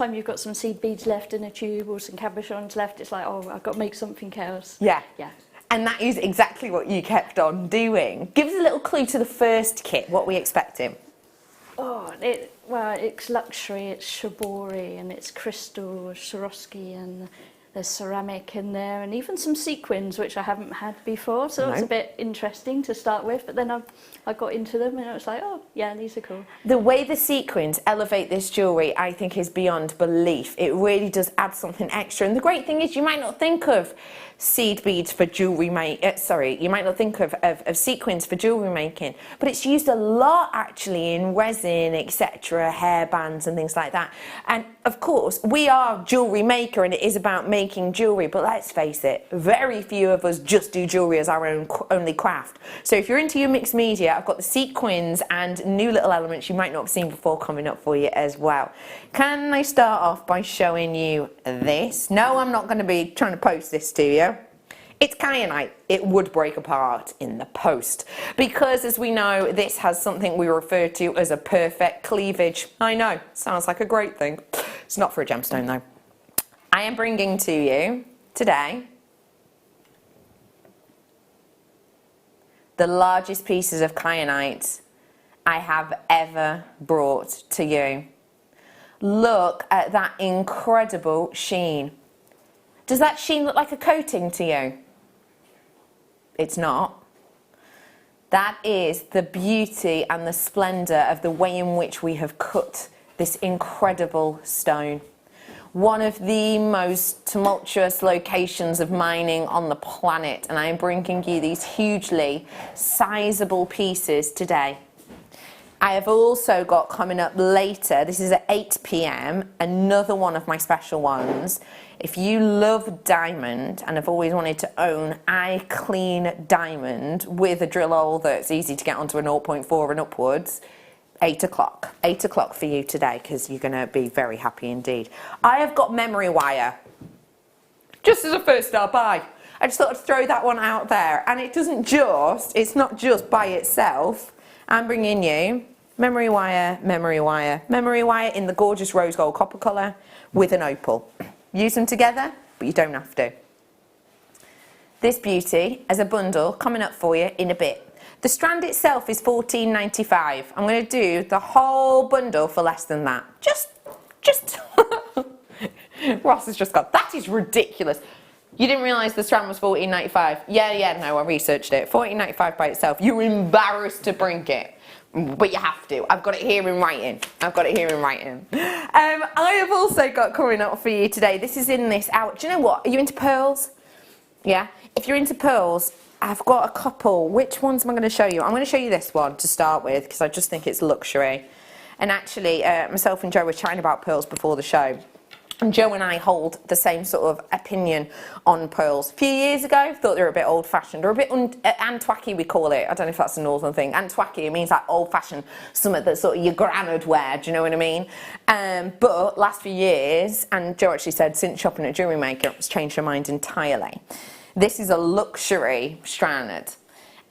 Time you've got some seed beads left in a tube or some cabochons left, it's like, oh, I've got to make something else. Yeah. Yeah. And that is exactly what you kept on doing. Give us a little clue to the first kit, what we expecting. Oh, well, it's luxury, it's shibori, and it's crystal, Swarovski, and there's ceramic in there, and even some sequins, which I haven't had before, so No. it's a bit interesting to start with, but then I got into them, and I was like, oh, yeah, these are cool. The way the sequins elevate this jewellery, I think, is beyond belief. It really does add something extra, and the great thing is you might not think of seed beads for jewellery you might not think of sequins for jewellery making, but it's used a lot actually in resin, etc., hair bands and things like that. And of course, we are Jewellery Maker and it is about making jewellery, but let's face it, very few of us just do jewellery as our only craft. So if you're into your mixed media, I've got the sequins and new little elements you might not have seen before coming up for you as well. Can I start off by showing you this? No, I'm not going to be trying to post this to you. It's kyanite. It would break apart in the post because, as we know, this has something we refer to as a perfect cleavage. I know, sounds like a great thing. It's not for a gemstone though. I am bringing to you today the largest pieces of kyanite I have ever brought to you. Look at that incredible sheen. Does that sheen look like a coating to you? It's not. That is the beauty and the splendour of the way in which we have cut this incredible stone. One of the most tumultuous locations of mining on the planet, and I am bringing you these hugely sizable pieces today. I have also got coming up later, this is at 8 p.m, another one of my special ones. If you love diamond and have always wanted to own eye clean diamond with a drill hole that's easy to get onto a 0.4 and upwards, 8 o'clock. 8 o'clock for you today because you're going to be very happy indeed. I have got memory wire, just as a first star buy. I just thought I'd throw that one out there, and it's not just by itself. I'm bringing you memory wire, memory wire, memory wire in the gorgeous rose gold copper colour with an opal. Use them together, but you don't have to. This beauty as a bundle coming up for you in a bit. The strand itself is $14.95. I'm going to do the whole bundle for less than that. Just Ross has just got, that is ridiculous. You didn't realise the strand was $14.95? Yeah, no, I researched it. $14.95 by itself. You're embarrassed to bring it, but you have to. I've got it here in writing. I have also got coming up for you today, this is in this out. Do you know what? Are you into pearls? Yeah? If you're into pearls, I've got a couple. Which ones am I going to show you? I'm going to show you this one to start with because I just think it's luxury. And actually, myself and Joe were chatting about pearls before the show. And Joe and I hold the same sort of opinion on pearls. A few years ago, thought they were a bit old-fashioned, or a bit antiquacky, we call it. I don't know if that's a northern thing. Antiquacky, it means like old-fashioned, something that sort of your gran would wear, do you know what I mean? But last few years, and Joe actually said since shopping at Jewellery Maker, it's changed her mind entirely. This is a luxury strand.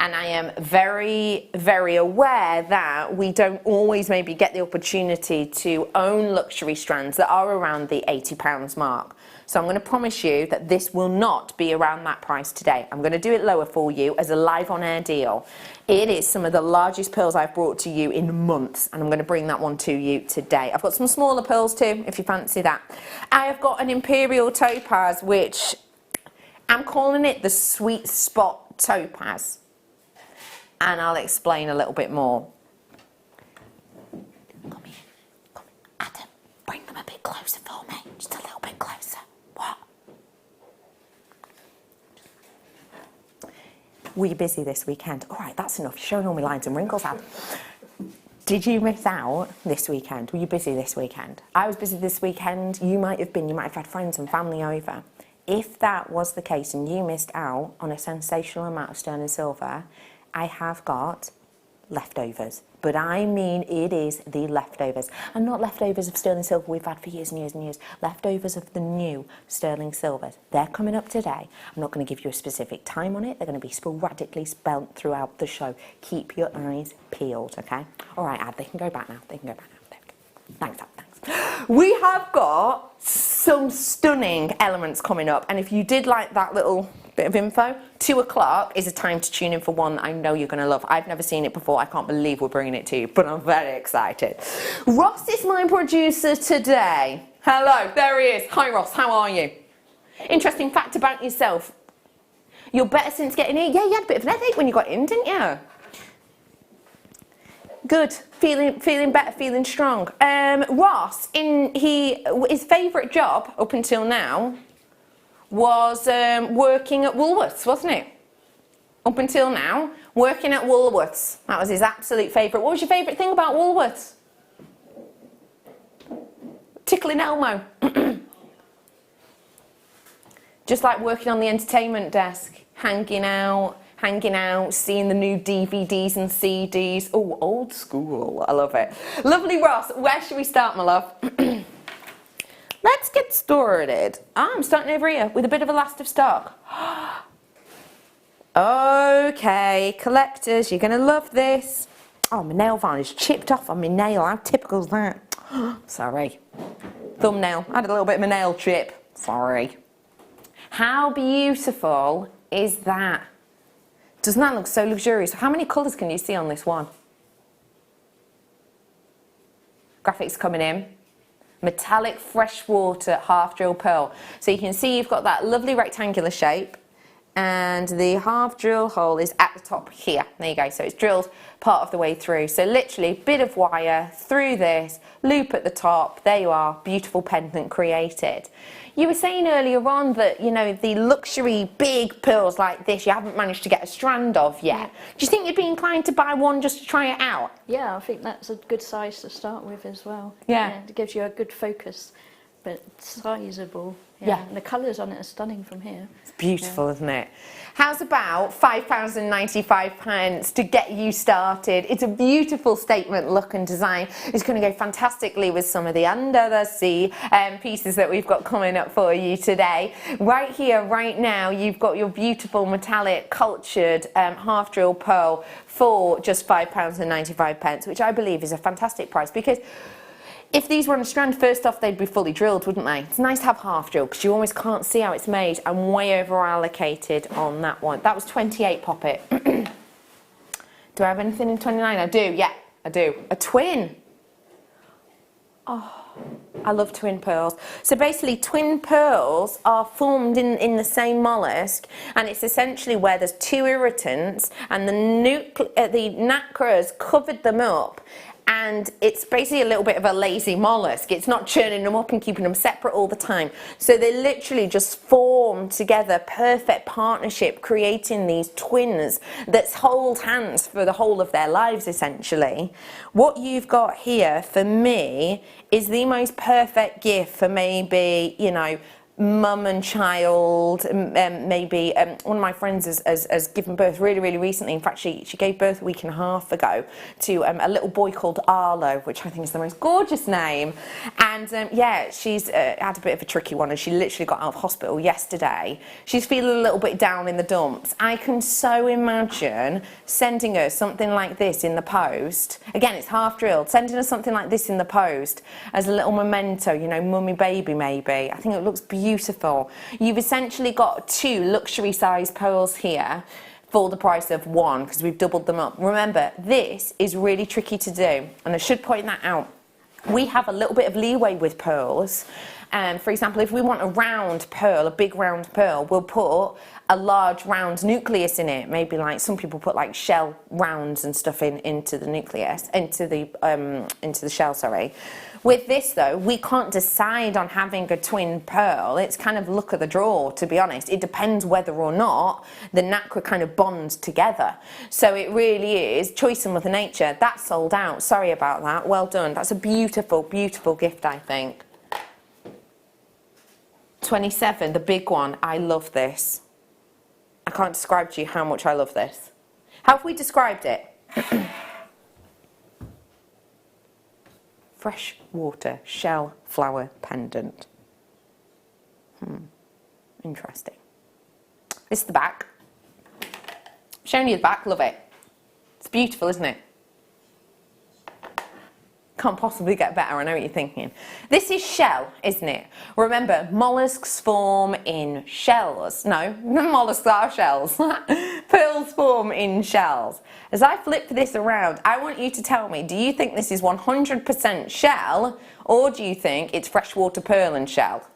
And I am very, very aware that we don't always maybe get the opportunity to own luxury strands that are around the £80 mark. So I'm going to promise you that this will not be around that price today. I'm going to do it lower for you as a live on-air deal. It is some of the largest pearls I've brought to you in months, and I'm going to bring that one to you today. I've got some smaller pearls too, if you fancy that. I have got an Imperial Topaz, which I'm calling it the sweet spot topaz. And I'll explain a little bit more. Come here. Adam, bring them a bit closer for me. Just a little bit closer. What? Were you busy this weekend? All right, that's enough. You're showing all my lines and wrinkles out. Did you miss out this weekend? Were you busy this weekend? I was busy this weekend. You might have been. You might have had friends and family over. If that was the case and you missed out on a sensational amount of sterling silver, I have got leftovers, but I mean it is the leftovers, and not leftovers of sterling silver we've had for years and years and years, leftovers of the new sterling silvers. They're coming up today. I'm not going to give you a specific time on it. They're going to be sporadically spelt throughout the show. Keep your eyes peeled, okay? All right, Ad, they can go back now. Thanks, Ad, thanks. We have got some stunning elements coming up, and if you did like that little bit of info, 2 o'clock is a time to tune in for one that I know you're going to love. I've never seen it before. I can't believe we're bringing it to you, but I'm very excited. Ross is my producer today. Hello, there he is. Hi Ross, how are you? Interesting fact about yourself. You're better since getting here? Yeah, you had a bit of an headache when you got in, didn't you? Good, feeling better, feeling strong. Ross, his favourite job up until now was working at Woolworths, wasn't it? Up until now, working at Woolworths. That was his absolute favourite. What was your favourite thing about Woolworths? Tickling Elmo. Just like working on the entertainment desk, hanging out, seeing the new DVDs and CDs. Oh, old school. I love it. Lovely, Ross. Where should we start, my love? Let's get started. I'm starting over here with a bit of a last of stock. Okay, collectors, you're going to love this. Oh, my nail varnish chipped off on my nail. How typical is that? Sorry. Thumbnail. I had a little bit of a nail chip. Sorry. How beautiful is that? Doesn't that look so luxurious? How many colours can you see on this one? Graphics coming in. Metallic freshwater half drill pearl. So you can see you've got that lovely rectangular shape, and the half drill hole is at the top here. There you go. So it's drilled part of the way through. So literally bit of wire through this, loop at the top. There you are, beautiful pendant created. You were saying earlier on that, you know, the luxury big pearls like this you haven't managed to get a strand of yet. Yeah. Do you think you'd be inclined to buy one just to try it out? Yeah, I think that's a good size to start with as well. Yeah. It gives you a good focus, but sizable. Yeah. And the colours on it are stunning from here. It's beautiful, isn't it? How's about £5.95 to get you started? It's a beautiful statement look and design. It's going to go fantastically with some of the under the sea pieces that we've got coming up for you today. Right here, right now, you've got your beautiful metallic cultured half drill pearl for just £5.95, which I believe is a fantastic price, because if these were on a strand, first off, they'd be fully drilled, wouldn't they? It's nice to have half drilled because you almost can't see how it's made. I'm way over allocated on that one. That was 28, pop it. Do I have anything in 29? I do, yeah, I do. A twin. Oh, I love twin pearls. So basically, twin pearls are formed in the same mollusk, and it's essentially where there's two irritants, and the nacre has covered them up. And it's basically a little bit of a lazy mollusk. It's not churning them up and keeping them separate all the time. So they literally just form together, perfect partnership, creating these twins that hold hands for the whole of their lives, essentially. What you've got here, for me, is the most perfect gift for maybe, you know, mum and child. Maybe one of my friends has given birth really recently. In fact, she gave birth a week and a half ago to a little boy called Arlo, which I think is the most gorgeous name. And yeah, she's had a bit of a tricky one, and she literally got out of hospital yesterday. She's feeling a little bit down in the dumps. I can so imagine sending her something like this in the post. Again, it's half drilled. Sending her something like this in the post as a little memento, you know, mummy baby maybe. I think it looks beautiful. You've essentially got two luxury size pearls here for the price of one, because we've doubled them up. Remember, this is really tricky to do, and I should point that out. We have a little bit of leeway with pearls. For example, if we want a round pearl, a big round pearl, we'll put a large round nucleus in it. Maybe like some people put like shell rounds and stuff into the nucleus, into the shell, sorry. With this though, we can't decide on having a twin pearl. It's kind of luck of the draw, to be honest. It depends whether or not the nacre kind of bonds together. So it really is choice of Mother Nature. That's sold out. Sorry about that. Well done. That's a beautiful, beautiful gift, I think. 27, the big one. I love this. I can't describe to you how much I love this. How have we described it? Freshwater shell flower pendant. Interesting. This is the back. Showing you the back, love it. It's beautiful, isn't it? Can't possibly get better, I know what you're thinking. This is shell, isn't it? Remember, mollusks form in shells. No, mollusks are shells. Pearls form in shells. As I flip this around, I want you to tell me, do you think this is 100% shell, or do you think it's freshwater pearl and shell?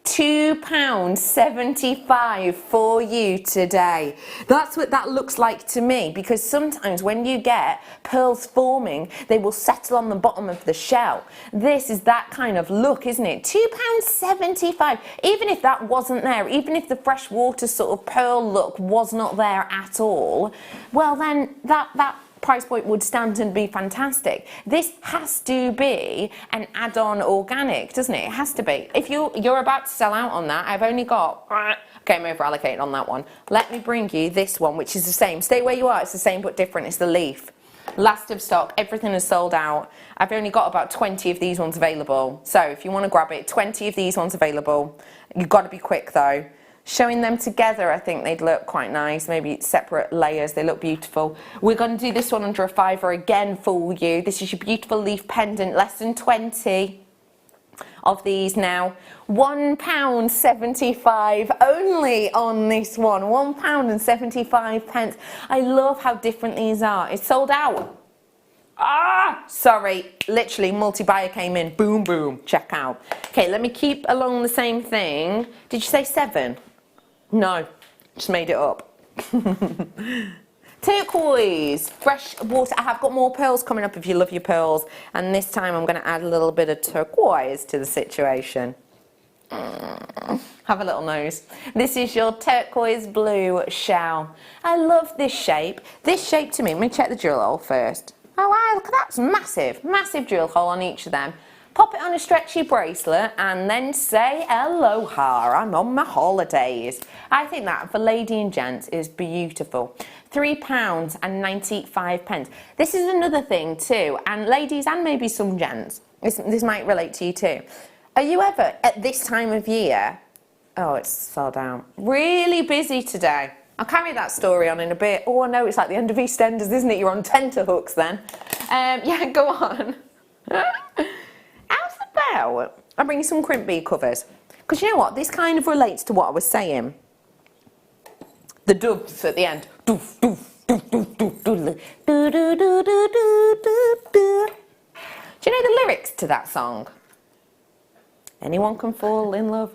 £2.75 for you today. That's what that looks like to me, because sometimes when you get pearls forming, they will settle on the bottom of the shell. This is that kind of look, isn't it? £2.75. Even if that wasn't there, even if the freshwater sort of pearl look was not there at all, well then that price point would stand and be fantastic. This has to be an add-on organic, doesn't it? It has to be. If you're about to sell out on that, I've only got, okay, I'm over allocated on that one. Let me bring you this one, which is the same. Stay where you are, it's the same but different. It's the leaf. Last of stock, everything is sold out. I've only got about 20 of these ones available. So if you want to grab it, 20 of these ones available. You've got to be quick though. Showing them together, I think they'd look quite nice, maybe separate layers, they look beautiful. We're going to do this one under a £5 again for you. This is your beautiful leaf pendant, less than 20 of these now. £1.75 only on this one, £1.75. I love how different these are. It's sold out. Sorry, literally multi-buyer came in, boom, boom, check out. Okay, let me keep along the same thing. Did you say 7? No, just made it up. Turquoise, fresh water. I have got more pearls coming up if you love your pearls. And this time I'm going to add a little bit of turquoise to the situation. Have a little nose. This is your turquoise blue shell. I love this shape. This shape to me, let me check the jewel hole first. Oh wow, look at that, it's massive. Massive jewel hole on each of them. Pop it on a stretchy bracelet and then say aloha, I'm on my holidays. I think that for lady and gents is beautiful. £3.95. This is another thing too, and ladies and maybe some gents, this might relate to you too. Are you ever at this time of year, oh it's sold out, really busy today? I'll carry that story on in a bit. Oh, I know, it's like the end of EastEnders, isn't it? You're on tenterhooks then. Yeah, go on. How's about I bring you some crimp bead covers? Because you know what? This kind of relates to what I was saying. The doves at the end. Doof, doof, doof, doof, doof, doof, doo, doo, doo, doo, doo, doo, doo. Do you know the lyrics to that song? Anyone can fall in love.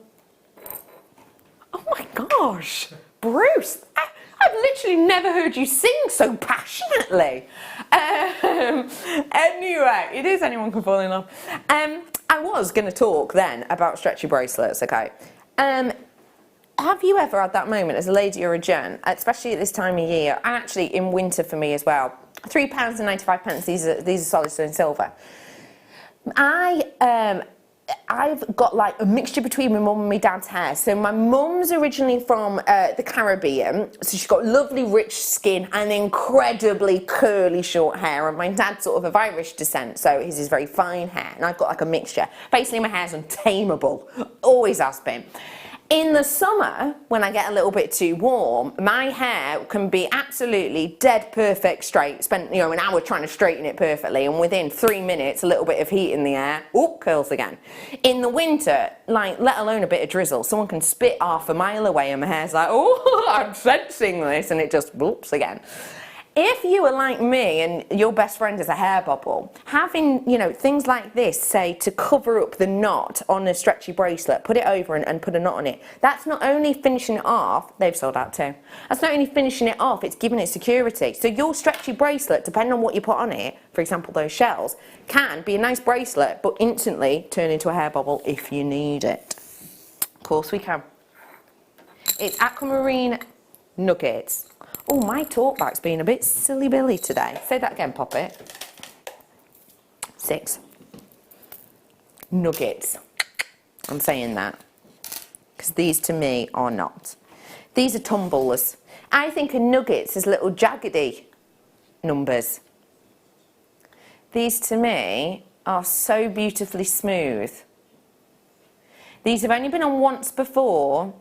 Oh my gosh. Bruce, I've literally never heard you sing so passionately. Anyway, it is anyone can fall in love. I was going to talk then about stretchy bracelets, okay? Have you ever had that moment as a lady or a gent, especially at this time of year, and actually in winter for me as well? £3.95, these are solid stone silver. I've got like a mixture between my mum and my dad's hair. So my mum's originally from the Caribbean, so she's got lovely rich skin and incredibly curly short hair, and my dad's sort of of Irish descent, so his is very fine hair, and I've got like a mixture. Basically my hair's untamable, always has been. In the summer, when I get a little bit too warm, my hair can be absolutely dead perfect straight. Spent, you know, an hour trying to straighten it perfectly, and within 3 minutes, a little bit of heat in the air, oop, curls again. In the winter, like, let alone a bit of drizzle, someone can spit half a mile away and my hair's like, oh, I'm sensing this, and it just whoops again. If you are like me and your best friend is a hair bubble, having, you know, things like this, say, to cover up the knot on a stretchy bracelet, put it over and put a knot on it, that's not only finishing it off, they've sold out too, that's not only finishing it off, it's giving it security. So your stretchy bracelet, depending on what you put on it, for example those shells, can be a nice bracelet but instantly turn into a hair bubble if you need it. Of course we can. It's aquamarine nuggets. Oh, my talk back's been a bit silly billy today. Say that again, Poppet. 6. Nuggets. I'm saying that because these to me are not. These are tumblers. I think of nuggets as little jaggedy numbers. These to me are so beautifully smooth. These have only been on once before,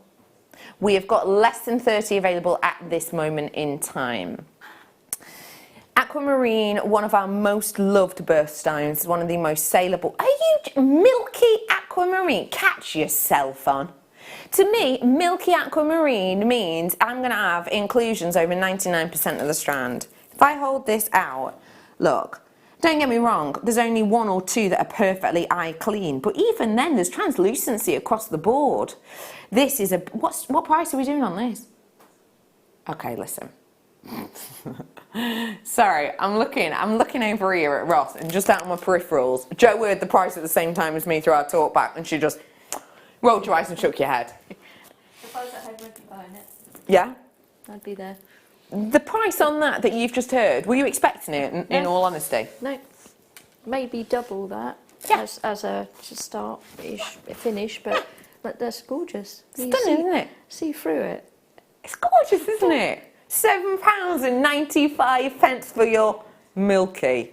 We have got less than 30 available at this moment in time. Aquamarine, one of our most loved birthstones, one of the most saleable. Are you milky aquamarine? Catch yourself on. To me, milky aquamarine means I'm going to have inclusions over 99% of the strand. If I hold this out, look, don't get me wrong, there's only one or two that are perfectly eye clean, but even then there's translucency across the board. This is what price are we doing on this? Okay, listen. Sorry, I'm looking over here at Ross, and just out of my peripherals, Jo heard the price at the same time as me through our talk back, and she just rolled your eyes and shook your head. If I was at home, I'd be buying it. Yeah? I'd be there. The price on that you've just heard, were you expecting it, in all honesty? No, maybe double that, yeah, as a finish, but that's gorgeous. Stunning, isn't it? See through it. It's gorgeous, isn't it? £7.95 for your milky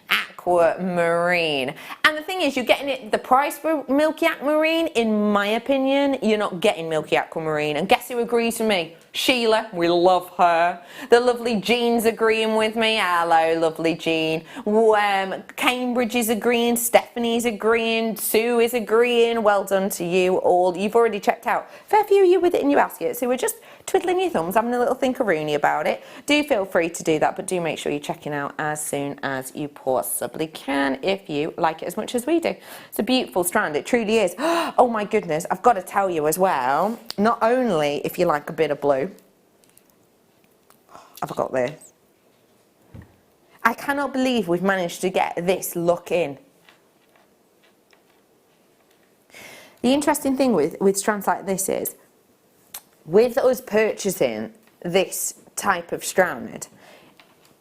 aquamarine. And the thing is, you're getting it, the price for milky aquamarine, in my opinion, you're not getting milky aquamarine. And guess who agrees with me? Sheila, we love her. The lovely Jean's agreeing with me. Hello, lovely Jean. Cambridge is agreeing, Stephanie's agreeing, Sue is agreeing. Well done to you all. You've already checked out. Fair few of you with it in your basket, so we're just twiddling your thumbs, having a little thinkaroony about it. Do feel free to do that, but do make sure you're checking out as soon as you possibly can if you like it as much as we do. It's a beautiful strand, it truly is. Oh my goodness, I've got to tell you as well, not only if you like a bit of blue, I've got this. I cannot believe we've managed to get this look in. The interesting thing with strands like this is, with us purchasing this type of strand,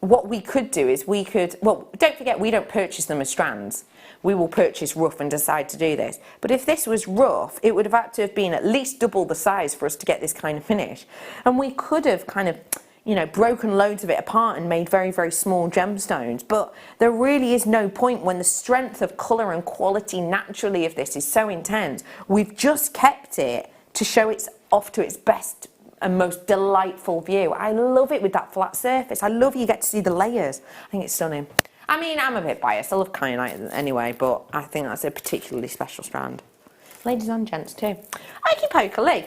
what we could do is well, don't forget, we don't purchase them as strands. We will purchase rough and decide to do this. But if this was rough, it would have had to have been at least double the size for us to get this kind of finish. And we could have kind of, you know, broken loads of it apart and made very, very small gemstones. But there really is no point when the strength of colour and quality naturally of this is so intense. We've just kept it to show it's off to its best and most delightful view. I love it with that flat surface. I love you get to see the layers. I think it's stunning. I mean, I'm a bit biased. I love kyanite anyway, but I think that's a particularly special strand. Ladies and gents too. Okey pokey.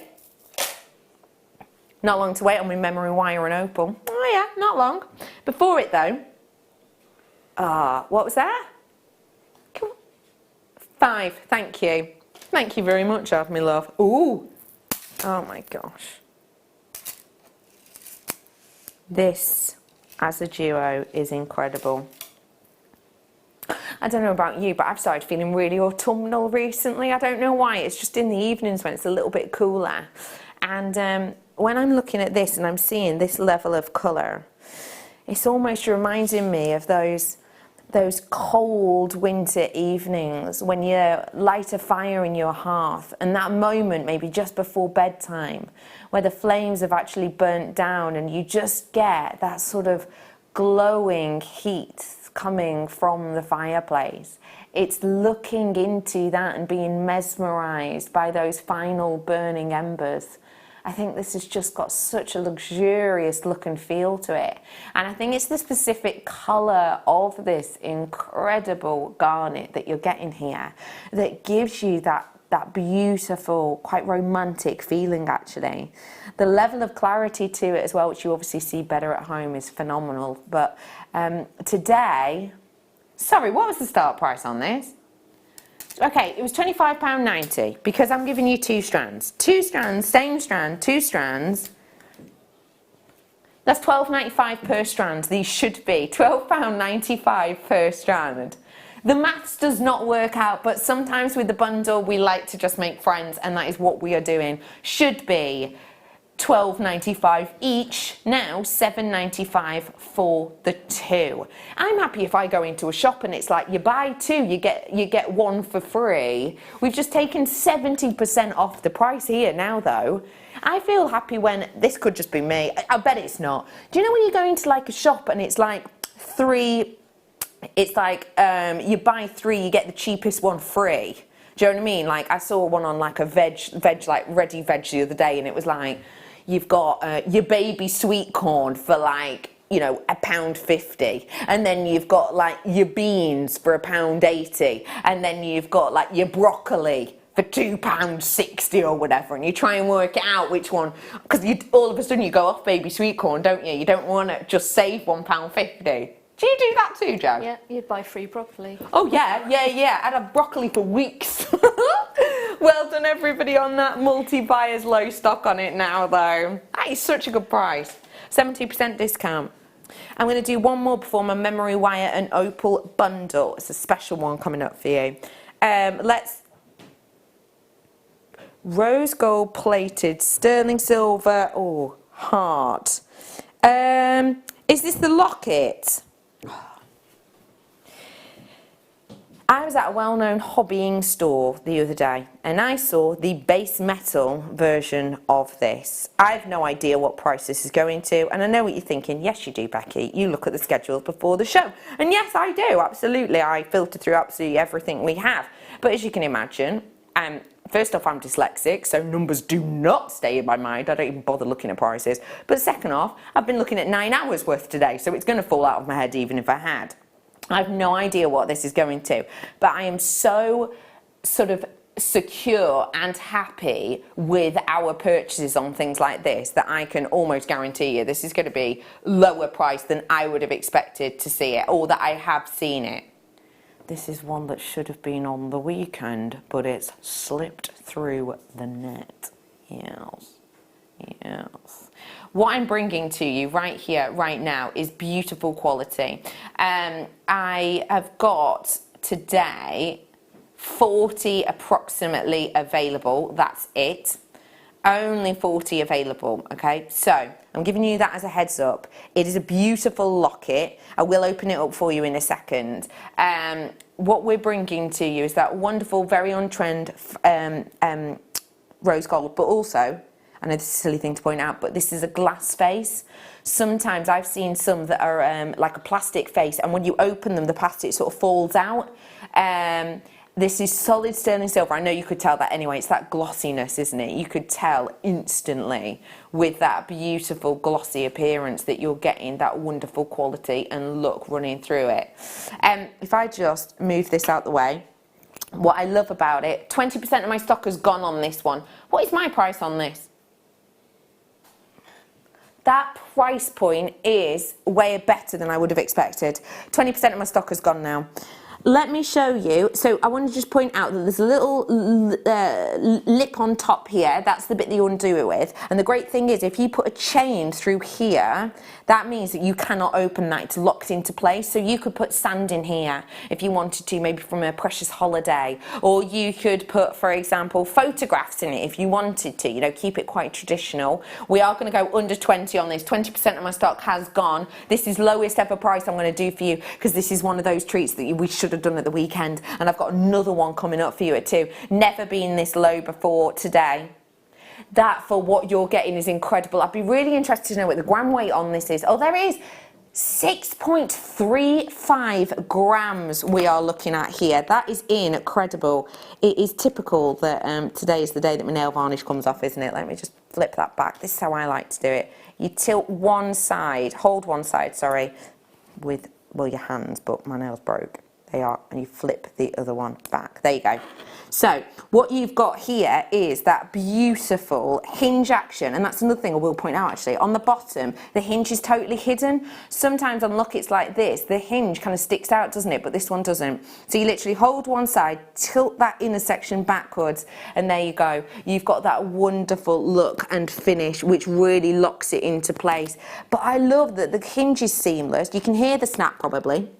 Not long to wait on my memory wire and opal. Oh yeah, not long. Before it though, what was that? Come on. 5, thank you. Thank you very much, my love. Ooh. Oh my gosh. This, as a duo, is incredible. I don't know about you, but I've started feeling really autumnal recently. I don't know why. It's just in the evenings when it's a little bit cooler. And when I'm looking at this and I'm seeing this level of colour, it's almost reminding me of those cold winter evenings when you light a fire in your hearth, and that moment maybe just before bedtime where the flames have actually burnt down and you just get that sort of glowing heat coming from the fireplace. It's looking into that and being mesmerised by those final burning embers. I think this has just got such a luxurious look and feel to it. And I think it's the specific colour of this incredible garnet that you're getting here that gives you that beautiful, quite romantic feeling actually. The level of clarity to it as well, which you obviously see better at home, is phenomenal. But today, sorry, what was the start price on this? Okay, it was £25.90 because I'm giving you 2 strands. 2 strands, same strand, 2 strands. That's £12.95 per strand. These should be £12.95 per strand. The maths does not work out, but sometimes with the bundle we like to just make friends, and that is what we are doing. Should be £12.95 each, now £7.95 for the 2. I'm happy if I go into a shop and it's like you buy 2, you get 1 for free. We've just taken 70% off the price here now though. I feel happy when, this could just be me, I bet it's not. Do you know when you go into like a shop and it's like 3, it's like you buy 3, you get the cheapest one free? Do you know what I mean? Like, I saw one on like a veg like ready veg the other day, and it was like, you've got your baby sweet corn for like, you know, £1.50, and then you've got like your beans for £1.80, and then you've got like your broccoli for £2.60 or whatever, and you try and work it out which one, because you all of a sudden you go off baby sweet corn, don't you? You don't want to just save £1.50. Do you do that too, Jo? Yeah, you'd buy free broccoli. Oh yeah. I'd have broccoli for weeks. Well done everybody on that. Multi-buyers low stock on it now though. That is such a good price. 70% discount. I'm going to do one more before my memory wire and opal bundle. It's a special one coming up for you. Rose gold plated sterling silver. Oh, heart. Is this the locket? I was at a well-known hobbying store the other day, and I saw the base metal version of this. I have no idea what price this is going to, and I know what you're thinking. Yes, you do, Becky. You look at the schedules before the show. And yes, I do, absolutely. I filter through absolutely everything we have. But as you can imagine, first off, I'm dyslexic, so numbers do not stay in my mind. I don't even bother looking at prices. But second off, I've been looking at 9 hours worth today, so it's going to fall out of my head even if I had. I have no idea what this is going to, but I am so sort of secure and happy with our purchases on things like this that I can almost guarantee you this is going to be lower price than I would have expected to see it, or that I have seen it. This is one that should have been on the weekend, but it's slipped through the net. Yes. What I'm bringing to you right here, right now, is beautiful quality. I have got today 40 approximately available. That's it. Only 40 available, okay? So I'm giving you that as a heads up. It is a beautiful locket. I will open it up for you in a second. What we're bringing to you is that wonderful, very on-trend rose gold, but also, I know this is a silly thing to point out, but this is a glass face. Sometimes I've seen some that are like a plastic face, and when you open them, the plastic sort of falls out. This is solid sterling silver. I know you could tell that anyway. It's that glossiness, isn't it? You could tell instantly with that beautiful glossy appearance that you're getting that wonderful quality and look running through it. If I just move this out the way, what I love about it, 20% of my stock has gone on this one. What is my price on this? That price point is way better than I would have expected. 20% of my stock has gone now. Let me show you. So I want to just point out that there's a little lip on top here. That's the bit that you undo it with. And the great thing is if you put a chain through here, that means that you cannot open that. It's locked into place. So you could put sand in here if you wanted to, maybe from a precious holiday. Or you could put, for example, photographs in it if you wanted to, you know, keep it quite traditional. We are going to go under 20 on this. 20% of my stock has gone. This is lowest ever price I'm going to do for you because this is one of those treats that we should have done at the weekend, and I've got another one coming up for you at 2. Never been this low before today. That for what you're getting is incredible. I'd be really interested to know what the gram weight on this is. Oh, there is 6.35 grams we are looking at here. That is incredible. It is typical that today is the day that my nail varnish comes off, isn't it? Let me just flip that back. This is how I like to do it. You tilt one side, hold one side, sorry, with, well, your hands, but my nails broke. They are, and you flip the other one back. There you go. So what you've got here is that beautiful hinge action, and that's another thing I will point out actually. On the bottom, the hinge is totally hidden. Sometimes on lockets like this, the hinge kind of sticks out, doesn't it? But this one doesn't. So you literally hold one side, tilt that inner section backwards, and there you go. You've got that wonderful look and finish, which really locks it into place. But I love that the hinge is seamless. You can hear the snap probably.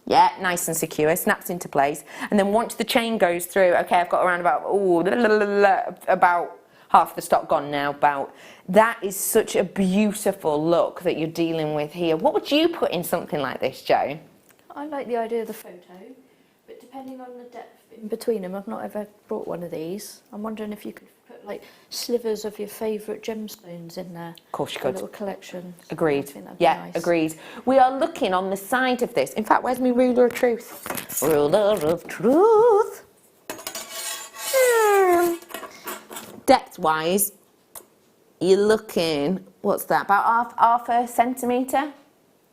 Yeah, nice and secure, snaps into place. And then once the chain goes through, okay, I've got around about, about half the stock gone now, about. That is such a beautiful look that you're dealing with here. What would you put in something like this, Jo? I like the idea of the photo, but depending on the depth in between them, I've not ever brought one of these. I'm wondering if you could put like slivers of your favourite gemstones in there. Of course you could. A little collection. Agreed. Yeah, nice. Agreed. We are looking on the side of this. In fact, where's my ruler of truth? Ruler of truth. depth-wise, you're looking, what's that, about half a centimetre?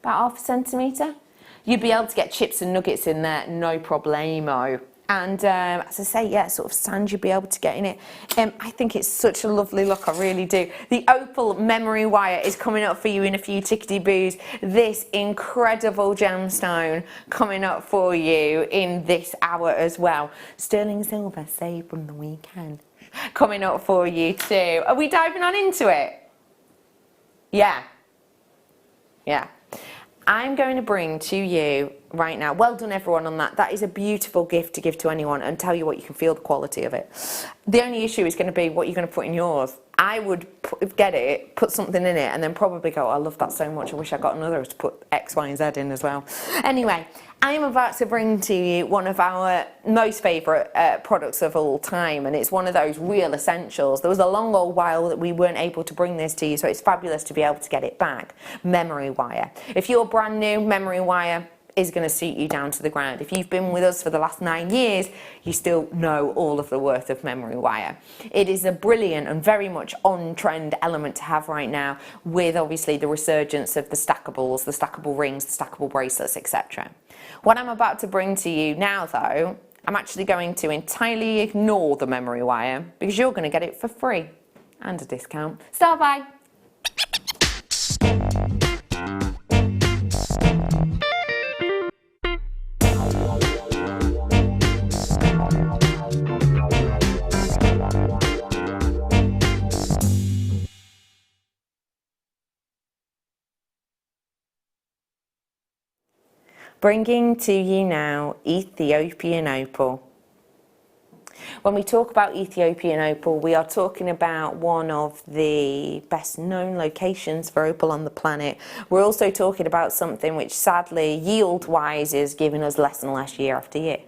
About half a centimetre? You'd be able to get chips and nuggets in there, no problemo. And as I say, yeah, sort of sand you'd be able to get in it. I think it's such a lovely look, I really do. The opal memory wire is coming up for you in a few tickety-boos. This incredible gemstone coming up for you in this hour as well. Sterling silver, saved from the weekend, coming up for you too. Are we diving on into it? Yeah. Yeah. I'm going to bring to you right now, well done everyone on that. That is a beautiful gift to give to anyone, and tell you what, you can feel the quality of it. The only issue is going to be what you're going to put in yours. I would get it, put something in it, and then probably go, I love that so much, I wish I got another to put X, Y, and Z in as well. Anyway, I am about to bring to you one of our most favourite products of all time, and it's one of those real essentials. There was a long old while that we weren't able to bring this to you, so it's fabulous to be able to get it back. Memory wire. If you're brand new, memory wire is going to suit you down to the ground. If you've been with us for the last 9 years, you still know all of the worth of memory wire. It is a brilliant and very much on-trend element to have right now, with obviously the resurgence of the stackables, the stackable rings, the stackable bracelets, etc. What I'm about to bring to you now, though, I'm actually going to entirely ignore the memory wire, because you're going to get it for free and a discount. Start by. Bringing to you now Ethiopian opal. When we talk about Ethiopian opal, we are talking about one of the best known locations for opal on the planet. We're also talking about something which sadly, yield-wise, is giving us less and less year after year.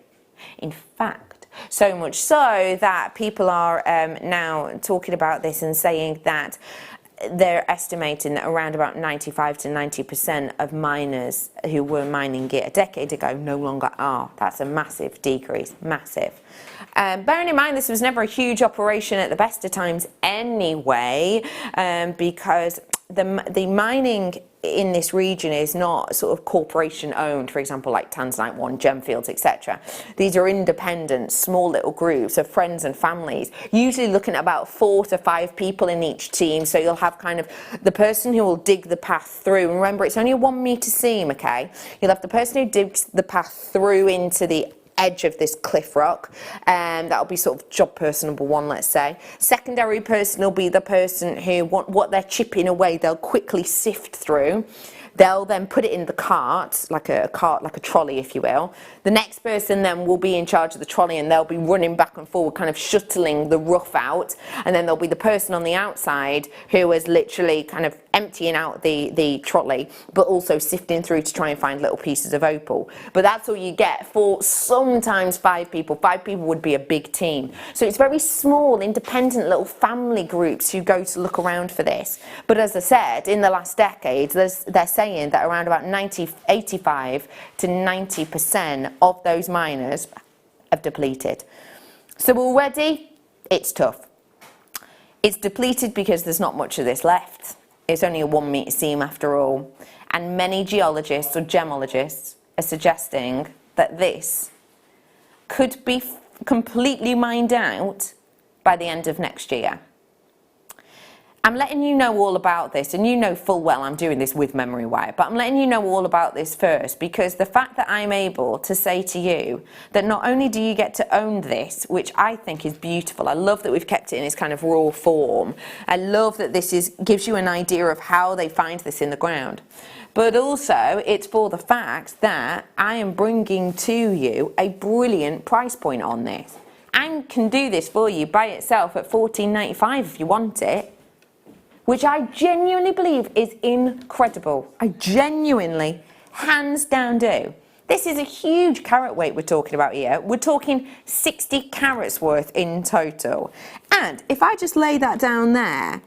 In fact, so much so that people are now talking about this and saying that they're estimating that around about 95 to 90% of miners who were mining it a decade ago no longer are. That's a massive decrease, massive. Bearing in mind this was never a huge operation at the best of times anyway, because the mining in this region is not sort of corporation owned, for example, like Tanzanite One, Gemfields, etc. These are independent, small little groups of friends and families, usually looking at about 4 to 5 people in each team. So you'll have kind of the person who will dig the path through, and remember it's only a 1 meter seam, okay? You'll have the person who digs the path through into the edge of this cliff rock, and that'll be sort of job person number 1, let's say. Secondary person will be the person who what they're chipping away, they'll quickly sift through. They'll then put it in the cart, like a trolley, if you will. The next person then will be in charge of the trolley, and they'll be running back and forward, kind of shuttling the rough out. And then there'll be the person on the outside who is literally kind of emptying out the trolley, but also sifting through to try and find little pieces of opal. But that's all you get for sometimes 5 people. 5 people would be a big team. So it's very small, independent little family groups who go to look around for this. But as I said, in the last decade, they're saying that around about 85 to 90% of those miners have depleted. So already, it's tough. It's depleted because there's not much of this left. It's only a 1 meter seam after all. And many geologists or gemologists are suggesting that this could be completely mined out by the end of next year. I'm letting you know all about this, and you know full well I'm doing this with memory wire, but I'm letting you know all about this first, because the fact that I'm able to say to you that not only do you get to own this, which I think is beautiful, I love that we've kept it in its kind of raw form, I love that this gives you an idea of how they find this in the ground, but also it's for the fact that I am bringing to you a brilliant price point on this. I can do this for you by itself at $14.95 if you want it, which I genuinely believe is incredible. I genuinely, hands down do. This is a huge carat weight we're talking about here. We're talking 60 carats worth in total. And if I just lay that down there,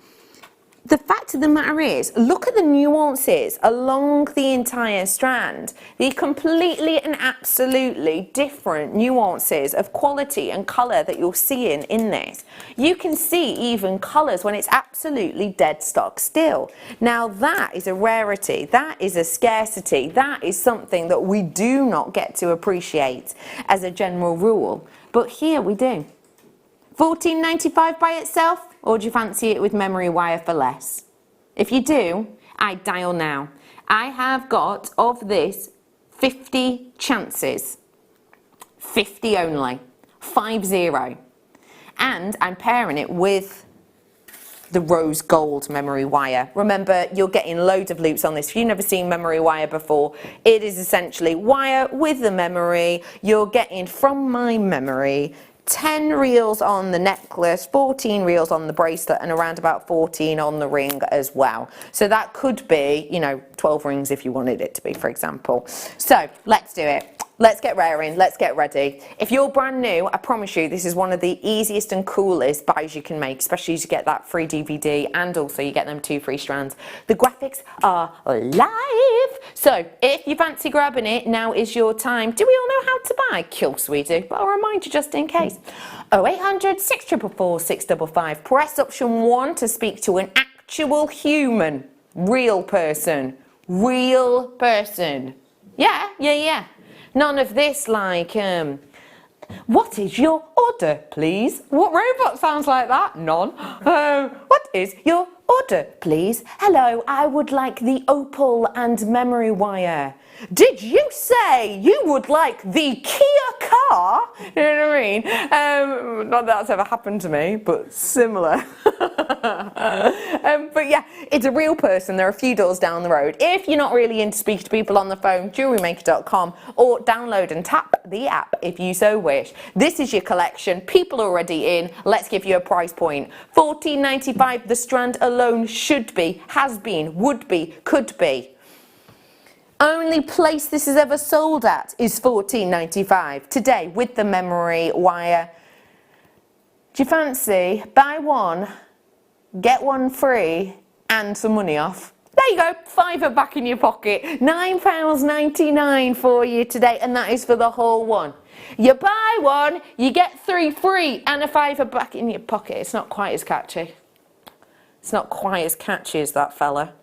the fact of the matter is, look at the nuances along the entire strand. The completely and absolutely different nuances of quality and colour that you're seeing in this. You can see even colours when it's absolutely dead stock still. Now that is a rarity, that is a scarcity, that is something that we do not get to appreciate as a general rule. But here we do. $14.95 by itself, or do you fancy it with memory wire for less? If you do, I dial now. I have got of this 50 chances. 50 only. 50. And I'm pairing it with the rose gold memory wire. Remember, you're getting loads of loops on this. If you've never seen memory wire before, it is essentially wire with the memory. You're getting from my memory 10 reels on the necklace, 14 reels on the bracelet, and around about 14 on the ring as well. So that could be, you know, 12 rings if you wanted it to be, for example. So let's do it. Let's get raring, let's get ready. If you're brand new, I promise you this is one of the easiest and coolest buys you can make, especially as you get that free DVD and also you get them 2 free strands. The graphics are live. So if you fancy grabbing it, now is your time. Do we all know how to buy? Of course we do, but I'll remind you just in case. 0800 644 655. Press option 1 to speak to an actual human, real person. Real person. Yeah. None of this like, what is your order, please? What robot sounds like that? None. What is your order, please? Hello, I would like the opal and memory wire. Did you say you would like the Kia car? You know what I mean? Not that that's ever happened to me, but similar. But yeah, it's a real person. They're a few doors down the road. If you're not really into speaking to people on the phone, JewelleryMaker.com, or download and tap the app if you so wish. This is your collection. People are already in. Let's give you a price point. $14.95. The strand alone should be, has been, would be, could be. Only place this is ever sold at is $14.95 today with the memory wire. Do you fancy buy one, get one free and some money off? There you go, £5 back in your pocket. £9.99 for you today, and that is for the whole one. You buy one, you get 3 free and a £5 back in your pocket. It's not quite as catchy. It's not quite as catchy as that fella.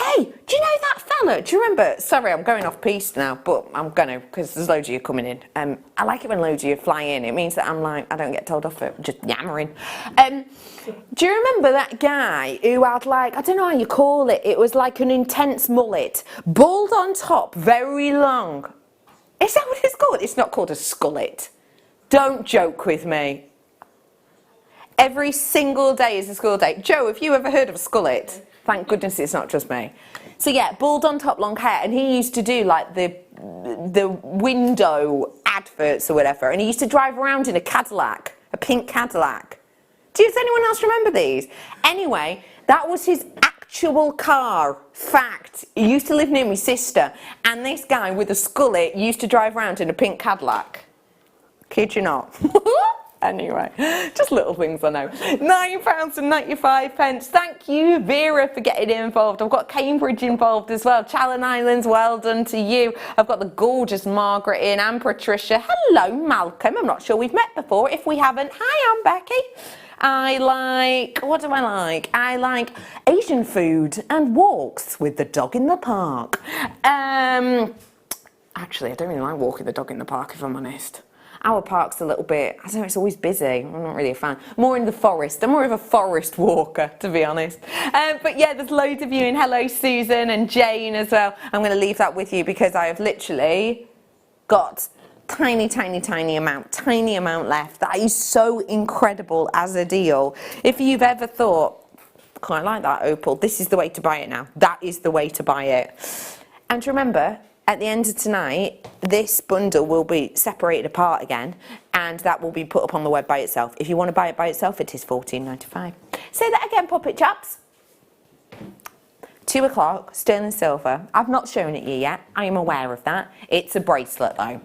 Hey, do you know that fella? Do you remember? Sorry, I'm going off piste now, but I'm gonna because there's loads of you coming in. I like it when loads of you fly in. It means that I'm like, I don't get told off for just yammering. Do you remember that guy who had like, I don't know how you call it, it was like an intense mullet, bald on top, very long. Is that what it's called? It's not called a skullet. Don't joke with me. Every single day is a school day. Joe, have you ever heard of a skullet? Thank goodness it's not just me. So yeah, bald on top, long hair, and he used to do like the window adverts or whatever, and he used to drive around in a Cadillac, a pink Cadillac. Does anyone else remember these? Anyway, that was his actual car. Fact. He used to live near my sister, and this guy with a skullet used to drive around in a pink Cadillac. Kid you not. Anyway, just little things I know. £9.95. Thank you, Vera, for getting involved. I've got Cambridge involved as well. Challen Islands, well done to you. I've got the gorgeous Margaret in and Patricia. Hello, Malcolm. I'm not sure we've met before. If we haven't, hi, I'm Becky. I like, what do I like? I like Asian food and walks with the dog in the park. Actually, I don't really like walking the dog in the park, if I'm honest. Our park's a little bit, I don't know, it's always busy. I'm not really a fan. More in the forest. I'm more of a forest walker, to be honest. But yeah, there's loads of you in. Hello, Susan and Jane as well. I'm going to leave that with you because I have literally got tiny amount left. That is so incredible as a deal. If you've ever thought, quite like that opal, this is the way to buy it now. That is the way to buy it. And remember, at the end of tonight, this bundle will be separated apart again, and that will be put up on the web by itself. If you want to buy it by itself, it is $14.95. Say that again, Puppet Chaps. 2 o'clock, sterling silver. I've not shown it you yet. I am aware of that. It's a bracelet though.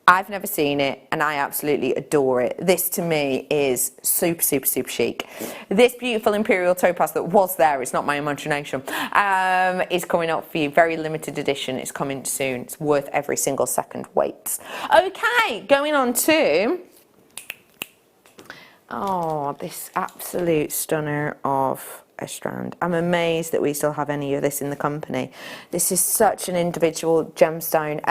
I've never seen it and I absolutely adore it. This to me is super, super, super chic. This beautiful imperial topaz that was there, it's not my imagination, is coming up for you. Very limited edition. It's coming soon. It's worth every single second. Wait. Okay, going on to, oh, this absolute stunner of a strand. I'm amazed that we still have any of this in the company. This is such an individual gemstone.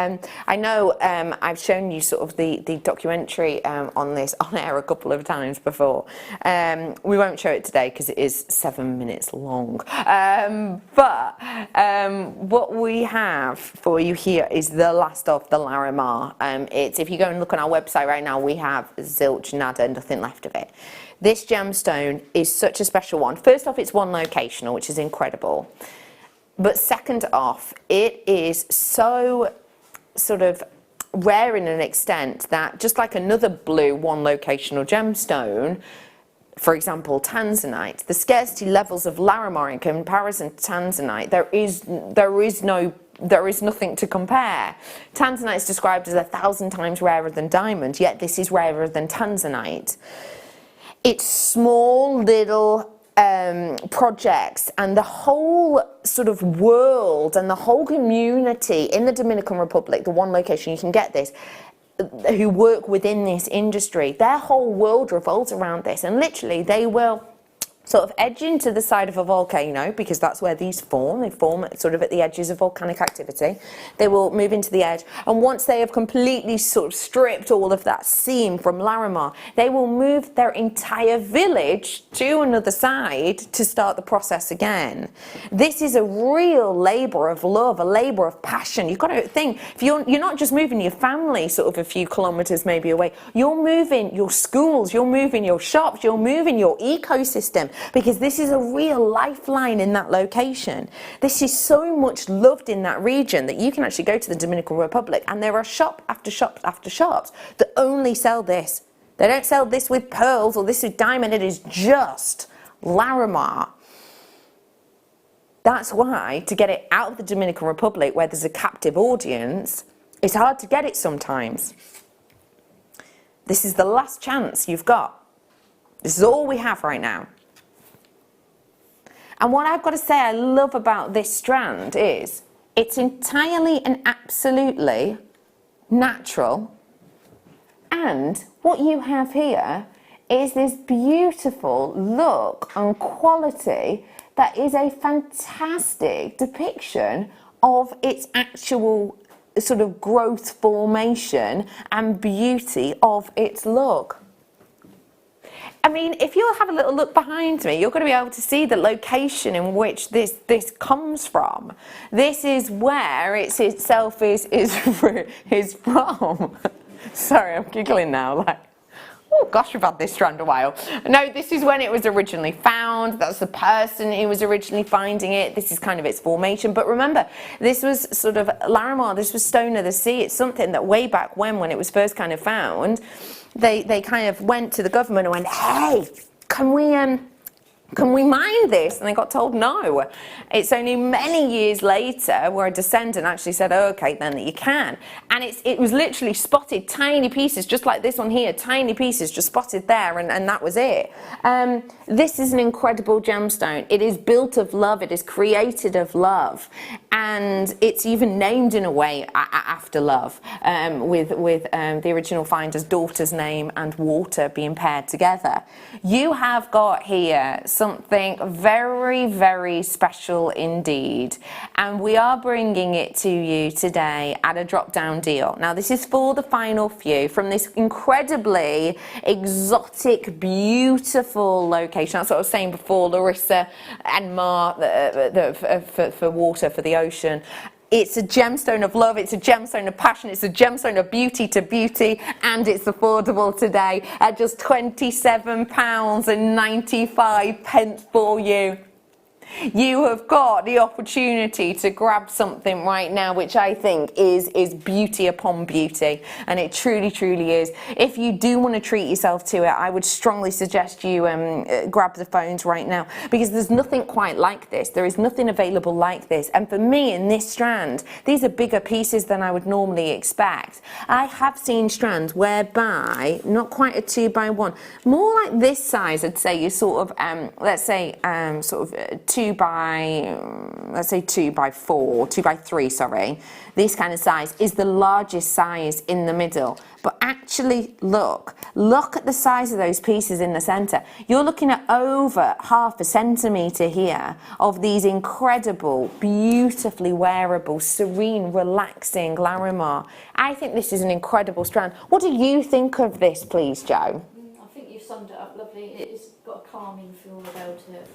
I know I've shown you sort of the documentary on this on air a couple of times before. We won't show it today because it is 7 minutes long. But what we have for you here is the last of the Larimar. It's, if you go and look on our website right now, we have zilch, nada, nothing left of it. This gemstone is such a special one. First off, it's one locational, which is incredible. But second off, it is so sort of rare in an extent that just like another blue one locational gemstone, for example, tanzanite, the scarcity levels of Larimar in comparison to tanzanite, there is nothing to compare. Tanzanite is described as 1,000 times rarer than diamond, yet this is rarer than tanzanite. It's small little projects, and the whole sort of world and the whole community in the Dominican Republic, the one location you can get this, who work within this industry, their whole world revolves around this, and literally they will sort of edge into the side of a volcano, because that's where these form. They form sort of at the edges of volcanic activity. They will move into the edge, and once they have completely sort of stripped all of that seam from Larimar, they will move their entire village to another side to start the process again. This is a real labour of love, a labour of passion. You've got to think, if you're not just moving your family sort of a few kilometres maybe away, you're moving your schools, you're moving your shops, you're moving your ecosystem, because this is a real lifeline in that location. This is so much loved in that region that you can actually go to the Dominican Republic and there are shop after shop after shops that only sell this. They don't sell this with pearls or this with diamond. It is just Larimar. That's why to get it out of the Dominican Republic, where there's a captive audience, it's hard to get it sometimes. This is the last chance you've got. This is all we have right now. And what I've got to say I love about this strand is it's entirely and absolutely natural. And what you have here is this beautiful look and quality that is a fantastic depiction of its actual sort of growth formation and beauty of its look. I mean, if you'll have a little look behind me, you're going to be able to see the location in which this comes from. This is where it itself is from. Sorry, I'm giggling now, like, oh gosh, we've had this strand a while. No, this is when it was originally found. That's the person who was originally finding it. This is kind of its formation. But remember, this was sort of Larimar, this was Stone of the Sea. It's something that way back when it was first kind of found, they kind of went to the government and went, hey, can we mine this? And they got told no. It's only many years later where a descendant actually said, oh, okay, then that you can. And it was literally spotted, tiny pieces, just like this one here, tiny pieces just spotted there, and that was it. This is an incredible gemstone. It is built of love. It is created of love. And it's even named in a way after love, with the original finder's daughter's name and water being paired together. You have got here something very, very special indeed, and we are bringing it to you today at a drop-down deal. Now, this is for the final few from this incredibly exotic, beautiful location. That's what I was saying before, Larissa and Mar for water, for the ocean. It's a gemstone of love, it's a gemstone of passion, it's a gemstone of beauty to beauty, and it's affordable today at just £27.95 for you. You have got the opportunity to grab something right now, which I think is beauty upon beauty, and it truly, truly is. If you do want to treat yourself to it, I would strongly suggest you grab the phones right now, because there's nothing quite like this. There is nothing available like this, and for me in this strand, these are bigger pieces than I would normally expect. I have seen strands whereby, not quite a 2x1, more like this size, I'd say, you sort of, let's say, sort of 2 by, let's say 2x4, 2x3, sorry. This kind of size is the largest size in the middle. But actually look at the size of those pieces in the center. You're looking at over 1/2 centimeter here of these incredible, beautifully wearable, serene, relaxing Larimar. I think this is an incredible strand. What do you think of this, please, Jo? I think you've summed it up lovely. It's got a calming feel about it.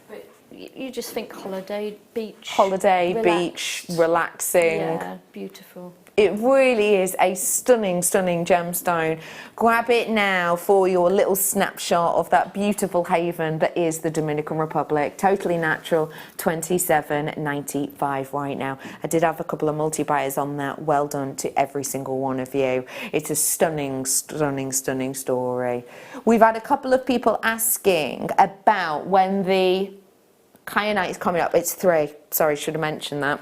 But you just think holiday, beach. Holiday, beach, relaxing. Yeah, beautiful. It really is a stunning, stunning gemstone. Grab it now for your little snapshot of that beautiful haven that is the Dominican Republic. Totally natural, $27.95 right now. I did have a couple of multi-buyers on that. Well done to every single one of you. It's a stunning, stunning, stunning story. We've had a couple of people asking about when the kyanite is coming up. It's 3. Sorry, should have mentioned that.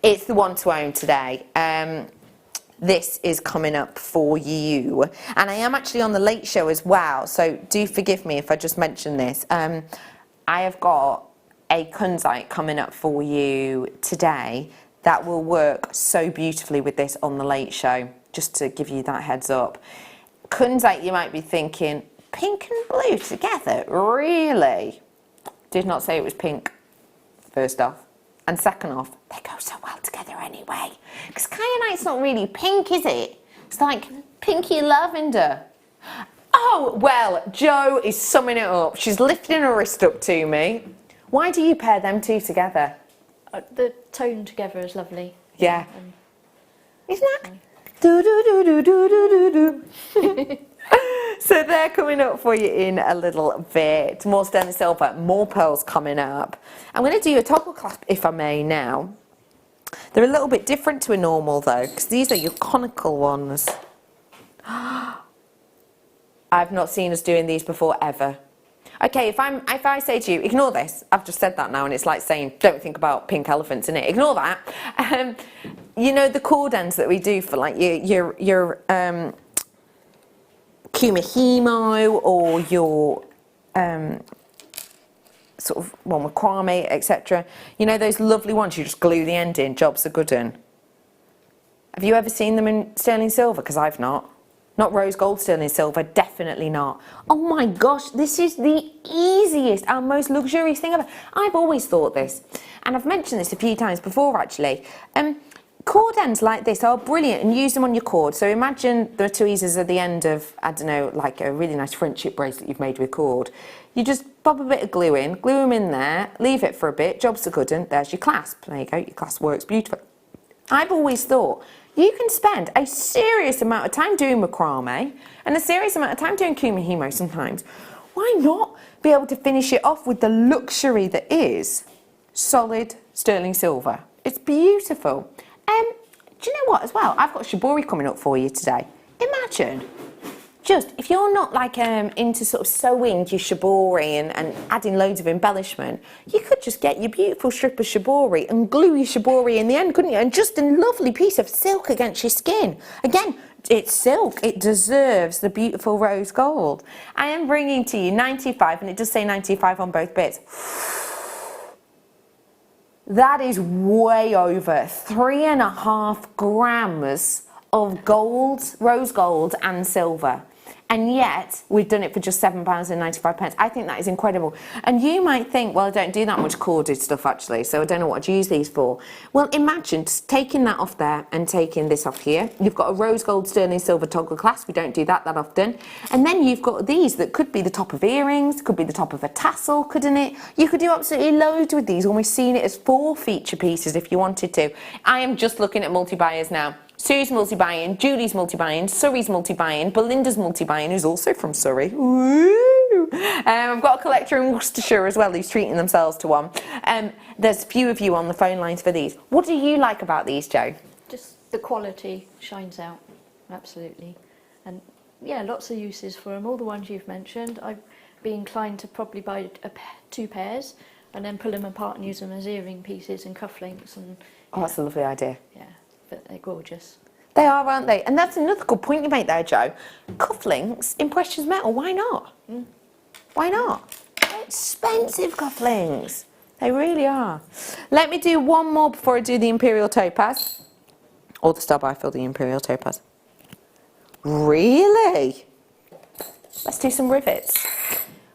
It's the one to own today. This is coming up for you, and I am actually on the late show as well, so do forgive me if I just mention this. I have got a kunzite coming up for you today that will work so beautifully with this on the late show, just to give you that heads up. Kunzite, you might be thinking, pink and blue together, really? Did not say it was pink, first off. And second off, they go so well together anyway. Because kyanite's not really pink, is it? It's like pinky lavender. Oh, well, Jo is summing it up. She's lifting her wrist up to me. Why do you pair them two together? The tone together is lovely. Yeah. Isn't that? Do do do do do do do do. So they're coming up for you in a little bit. More sterling silver, more pearls coming up. I'm going to do a toggle clasp, if I may, now. They're a little bit different to a normal, though, because these are your conical ones. I've not seen us doing these before, ever. Okay, if I say to you, ignore this. I've just said that now, and it's like saying, don't think about pink elephants in it. Ignore that. You know the cord ends that we do for like your Kumihimo or your sort of one with kwame, etc. You know those lovely ones you just glue the end in, jobs are good in. Have you ever seen them in sterling silver? Because I've not. Not rose gold sterling silver, definitely not. Oh my gosh, this is the easiest and most luxurious thing ever. I've always thought this, and I've mentioned this a few times before actually. Cord ends like this are brilliant, and use them on your cord. So imagine the tweezers at the end of, I don't know, like a really nice friendship bracelet you've made with cord. You just pop a bit of glue them in there, leave it for a bit, job's are good, and there's your clasp. There you go, your clasp works beautiful. I've always thought you can spend a serious amount of time doing macrame and a serious amount of time doing kumihimo sometimes. Why not be able to finish it off with the luxury that is solid sterling silver? It's beautiful. Do you know what as well? I've got shibori coming up for you today. Imagine, just if you're not like into sort of sewing your shibori and adding loads of embellishment, you could just get your beautiful strip of shibori and glue your shibori in the end, couldn't you? And just a lovely piece of silk against your skin. Again, it's silk. It deserves the beautiful rose gold. I am bringing to you 95, and it does say 95 on both bits. That is way over 3.5 grams of gold, rose gold and silver. And yet, we've done it for just £7.95. I think that is incredible. And you might think, well, I don't do that much corded stuff, actually, so I don't know what I'd use these for. Well, imagine just taking that off there and taking this off here. You've got a rose gold sterling silver toggle clasp. We don't do that often. And then you've got these that could be the top of earrings, could be the top of a tassel, couldn't it? You could do absolutely loads with these, and we've seen it as 4 feature pieces if you wanted to. I am just looking at multi-buyers now. Sue's multi-buying, Julie's multi-buying, Surrey's multi-buying, Belinda's multi-buying, who's also from Surrey. Ooh. Woo! I've got a collector in Worcestershire as well who's treating themselves to one. There's a few of you on the phone lines for these. What do you like about these, Jo? Just the quality shines out, absolutely. And yeah, lots of uses for them. All the ones you've mentioned. I'd be inclined to probably buy two pairs and then pull them apart and use them as earring pieces and cufflinks. And Oh, that's a lovely idea. yeah, but they're gorgeous. They are, aren't they? And that's another good point you make there, Jo. Cufflinks in precious metal, why not? Why not? They're expensive cufflinks. They really are. Let me do one more before I do the Imperial Topaz. Or the Star Bifill, the Imperial Topaz. Really? Let's do some rivets.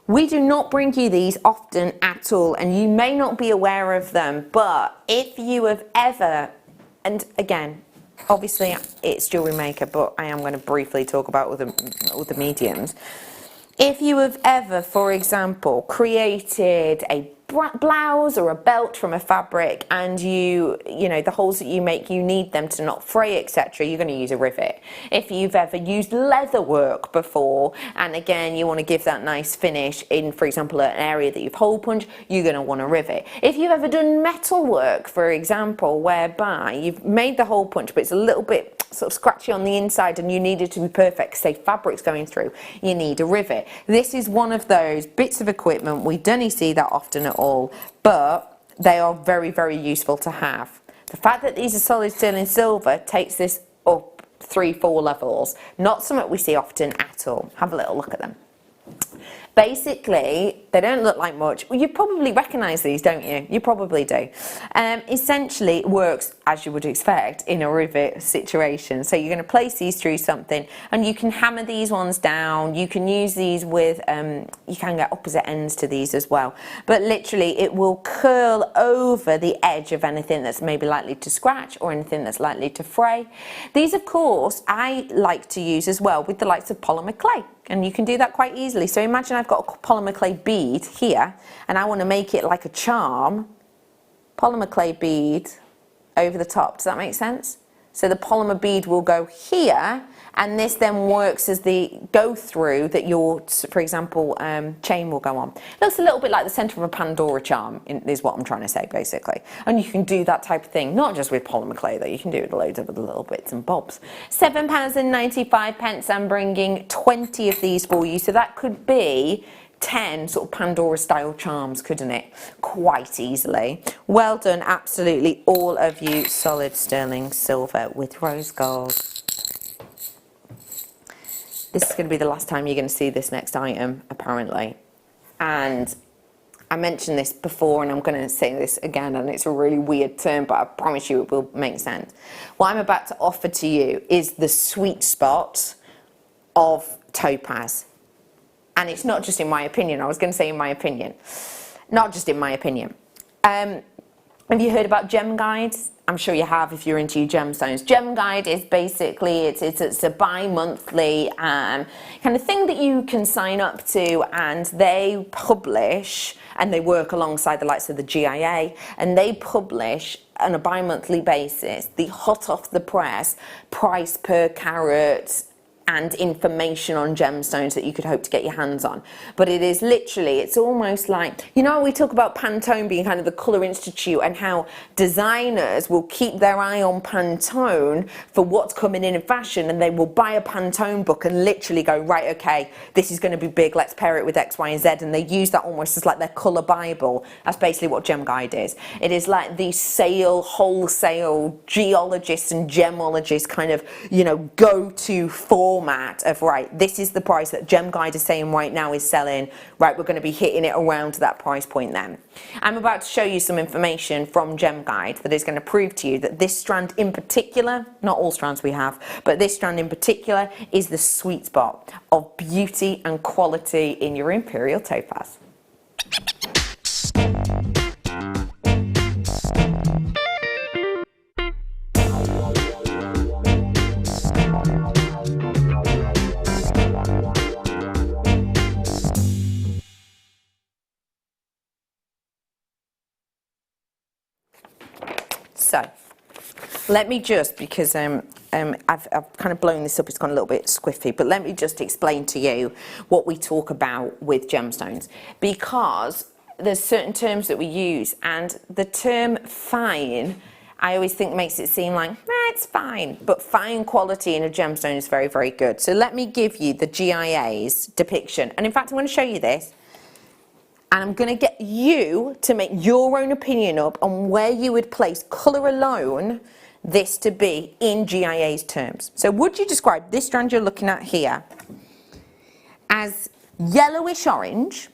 We do not bring you these often at all, and you may not be aware of them, but if you have ever, and again, obviously it's Jewellery Maker, but I am going to briefly talk about all the mediums. If you have ever, for example, created a blouse or a belt from a fabric and you know, the holes that you make, you need them to not fray, etc., you're going to use a rivet. If you've ever used leather work before, and again, you want to give that nice finish in, for example, an area that you've hole punched, you're going to want a rivet. If you've ever done metal work, for example, whereby you've made the hole punch, but it's a little bit sort of scratchy on the inside and you need it to be perfect, say fabric's going through, you need a rivet. This is one of those bits of equipment, we don't see that often at all, but they are very, very useful to have. The fact that these are solid sterling silver takes this up 3-4 levels. Not something we see often at all. Have a little look at them. Basically, they don't look like much. Well, you probably recognise these, don't you? You probably do. Essentially, it works, as you would expect, in a rivet situation. So you're going to place these through something, and you can hammer these ones down. You can use these with, you can get opposite ends to these as well. But literally, it will curl over the edge of anything that's maybe likely to scratch or anything that's likely to fray. These, of course, I like to use as well with the likes of polymer clay. And you can do that quite easily. So imagine I've got a polymer clay bead here and I want to make it like a charm. Polymer clay bead over the top. Does that make sense? So the polymer bead will go here, and this then works as the go through that your, for example, chain will go on. It looks a little bit like the centre of a Pandora charm, is what I'm trying to say, basically. And you can do that type of thing, not just with polymer clay though, you can do it with loads of other little bits and bobs. £7.95, I'm bringing 20 of these for you, so that could be 10 sort of Pandora style charms, couldn't it? Quite easily. Well done, absolutely, all of you. Solid sterling silver with rose gold. This is going to be the last time you're going to see this next item, apparently. And I mentioned this before, and I'm going to say this again, and it's a really weird term, but I promise you it will make sense. What I'm about to offer to you is the sweet spot of topaz. And it's not just in my opinion. I was going to say in my opinion. Not just in my opinion. Have you heard about gem guides? I'm sure you have if you're into your gemstones. Gem guide is basically, it's a bi-monthly kind of thing that you can sign up to, and they publish, and they work alongside the likes of the GIA, and they publish on a bi-monthly basis the hot off the press price per carat and information on gemstones that you could hope to get your hands on. But it is literally, it's almost like, you know, we talk about Pantone being kind of the colour institute, and how designers will keep their eye on Pantone for what's coming in fashion, and they will buy a Pantone book and literally go, right, okay, this is going to be big, let's pair it with X, Y, and Z, and they use that almost as like their colour bible. That's basically what Gem Guide is. It is like the wholesale geologists and gemologists kind of, you know, go-to format of, right, this is the price that Gem Guide is saying right now is selling, right, we're going to be hitting it around that price point then. I'm about to show you some information from Gem Guide that is going to prove to you that this strand in particular, not all strands we have, but this strand in particular is the sweet spot of beauty and quality in your Imperial Topaz. So, Let me just, because I've kind of blown this up, it's gone a little bit squiffy, but let me just explain to you what we talk about with gemstones, because there's certain terms that we use, and the term fine, I always think makes it seem like, it's fine, but fine quality in a gemstone is very, very good. So let me give you the GIA's depiction, and in fact I'm going to show you this, and I'm going to get you to make your own opinion up on where you would place colour alone this to be in GIA's terms. So would you describe this strand you're looking at here as yellowish orange,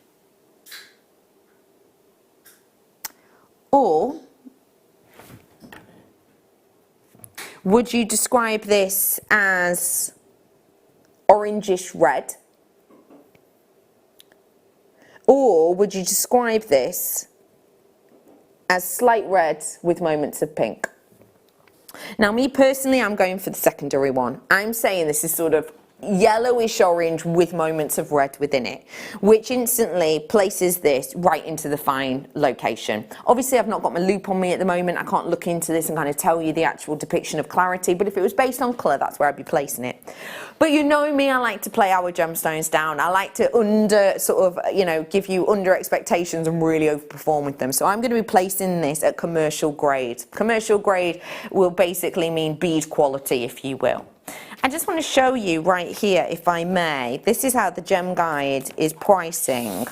or would you describe this as orangish red, or would you describe this as slight red with moments of pink? Now, me personally, I'm going for the secondary one. I'm saying this is sort of yellowish orange with moments of red within it, which instantly places this right into the fine location. Obviously, I've not got my loop on me at the moment. I can't look into this and kind of tell you the actual depiction of clarity, but if it was based on colour, that's where I'd be placing it. But you know me, I like to play our gemstones down. I like to give you under expectations and really overperform with them. So I'm going to be placing this at commercial grade. Commercial grade will basically mean bead quality, if you will. I just want to show you right here, if I may, this is how the Gem Guide is pricing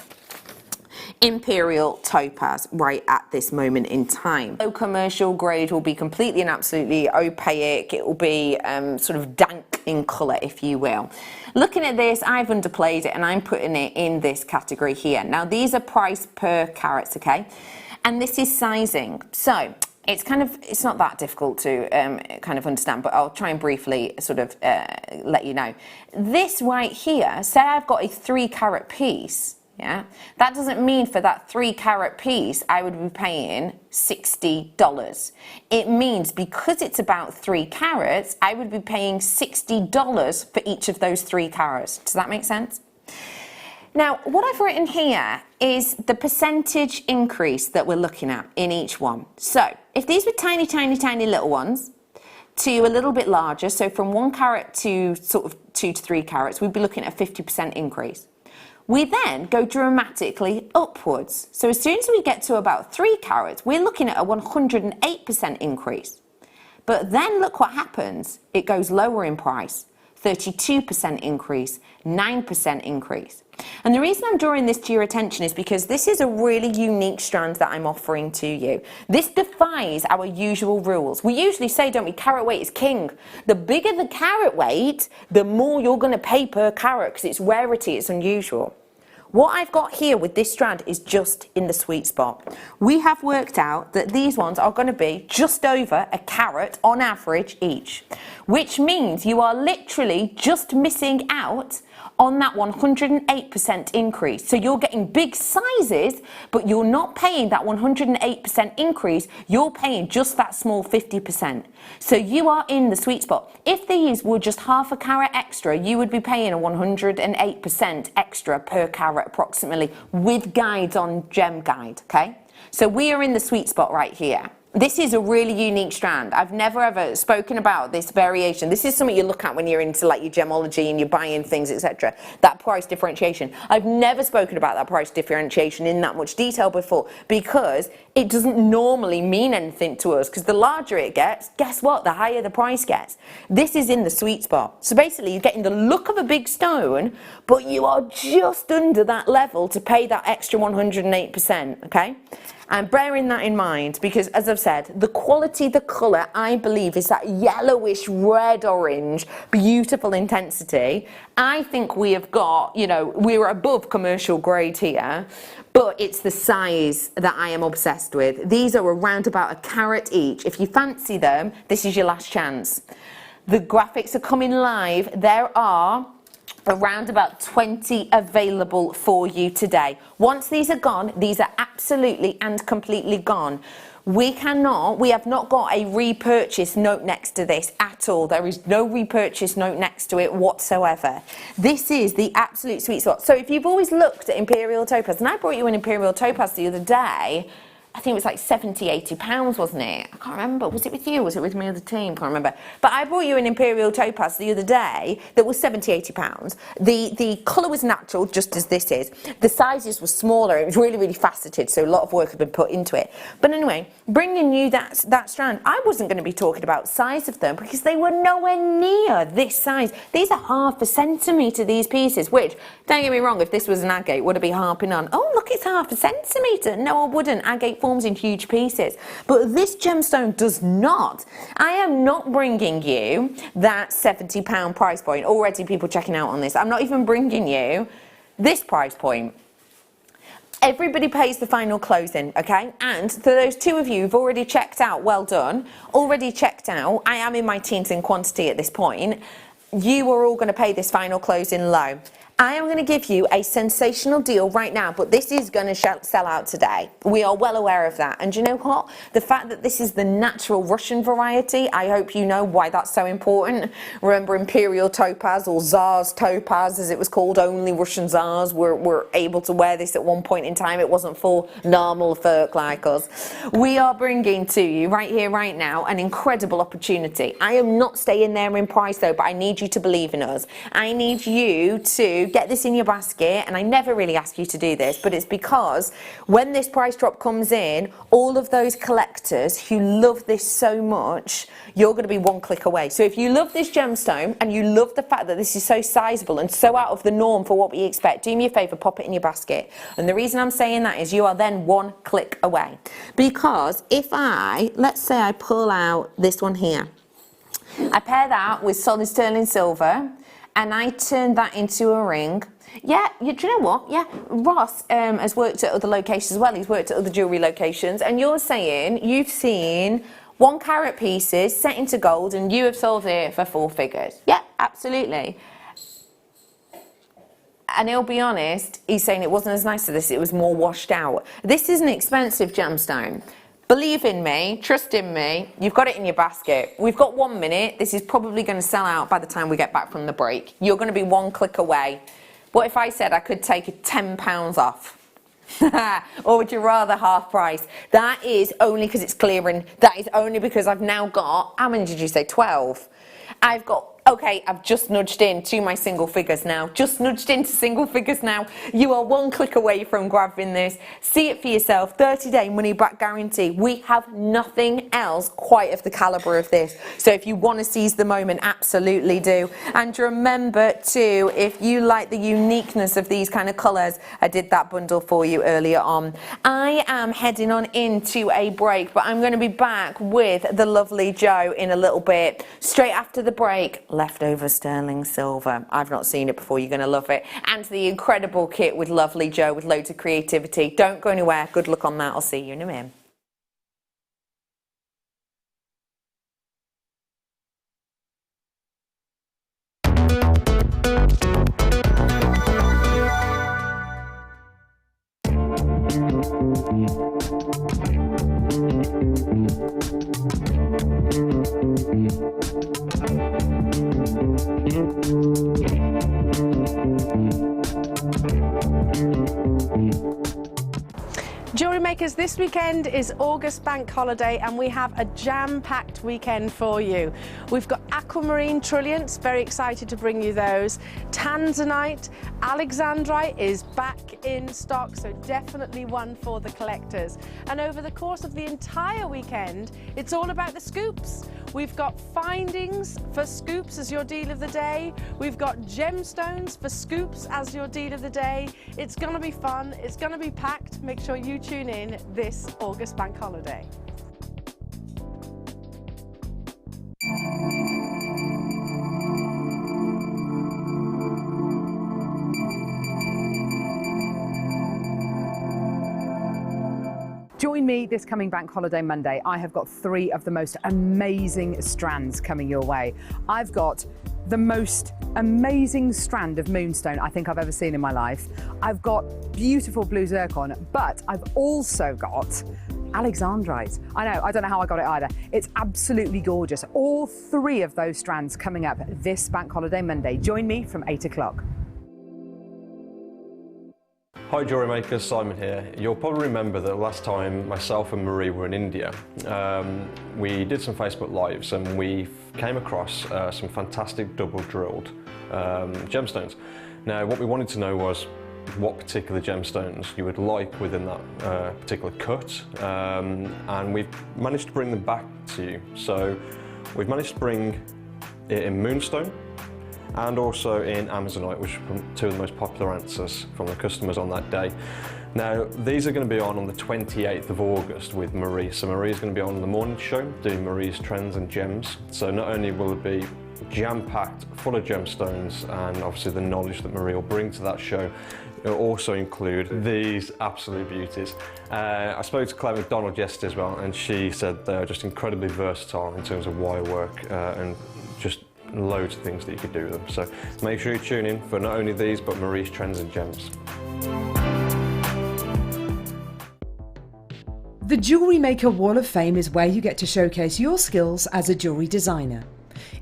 Imperial Topaz right at this moment in time. So commercial grade will be completely and absolutely opaque. It will be sort of dank in colour, if you will. Looking at this, I've underplayed it and I'm putting it in this category here. Now these are priced per carats, okay? And this is sizing. So it's not that difficult to kind of understand, but I'll try and briefly sort of let you know. This right here, say I've got a 3 carat piece, yeah? That doesn't mean for that 3 carat piece I would be paying $60. It means because it's about 3 carats, I would be paying $60 for each of those 3 carats. Does that make sense? Now, what I've written here is the percentage increase that we're looking at in each one. So, if these were tiny, tiny, tiny little ones to a little bit larger, so from 1 carat to sort of 2 to 3 carats, we'd be looking at a 50% increase. We then go dramatically upwards. So as soon as we get to about 3 carats, we're looking at a 108% increase. But then look what happens. It goes lower in price. 32% increase, 9% increase. And the reason I'm drawing this to your attention is because this is a really unique strand that I'm offering to you. This defies our usual rules. We usually say, don't we, carat weight is king. The bigger the carat weight, the more you're going to pay per carat because it's rarity, it's unusual. What I've got here with this strand is just in the sweet spot. We have worked out that these ones are going to be just over a carat on average each, which means you are literally just missing out on that 108% increase. So you're getting big sizes, but you're not paying that 108% increase, you're paying just that small 50%. So you are in the sweet spot. If these were just half a carat extra, you would be paying a 108% extra per carat approximately with guides on Gem Guide, okay? So we are in the sweet spot right here. This is a really unique strand. I've never ever spoken about this variation. This is something you look at when you're into like your gemology and you're buying things, etc. That price differentiation. I've never spoken about that price differentiation in that much detail before because it doesn't normally mean anything to us because the larger it gets, guess what? The higher the price gets. This is in the sweet spot. So basically you're getting the look of a big stone, but you are just under that level to pay that extra 108%, okay? And bearing that in mind, because as I've said, the quality, the colour, I believe is that yellowish, red-orange, beautiful intensity. I think we have got, we're above commercial grade here, but it's the size that I am obsessed with. These are around about a carat each. If you fancy them, this is your last chance. The graphics are coming live. There are around about 20 available for you today. Once these are gone, these are absolutely and completely gone. We have not got a repurchase note next to this at all. There is no repurchase note next to it whatsoever. This is the absolute sweet spot. So if you've always looked at Imperial Topaz, and I brought you an Imperial Topaz the other day, I think it was like 70, 80 pounds, wasn't it? I can't remember. Was it with you? Was it with my other team? Can't remember. But I brought you an Imperial Topaz the other day that was 70, 80 pounds. The colour was natural, just as this is. The sizes were smaller. It was really, really faceted, so a lot of work had been put into it. But anyway, bringing you that strand, I wasn't going to be talking about size of them because they were nowhere near this size. These are 1/2 centimetre, these pieces, which, don't get me wrong, if this was an agate, would I be harping on, oh, look, it's 1/2 centimetre. No, I wouldn't. Agate forms in huge pieces. But this gemstone does not. I am not bringing you that £70 price point. Already people checking out on this. I'm not even bringing you this price point. Everybody pays the final closing, okay? And for those 2 of you who've already checked out, well done. Already checked out. I am in my teens in quantity at this point. You are all going to pay this final closing low. I am going to give you a sensational deal right now, but this is going to sell out today. We are well aware of that. And do you know what? The fact that this is the natural Russian variety, I hope you know why that's so important. Remember Imperial Topaz, or Tsar's Topaz as it was called, only Russian Tsars were able to wear this at one point in time. It wasn't for normal folk like us. We are bringing to you right here, right now, an incredible opportunity. I am not staying there in price though, but I need you to believe in us. I need you to get this in your basket, and I never really ask you to do this, but it's because when this price drop comes in, all of those collectors who love this so much, you're going to be 1 click away. So if you love this gemstone and you love the fact that this is so sizable and so out of the norm for what we expect, do me a favour, pop it in your basket. And the reason I'm saying that is you are then 1 click away. Because if let's say I pull out this one here, I pair that with solid sterling silver, and I turned that into a ring. Yeah, do you know what? Yeah, Ross has worked at other locations as well. He's worked at other jewellery locations. And you're saying you've seen 1 carat pieces set into gold and you have sold it for 4 figures. Yeah, absolutely. And he'll be honest, he's saying it wasn't as nice as this, it was more washed out. This is an expensive gemstone. Believe in me, trust in me, you've got it in your basket. We've got 1 minute, this is probably going to sell out by the time we get back from the break. You're going to be 1 click away. What if I said I could take £10 off? Or would you rather half price? That is only because it's clearing. That is only because I've now got, how many did you say, 12? I've got, okay, I've just nudged into my single figures now. Just nudged into single figures now. You are 1 click away from grabbing this. See it for yourself. 30-day money back guarantee. We have nothing else quite of the calibre of this. So if you want to seize the moment, absolutely do. And remember too, if you like the uniqueness of these kind of colours, I did that bundle for you earlier on. I am heading on into a break, but I'm going to be back with the lovely Jo in a little bit. Straight after the break, leftover sterling silver. I've not seen it before, you're going to love it. And the incredible kit with lovely Jo with loads of creativity. Don't go anywhere. Good luck on that. I'll see you in a minute. Jewellery Makers, this weekend is August Bank Holiday and we have a jam-packed weekend for you. We've got aquamarine trilliants, very excited to bring you those. Tanzanite, alexandrite is back in stock, so definitely one for the collectors. And over the course of the entire weekend, it's all about the scoops. We've got findings for scoops as your deal of the day. We've got gemstones for scoops as your deal of the day. It's going to be fun. It's going to be packed. Make sure you tune in this August Bank Holiday. Join me this coming Bank Holiday Monday. I have got 3 of the most amazing strands coming your way. I've got the most amazing strand of moonstone I think I've ever seen in my life. I've got beautiful blue zircon, but I've also got alexandrite. I know, I don't know how I got it either. It's absolutely gorgeous. All 3 of those strands coming up this Bank Holiday Monday. Join me from 8 o'clock. Hi Jewellery Maker, Simon here. You'll probably remember that last time myself and Marie were in India, we did some Facebook Lives and we came across some fantastic double drilled gemstones. Now what we wanted to know was what particular gemstones you would like within that particular cut, and we've managed to bring them back to you. So we've managed to bring it in moonstone and also in Amazonite, which are two of the most popular answers from the customers on that day. Now, these are going to be on the 28th of August with Marie. So Marie's going to be on the morning show doing Marie's Trends and Gems. So not only will it be jam-packed, full of gemstones, and obviously the knowledge that Marie will bring to that show, it'll also include these absolute beauties. I spoke to Claire McDonald yesterday as well, and she said they're just incredibly versatile in terms of wire work and just loads of things that you could do with them. So make sure you tune in for not only these, but Marie's Trends and Gems. The Jewellery Maker Wall of Fame is where you get to showcase your skills as a jewellery designer.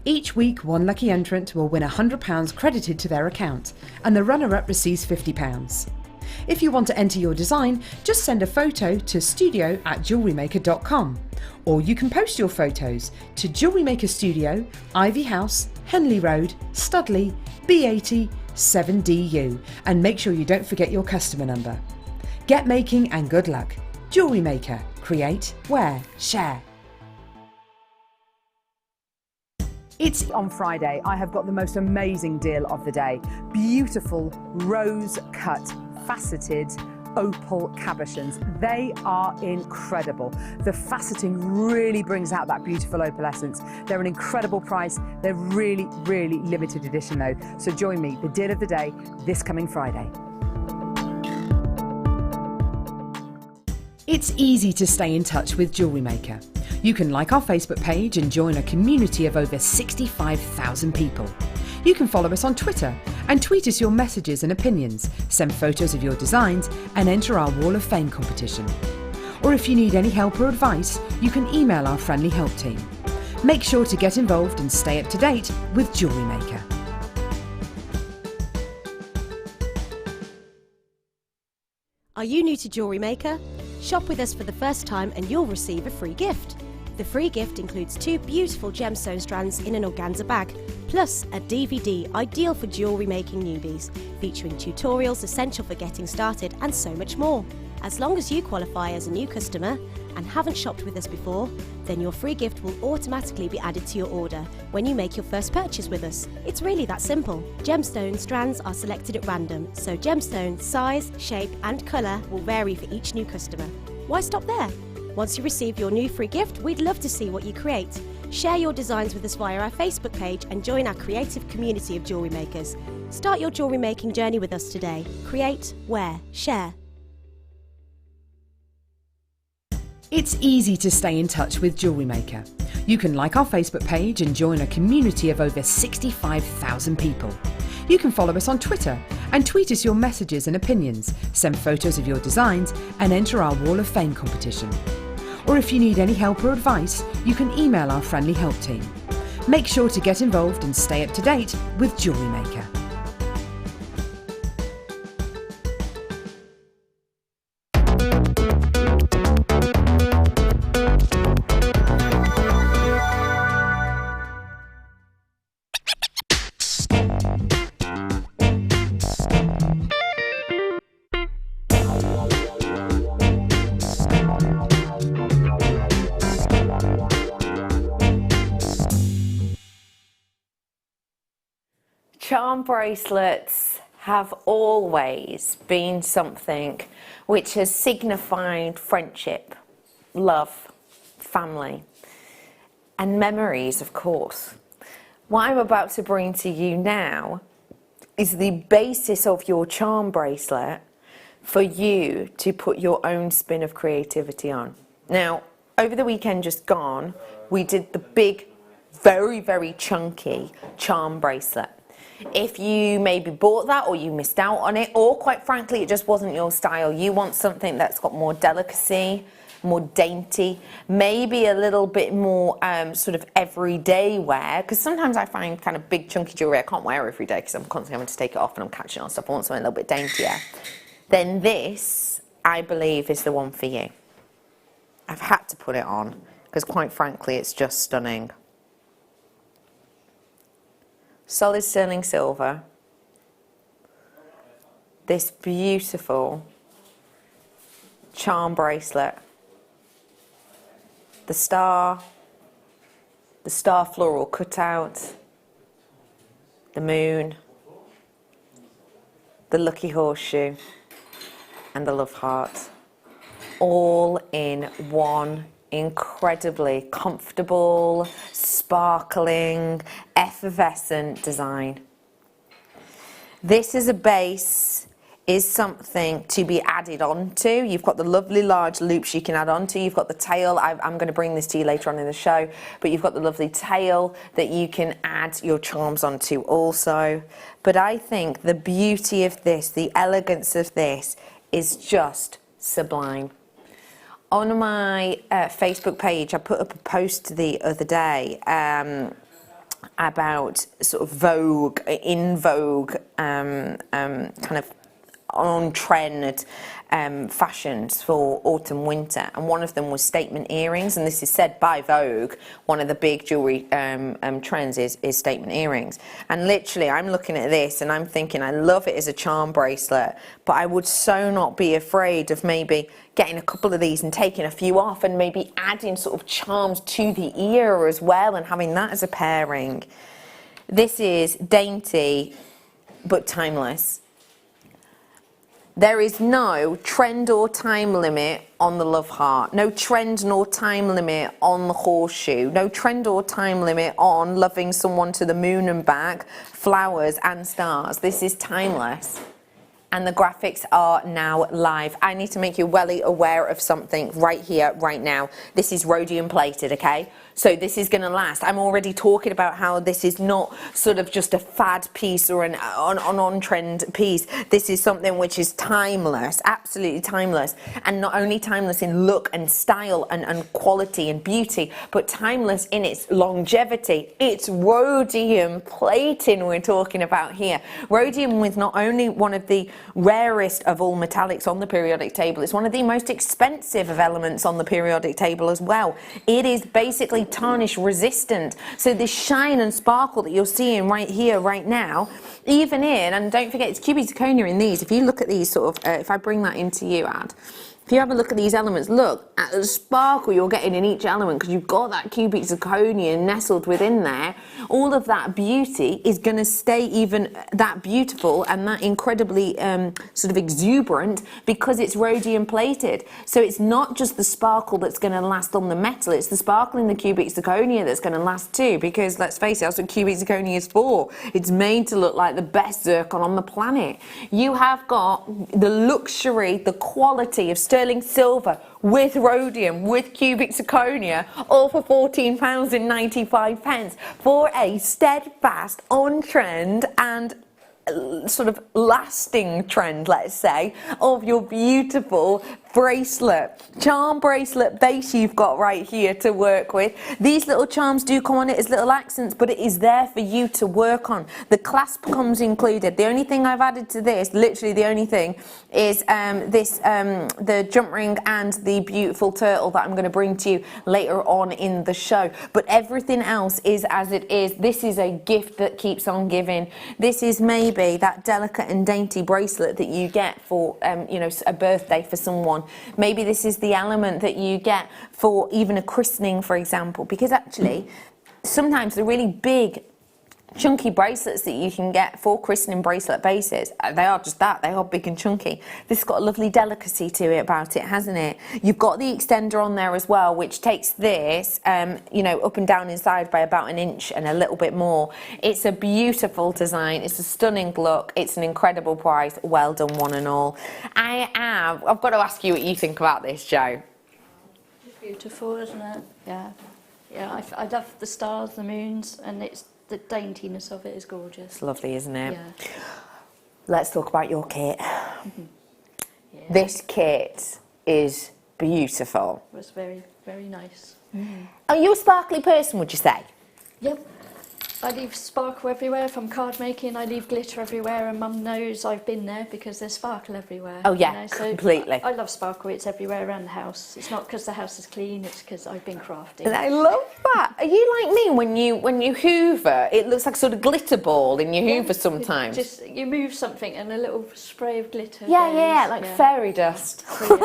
Each week, one lucky entrant will win £100 credited to their account, and the runner-up receives £50. If you want to enter your design, just send a photo to studio@jewellerymaker.com, or you can post your photos to Jewellery Maker Studio, Ivy House, Henley Road, Studley, B80 7DU, and make sure you don't forget your customer number. Get making and good luck. Jewellery Maker. Create, wear, share. It's on Friday. I have got the most amazing deal of the day. Beautiful rose cut, faceted opal cabochons. They are incredible. The faceting really brings out that beautiful opalescence. They're an incredible price. They're really, really limited edition though. So join me, the deal of the day, this coming Friday. It's easy to stay in touch with Jewellery Maker. You can like our Facebook page and join a community of over 65,000 people. You can follow us on Twitter and tweet us your messages and opinions, send photos of your designs and enter our Wall of Fame competition. Or if you need any help or advice, you can email our friendly help team. Make sure to get involved and stay up to date with Jewellery Maker. Are you new to Jewellery Maker? Shop with us for the first time and you'll receive a free gift. The free gift includes 2 beautiful gemstone strands in an organza bag, plus a DVD ideal for jewellery making newbies, featuring tutorials essential for getting started and so much more. As long as you qualify as a new customer and haven't shopped with us before, then your free gift will automatically be added to your order when you make your first purchase with us. It's really that simple. Gemstone strands are selected at random, so gemstone size, shape and colour will vary for each new customer. Why stop there? Once you receive your new free gift, we'd love to see what you create. Share your designs with us via our Facebook page and join our creative community of jewellery makers. Start your jewellery making journey with us today. Create, wear, share. It's easy to stay in touch with Jewellery Maker. You can like our Facebook page and join a community of over 65,000 people. You can follow us on Twitter and tweet us your messages and opinions, send photos of your designs and enter our Wall of Fame competition. Or if you need any help or advice, you can email our friendly help team. Make sure to get involved and stay up to date with Jewellery Maker. Charm bracelets have always been something which has signified friendship, love, family, and memories, of course. What I'm about to bring to you now is the basis of your charm bracelet for you to put your own spin of creativity on. Now, over the weekend just gone, we did the big, very, very chunky charm bracelet. If you maybe bought that or you missed out on it, or quite frankly it just wasn't your style, you want something that's got more delicacy, more dainty, maybe a little bit more sort of everyday wear, because sometimes I find kind of big chunky jewellery I can't wear every day because I'm constantly having to take it off and I'm catching on stuff. I want something a little bit daintier. then this, I believe, is the one for you. I've had to put it on because quite frankly, it's just stunning. Solid sterling silver. This beautiful charm bracelet. The star floral cutout, the moon, the lucky horseshoe, and the love heart, all in one incredibly comfortable, sparkling, effervescent design. This is a base, is something to be added onto. You've got the lovely large loops you can add onto. You've got the tail. I'm going to bring this to you later on in the show, but you've got the lovely tail that you can add your charms onto also. But I think the beauty of this, the elegance of this, is just sublime. On my Facebook page, I put up a post the other day about sort of Vogue, in Vogue, kind of on trend fashions for autumn winter, and one of them was statement earrings, and this is said by Vogue. One of the big jewelry trends is statement earrings, and literally I'm looking at this and I'm thinking I love it as a charm bracelet, but I would so not be afraid of maybe getting a couple of these and taking a few off and maybe adding sort of charms to the ear as well and having that as a pairing. This is dainty but timeless. There is no trend or time limit on the love heart, no trend nor time limit on the horseshoe, no trend or time limit on loving someone to the moon and back, flowers and stars. This is timeless. And the graphics are now live. I need to make you well aware of something right here, right now. This is rhodium plated, okay? So this is gonna last. I'm already talking about how this is not sort of just a fad piece or an on-trend piece. This is something which is timeless, absolutely timeless. And not only timeless in look and style and quality and beauty, but timeless in its longevity. It's rhodium plating we're talking about here. Rhodium with not only one of the rarest of all metallics on the periodic table, it's one of the most expensive of elements on the periodic table as well. It is basically tarnish resistant, so this shine and sparkle that you're seeing right here, right now, even in, and don't forget it's cubic zirconia in these. If you look at these sort of, if I bring that into you, Ad, if you have a look at these elements, look at the sparkle you're getting in each element because you've got that cubic zirconia nestled within there. All of that beauty is going to stay even that beautiful and that incredibly sort of exuberant because it's rhodium plated. So it's not just the sparkle that's going to last on the metal, it's the sparkle in the cubic zirconia that's going to last too, because let's face it, that's what cubic zirconia is for. It's made to look like the best zircon on the planet. You have got the luxury, the quality of sterling silver with rhodium, with cubic zirconia, all for £14.95 for a steadfast, on-trend and sort of lasting trend, let's say, of your beautiful bracelet, charm bracelet base you've got right here to work with. These little charms do come on it as little accents, but it is there for you to work on. The clasp comes included. The only thing I've added to this, literally the only thing, is the jump ring and the beautiful turtle that I'm going to bring to you later on in the show. But everything else is as it is. This is a gift that keeps on giving. This is maybe that delicate and dainty bracelet that you get for you know, a birthday for someone. Maybe this is the element that you get for even a christening, for example, because actually sometimes the really big chunky bracelets that you can get for christening bracelet bases, they are just that, they are big and chunky. This has got a lovely delicacy to it about it, hasn't it? You've got the extender on there as well, which takes this you know, up and down inside by about an inch and a little bit more. It's a beautiful design, it's a stunning look, it's an incredible price. Well done one and all. I've got to ask you what you think about this, Jo. It's beautiful, isn't it? Yeah, yeah. I love the stars, the moons, and it's the daintiness of it is gorgeous. It's lovely, isn't it? Yeah. Let's talk about your kit. Yeah. This kit is beautiful. It was very, very nice. Are you a sparkly person, would you say? Yep. I leave sparkle everywhere. If I'm card making, I leave glitter everywhere, and Mum knows I've been there because there's sparkle everywhere. Oh yeah, So completely. I love sparkle. It's everywhere around the house. It's not because the house is clean. It's because I've been crafting. And I love that. Are you like me when you hoover? It looks like sort of glitter ball in your hoover sometimes. You move something and a little spray of glitter. Yeah, goes. like fairy dust. Brilliant.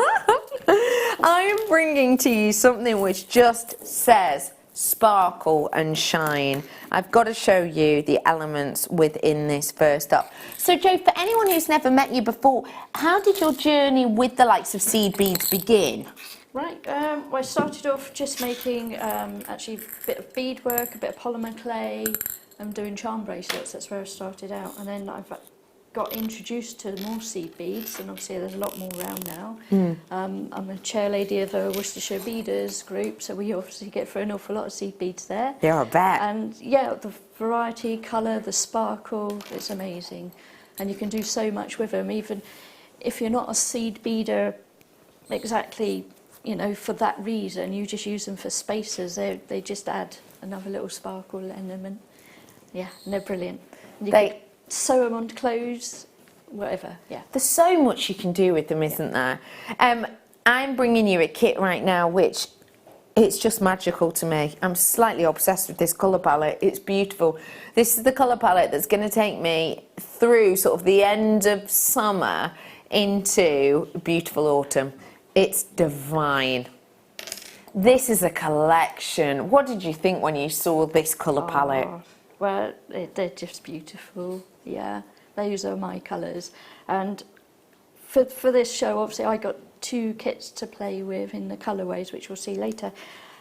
I'm bringing to you something which just says sparkle and shine. I've got to show you the elements within this first up. So Jo, for anyone who's never met you before, how did your journey with the likes of seed beads begin? Right, well, I started off just making actually a bit of beadwork, a bit of polymer clay. I'm doing charm bracelets, that's where I started out. And then I've got introduced to more seed beads, and obviously there's a lot more around now. I'm a chair lady of a Worcestershire Beaders group, so we obviously get through an awful lot of seed beads there. Yeah, I bet. And yeah, the variety, colour, the sparkle, it's amazing. And you can do so much with them, even if you're not a seed beader exactly, you know, for that reason, you just use them for spacers. They just add another little sparkle in them, and yeah, and they're brilliant. And you could sew them onto clothes, whatever, yeah. There's so much you can do with them, isn't there? I'm bringing you a kit right now which it's just magical to me. I'm slightly obsessed with this colour palette. It's beautiful. This is the colour palette that's going to take me through sort of the end of summer into beautiful autumn. It's divine. This is a collection. What did you think when you saw this colour palette? Well, they're just beautiful, yeah. Those are my colours. And for this show, obviously, I got 2 kits to play with in the colourways, which we'll see later.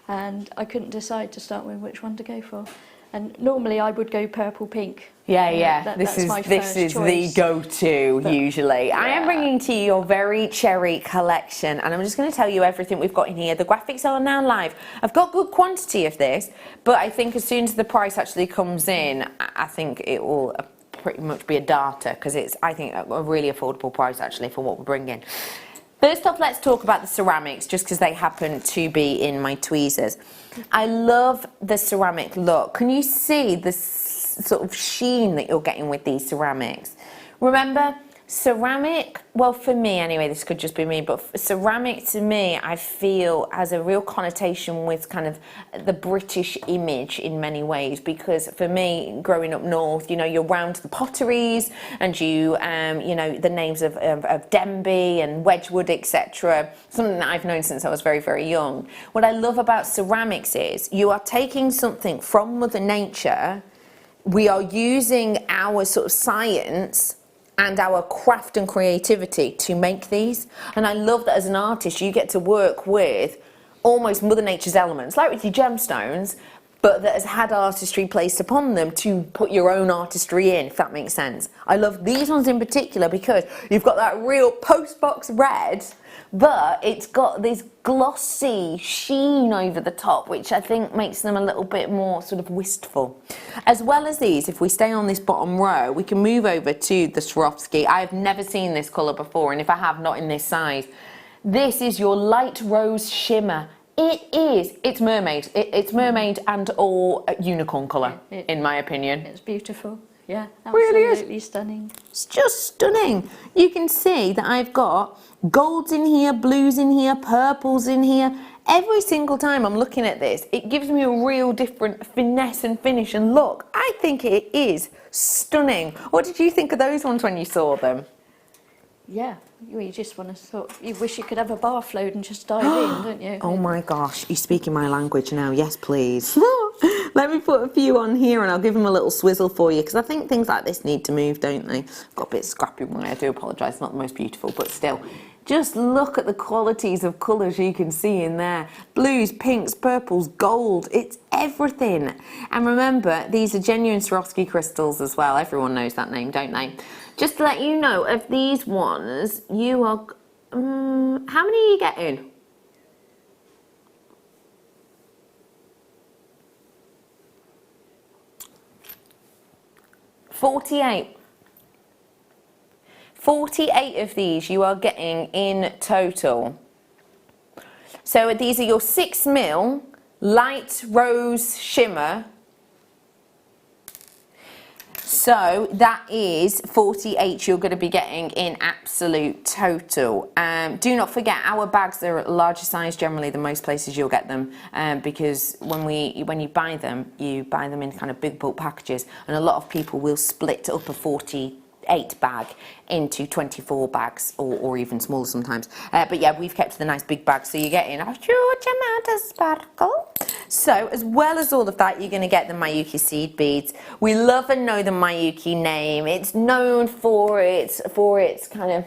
And I couldn't decide to start with which one to go for. And normally I would go purple pink. Yeah. This is the go-to usually. Yeah. I am bringing to you your very cherry collection, and I'm just going to tell you everything we've got in here. The graphics are now live. I've got good quantity of this, but I think as soon as the price actually comes in, I think it will pretty much be a darter, because it's, I think, a really affordable price actually for what we're bringing. First off, let's talk about the ceramics, just because they happen to be in my tweezers. I love the ceramic look. Can you see the sort of sheen that you're getting with these ceramics? Remember, ceramic, well, for me anyway, this could just be me, but ceramic to me, I feel, has a real connotation with kind of the British image in many ways, because for me, growing up north, you know, you're round the potteries, and you know, the names of Denby and Wedgwood, etc. Something that I've known since I was very, very young. What I love about ceramics is you are taking something from Mother Nature, we are using our sort of science and our craft and creativity to make these. And I love that as an artist you get to work with almost Mother Nature's elements, like with your gemstones, but that has had artistry placed upon them to put your own artistry in, if that makes sense. I love these ones in particular because you've got that real postbox red, but it's got this glossy sheen over the top, which I think makes them a little bit more sort of wistful. As well as these, if we stay on this bottom row, we can move over to the Swarovski. I have never seen this colour before, and if I have, not in this size. This is your light rose shimmer. It's mermaid. It's mermaid and or unicorn colour, in my opinion. It's beautiful, yeah, Really is. absolutely stunning. It's just stunning. You can see that I've got golds in here, blues in here, purples in here. Every single time I'm looking at this, it gives me a real different finesse and finish and look. I think it is stunning. What did you think of those ones when you saw them? Yeah, you just want to you wish you could have a bar float and just dive in, don't you? Oh my gosh, you're speaking my language now. Yes, please. Let me put a few on here and I'll give them a little swizzle for you, because I think things like this need to move, don't they? I've got a bit scrappy one. I do apologise, it's not the most beautiful, but still. Just look at the qualities of colours you can see in there. Blues, pinks, purples, gold, it's everything. And remember, these are genuine Swarovski crystals as well. Everyone knows that name, don't they? Just to let you know, of these ones, you are... how many are you getting? $48. 48 of these you are getting in total. So these are your 6mm light rose shimmer So that is 48 you're going to be getting in absolute total. Do not forget, our bags are a larger size generally than most places you'll get them, because when you buy them in kind of big bulk packages, and a lot of people will split up a 48 bag into 24 bags or even smaller sometimes. But yeah, we've kept the nice big bags, so you're getting a huge amount of sparkle. So as well as all of that, you're going to get the Miyuki seed beads. We love and know the Miyuki name. It's known for its kind of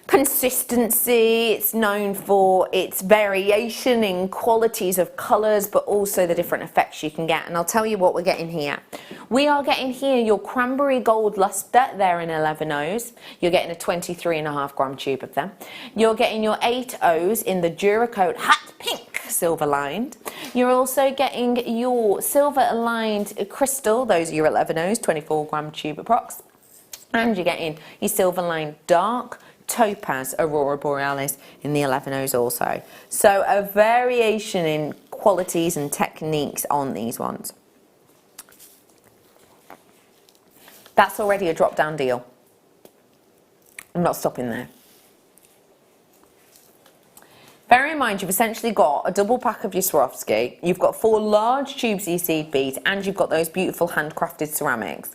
consistency. It's known for its variation in qualities of colours, but also the different effects you can get. And I'll tell you what we're getting here. We are getting here your cranberry gold luster there in 11 O's. You're getting a 23.5 gram tube of them. You're getting your 8 O's in the Duracoat hot pink silver lined. You're also getting your silver aligned crystal. Those are your 11 O's, 24 gram tube approx. And you're getting your silver lined dark topaz aurora borealis in the 11 O's also. So a variation in qualities and techniques on these ones. That's already a drop down deal. I'm not stopping there. Bear in mind, you've essentially got a double pack of your Swarovski, you've got 4 large tubes of your seed beads, and you've got those beautiful handcrafted ceramics.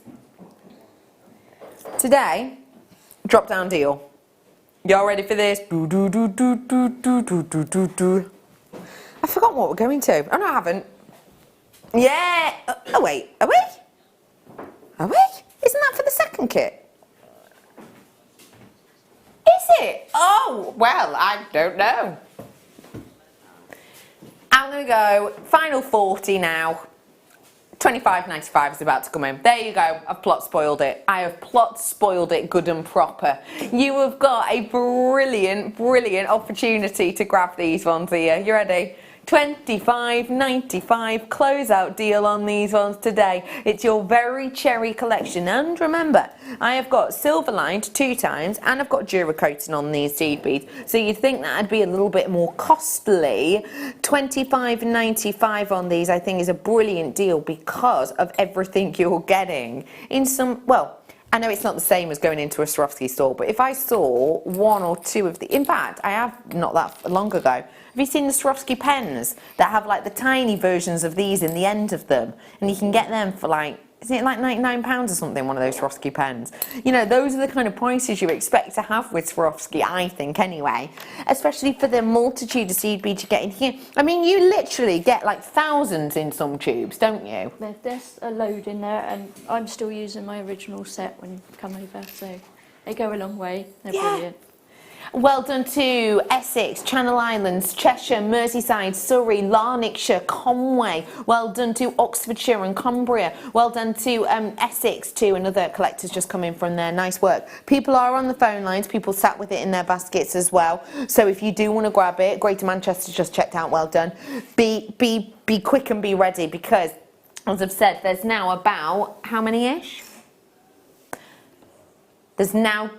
Today, drop down deal. Y'all ready for this? Do, do, do, do, do, do, do, do, do, do. I forgot what we're going to. Oh no, I haven't. Yeah. Oh wait, are we? Are we? Isn't that for the second kit? Is it? Oh, well, I don't know. I'm going to go final 40 now. 25.95 is about to come in. There you go. I've plot spoiled it. I have plot spoiled it good and proper. You have got a brilliant, brilliant opportunity to grab these ones here. You ready? $25.95 closeout deal on these ones today. It's your very cherry collection, and remember, I have got silver lined 2 times and I've got Duracoating on these seed beads, so you'd think that'd be a little bit more costly. $25.95 on these I think is a brilliant deal because of everything you're getting in some, well, I know it's not the same as going into a Swarovski store, but if I saw 1 or 2 of the, in fact, I have not that long ago, have you seen the Swarovski pens that have like the tiny versions of these in the end of them? And you can get them for like, isn't it like £99 or something, one of those Swarovski pens? You know, those are the kind of prices you expect to have with Swarovski, I think anyway. Especially for the multitude of seed beads you get in here. I mean, you literally get like thousands in some tubes, don't you? There's a load in there, and I'm still using my original set when you come over, so they go a long way. They're brilliant. Well done to Essex, Channel Islands, Cheshire, Merseyside, Surrey, Lanarkshire, Conway. Well done to Oxfordshire and Cumbria. Well done to Essex too. Another collector's just come in from there. Nice work. People are on the phone lines. People sat with it in their baskets as well. So if you do want to grab it, Greater Manchester just checked out. Well done. Be quick and be ready, because as I've said, there's now about how many-ish? There's now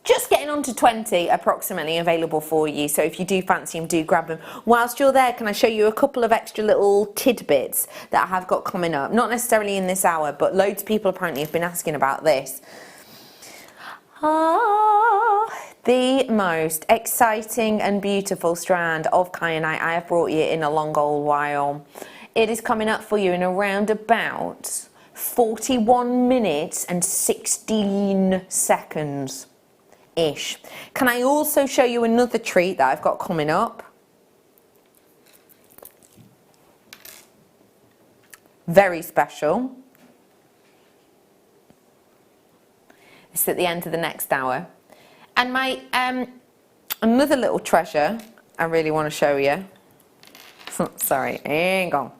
just getting on to 20 approximately available for you, so if you do fancy them, do grab them. Whilst you're there, can I show you a couple of extra little tidbits that I have got coming up? Not necessarily in this hour, but loads of people apparently have been asking about this. The most exciting and beautiful strand of kyanite I have brought you in a long old while. It is coming up for you in around about 41 minutes and 16 seconds. Ish. Can I also show you another treat that I've got coming up? Very special. It's at the end of the next hour. And my another little treasure I really want to show you. Sorry, hang on.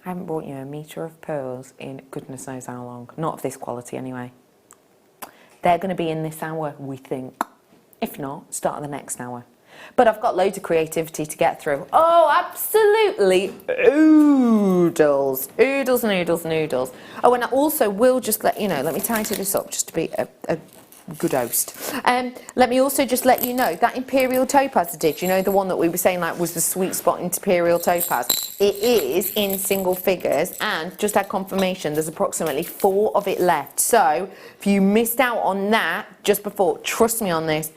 I haven't brought you a metre of pearls in goodness knows how long. Not of this quality anyway. They're going to be in this hour, we think. If not, start of the next hour. But I've got loads of creativity to get through. Oh, absolutely oodles. Oodles and oodles and oodles. Oh, and I also will just let you know, let me tidy this up just to be a good host. Let me also just let you know that Imperial Topaz I did, you know, the one that we were saying like was the sweet spot in Imperial Topaz. It is in single figures, and just had confirmation there's approximately 4 of it left. So if you missed out on that just before, trust me on this,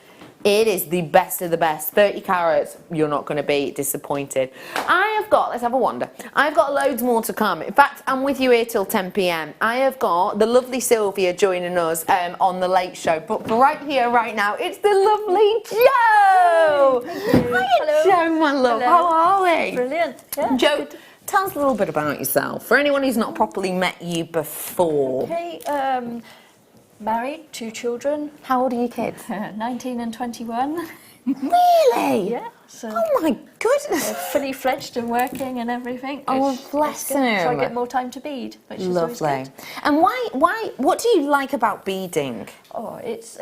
it is the best of the best. 30 carats, you're not going to be disappointed. I have got, let's have a wander. I've got loads more to come. In fact, I'm with you here till 10 p.m. I have got the lovely Sylvia joining us on the Late Show. But right here, right now, it's the lovely Jo! Hiya, Jo, my love. Hello. How are we? Brilliant. Yeah. Jo, tell us a little bit about yourself. For anyone who's not properly met you before. Okay, married, 2 children. How old are your kids? 19 and 21. Really? Yeah. So Oh my goodness. they're fully fledged and working and everything. Oh, It's bless good. So I them. get more time to bead, which is always Lovely. good. And why, what do you like about beading? Oh, it's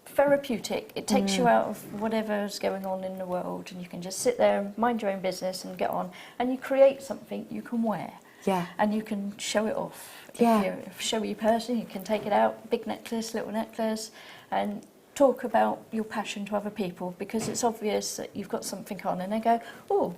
therapeutic. It takes you out of whatever's going on in the world, and you can just sit there and mind your own business and get on, and you create something you can wear. Yeah. And you can show it off. Yeah. If you're a showy person, you can take it out, big necklace, little necklace, and talk about your passion to other people, because it's obvious that you've got something on, and they go, oh,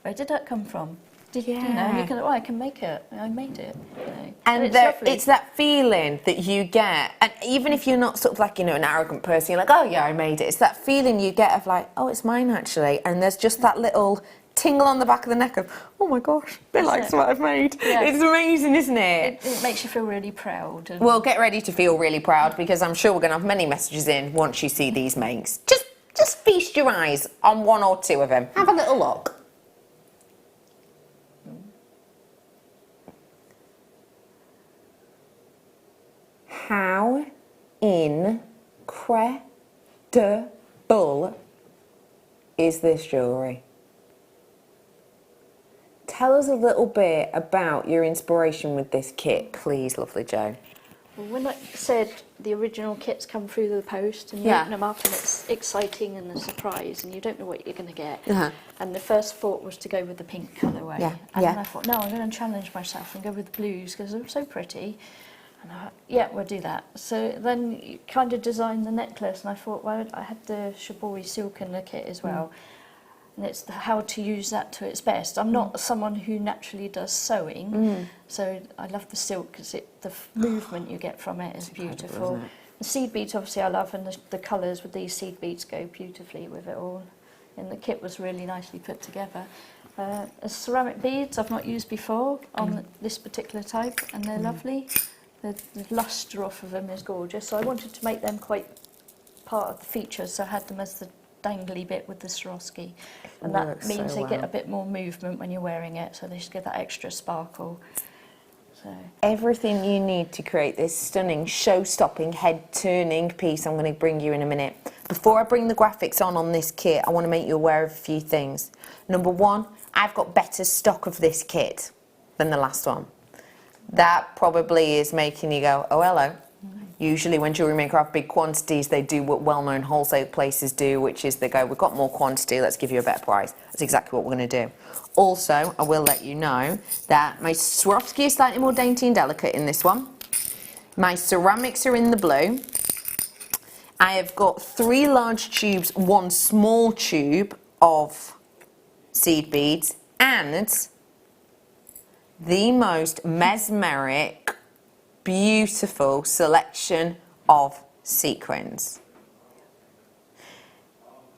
where did that come from? You know, Yeah. you can, oh, I can make it. I made it. You know. And it's there, lovely. it's that feeling that you get, and even if you're not sort of like, you know, an arrogant person, you're like, oh yeah, I made it. It's that feeling you get of like, oh, it's mine actually. And there's just that little tingle on the back of the neck of, oh my gosh, they like it. what I've made. Yeah. It's amazing, isn't it? It makes you feel really proud. And Well, get ready to feel really proud, because I'm sure we're going to have many messages in once you see these makes. Just feast your eyes on 1 or 2 of them. Have a little look. How incredible is this jewellery? Tell us a little bit about your inspiration with this kit, please, lovely Jo. Well, when I said the original kits come through the post, and you Yeah. open them up, and it's exciting and a surprise, and you don't know what you're going to get. Uh-huh. And the first thought was to go with the pink colourway. Yeah, And yeah. then I thought, no, I'm going to challenge myself and go with the blues, because they're so pretty. And I thought, yeah, we'll do that. So then you kind of designed the necklace, and I thought, well, I had the shibori silk in the kit as well. And it's how to use that to its best. I'm not someone who naturally does sewing, so I love the silk because the movement you get from it is beautiful. Isn't it? The seed beads, obviously, I love, and the colours with these seed beads go beautifully with it all. And the kit was really nicely put together. Ceramic beads I've not used before on this particular type, and they're lovely. The lustre off of them is gorgeous, so I wanted to make them quite part of the features, so I had them as the dangly bit with the Swarovski, and that Works means so they get well. a bit more movement when you're wearing it, so they just give that extra sparkle. So Everything you need to create this stunning, show-stopping, head-turning piece I'm going to bring you in a minute. Before I bring the graphics on this kit, I want to make you aware of a few things. Number 1, I've got better stock of this kit than the last one. That probably is making you go, oh, hello. Usually when Jewellery Maker have big quantities, they do what well-known wholesale places do, which is they go, we've got more quantity, let's give you a better price. That's exactly what we're going to do. Also, I will let you know that my Swarovski is slightly more dainty and delicate in this one. My ceramics are in the blue. I have got 3 large tubes, 1 small tube of seed beads, and the most mesmeric, beautiful selection of sequins.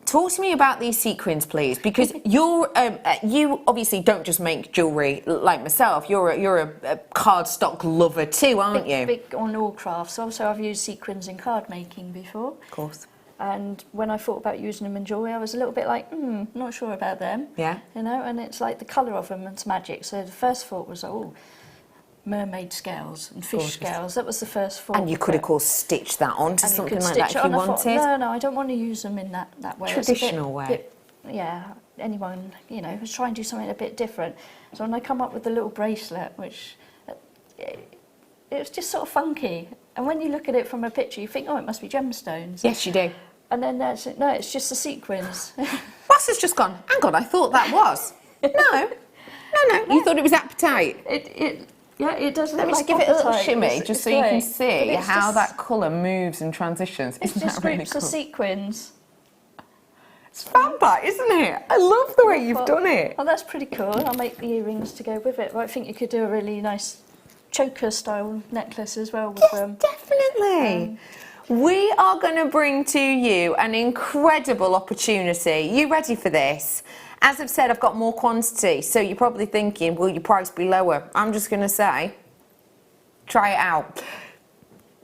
Talk to me about these sequins, please, because you obviously don't just make jewellery like myself. You're a cardstock lover too, aren't you? big on all crafts. Also, I've used sequins in card making before. Of course. And when I thought about using them in jewellery, I was a little bit like, not sure about them. Yeah. You know, and it's like the colour of them, it's magic. So the first thought was, oh, mermaid scales and fish Gorgeous. scales. That was the first thought. And you could, of course, stitch that onto And you something could like stitch that if it you on. I thought, wanted. no, I don't want to use them in that way. It's a Traditional way. Yeah, anyone, you know, was trying to do something a bit different. So when I come up with the little bracelet, which it was just sort of funky. And when you look at it from a picture, you think, oh, it must be gemstones. Yes, you do. And then no, it's just the sequins. Ross has just gone, hang on, I thought that was. No. You thought it was appetite. Yeah, it does. Let me look just like give it a little apatite. shimmy, It's- just it's so you can great. see But it's how just- that colour moves and transitions. It's Isn't just that really groups cool? of sequins. It's fab, that, isn't it? I love the way you've done it. Oh, that's pretty cool. I'll make the earrings to go with it. But I think you could do a really nice choker style necklace as well with them. Definitely. We are going to bring to you an incredible opportunity. You ready for this? As I've said, I've got more quantity, so you're probably thinking, will your price be lower? I'm just going to say, try it out.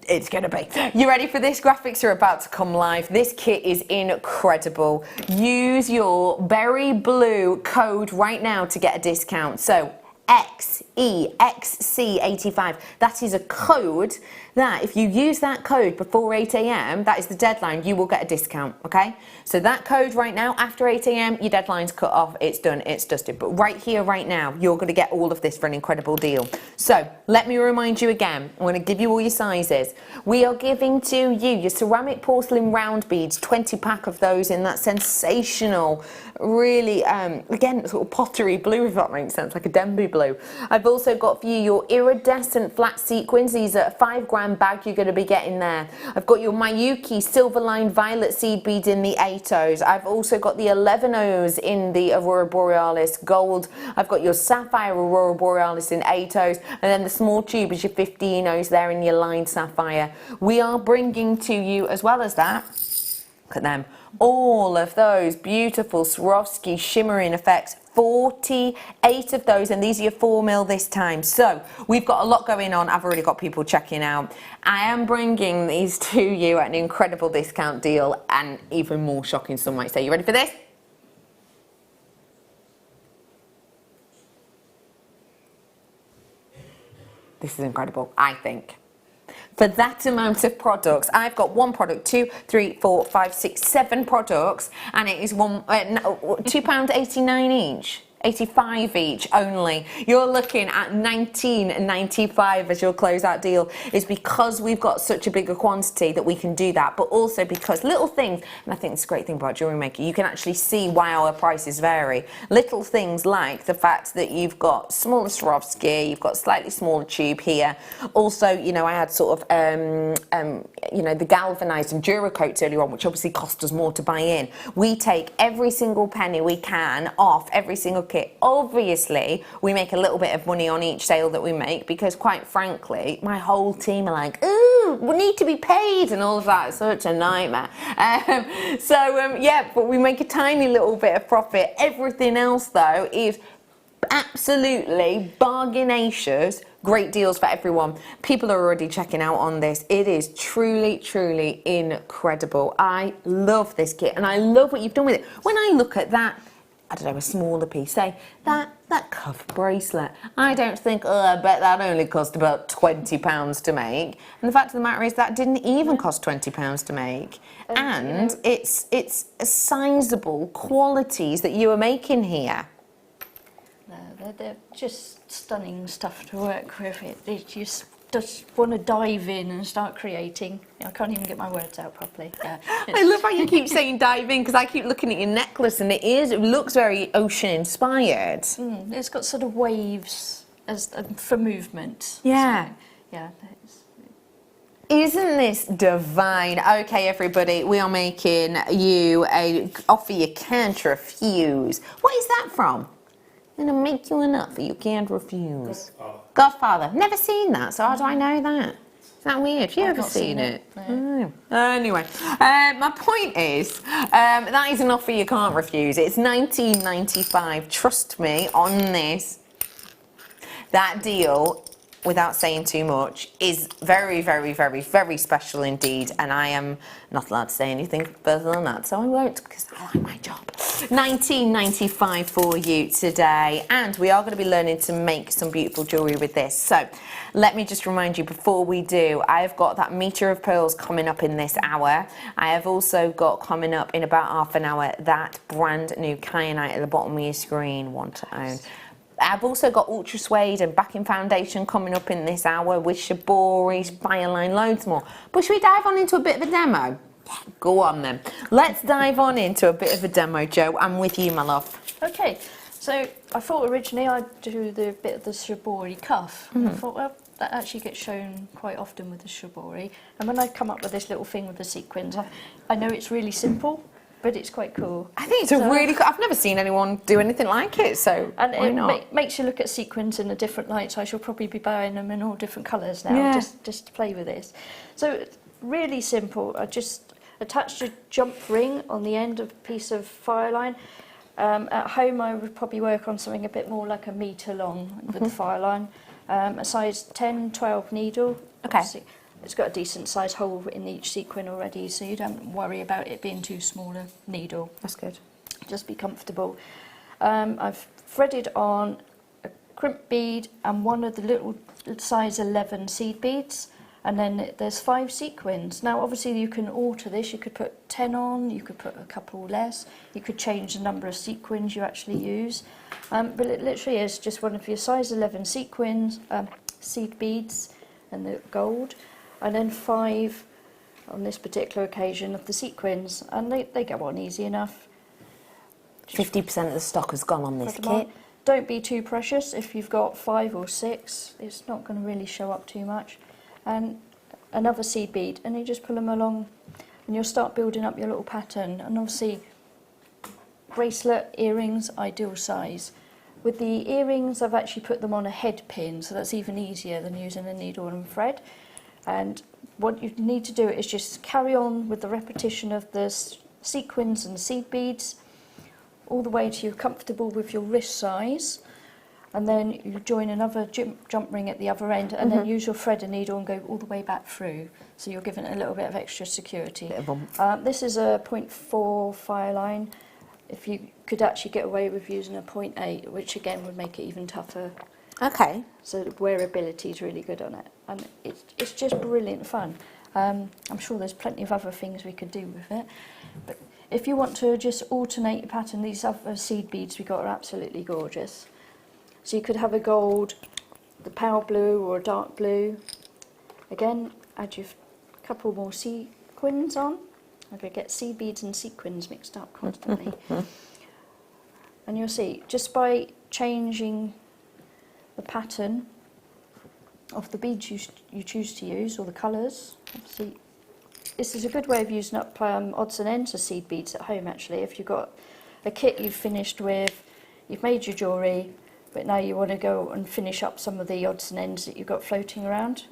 It's going to be. You ready for this? Graphics are about to come live. This kit is incredible. Use your berry blue code right now to get a discount. So XEXC85. That is a code that if you use that code before 8 a.m, that is the deadline, you will get a discount, okay? So that code right now, after 8 a.m, your deadline's cut off, it's done, it's dusted. But right here, right now, you're gonna get all of this for an incredible deal. So let me remind you again, I'm gonna give you all your sizes. We are giving to you your ceramic porcelain round beads, 20 pack of those in that sensational, really, again, sort of pottery blue, if that makes sense, like a Denby blue. I've also got for you your iridescent flat sequins. These are a 5-gram bag you're going to be getting there. I've got your Miyuki silver line violet seed beads in the 8Os. I've also got the 11Os in the Aurora Borealis gold. I've got your sapphire Aurora Borealis in 8Os, and then the small tube is your 15Os there in your lined sapphire. We are bringing to you, as well as that, look at them, all of those beautiful Swarovski shimmering effects, 48 of those, and these are your 4mm this time. So we've got a lot going on. I've already got people checking out. I am bringing these to you at an incredible discount deal, and even more shocking, some might say. You ready for this? This is incredible, I think. For that amount of products, I've got one product, 2, 3, 4, 5, 6, 7 products, and it is £2.89 each. 85 each only. You're looking at £19.95 as your closeout deal. Is because we've got such a bigger quantity that we can do that, but also because little things, and I think it's a great thing about Jewellery Maker, you can actually see why our prices vary. Little things like the fact that you've got smaller Swarovski, you've got slightly smaller tube here. Also, you know, I had sort of, you know, the galvanised and Duracoats earlier on, which obviously cost us more to buy in. We take every single penny we can off every single kit. Obviously, we make a little bit of money on each sale that we make because, quite frankly, my whole team are like, ooh, we need to be paid and all of that. It's such a nightmare. Yeah, but we make a tiny little bit of profit. Everything else, though, is absolutely bargainacious. Great deals for everyone. People are already checking out on this. It is truly, truly incredible. I love this kit, and I love what you've done with it. When I look at that, I don't know, a smaller piece, say, that cuff bracelet, I don't think, oh, I bet that only cost about £20 to make. And the fact of the matter is that didn't even cost £20 to make. And it's sizable qualities that you are making here. They're just stunning stuff to work with. It just want to dive in and start creating. I can't even get my words out properly. I love how you keep saying dive in, because I keep looking at your necklace and it looks very ocean inspired. It's got sort of waves as for movement. Yeah. So, yeah. Isn't this divine? Okay, everybody, we are making you a offer you can't refuse. What is that from? I'm going to make you an offer you can't refuse. Godfather. Never seen that, so how do I know that? Is that weird? Have you ever seen it? No. Anyway, my point is, that is an offer you can't refuse. It's £19.95. Trust me on this. That deal, without saying too much, is very, very, very, very special indeed, and I am not allowed to say anything further than that, so I won't, because I like my job. £19.95 for you today, and we are going to be learning to make some beautiful jewellery with this. So let me just remind you before we do, I've got that metre of pearls coming up in this hour. I have also got coming up in about half an hour that brand new kyanite at the bottom of your screen, want to own. I've also got Ultra Suede and Backing Foundation coming up in this hour with Shibori, Spireline, loads more. But should we dive on into a bit of a demo? Yeah, go on then. Let's dive on into a bit of a demo, Jo. I'm with you, my love. Okay, So I thought originally I'd do the bit of the shibori cuff. And I thought, well, that actually gets shown quite often with the shibori. And when I come up with this little thing with the sequins, I know it's really simple, but it's quite cool. I think it's a really cool. I've never seen anyone do anything like it, so and why not? It makes you look at sequins in a different light, so I shall probably be buying them in all different colours now, just to play with this. So it's really simple. I just attached a jump ring on the end of a piece of fire line. At home I would probably work on something a bit more like a metre long with the fire line. A size 10, 12 needle. Okay. Obviously, it's got a decent size hole in each sequin already, so you don't worry about it being too small a needle. That's good. Just be comfortable. I've threaded on a crimp bead and one of the little size 11 seed beads, and then there's 5 sequins. Now obviously you can alter this, you could put 10 on, you could put a couple less, you could change the number of sequins you actually use, but it literally is just one of your size 11 sequins, seed beads and the gold, and then 5 on this particular occasion of the sequins, and they go on easy enough. 50% of the stock has gone on this Put them on. kit. Don't be too precious. If you've got 5 or 6, it's not going to really show up too much. And another seed bead, and you just pull them along, and you'll start building up your little pattern. And obviously, bracelet, earrings, ideal size. With the earrings, I've actually put them on a head pin, so that's even easier than using a needle and thread. And what you need to do is just carry on with the repetition of the sequins and seed beads, all the way till you're comfortable with your wrist size, and then you join another jump ring at the other end, and then use your thread and needle and go all the way back through, so you're giving it a little bit of extra security. This is a 0.4 fire line. If you could actually get away with using a 0.8, which again would make it even tougher. Okay. So the wearability is really good on it, and it's just brilliant fun. I'm sure there's plenty of other things we could do with it, but if you want to just alternate your pattern, these other seed beads we got are absolutely gorgeous. So you could have a gold, the pale blue or a dark blue. Again, add your couple more sequins on. I'm going to get seed beads and sequins mixed up constantly. And you'll see, just by changing the pattern of the beads you choose to use, or the colours, obviously, this is a good way of using up odds and ends of seed beads at home actually. If you've got a kit you've finished with, you've made your jewellery, but now you want to go and finish up some of the odds and ends that you've got floating around.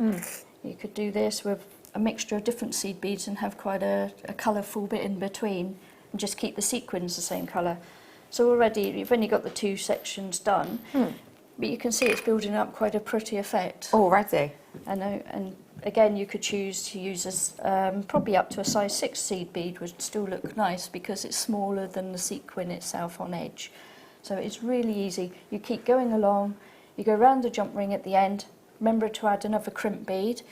You could do this with a mixture of different seed beads and have quite a colourful bit in between, and just keep the sequins the same colour. So already you've only got the 2 sections done, but you can see it's building up quite a pretty effect. Already. I know, and again you could choose to use probably up to a size 6 seed bead would still look nice because it's smaller than the sequin itself on edge. So it's really easy. You keep going along, you go round the jump ring at the end, remember to add another crimp bead,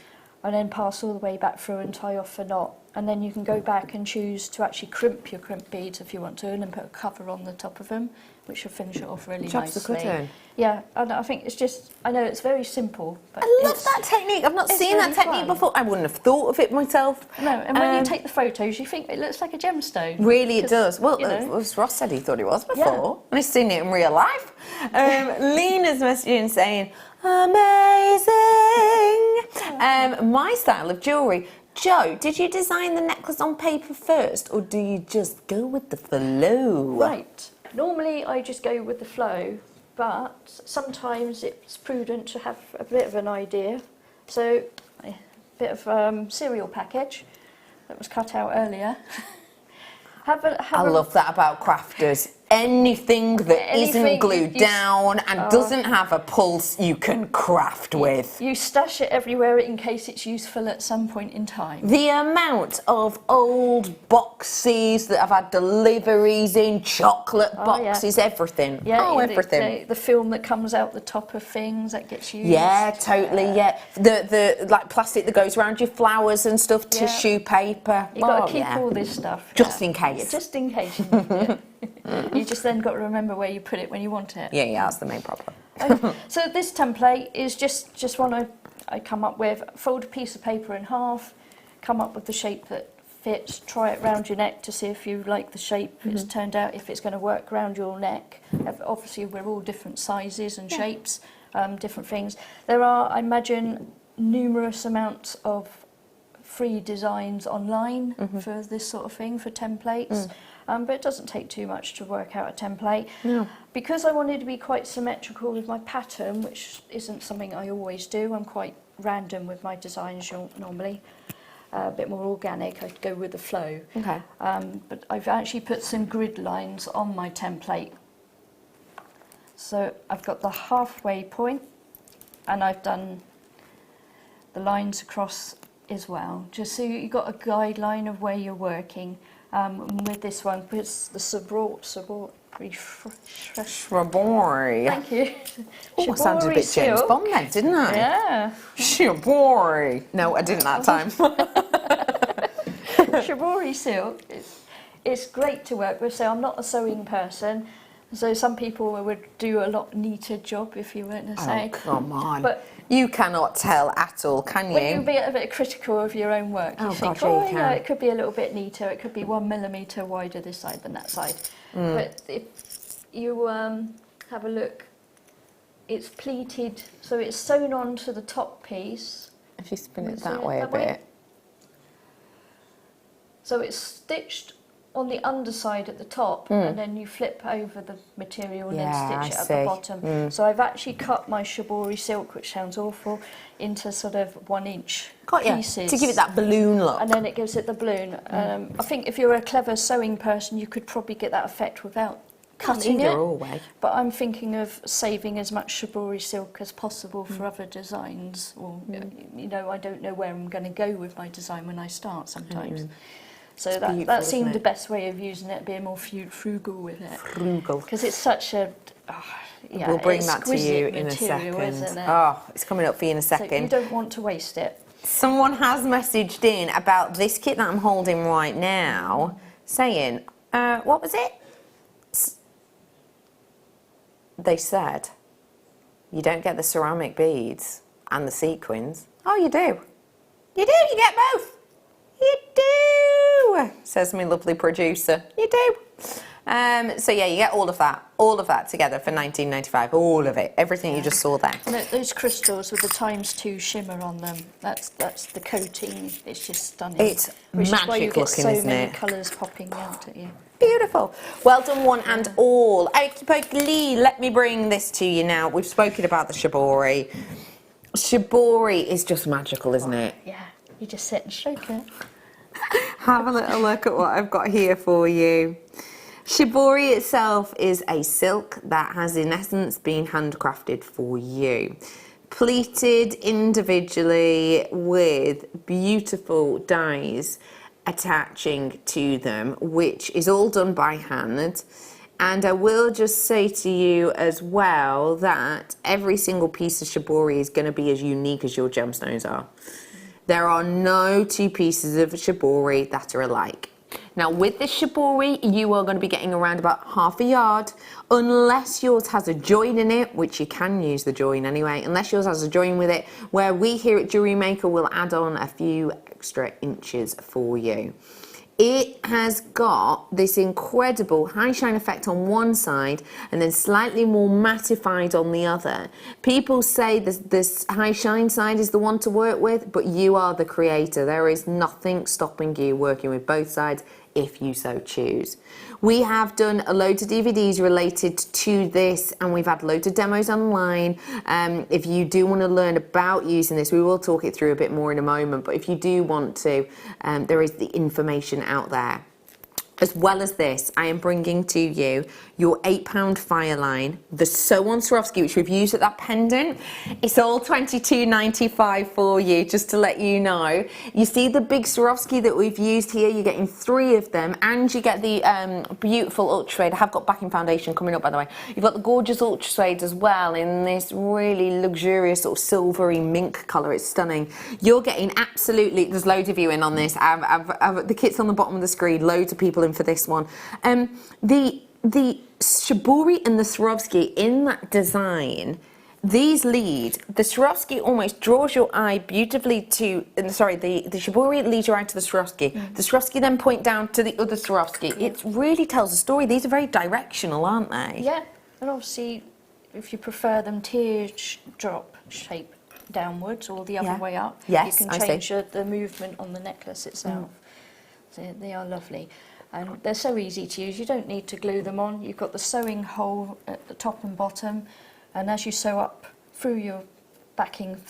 and then pass all the way back through and tie off a knot. And then you can go back and choose to actually crimp your crimp beads if you want to, and then put a cover on the top of them, which will finish it off really Chops nicely. the cutting. Yeah, and I think it's just, I know it's very simple, but I love that technique. I've not it's seen that really technique fun. before. I wouldn't have thought of it myself. No, and when you take the photos, you think it looks like a gemstone. Really, it 'Cause, does. Well, you know, as Ross said he thought it was before, and he's seen it in real life. Lena's messaging saying, amazing. My style of jewellery. Jo, did you design the necklace on paper first, or do you just go with the flow? Right. Normally I just go with the flow, but sometimes it's prudent to have a bit of an idea. So a bit of cereal package that was cut out earlier. I love that about crafters. Anything that isn't glued down and doesn't have a pulse you can craft with. You stash it everywhere in case it's useful at some point in time. The amount of old boxes that have had deliveries in, chocolate boxes, everything. Yeah, everything. The film that comes out the top of things that gets used. Yeah, totally, yeah. The like plastic that goes around your flowers and stuff, tissue paper. You've got to keep all this stuff. Just in case. Yeah, just in case you need it. You just then got to remember where you put it when you want it. Yeah, that's the main problem. So this template is just one I come up with. Fold a piece of paper in half, come up with the shape that fits, try it round your neck to see if you like the shape it's turned out, if it's going to work round your neck. Obviously we're all different sizes and shapes, different things. There are, I imagine, numerous amounts of free designs online for this sort of thing, for templates. But it doesn't take too much to work out a template. No. Because I wanted to be quite symmetrical with my pattern, which isn't something I always do, I'm quite random with my designs normally. A bit more organic, I go with the flow. Okay. But I've actually put some grid lines on my template. So I've got the halfway point, and I've done the lines across as well, just so you've got a guideline of where you're working. With this one, it's the Shibori. Thank you. Oh, I sounded a bit James silk. Bond then, didn't I? Yeah. Shibori. No, I didn't that time. Shibori silk. It's great to work with. So I'm not a sewing person. So some people would do a lot neater job, if you weren't to say. Oh, come on. But you cannot tell at all, can you? when you be a bit critical of your own work, you think, God, yeah, you can. it could be a little bit neater, it could be 1 millimetre wider this side than that side. But if you have a look, it's pleated, so it's sewn on to the top piece. If you spin it See that way a bit. So it's stitched on the underside at the top, and then you flip over the material and then stitch it at the bottom. So I've actually cut my Shibori silk, which sounds awful, into sort of 1 inch pieces. To give it that balloon look. And then it gives it the balloon. I think if you're a clever sewing person, you could probably get that effect without cutting it. Way. But I'm thinking of saving as much Shibori silk as possible for other designs. Or, you know, I don't know where I'm going to go with my design when I start sometimes. So that seemed the best way of using it, being more frugal with it. Frugal. Because it's such a... we'll bring that to you in a second. Isn't it? Oh, it's coming up for you in a second. So you don't want to waste it. Someone has messaged in about this kit that I'm holding right now, saying, what was it? They said, you don't get the ceramic beads and the sequins. Oh, you do. You do, you get both. You do, says my lovely producer. You do. So yeah, you get all of that together for $19.95. All of it, everything you just saw there. And those crystals with the ×2 shimmer on them, that's the coating. It's just stunning. It's which magic is why you get looking, so isn't many it? colours popping out at you. Beautiful. Well done, one and all. Okey-pokey, let me bring this to you now. We've spoken about the Shibori. Shibori is just magical, isn't it? Yeah, you just sit and stroke it. Have a little look at what I've got here for you. Shibori itself is a silk that has in essence been handcrafted for you. Pleated individually with beautiful dies attaching to them, which is all done by hand. And I will just say to you as well that every single piece of Shibori is going to be as unique as your gemstones are. There are no 2 pieces of Shibori that are alike. Now with this Shibori, you are going to be getting around about ½ a yard, unless yours has a join in it, which you can use the join anyway, unless yours has a join with it, where we here at Jewellery Maker will add on a few extra inches for you. It has got this incredible high shine effect on one side and then slightly more mattified on the other. People say this high shine side is the one to work with, but you are the creator. There is nothing stopping you working with both sides if you so choose. We have done a load of DVDs related to this, and we've had loads of demos online. If you do want to learn about using this, we will talk it through a bit more in a moment, but if you do want to, there is the information out there. As well as this, I am bringing to you your £8 fire line, the Sew on Swarovski, which we've used at that pendant. It's all $22.95 for you, just to let you know. You see the big Swarovski that we've used here, you're getting 3 of them, and you get the beautiful ultra suede. I have got backing foundation coming up, by the way. You've got the gorgeous ultra suede as well in this really luxurious sort of silvery mink colour. It's stunning. You're getting absolutely, there's loads of you in on this. The kit's on the bottom of the screen, loads of people in for this one. The Shibori and the Swarovski in that design, These lead, the Swarovski almost draws your eye beautifully to, sorry, the Jewellery leads your eye to the Swarovski. The Swarovski then point down to the other Swarovski. It really tells a story. These are very directional, aren't they? Yeah, and obviously, if you prefer them teardrop shape downwards or the other way up, Yes, you can change the movement on the necklace itself. So they are lovely. And they're so easy to use. You don't need to glue them on. You've got the sewing hole at the top and bottom. And as you sew up through your backing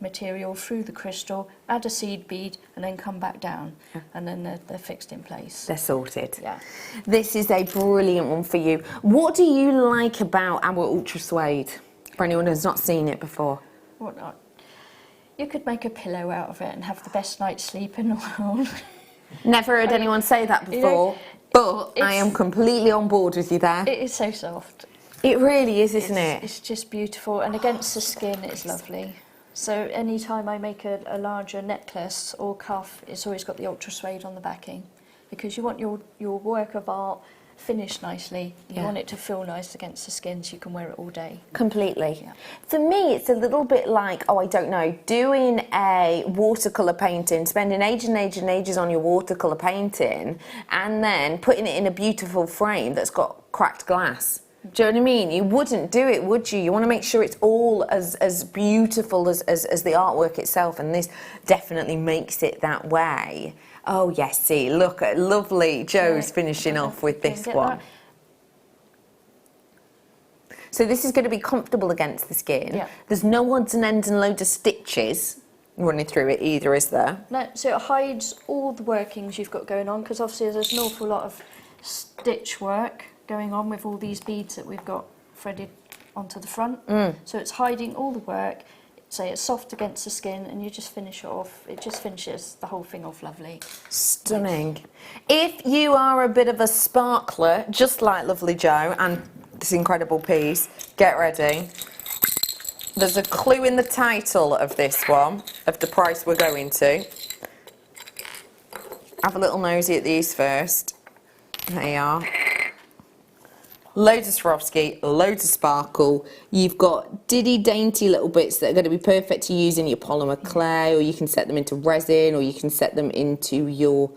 material, through the crystal, add a seed bead and then come back down. And then they're fixed in place. They're sorted. Yeah. This is a brilliant one for you. What do you like about our Ultra Suede? For anyone who's not seen it before. What not? You could make a pillow out of it and have the best night's sleep in the world. Never heard anyone say that before, but I am completely on board with you there. It is so soft. It really is, isn't it? It's just beautiful, and against the skin it's lovely. So anytime I make a larger necklace or cuff, it's always got the Ultra Suede on the backing, because you want your work of art finished nicely. You want it to feel nice against the skin so you can wear it all day. Completely. Yeah. For me, it's a little bit like, I don't know, doing a watercolour painting, spending ages and ages and ages on your watercolour painting, and then putting it in a beautiful frame that's got cracked glass. Do you know what I mean? You wouldn't do it, would you? You want to make sure it's all as beautiful as the artwork itself, and this definitely makes it that way. Oh yes, see, look at lovely Joe's finishing off with this one. So this is going to be comfortable against the skin. Yeah. There's no odds and ends and loads of stitches running through it either, is there? No, so it hides all the workings you've got going on, because obviously there's an awful lot of stitch work going on with all these beads that we've got threaded onto the front. So it's hiding all the work. Say it's soft against the skin, and you just finish it off. It just finishes the whole thing off lovely. Stunning. If you are a bit of a sparkler, just like lovely Joe and this incredible piece, get ready. There's a clue in the title of this one, of the price we're going to. Have a little nosy at these first. There you are. Loads of Swarovski, loads of sparkle. You've got diddy dainty little bits that are going to be perfect to use in your polymer clay, or you can set them into resin, or you can set them into your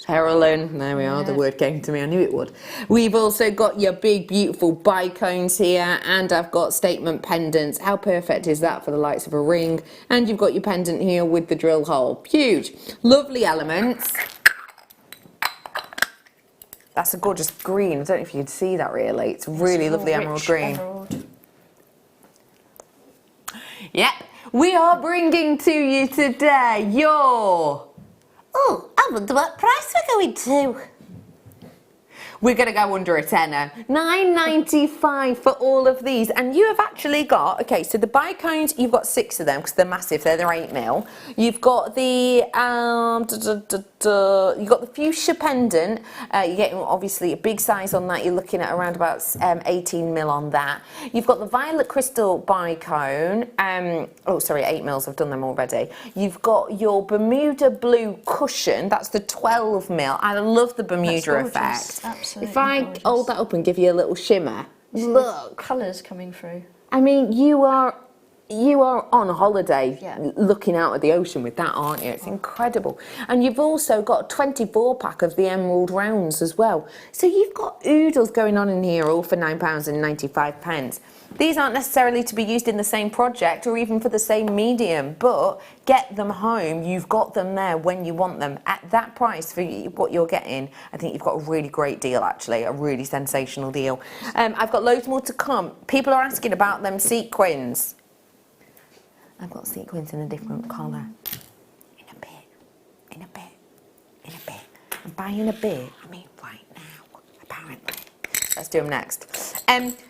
Carolyn. There we are, the word came to me, I knew it would. We've also got your big beautiful bicones here, and I've got statement pendants. How perfect is that for the likes of a ring? And you've got your pendant here with the drill hole. Huge. Lovely elements. That's a gorgeous green. I don't know if you can see that really. It's really lovely emerald green. Emerald. Yep. We are bringing to you today your... Oh, I wonder what price we're going to. We're going to go under a tenner. $9.95 for all of these. And you have actually got, okay, so the bicones, you've got 6 of them because they're massive. They're 8mm. You've got the, you've got the fuchsia pendant. You're getting obviously a big size on that. You're looking at around about 18mm on that. You've got the violet crystal bicone. Oh, sorry, 8mm. I've done them already. You've got your Bermuda blue cushion. That's the 12mm. I love the Bermuda effect. Absolutely. If I hold that up and give you a little shimmer, look. Colours coming through. I mean, you are on holiday looking out at the ocean with that, aren't you? It's incredible. And you've also got a 24-pack of the emerald rounds as well. So you've got oodles going on in here, all for £9.95. These aren't necessarily to be used in the same project or even for the same medium, but get them home. You've got them there when you want them. At that price for what you're getting, I think you've got a really great deal, actually, a really sensational deal. I've got loads more to come. People are asking about them sequins. I've got sequins in a different colour. In a bit, in a bit, in a bit. And by in a bit, I mean right now, apparently. Let's do them next.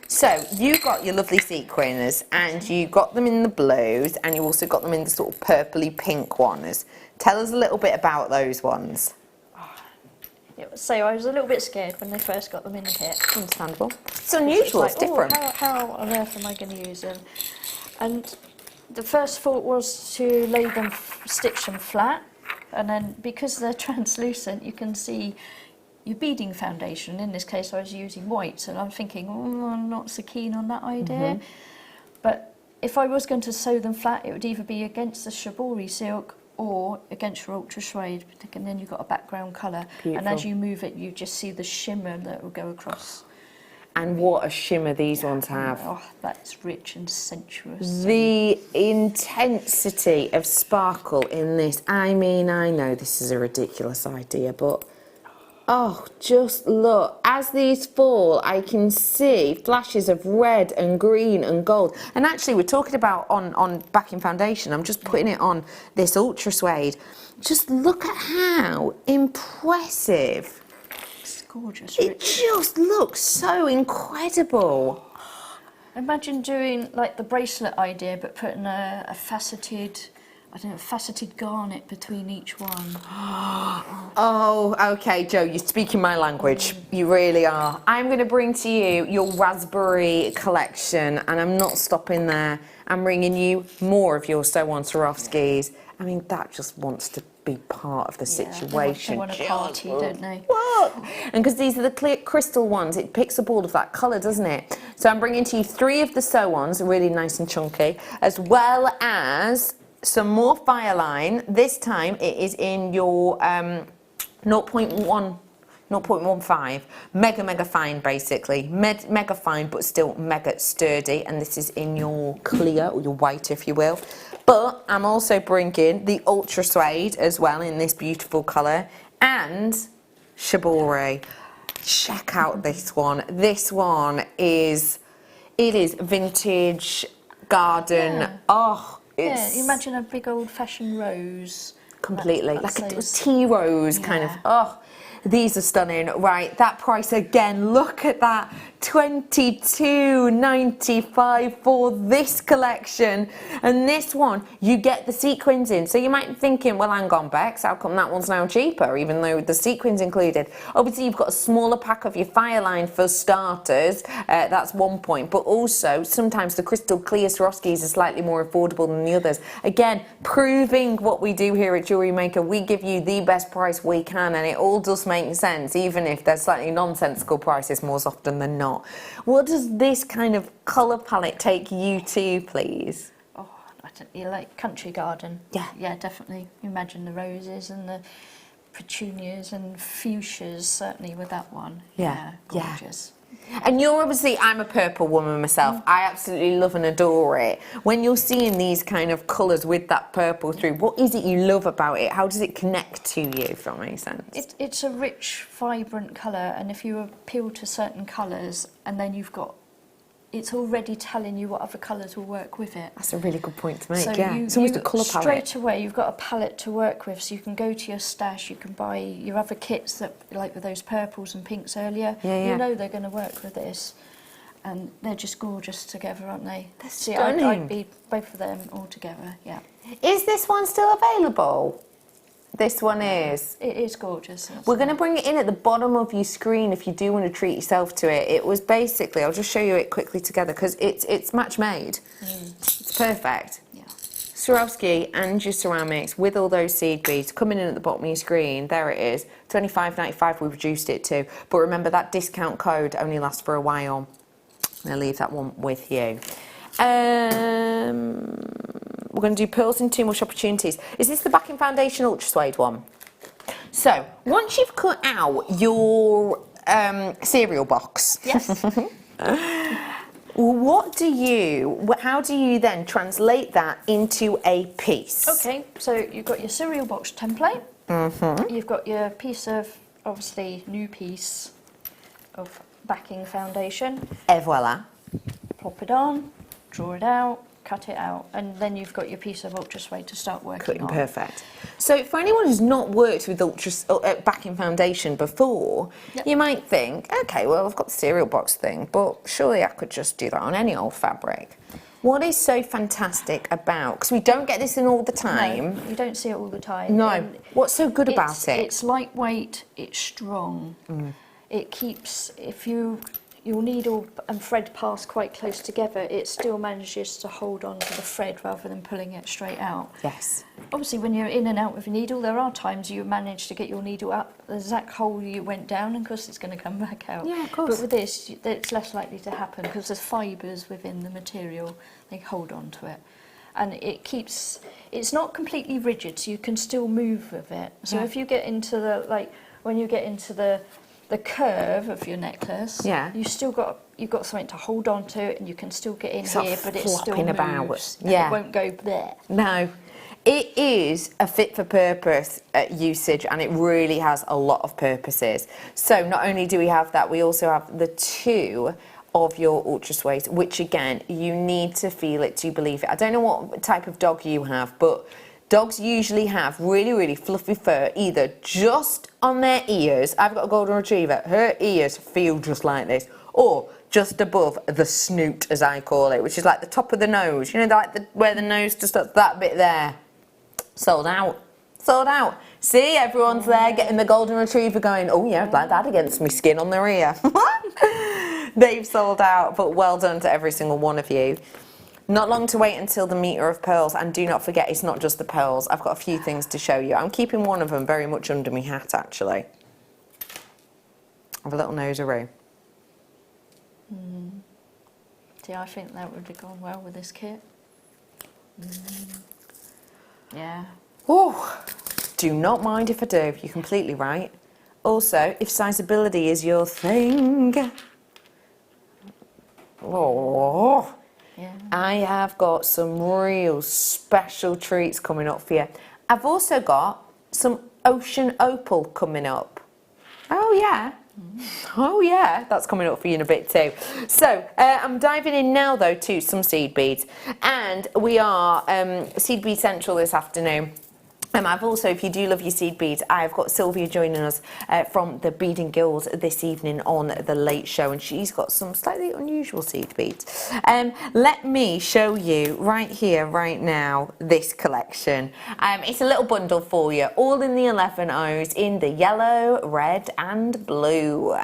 So you got your lovely sequins, and you got them in the blues, and you also got them in the sort of purpley pink ones. Tell us a little bit about those ones. So I was a little bit scared when they first got them in the kit. Understandable. It's unusual, it's different. How on earth am I going to use them? And the first thought was to lay them, stitch them flat, and then because they're translucent, you can see your beading foundation. In this case, I was using white, so I'm thinking, oh, I'm not so keen on that idea. But if I was going to sew them flat, it would either be against the shibori silk or against your ultra suede, and then you've got a background colour. And as you move it, you just see the shimmer that will go across. And what a shimmer these ones have. Oh, that's rich and sensuous. The intensity of sparkle in this. I mean, I know this is a ridiculous idea, but oh, just look. As these fall, I can see flashes of red and green and gold. And actually, we're talking about on backing foundation. I'm just putting it on this ultra suede. Just look at how impressive. Gorgeous. It just looks so incredible. Imagine doing like the bracelet idea, but putting a faceted, I don't know, faceted garnet between each one. Oh, okay, Joe, you're speaking my language. You really are. I'm going to bring to you your raspberry collection, and I'm not stopping there. I'm bringing you more of your sew-on Swarovskis. I mean, that just wants to be part of the situation. They want a party, don't they? What? And because these are the clear crystal ones, it picks up all of that colour, doesn't it? So I'm bringing to you 3 of the sew-ons, really nice and chunky, as well as some more Fireline. This time it is in your 0.15, mega fine basically, mega fine but still mega sturdy, and this is in your clear, or your white if you will. But I'm also bringing the ultra suede as well in this beautiful colour, and shibori. Check out this one. This one is vintage garden. Yeah. Oh, it's you imagine a big old-fashioned rose. completely That like a says- tea rose kind of. Oh, these are stunning. Right, that price again, look at that, $22.95 for this collection. And this one, you get the sequins in. So you might be thinking, well, hang on, Bex, how come that one's now cheaper, even though the sequins included? Obviously, you've got a smaller pack of your Fireline for starters. That's one point. But also, sometimes the crystal clear Swarovskis are slightly more affordable than the others. Again, proving what we do here at Jewellery Maker, we give you the best price we can, and it all does make sense, even if there's slightly nonsensical prices more often than not. What does this kind of colour palette take you to, please? Oh, I don't, you like country garden? Yeah. Yeah, definitely. You imagine the roses and the petunias and fuchsias, certainly with that one. Yeah, yeah. Gorgeous. And you're obviously, I'm a purple woman myself. I absolutely love and adore it. When you're seeing these kind of colours with that purple through, what is it you love about it? How does it connect to you, if that makes sense? It's a rich, vibrant colour, and if you appeal to certain colours, and then you've got, it's already telling you what other colours will work with it. That's a really good point to make, So yeah. It's almost a colour palette. Straight away, you've got a palette to work with, so you can go to your stash, you can buy your other kits that, like with those purples and pinks earlier. Yeah. You know they're going to work with this, and they're just gorgeous together, aren't they? They're See, stunning. I'd be both of them all together, yeah. Is this one still available? This one is. It is gorgeous. We're going to bring it in at the bottom of your screen if you do want to treat yourself to it. It was basically, I'll just show you it quickly together because it's match made. It's perfect. Yeah. Swarovski and your ceramics with all those seed beads coming in at the bottom of your screen. There it is. $25.95 we reduced it to. But remember, that discount code only lasts for a while. I'm going to leave that one with you. We're going to do pearls and too much opportunities. Is this the backing foundation ultra suede one? So once you've cut out your cereal box, Yes. how do you then translate that into a piece? Okay, so you've got your cereal box template. You've got your piece of, obviously, new piece of backing foundation. Et voila. Plop it on, draw it out, cut it out, and then you've got your piece of ultra suede to start working Cutting on. perfect. So for anyone who's not worked with backing foundation before, you might think, okay, well, I've got the cereal box thing, but surely I could just do that on any old fabric. What is so fantastic about, because we don't get this in all the time. No, you don't see it all the time. No. And What's so good about it? It's lightweight, it's strong. It keeps, if you your needle and thread pass quite close together, it still manages to hold on to the thread rather than pulling it straight out. Yes. Obviously, when you're in and out with a needle, there are times you manage to get your needle up the exact hole you went down, and of course it's going to come back out. Yeah, of course. But with this, it's less likely to happen because there's fibres within the material, they hold on to it. And it keeps, it's not completely rigid, so you can still move with it. So Yeah. if you get into the, like, when you get into the curve of your necklace, Yeah. you've got something to hold on to, and you can still get in Sort here, of but it still flopping about. moves. And Yeah. it won't go there. No, it is a fit for purpose usage, and it really has a lot of purposes. So not only do we have that, we also have the 2 of your ultra suede, which again, you need to feel it to believe it. I don't know what type of dog you have, but dogs usually have really, really fluffy fur, either just on their ears. I've got a golden retriever. Her ears feel just like this, or just above the snoot, as I call it, which is like the top of the nose. You know, like where the nose just starts, that bit there. Sold out. Sold out. See, everyone's there getting the golden retriever going, oh yeah, I'd like that against my skin on their ear. They've sold out, but well done to every single one of you. Not long to wait until the metre of pearls, and do not forget it's not just the pearls. I've got a few things to show you. I'm keeping one of them very much under my hat, actually. I have a little noseroo. See, I think that would have gone well with this kit. Yeah. Oh, do not mind if I do. You're completely right. Also, if sizeability is your thing. Oh. Yeah. I have got some real special treats coming up for you. I've also got some ocean opal coming up. Oh yeah. Oh yeah, that's coming up for you in a bit too. So I'm diving in now though to some seed beads, and we are Seed Bead Central this afternoon. I've also, if you do love your seed beads, I've got Sylvia joining us from the Beading Guild this evening on The Late Show, and she's got some slightly unusual seed beads. Let me show you right here, right now, this collection. It's a little bundle for you, all in the 11 O's in the yellow, red and blue.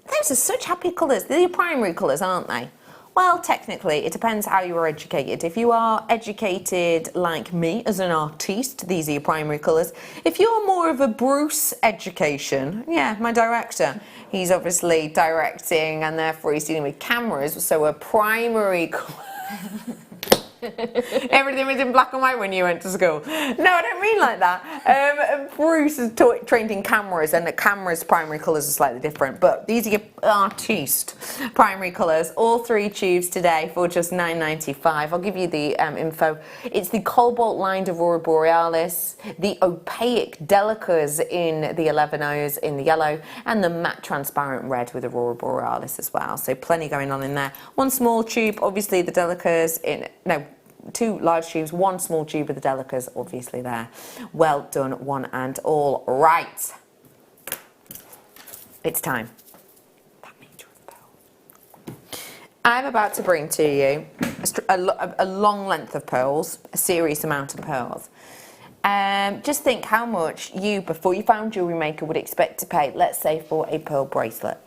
Those are such happy colours. They're your primary colours, aren't they? Well, technically, it depends how you are educated. If you are educated like me as an artiste, these are your primary colours. If you're more of a Bruce education, yeah, my director, he's obviously directing and therefore he's dealing with cameras, so a primary colour. Everything was in black and white when you went to school. No, I don't mean like that. Bruce is trained in cameras, and the cameras' primary colours are slightly different. But these are your artiste primary colours. All 3 tubes today for just $9.95. I'll give you the info. It's the cobalt lined Aurora Borealis, the opaque Delicas in the 11 O's in the yellow, and the matte transparent red with Aurora Borealis as well. So plenty going on in there. One small tube, obviously the Delicas in, no, 2 large tubes, 1 small tube of the Delicas, obviously there. Well done, one and all. Right. It's time. That meter of pearl. I'm about to bring to you a long length of pearls, a serious amount of pearls. Just think how much you, before you found Jewellery Maker, would expect to pay, let's say, for a pearl bracelet.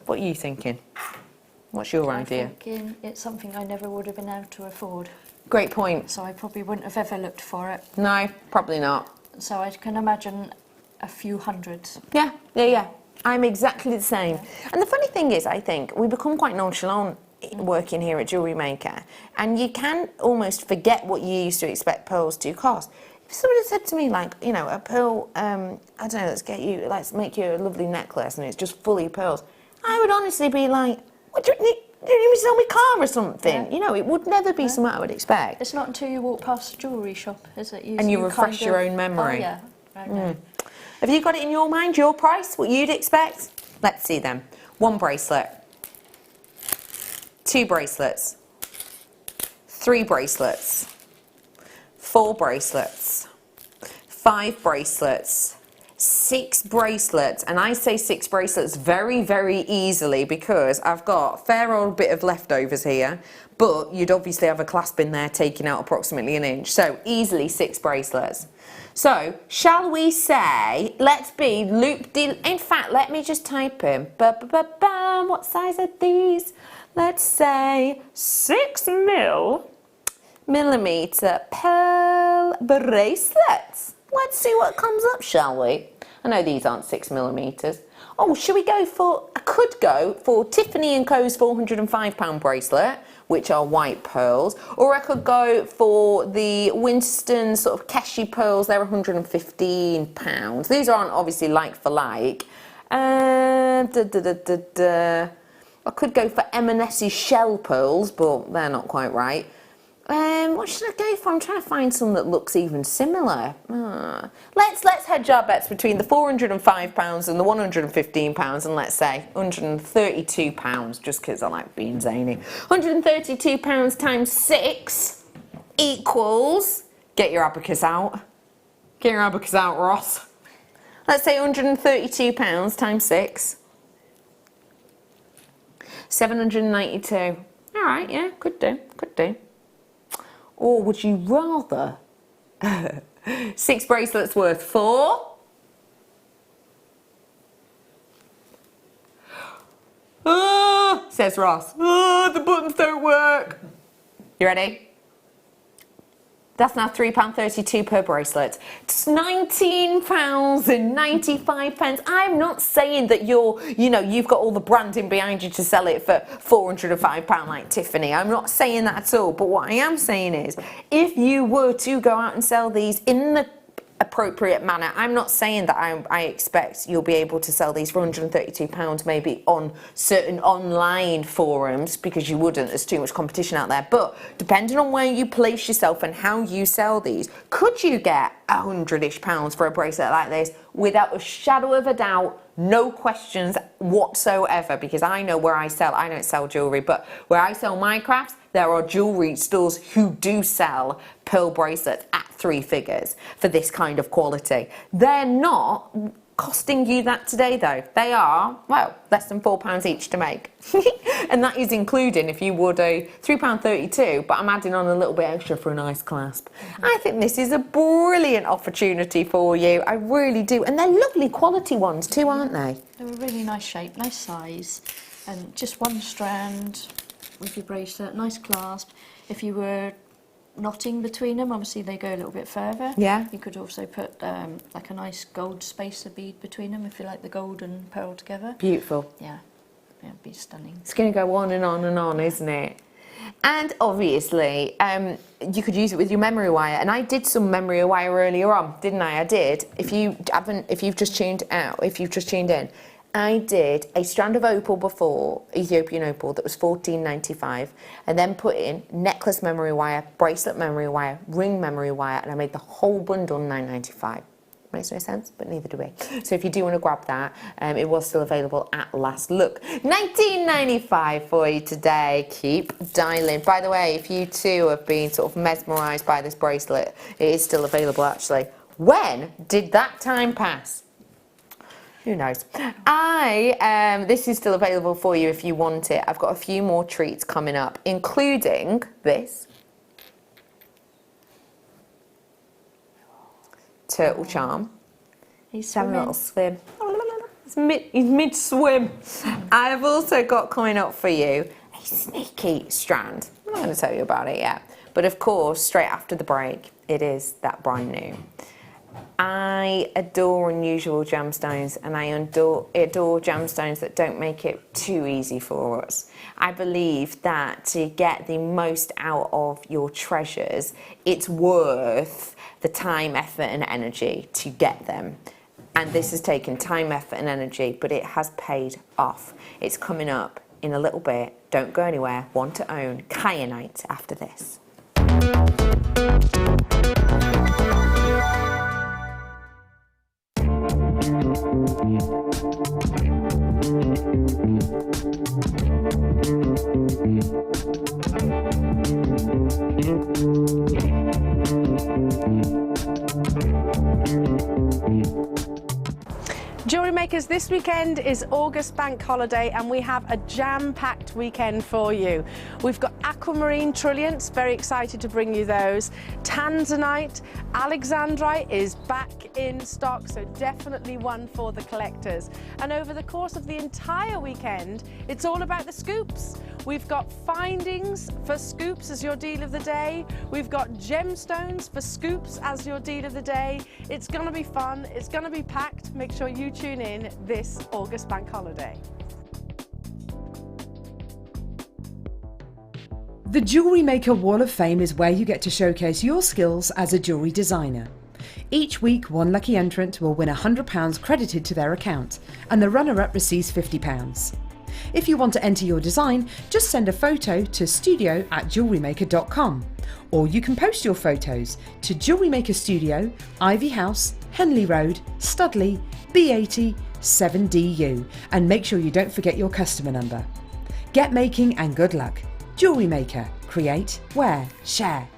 What are you thinking? What's your idea? I'm thinking it's something I never would have been able to afford, Great point. so I probably wouldn't have ever looked for it. No, probably not. So I can imagine a few hundreds. Yeah. I'm exactly the same. And the funny thing is, I think, we become quite nonchalant working here at Jewellery Maker, and you can almost forget what you used to expect pearls to cost. If somebody said to me, like, you know, a pearl, I don't know, let's make you a lovely necklace and it's just fully pearls, I would honestly be like, what, do you need me to sell me car or something? Yeah. You know, it would never be something I would expect. It's not until you walk past a jewellery shop, is it? And you refresh your own memory. Oh, yeah. Okay. Have you got it in your mind, your price, what you'd expect? Let's see then. 1 bracelet, 2 bracelets, 3 bracelets, 4 bracelets, 5 bracelets, 6 bracelets, and I say 6 bracelets very, very easily because I've got a fair old bit of leftovers here, but you'd obviously have a clasp in there taking out approximately an inch, so easily 6 bracelets. So, shall we say, let's be in fact, let me just type in, what size are these? Let's say 6 millimeter pearl bracelets. Let's see what comes up, shall we? I know these aren't 6 millimeters. Oh, should we go for, I could go for Tiffany & Co.'s £405 bracelet, which are white pearls, or I could go for the Winston sort of Keshi pearls, they're £115. These aren't obviously like for like. I could go for M&S's shell pearls, but they're not quite right. What should I go for? I'm trying to find some that looks even similar. Let's hedge our bets between the £405 and the £115, and let's say £132, just because I like being zany. £132 times 6 equals, get your abacus out. Get your abacus out, Ross. Let's say £132 times 6. 792. All right, yeah, could do. Or would you rather 6 bracelets worth 4? Says Ross. The buttons don't work. You ready? That's now £3.32 per bracelet. It's £19.95. I'm not saying that you've got all the branding behind you to sell it for £405 like Tiffany. I'm not saying that at all. But what I am saying is, if you were to go out and sell these in the appropriate manner, I'm not saying that I expect you'll be able to sell these for £132 maybe on certain online forums, because you wouldn't, there's too much competition out there, but depending on where you place yourself and how you sell these, could you get £100-ish for a bracelet like this? Without a shadow of a doubt, no questions whatsoever, because I know where I sell. I don't sell jewellery, but where I sell my crafts, there are jewellery stores who do sell pearl bracelets at 3 figures for this kind of quality. They're not costing you that today though. They are, well, less than £4 each to make. And that is including, if you would, a £3.32, but I'm adding on a little bit extra for a nice clasp. I think this is a brilliant opportunity for you. I really do. And they're lovely quality ones too, aren't they? They're a really nice shape, nice size, and just one strand with your bracelet, nice clasp. If you were knotting between them, obviously they go a little bit further. Yeah. You could also put like a nice gold spacer bead between them if you like the gold and pearl together. Beautiful. Yeah, it'd be stunning. It's going to go on and on and on, isn't it? And obviously, you could use it with your memory wire. And I did some memory wire earlier on, didn't I? I did. If you've just tuned in, I did a strand of opal before, Ethiopian opal, that was $14.95, and then put in necklace memory wire, bracelet memory wire, ring memory wire, and I made the whole bundle $9.95. Makes no sense, but neither do we. So if you do want to grab that, it was still available at last look. $19.95 for you today. Keep dialing. By the way, if you too have been sort of mesmerised by this bracelet, it is still available actually. When did that time pass? Who knows? This is still available for you if you want it. I've got a few more treats coming up, including this turtle charm. He's having a little swimming. swim. He's mid-swim. I've also got coming up for you a sneaky strand. I'm not going to tell you about it yet. But of course, straight after the break, it is that brand new. I adore unusual gemstones, and I adore gemstones that don't make it too easy for us. I believe that to get the most out of your treasures, it's worth the time, effort and energy to get them. And this has taken time, effort and energy, but it has paid off. It's coming up in a little bit. Don't go anywhere. Want to own kyanite after this. Jewellery Makers, this weekend is August Bank Holiday and we have a jam-packed weekend for you. We've got aquamarine trilliants, very excited to bring you those. Tanzanite, alexandrite is back in stock, so definitely one for the collectors. And over the course of the entire weekend, it's all about the scoops. We've got findings for scoops as your deal of the day. We've got gemstones for scoops as your deal of the day. It's going to be fun. It's going to be packed. Make sure you tune in this August Bank Holiday. The Jewellery Maker Wall of Fame is where you get to showcase your skills as a jewellery designer. Each week, one lucky entrant will win £100 credited to their account, and the runner-up receives £50. If you want to enter your design, just send a photo to studio@jewellerymaker.com, or you can post your photos to Jewellery Maker Studio, Ivy House, Henley Road, Studley, B80 7DU, and make sure you don't forget your customer number. Get making and good luck. Jewellery Maker. Create, wear, share.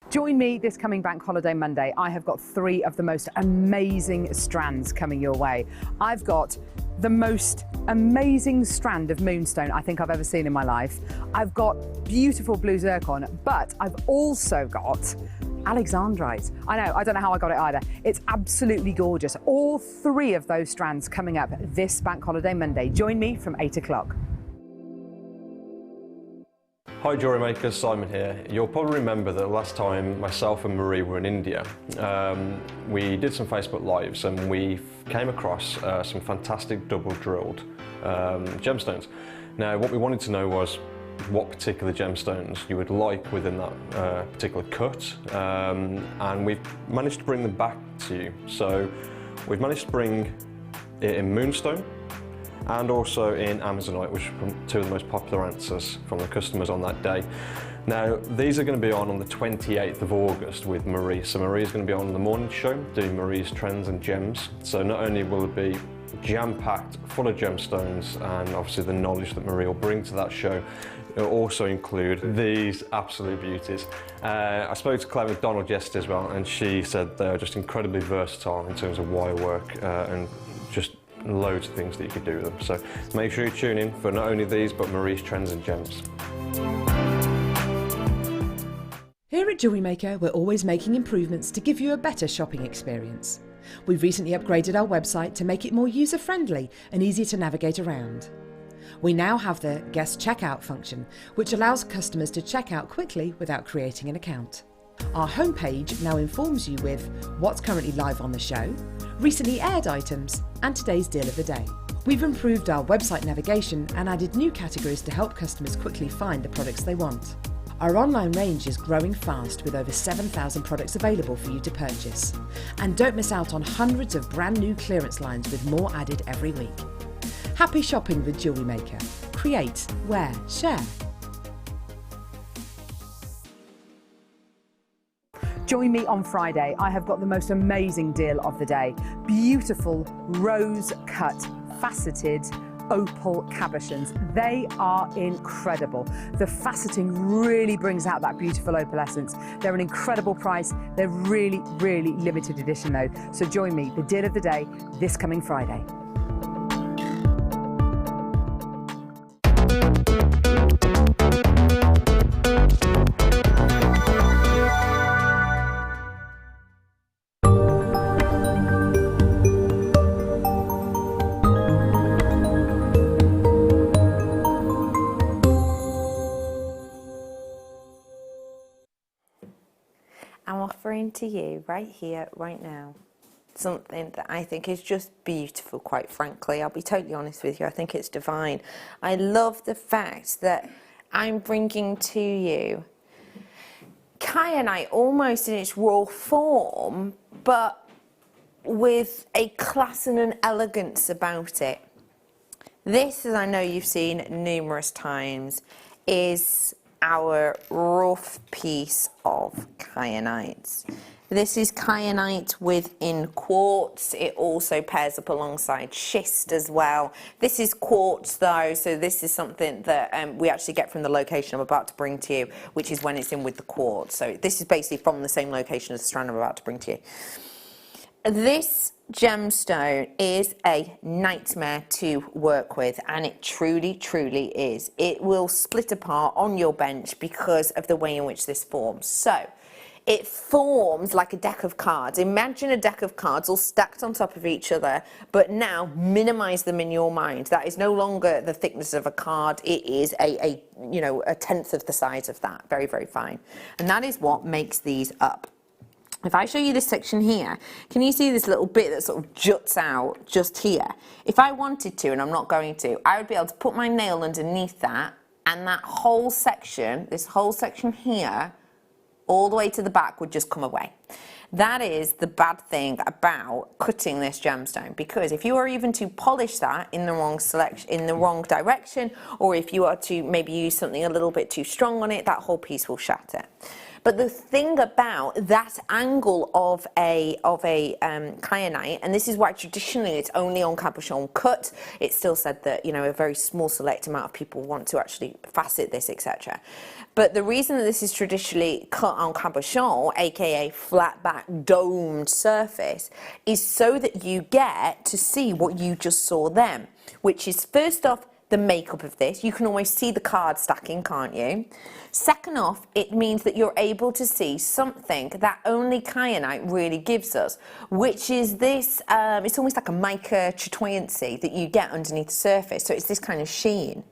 Join me this coming Bank Holiday Monday. I have got 3 of the most amazing strands coming your way. I've got the most amazing strand of moonstone I think I've ever seen in my life. I've got beautiful blue zircon, but I've also got alexandrite. I don't know how I got it either. It's absolutely gorgeous. All 3 of those strands coming up this Bank Holiday Monday. Join me from 8 o'clock. Hi Jewellery Maker, Simon here. You'll probably remember that last time myself and Marie were in India, we did some Facebook Lives and we came across some fantastic double drilled gemstones. Now what we wanted to know was what particular gemstones you would like within that particular cut, and we've managed to bring them back to you. So we've managed to bring it in moonstone and also in Amazonite, which are 2 of the most popular answers from the customers on that day. Now, these are going to be on the 28th of August with Marie. So Marie's going to be on the morning show doing Marie's Trends and Gems. So not only will it be jam-packed, full of gemstones, and obviously the knowledge that Marie will bring to that show, it'll also include these absolute beauties. I spoke to Claire McDonald yesterday as well, and she said they're just incredibly versatile in terms of wire work and just loads of things that you could do with them. So make sure you tune in for not only these, but Marie's Trends and Gems. Here at Jewellery Maker, we're always making improvements to give you a better shopping experience. We've recently upgraded our website to make it more user-friendly and easier to navigate around. We now have the guest checkout function, which allows customers to check out quickly without creating an account. Our homepage now informs you with what's currently live on the show, recently aired items, and today's deal of the day. We've improved our website navigation and added new categories to help customers quickly find the products they want. Our online range is growing fast with over 7,000 products available for you to purchase. And don't miss out on hundreds of brand new clearance lines with more added every week. Happy shopping with Jewellery Maker. Create, wear, share. Join me on Friday. I have got the most amazing deal of the day. Beautiful rose-cut, faceted opal cabochons. They are incredible. The faceting really brings out that beautiful opalescence. They're an incredible price. They're really, really limited edition though. So join me, the deal of the day, this coming Friday. I'm offering to you right here, right now, something that I think is just beautiful, quite frankly. I'll be totally honest with you, I think it's divine. I love the fact that I'm bringing to you kyanite almost in its raw form, but with a class and an elegance about it. This, as I know you've seen numerous times, is our rough piece of kyanite. This is kyanite within quartz. It also pairs up alongside schist as well. This is quartz though, so this is something that we actually get from the location I'm about to bring to you, which is when it's in with the quartz. So this is basically from the same location as the strand I'm about to bring to you. This gemstone is a nightmare to work with, and it truly, truly is. It will split apart on your bench because of the way in which this forms. So it forms like a deck of cards. Imagine a deck of cards all stacked on top of each other, but now minimize them in your mind. That is no longer the thickness of a card. It is a tenth of the size of that. Very, very fine. And that is what makes these up. If I show you this section here, can you see this little bit that sort of juts out just here? If I wanted to, and I'm not going to, I would be able to put my nail underneath that, and that whole section, this whole section here, all the way to the back would just come away. That is the bad thing about cutting this gemstone, because if you are even to polish that in the wrong selection, in the wrong direction, or if you are to maybe use something a little bit too strong on it, that whole piece will shatter. But the thing about that angle of a kyanite, and this is why traditionally it's only on cabochon cut. It's still said that, you know, a very small select amount of people want to actually facet this, etc. But the reason that this is traditionally cut on cabochon, aka flat back domed surface, is so that you get to see what you just saw then, which is first off the makeup of this. You can always see the card stacking, can't you? Second off, it means that you're able to see something that only kyanite really gives us, which is this, it's almost like a mica chatoyancy that you get underneath the surface. So it's this kind of sheen.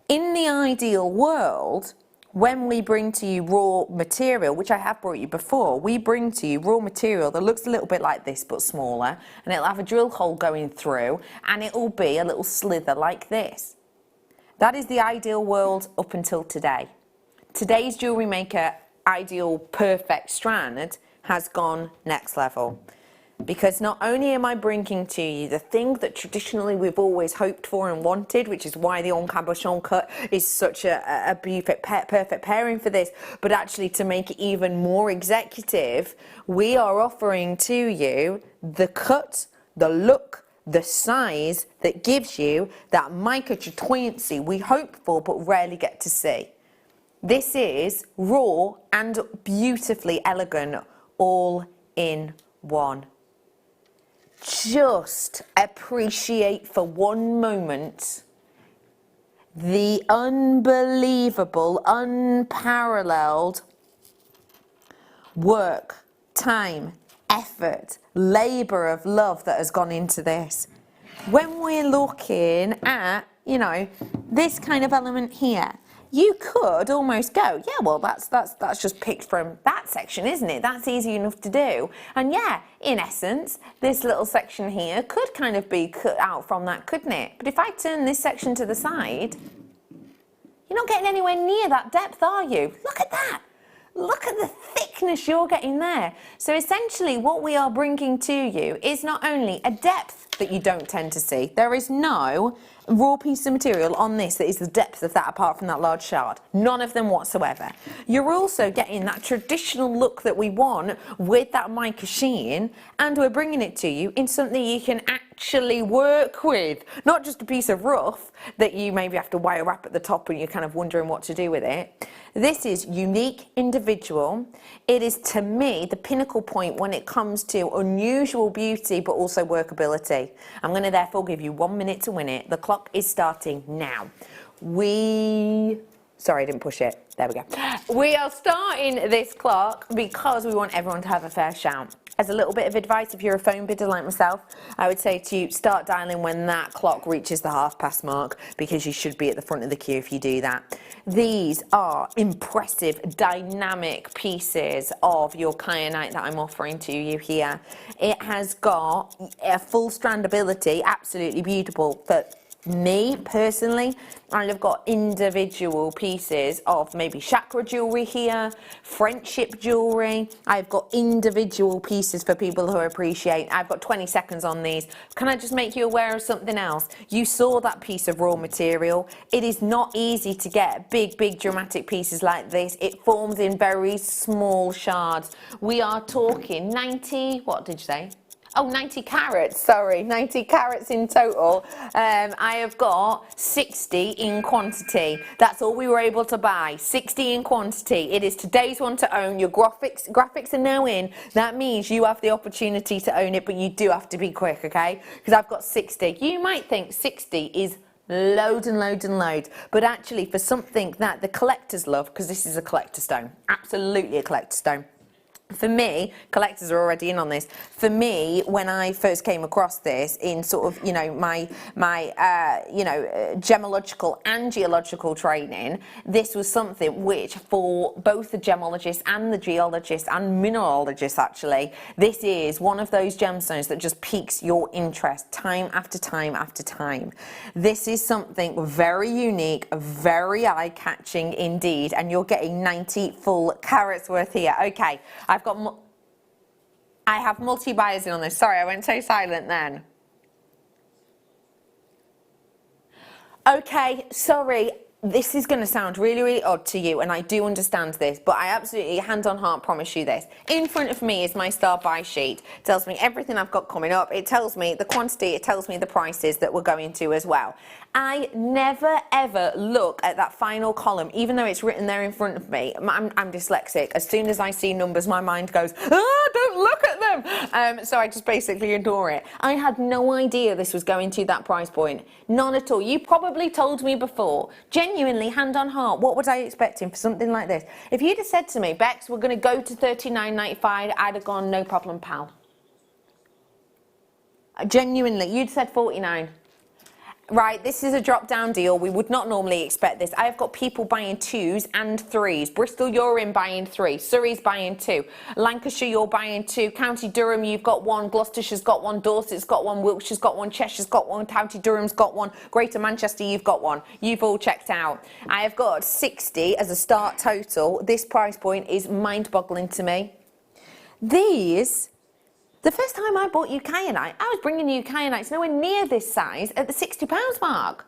In the ideal world, when we bring to you raw material, which I have brought you before, we bring to you raw material that looks a little bit like this but smaller, and it'll have a drill hole going through, and it'll be a little slither like this. That is the ideal world up until today. Today's Jewellery Maker ideal perfect strand has gone next level. Because not only am I bringing to you the thing that traditionally we've always hoped for and wanted, which is why the en cabochon cut is such a perfect pairing for this, but actually to make it even more executive, we are offering to you the cut, the look, the size that gives you that mica chatoyancy we hope for but rarely get to see. This is raw and beautifully elegant all in one. Just appreciate for one moment the unbelievable, unparalleled work, time, effort, labour of love that has gone into this. When we're looking at, you know, this kind of element here, you could almost go, yeah, well, that's just picked from that section, isn't it? That's easy enough to do. And yeah, in essence, this little section here could kind of be cut out from that, couldn't it? But if I turn this section to the side, you're not getting anywhere near that depth, are you? Look at that. Look at the thickness you're getting there. So essentially what we are bringing to you is not only a depth that you don't tend to see. There is no raw piece of material on this that is the depth of that apart from that large shard. None of them whatsoever. You're also getting that traditional look that we want with that mica sheen, and we're bringing it to you in something you can actually work with. Not just a piece of rough that you maybe have to wire wrap at the top and you're kind of wondering what to do with it. This is unique, individual. It is, to me, the pinnacle point when it comes to unusual beauty but also workability. I'm going to therefore give you 1 minute to win it. The clock is starting now. Sorry, I didn't push it. There we go. We are starting this clock because we want everyone to have a fair shout. As a little bit of advice, if you're a phone bidder like myself, I would say to you, start dialing when that clock reaches the half-past mark, because you should be at the front of the queue if you do that. These are impressive, dynamic pieces of your kyanite that I'm offering to you here. It has got a full strandability, absolutely beautiful. But me personally, I've got individual pieces of maybe chakra jewellery here, friendship jewellery. I've got individual pieces for people who appreciate. I've got 20 seconds on these. Can I just make you aware of something else? You saw that piece of raw material. It is not easy to get big dramatic pieces like this. It forms in very small shards. We are talking 90, what did you say? Oh, 90 carats, sorry, 90 carats in total. I have got 60 in quantity. That's all we were able to buy, 60 in quantity. It is today's one to own. Your graphics are now in. That means you have the opportunity to own it, but you do have to be quick, okay? Because I've got 60. You might think 60 is loads and loads and loads, but actually for something that the collectors love, because this is a collector stone, absolutely a collector stone. For me, collectors are already in on this. For me, when I first came across this in sort of, you know, my gemological and geological training, this was something which for both the gemologists and the geologists and mineralogists actually, this is one of those gemstones that just piques your interest time after time after time. This is something very unique, very eye-catching indeed, and you're getting 90 full carats worth here. Okay, I have multi-buyers in on this. Sorry, I went so silent then. Okay, sorry. This is going to sound really, really odd to you, and I do understand this, but I absolutely, hand on heart, promise you this. In front of me is my star buy sheet. It tells me everything I've got coming up. It tells me the quantity. It tells me the prices that we're going to as well. I never, ever look at that final column, even though it's written there in front of me. I'm dyslexic. As soon as I see numbers, my mind goes, ah, don't look at them. So I just basically ignore it. I had no idea this was going to that price point. None at all. You probably told me before. Genuinely, hand on heart, what was I expecting for something like this? If you'd have said to me, Bex, we're going to go to $39.95, I'd have gone, no problem, pal. Genuinely, you'd said 49. Right, this is a drop-down deal. We would not normally expect this. I have got people buying 2s and 3s. Bristol, you're in buying 3. Surrey's buying 2. Lancashire, you're buying 2. County Durham, you've got 1. Gloucestershire's got 1. Dorset's got 1. Wiltshire's got 1. Cheshire's got 1. County Durham's got 1. Greater Manchester, you've got 1. You've all checked out. I have got 60 as a start total. This price point is mind-boggling to me. These... The first time I bought you kyanite, I was bringing you kyanites nowhere near this size at the £60 mark.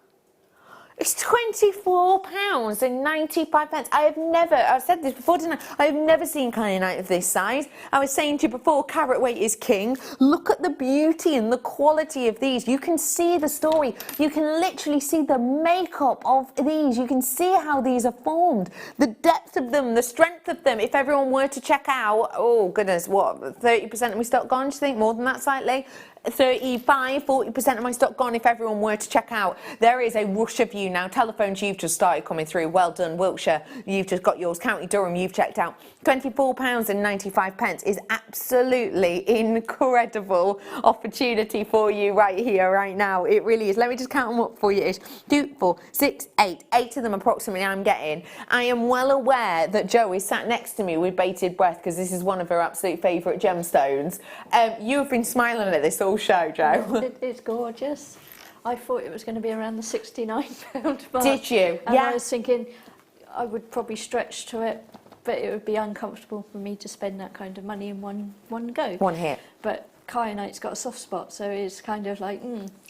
It's £24.95. I have never, I've said this before, didn't I? I have never seen kyanite of this size. I was saying to you before, carat weight is king. Look at the beauty and the quality of these. You can see the story. You can literally see the makeup of these. You can see how these are formed, the depth of them, the strength of them. If everyone were to check out, oh goodness, what, 30% of my stock gone, do you think? More than that slightly? 35-40% of my stock gone if everyone were to check out. There is a rush of you now. Telephones, you've just started coming through. Well done, Wiltshire. You've just got yours. County Durham, you've checked out. £24.95 is absolutely incredible opportunity for you right here, right now. It really is. Let me just count them up for you. It's 2, 4, 6, 8. 8 of them approximately I'm getting. I am well aware that Jo is sat next to me with bated breath because this is one of her absolute favourite gemstones. You have been smiling at this all show, Jo. It's gorgeous. I thought it was going to be around the £69 mark. Did you? And Yeah. I was thinking I would probably stretch to it, but it would be uncomfortable for me to spend that kind of money in one go. One hit. But kyanite's got a soft spot, so it's kind of like,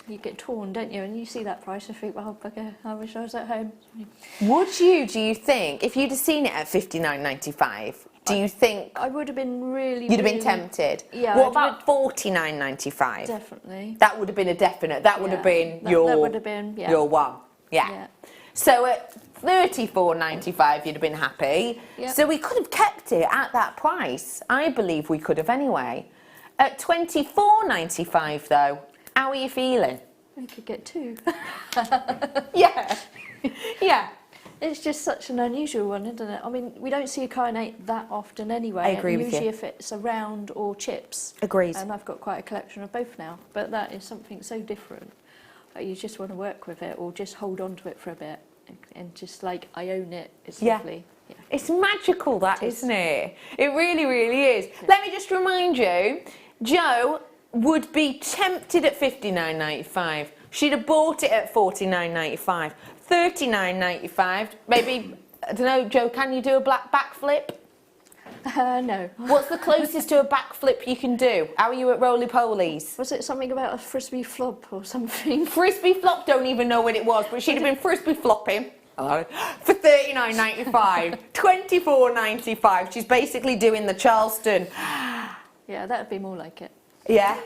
you get torn, don't you? And you see that price and think, well, bugger, I wish I was at home. Would you, do you think, if you'd have seen it at $59.95, do you think... I would have been really... You'd have been tempted? Yeah. What about $49.95? Definitely. That would have been a definite. That would have been that your... That would have been, yeah. Your one. Yeah. So at $34.95, you'd have been happy. Yep. So we could have kept it at that price. I believe we could have anyway. At $24.95 though, how are you feeling? We could get 2. Yeah. Yeah. It's just such an unusual one, isn't it? I mean, we don't see a kyanite that often anyway. I agree with you. Usually if it's a round or chips. Agreed. And I've got quite a collection of both now. But that is something so different. You just want to work with it or just hold on to it for a bit. And just like, I own it. It's lovely. Yeah. It's magical, that, isn't it? It really, really is. Yeah. Let me just remind you, Jo would be tempted at $59.95. She'd have bought it at $49.95. $39.95. Maybe, I don't know, Jo, can you do a black backflip? No. What's the closest to a backflip you can do? How are you at roly-polies? Was it something about a frisbee flop or something? Frisbee flop, don't even know what it was, but she'd have been frisbee flopping. Hello. For $39.95. $24.95. She's basically doing the Charleston. Yeah, that would be more like it. Yeah.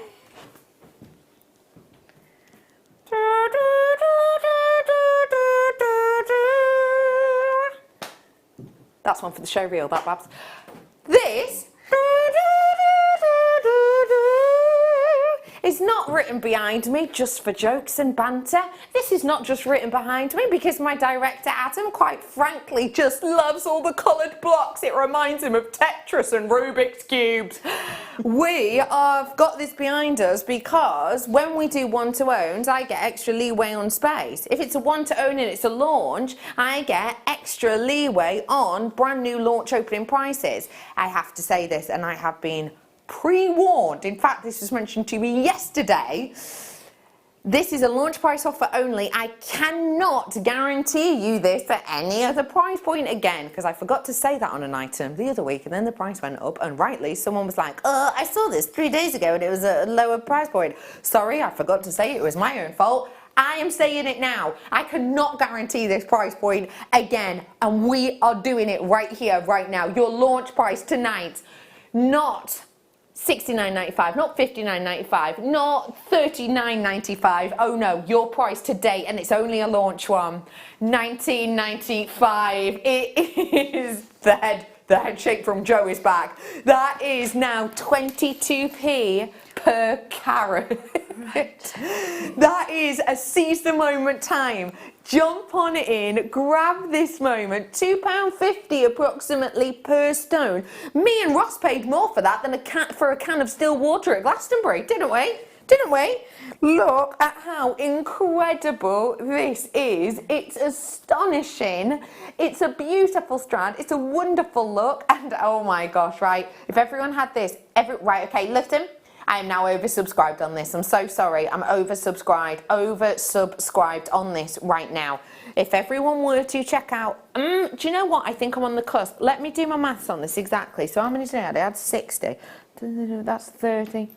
That's one for the show reel, that Babs. This is not written behind me just for jokes and banter. This is not just written behind me because my director Adam, quite frankly, just loves all the coloured blocks. It reminds him of Tetris and Rubik's Cubes. We have got this behind us because when we do one-to-owns, I get extra leeway on space. If it's a one-to-own and it's a launch, I get extra leeway on brand new launch opening prices. I have to say this, and I have been pre-warned. In fact, this was mentioned to me yesterday. This is a launch price offer only. I cannot guarantee you this at any other price point again, because I forgot to say that on an item the other week and then the price went up, and rightly someone was like, I saw this 3 days ago and it was a lower price point. Sorry, I forgot to say it was my own fault. I am saying it now. I cannot guarantee this price point again, and we are doing it right here, right now. Your launch price tonight, not $69.95, not $59.95, not $39.95. Oh no, your price today, and it's only a launch one, $19.95. It is the head shape from Joe is back. That is now 22p per carat. That is a seize the moment time. Jump on it in, grab this moment, £2.50 approximately per stone. Me and Ross paid more for that than for a can of still water at Glastonbury, didn't we? Didn't we? Look at how incredible this is. It's astonishing. It's a beautiful strand. It's a wonderful look. And oh my gosh, right? If everyone had this, right, okay, listen. I am now oversubscribed on this. I'm so sorry. I'm oversubscribed on this right now. If everyone were to check out, do you know what? I think I'm on the cusp. Let me do my maths on this exactly. So how many did I add? I had 60. That's 30.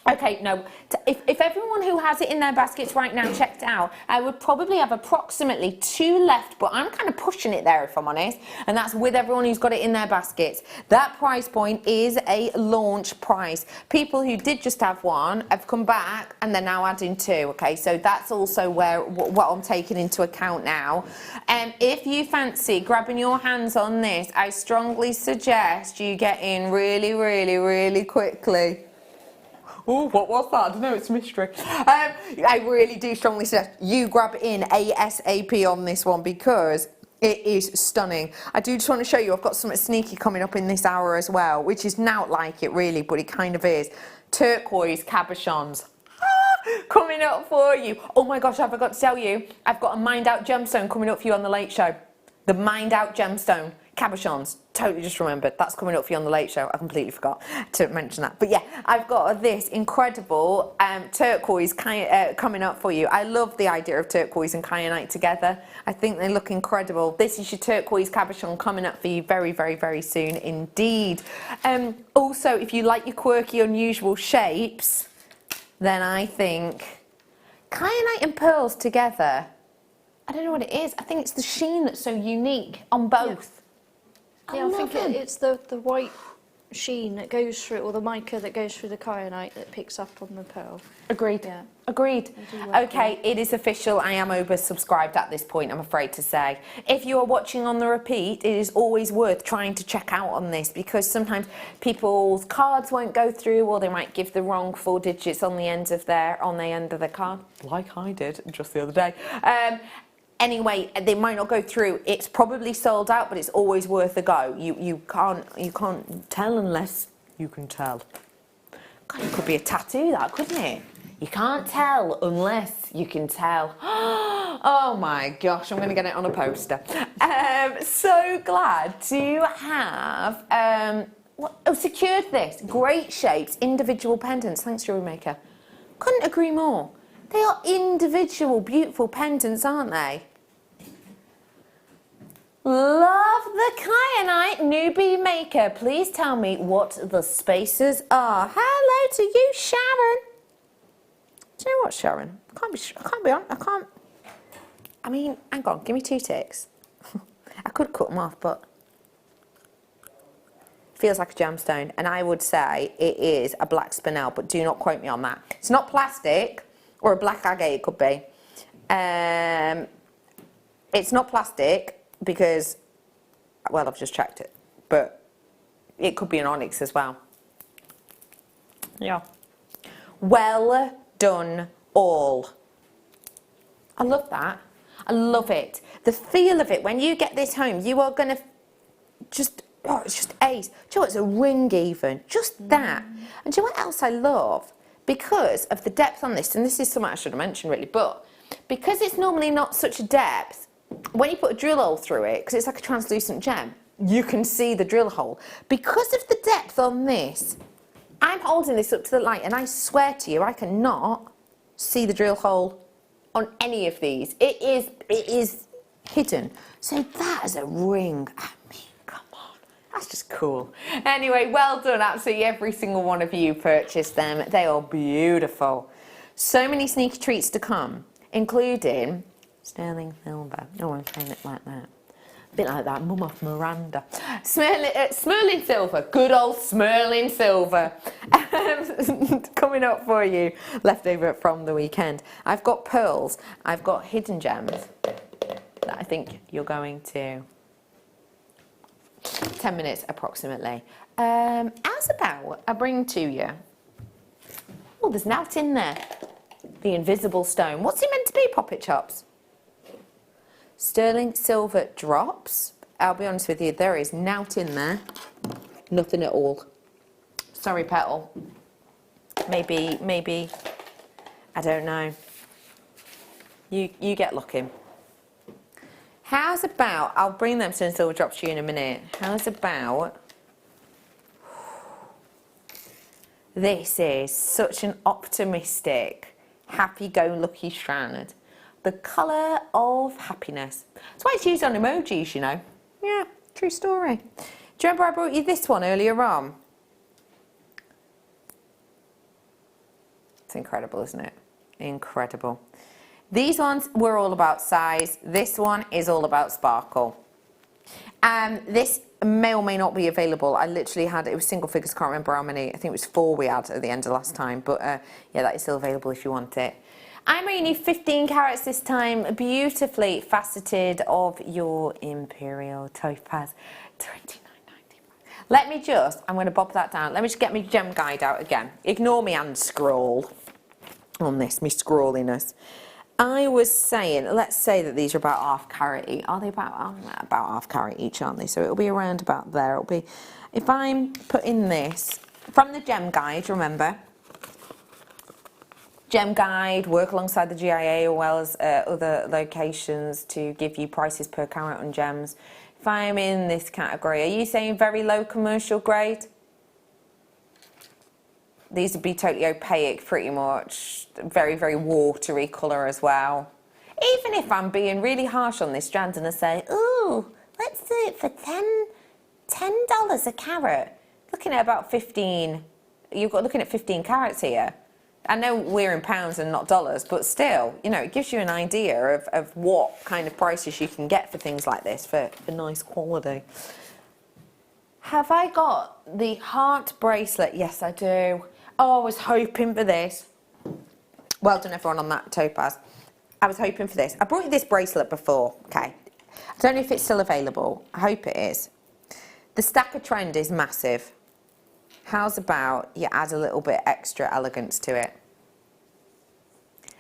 Okay, no, if everyone who has it in their baskets right now checked out, I would probably have approximately 2 left, but I'm kind of pushing it there if I'm honest, and that's with everyone who's got it in their baskets. That price point is a launch price. People who did just have one have come back and they're now adding 2, okay, so that's also what I'm taking into account now. If you fancy grabbing your hands on this, I strongly suggest you get in really, really, really quickly. Oh, what was that? I don't know, it's a mystery. I really do strongly suggest you grab in ASAP on this one because it is stunning. I do just want to show you, I've got something sneaky coming up in this hour as well, which is not like it really, but it kind of is. Turquoise cabochons. Coming up for you. Oh my gosh, I forgot to tell you, I've got a Mind Out gemstone coming up for you on the Late Show. The Mind Out gemstone. Cabochons, totally just remembered. That's coming up for you on the Late Show. I completely forgot to mention that. But yeah, I've got this incredible turquoise coming up for you. I love the idea of turquoise and kyanite together. I think they look incredible. This is your turquoise cabochon coming up for you very, very, very soon indeed. Also, if you like your quirky, unusual shapes, then I think kyanite and pearls together, I don't know what it is. I think it's the sheen that's so unique on both. Yeah, I think it's the white sheen that goes through, or the mica that goes through the kyanite that picks up on the pearl. Agreed. Yeah. Agreed. Okay, it is official. I am oversubscribed at this point, I'm afraid to say. If you are watching on the repeat, it is always worth trying to check out on this because sometimes people's cards won't go through or they might give the wrong 4 digits on the end of their card, like I did just the other day. Anyway, they might not go through. It's probably sold out, but it's always worth a go. You can't tell unless you can tell. God, it could be a tattoo, that, couldn't it? You can't tell unless you can tell. Oh my gosh, I'm going to get it on a poster. So glad to have secured this. Great shapes, individual pendants. Thanks, Jewellery Maker. Couldn't agree more. They are individual, beautiful pendants, aren't they? Love the kyanite newbie maker. Please tell me what the spaces are. Hello to you, Sharon. Do you know what, Sharon? I mean, hang on, give me 2 ticks. I could cut them off, but feels like a gemstone, and I would say it is a black spinel, but do not quote me on that. It's not plastic, or a black agate it could be. It's not plastic because Well, I've just checked it, but it could be an onyx as well. Yeah. Well done all. I love that. I love it. The feel of it, when you get this home, you are going to just, oh, it's just ace. Do you know what, it's a ring even, just that. And do you know what else I love? Because of the depth on this, and this is something I should have mentioned really, but because it's normally not such a depth, when you put a drill hole through it, because it's like a translucent gem, you can see the drill hole. Because of the depth on this, I'm holding this up to the light and I swear to you, I cannot see the drill hole on any of these. It is hidden. So that is a ring. I mean, come on, that's just cool. Anyway, well done, absolutely every single one of you purchased them. They are beautiful. So many sneaky treats to come, including sterling silver. Oh, I'm saying it like that. A bit like that, Mum of Miranda. Smerling silver, good old Smerling silver. Coming up for you, leftover from the weekend. I've got pearls, I've got hidden gems that I think you're going to 10 minutes approximately. As about I bring to you, oh, there's nout in there. The invisible stone. What's it meant to be, Poppet Chops? Sterling silver drops. I'll be honest with you, there is nout in there. Nothing at all. Sorry, Petal. Maybe, I don't know. You get looking. How's about, I'll bring them sterling silver drops to you in a minute. How's about, this is such an optimistic, happy-go-lucky strand. The colour of happiness. That's why it's used on emojis, you know. Yeah, true story. Do you remember I brought you this one earlier on? It's incredible, isn't it? Incredible. These ones were all about size. This one is all about sparkle. This may or may not be available. I literally had, it was single figures, can't remember how many. I think it was 4 we had at the end of last time. But yeah, that is still available if you want it. I'm bringing you 15 carats this time, beautifully faceted of your Imperial Topaz, $29.95. Let me just, I'm going to bob that down. Let me just get my gem guide out again. Ignore me and scroll on this, me scrawliness. I was saying, let's say that these are about half carat each. Are they about half carat each, aren't they? So it'll be around about there. It'll be, if I'm putting this from the gem guide, remember, Gem Guide, work alongside the GIA as well as other locations to give you prices per carat on gems. If I'm in this category, are you saying very low commercial grade? These would be totally opaque pretty much. Very, very watery colour as well. Even if I'm being really harsh on this strand and I say, ooh, let's do it for $10 a carat. Looking at about 15, looking at 15 carats here. I know we're in pounds and not dollars, but still, you know, it gives you an idea of what kind of prices you can get for things like this for nice quality. Have I got the heart bracelet? Yes, I do. Oh, I was hoping for this. Well done, everyone, on that topaz. I was hoping for this. I brought you this bracelet before, okay? I don't know if it's still available. I hope it is. The stacker trend is massive. How's about you add a little bit extra elegance to it?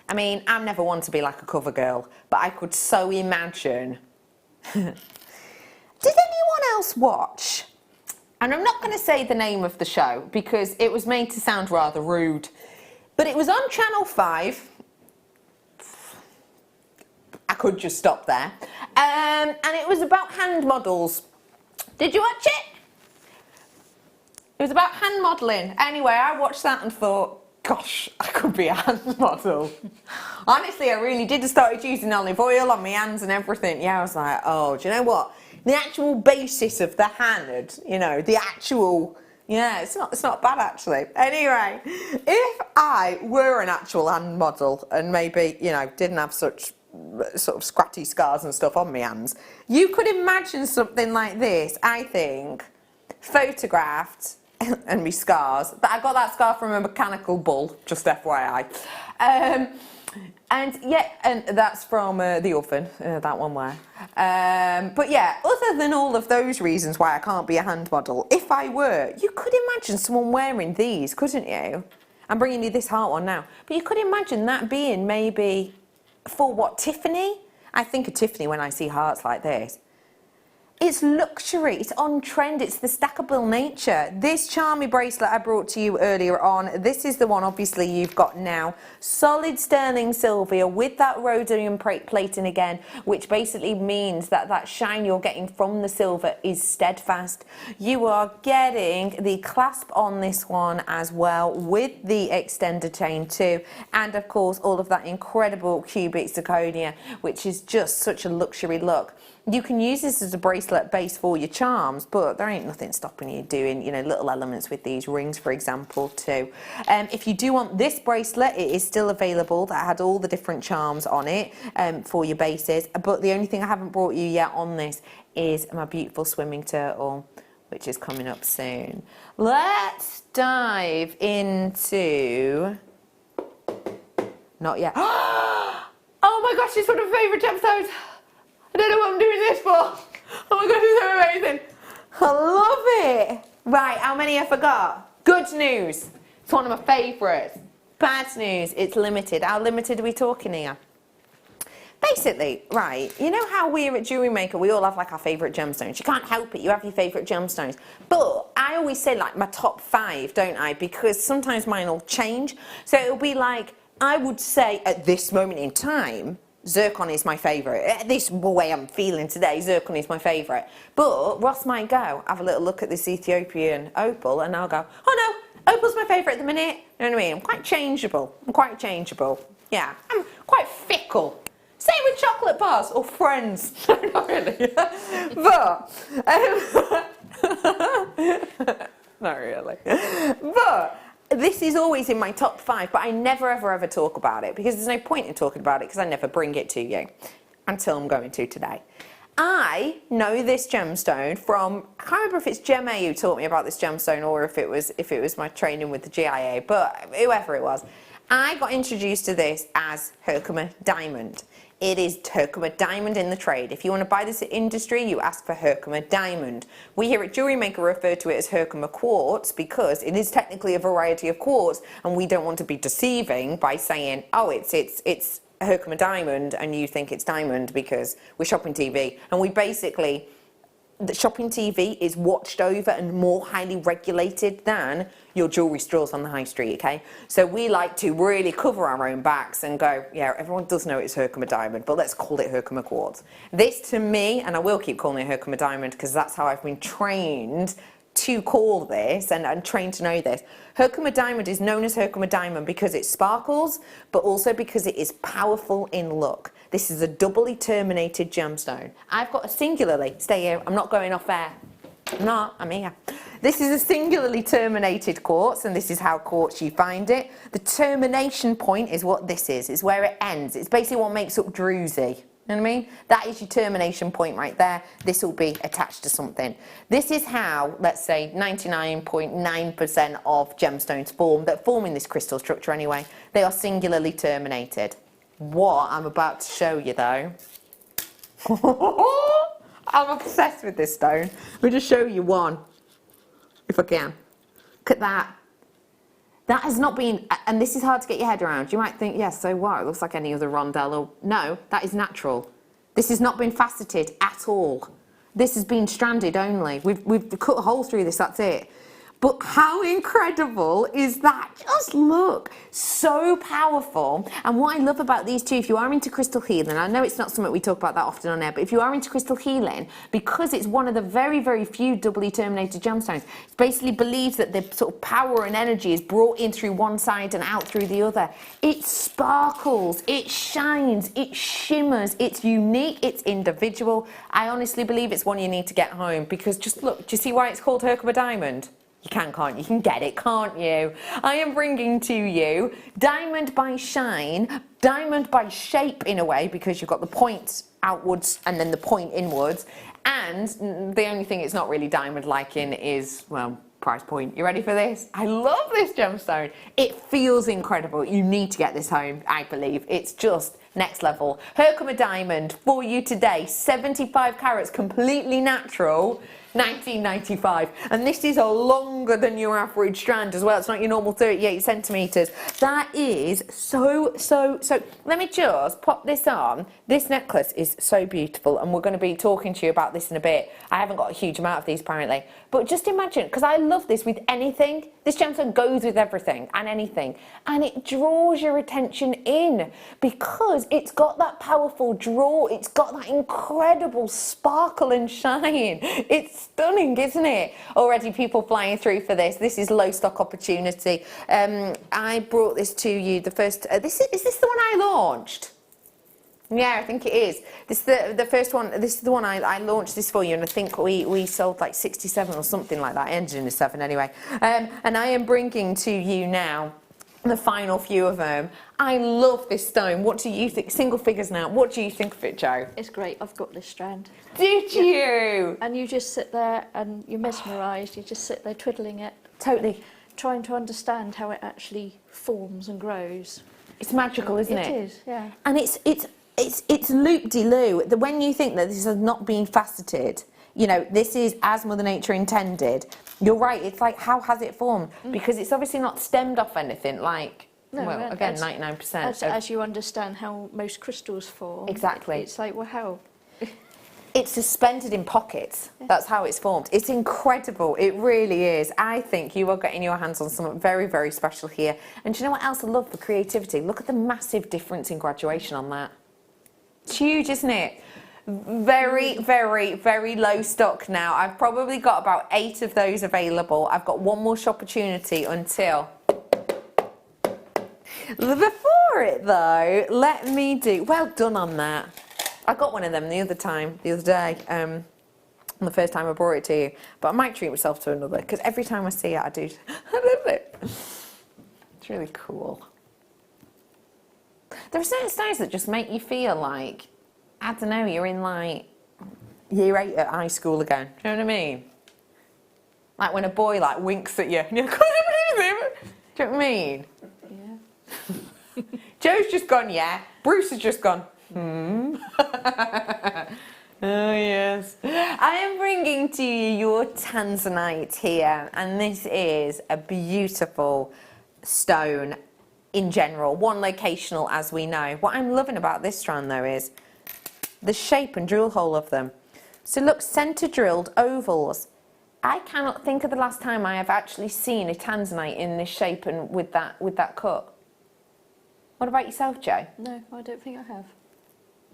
I mean, I'm never one to be like a cover girl, but I could so imagine. Did anyone else watch? And I'm not going to say the name of the show because it was made to sound rather rude, but it was on Channel 5. I could just stop there. And it was about hand models. Did you watch it? It was about hand modelling. Anyway, I watched that and thought, gosh, I could be a hand model. Honestly, I really did. I started using olive oil on my hands and everything. Yeah, I was like, oh, do you know what? The actual basis of the hand, you know, the actual, yeah, it's not bad actually. Anyway, if I were an actual hand model and maybe, you know, didn't have such sort of scratchy scars and stuff on my hands, you could imagine something like this, I think, photographed, and me scars. But I got that scar from a mechanical bull, just FYI. And yeah, and that's from the oven, that one there. But yeah, other than all of those reasons why I can't be a hand model, if I were, you could imagine someone wearing these, couldn't you? I'm bringing you this heart one now. But you could imagine that being maybe for what, Tiffany? I think of Tiffany when I see hearts like this. It's luxury, it's on trend, it's the stackable nature. This charmy bracelet I brought to you earlier on, this is the one obviously you've got now. Solid sterling silver with that rhodium plating again, which basically means that that shine you're getting from the silver is steadfast. You are getting the clasp on this one as well with the extender chain too. And of course all of that incredible cubic zirconia, which is just such a luxury look. You can use this as a bracelet base for your charms, but there ain't nothing stopping you doing, you know, little elements with these rings, for example, too. If you do want this bracelet, it is still available. That had all the different charms on it for your bases. But the only thing I haven't brought you yet on this is my beautiful swimming turtle, which is coming up soon. Let's dive into... Not yet. Oh my gosh, it's one of my favourite gemstones. I don't know what I'm doing this for. Oh my god, it's so amazing. I love it. Right, how many I forgot? Good news. It's one of my favourites. Bad news, it's limited. How limited are we talking here? Basically, right, you know how we're at Jewellery Maker, we all have like our favourite gemstones. You can't help it, you have your favourite gemstones. But I always say like my top 5, don't I? Because sometimes mine will change. So it'll be like, I would say at this moment in time, zircon is my favourite. This way I'm feeling today, zircon is my favourite. But Ross might go, have a little look at this Ethiopian opal, and I'll go, oh no, opal's my favourite at the minute. You know what I mean? I'm quite changeable. Yeah, I'm quite fickle. Same with chocolate bars or friends. Not really. But, not really. But, this is always in my top 5, but I never ever talk about it because there's no point in talking about it because I never bring it to you until I'm going to today. I know this gemstone from, I can't remember if it's Gem A who taught me about this gemstone or if it was my training with the GIA, but whoever it was. I got introduced to this as Herkimer Diamond. It is Herkimer Diamond in the trade. If you want to buy this at industry, you ask for Herkimer Diamond. We here at Jewellery Maker refer to it as Herkimer Quartz because it is technically a variety of quartz, and we don't want to be deceiving by saying, oh, it's Herkimer Diamond, and you think it's diamond because we're shopping TV. And we basically, the shopping TV is watched over and more highly regulated than your jewellery stores on the high street, okay? So we like to really cover our own backs and go, yeah, everyone does know it's Herkimer Diamond, but let's call it Herkimer Quartz. This to me, and I will keep calling it Herkimer Diamond because that's how I've been trained to call this and trained to know this. Herkimer Diamond is known as Herkimer Diamond because it sparkles, but also because it is powerful in look. This is a doubly terminated gemstone. I've got a singularly, stay here, I'm not going off air. I'm here. This is a singularly terminated quartz, and this is how quartz you find it. The termination point is what this is where it ends. It's basically what makes up druzy. You know what I mean? That is your termination point right there. This will be attached to something. This is how, let's say, 99.9% of gemstones form, that form in this crystal structure anyway. They are singularly terminated. What I'm about to show you though, I'm obsessed with this stone. Let me just show you one, if I can. Look at that. That has not been, and this is hard to get your head around. You might think, yes, so what? It looks like any other rondelle. Or, no, that is natural. This has not been faceted at all. This has been stranded only. We've cut a hole through this, that's it. But how incredible is that? Just look, so powerful. And what I love about these two, if you are into crystal healing, I know it's not something we talk about that often on air, but if you are into crystal healing, because it's one of the very, very few doubly terminated gemstones, it basically believes that the sort of power and energy is brought in through one side and out through the other. It sparkles, it shines, it shimmers, it's unique, it's individual. I honestly believe it's one you need to get home because just look, do you see why it's called Herkimer Diamond? You can, can't you? You can get it, can't you? I am bringing to you diamond by shine, diamond by shape in a way, because you've got the point outwards and then the point inwards. And the only thing it's not really diamond-like in is, well, price point. You ready for this? I love this gemstone. It feels incredible. You need to get this home, I believe. It's just next level. Herkimer diamond for you today, 75 carats, completely natural, $19.95. And this is a longer than your average strand as well. It's not your normal 38 centimetres. That is so. Let me just pop this on. This necklace is so beautiful, and we're going to be talking to you about this in a bit. I haven't got a huge amount of these apparently, but just imagine, because I love this with anything. This gemstone goes with everything and anything, and it draws your attention in because it's got that powerful draw. It's got that incredible sparkle and shine. It's stunning, isn't it? Already people flying through for this. This is low stock opportunity. I brought this to you the first. Is this the one I launched? Yeah, I think it is. This is the first one. This is the one I launched this for you, and I think we sold like 67 or something like that. It ended in a 7 anyway. And I am bringing to you now the final few of them. I love this stone. What do you think? Single figures now. What do you think of it, Jo? It's great. I've got this strand. Did you? And you just sit there and you're mesmerised. You just sit there twiddling it. Totally. Trying to understand how it actually forms and grows. It's magical, isn't it? It is, yeah. And it's loop-de-loo. When you think that this has not been faceted, you know, this is as Mother Nature intended. You're right, it's like, how has it formed? Because it's obviously not stemmed off anything, like, No, well, again, 99%. As you understand how most crystals form. Exactly. It's like, well, how? It's suspended in pockets. That's how it's formed. It's incredible. It really is. I think you are getting your hands on something very, very special here. And do you know what else I love for creativity? Look at the massive difference in graduation on that. It's huge, isn't it? Very, very, very low stock now. I've probably got about 8 of those available. I've got one more opportunity until... Before it though, let me do... Well done on that. I got one of them the other day, the first time I brought it to you. But I might treat myself to another, because every time I see it, I do. I love it. It's really cool. There are certain stones that just make you feel like, I don't know, you're in like year 8 at high school again. Do you know what I mean? Like when a boy like winks at you and you're like, do you know what I mean? Yeah. Joe's just gone, yeah. Bruce has just gone, Oh yes. I am bringing to you your tanzanite here, and this is a beautiful stone in general, one locational as we know. What I'm loving about this strand though is the shape and drill hole of them. So look, centre drilled ovals. I cannot think of the last time I have actually seen a tanzanite in this shape and with that cut. What about yourself, Jo? No, I don't think I have.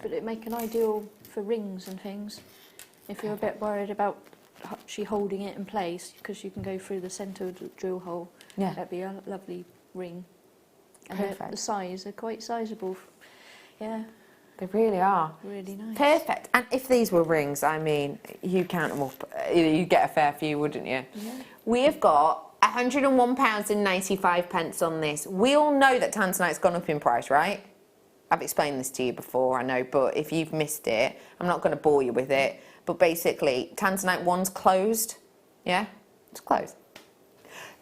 But it'd make an ideal for rings and things. If you're a bit worried about actually holding it in place, because you can go through the centre drill hole. Yeah. That'd be a lovely ring. And Perfect. the size are quite sizable. Yeah, They really are. really nice. Perfect. And if these were rings, I mean, you count them up, you'd get a fair few, wouldn't you? Yeah. We have got £101.95 on this. We all know that tanzanite's gone up in price, right? I've explained this to you before, I know, but if you've missed it, I'm not going to bore you with it. But basically, tanzanite 1's closed. Yeah? It's closed.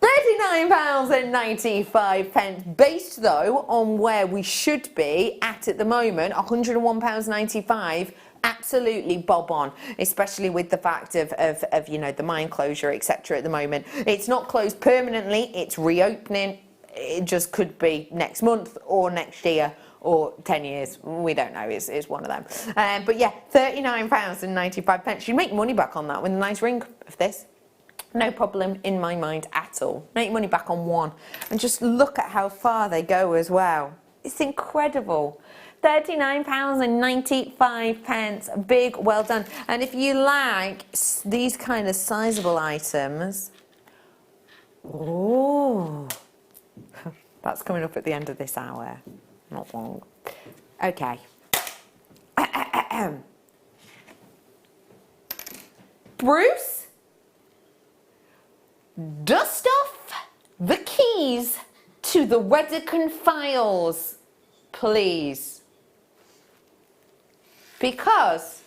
£39.95, based though on where we should be at the moment, £101.95, absolutely bob on, especially with the fact of you know, the mine closure, etc. at the moment. It's not closed permanently, it's reopening. It just could be next month or next year or 10 years, we don't know, it's one of them. But yeah, £39.95. You make money back on that with a nice ring of this. No problem in my mind at all. Make money back on one. And just look at how far they go as well. It's incredible. £39.95. Big well done. And if you like these kind of sizable items, oh, that's coming up at the end of this hour. Not long. Okay. Bruce? Dust off the keys to the Wedekind files, please. Because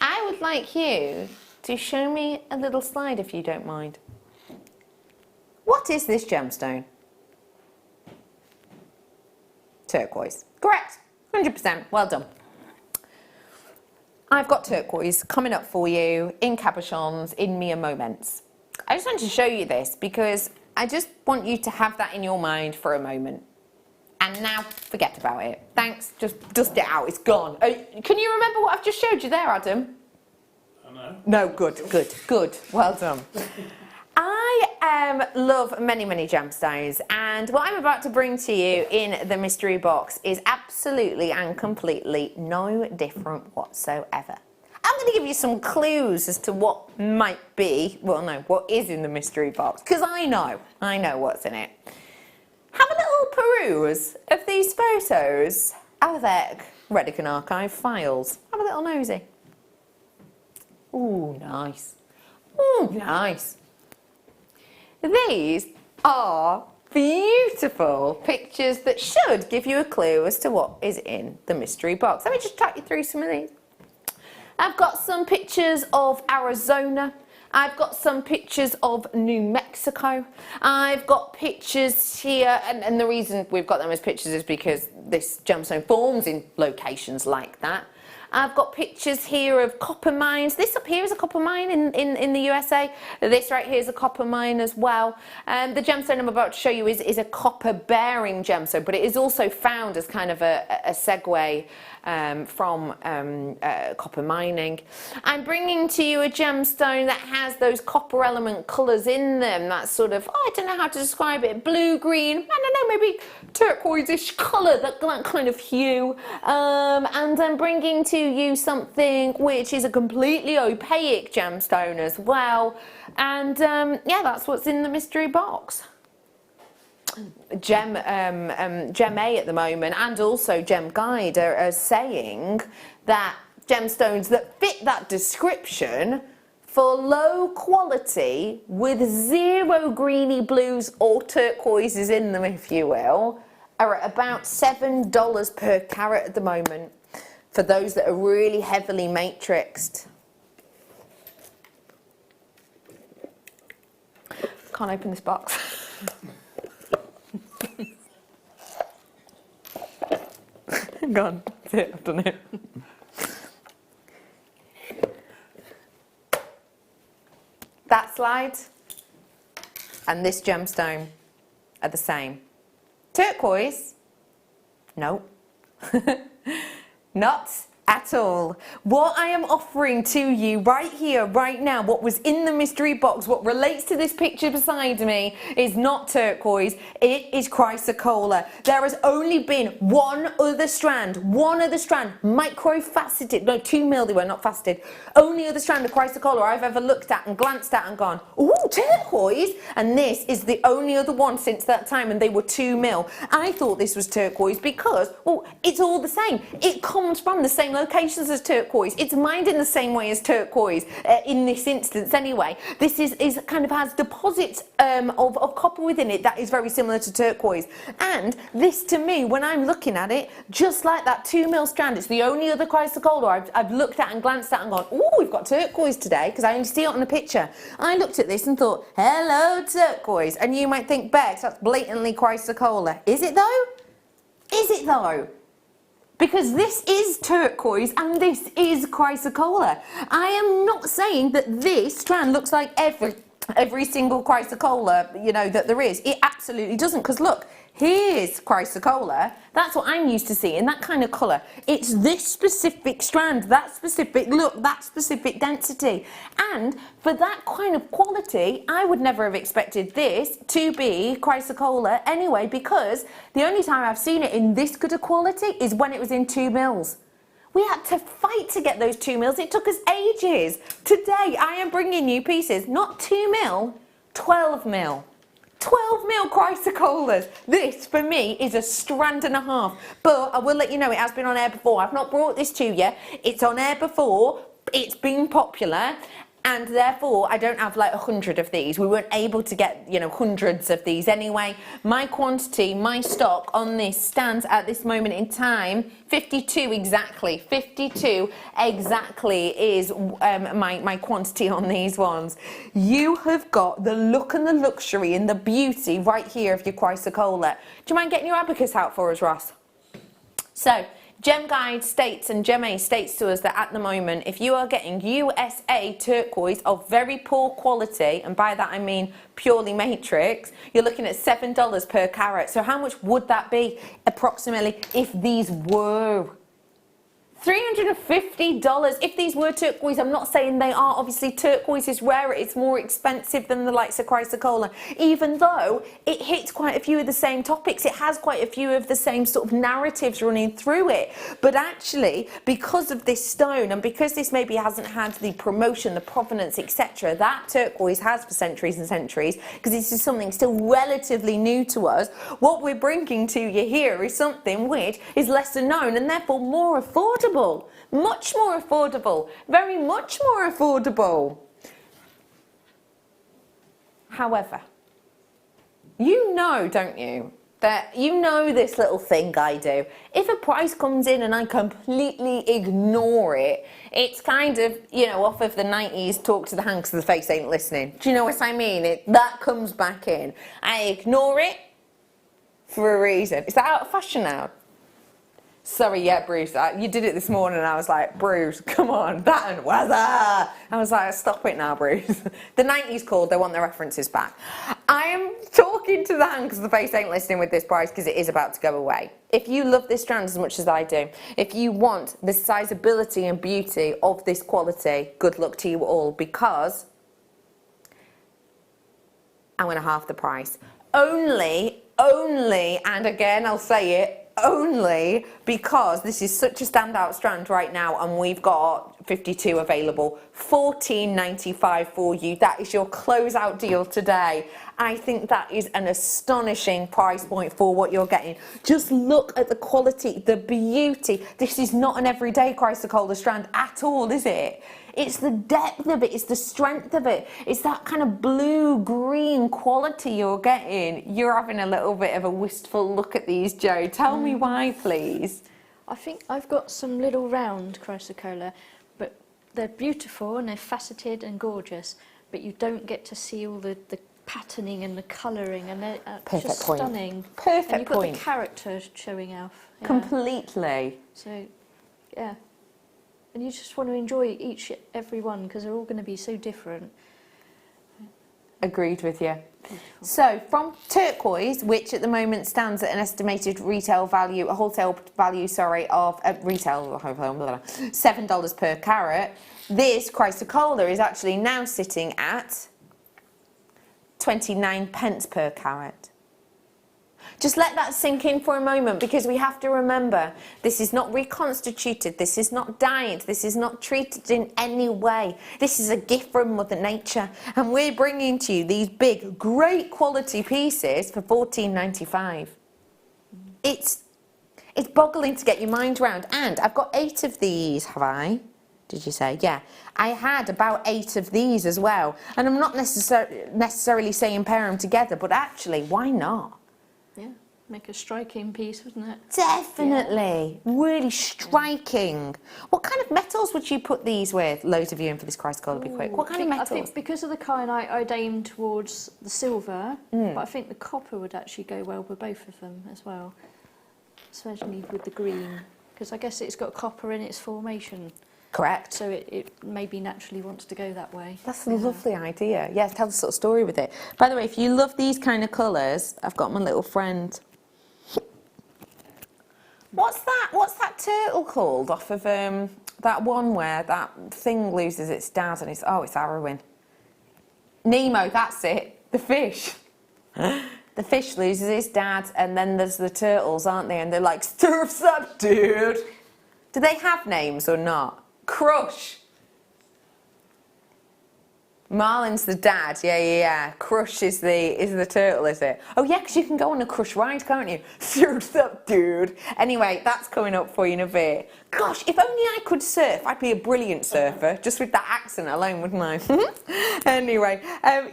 I would like you to show me a little slide if you don't mind. What is this gemstone? Turquoise. Correct. 100%. Well done. I've got turquoise coming up for you in cabochons in mere moments. I just wanted to show you this because I just want you to have that in your mind for a moment. And now forget about it. Thanks, just dust it out, it's gone. Can you remember what I've just showed you there, Adam? No. No, good. Well done. I love many, many gemstones, and what I'm about to bring to you in the mystery box is absolutely and completely no different whatsoever. I'm going to give you some clues as to what might be, well no, what is in the mystery box, because I know what's in it. Have a little peruse of these photos avec Redican Archive files. Have a little nosy. Ooh, nice. Ooh, nice. These are beautiful pictures that should give you a clue as to what is in the mystery box. Let me just chat you through some of these. I've got some pictures of Arizona. I've got some pictures of New Mexico. I've got pictures here, and the reason we've got them as pictures is because this gemstone forms in locations like that. I've got pictures here of copper mines. This up here is a copper mine in the USA. This right here is a copper mine as well. The gemstone I'm about to show you is a copper bearing gemstone, but it is also found as kind of a segue from copper mining. I'm bringing to you a gemstone that has those copper element colours in them. That sort of, I don't know how to describe it, blue, green, I don't know, maybe turquoise-ish colour, that kind of hue. And I'm bringing to you something which is a completely opaque gemstone as well. And yeah, that's what's in the mystery box. Gem A at the moment, and also Gem Guide are saying that gemstones that fit that description for low quality with zero greeny blues or turquoises in them, if you will, are at about $7 per carat at the moment for those that are really heavily matrixed. Can't open this box. Gone. That's it, I've done it. That slide and this gemstone are the same. Turquoise? No. Not at all. What I am offering to you right here, right now, what was in the mystery box, what relates to this picture beside me, is not turquoise, it is chrysocolla. There has only been one other strand, micro-faceted, no, 2 mil they were, not faceted, only other strand of chrysocolla I've ever looked at and glanced at and gone, ooh, turquoise, and this is the only other one since that time, and they were 2 mil. I thought this was turquoise because, well, it's all the same. It comes from the same locations as turquoise. It's mined in the same way as turquoise, in this instance anyway. This is kind of has deposits of copper within it that is very similar to turquoise. And this, to me, when I'm looking at it, just like that 2 mil strand, it's the only other chrysocolla I've looked at and glanced at and gone, ooh, we've got turquoise today, because I only see it on the picture. I looked at this and thought, hello, turquoise. And you might think, Bex, that's blatantly chrysocolla. Is it though? Is it though? Because this is turquoise and this is chrysocolla. I am not saying that this strand looks like every single chrysocolla, you know, that there is. It absolutely doesn't, because look, here's chrysocolla. That's what I'm used to seeing, that kind of colour. It's this specific strand, that specific look, that specific density. And for that kind of quality, I would never have expected this to be chrysocolla anyway, because the only time I've seen it in this good a quality is when it was in 2 mils. We had to fight to get those 2 mils. It took us ages. Today, I am bringing you pieces, not 2 mil, 12 mil. 12 mil chrysocollas. This, for me, is a strand and a half. But I will let you know, it has been on air before. I've not brought this to you. It's on air before. It's been popular. And therefore, I don't have like 100 of these. We weren't able to get, you know, hundreds of these anyway. My quantity, my stock on this stands at this moment in time, 52 exactly. 52 exactly is my quantity on these ones. You have got the look and the luxury and the beauty right here of your chrysocolla. Do you mind getting your abacus out for us, Ross? So, Gem Guide states and Gem A states to us that at the moment, if you are getting USA turquoise of very poor quality, and by that I mean purely matrix, you're looking at $7 per carat. So how much would that be approximately if these were $350 if these were turquoise? I'm not saying they are. Obviously, turquoise is rarer. It's more expensive than the likes of chrysocolla, even though it hits quite a few of the same topics. It has quite a few of the same sort of narratives running through it. But actually, because of this stone and because this maybe hasn't had the promotion, the provenance, etc., that turquoise has for centuries and centuries, because this is something still relatively new to us. What we're bringing to you here is something which is lesser known and therefore more affordable. Much more affordable, very much more affordable. However, you know, don't you, that you know this little thing I do. If a price comes in and I completely ignore it, it's kind of, you know, off of the 90s, talk to the hand 'cause the face ain't listening. Do you know what I mean? That comes back in. I ignore it for a reason. Is that out of fashion now? Sorry, yeah, Bruce, you did it this morning and I was like, Bruce, come on, that and weather. I was like, stop it now, Bruce. The 90s called, they want their references back. I am talking to the hand because the face ain't listening with this price because it is about to go away. If you love this strand as much as I do, if you want the sizability and beauty of this quality, good luck to you all, because I'm going to half the price. Only, and again, I'll say it, only because this is such a standout strand right now and we've got 52 available. $14.95 for you. That is your closeout deal today. I think that is an astonishing price point for what you're getting. Just look at the quality, the beauty. This is not an everyday chrysocolla strand at all, is it? It's the depth of it, it's the strength of it, it's that kind of blue-green quality you're getting. You're having a little bit of a wistful look at these, Jo. Tell me why, please. I think I've got some little round chrysocolla, but they're beautiful and they're faceted and gorgeous, but you don't get to see all the patterning and the colouring, and they're just stunning. Perfect and you've got point. the character showing off. Yeah. Completely. So, yeah. And you just want to enjoy every one because they're all going to be so different. Agreed with you. So from turquoise, which at the moment stands at an estimated retail value, a wholesale value, sorry, of retail $7 per carat, this chrysocolla is actually now sitting at 29 pence per carat. Just let that sink in for a moment, because we have to remember this is not reconstituted, this is not dyed, this is not treated in any way. This is a gift from Mother Nature, and we're bringing to you these big, great quality pieces for $14.95. It's boggling to get your mind around, and I've got 8 of these, have I? Did you say? Yeah. I had about 8 of these as well, and I'm not necessarily saying pair them together, but actually, why not? Yeah, make a striking piece, wouldn't it? Definitely. Yeah. Really striking. What kind of metals would you put these with? Loads of you in for this chrysocolla, be quick. What kind of metals? I think because of the kyanite, I'd aim towards the silver, but I think the copper would actually go well with both of them as well, especially with the green, because I guess it's got copper in its formation. Correct. So it maybe naturally wants to go that way. That's a lovely idea. Yeah, tell the sort of story with it. By the way, if you love these kind of colours, I've got my little friend. What's that turtle called off of that one where that thing loses its dad and it's harrowing. Nemo, that's it. The fish. The fish loses its dad, and then there's the turtles, aren't they? And they're like, surf's up, dude. Do they have names or not? Crush. Marlin's the dad, yeah. Crush is the turtle, is it? Oh yeah, because you can go on a Crush ride, can't you? Surf's up, dude. Anyway, that's coming up for you in a bit. Gosh, if only I could surf, I'd be a brilliant surfer, just with that accent alone, wouldn't I? Anyway,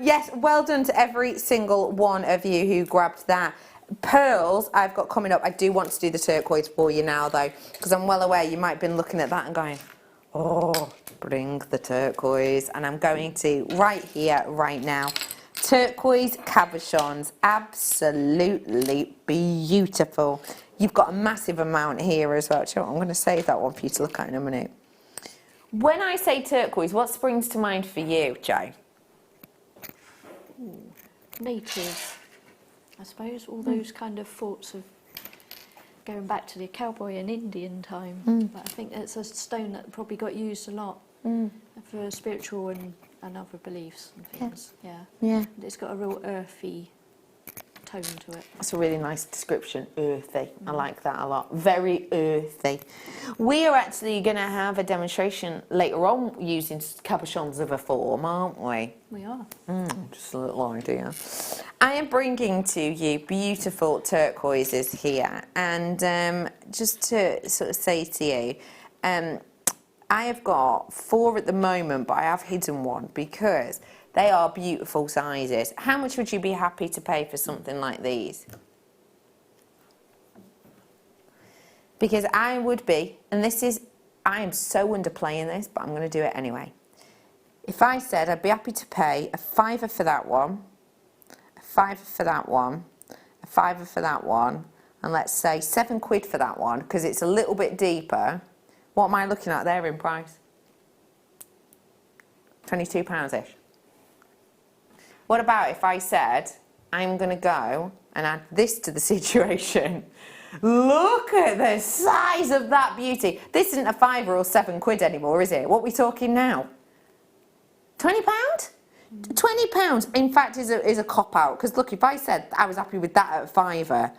yes, well done to every single one of you who grabbed that. Pearls I've got coming up. I do want to do the turquoise for you now, though, because I'm well aware you might have been looking at that and going, oh, bring the turquoise. And I'm going to right here, right now. Turquoise cabochons, absolutely beautiful. You've got a massive amount here as well. I'm going to save that one for you to look at in a minute. When I say turquoise, what springs to mind for you, Jo? Native, I suppose, all those kind of thoughts of going back to the cowboy and Indian time. But I think it's a stone that probably got used a lot for spiritual and other beliefs and things. Yeah. It's got a real earthy tone to it. That's a really nice description, earthy. I like that a lot. Very earthy. We are actually going to have a demonstration later on using cabochons of a form, aren't we? We are. Just a little idea. I am bringing to you beautiful turquoises here, and just to sort of say to you, I have got 4 at the moment, but I have hidden one because they are beautiful sizes. How much would you be happy to pay for something like these? Because I would be, and I am so underplaying this, but I'm going to do it anyway. If I said I'd be happy to pay a £5 for that one, a £5 for that one, a £5 for that one, and let's say £7 for that one, because it's a little bit deeper, what am I looking at there in price? £22-ish. What about if I said, I'm going to go and add this to the situation? Look at the size of that beauty. This isn't a £5 or £7 anymore, is it? What are we talking now? £20? £20, in fact, is a cop-out. Because look, if I said I was happy with that at £5,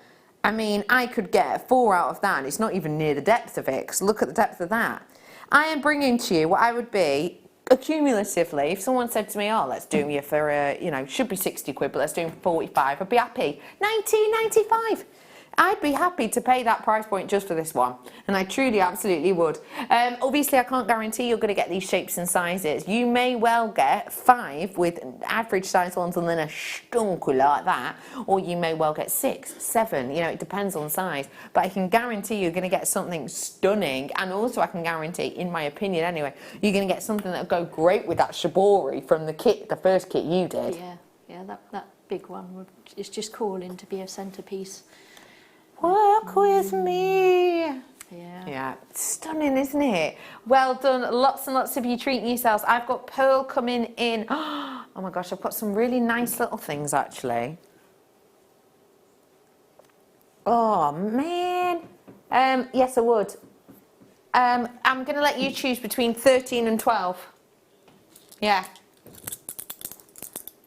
I mean, I could get a 4 out of that, and it's not even near the depth of it, because look at the depth of that. I am bringing to you what I would be, accumulatively, if someone said to me, oh, let's do you for, should be £60, but let's do them for 45, I'd be happy. 95. I'd be happy to pay that price point just for this one, and I truly, absolutely would. Obviously, I can't guarantee you're going to get these shapes and sizes. You may well get 5 with average size ones and then a stunker like that, or you may well get 6, 7, it depends on size. But I can guarantee you're going to get something stunning, and also I can guarantee, in my opinion anyway, you're going to get something that'll go great with that shibori from the first kit you did. Yeah, that big one, it's just calling to be a centrepiece. Work with me. Yeah. Stunning, isn't it? Well done. Lots and lots of you treating yourselves. I've got pearl coming in. Oh my gosh, I've got some really nice little things actually. Oh man. Yes, I would. I'm going to let you choose between 13 and 12. Yeah.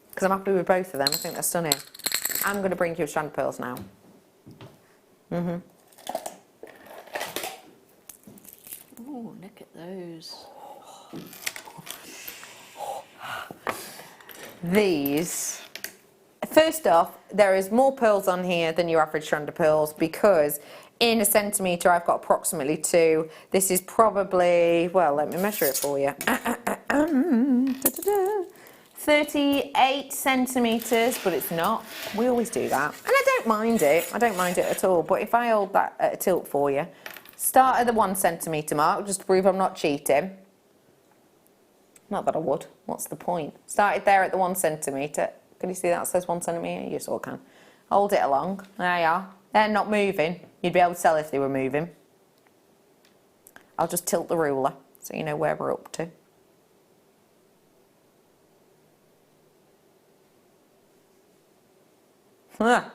Because I'm happy with both of them. I think they're stunning. I'm going to bring you a strand of pearls now. Oh, look at those. These. First off, there is more pearls on here than your average strand of pearls because in a centimetre I've got approximately 2. This is probably, well, let me measure it for you. 38 centimetres, but it's not. We always do that. And I don't mind it. I don't mind it at all. But if I hold that at a tilt for you, start at the 1 centimetre mark, just to prove I'm not cheating. Not that I would. What's the point? Started there at the 1 centimetre. Can you see that? It says 1 centimetre. You sort of can. Hold it along. There you are. They're not moving. You'd be able to tell if they were moving. I'll just tilt the ruler so you know where we're up to. Huh.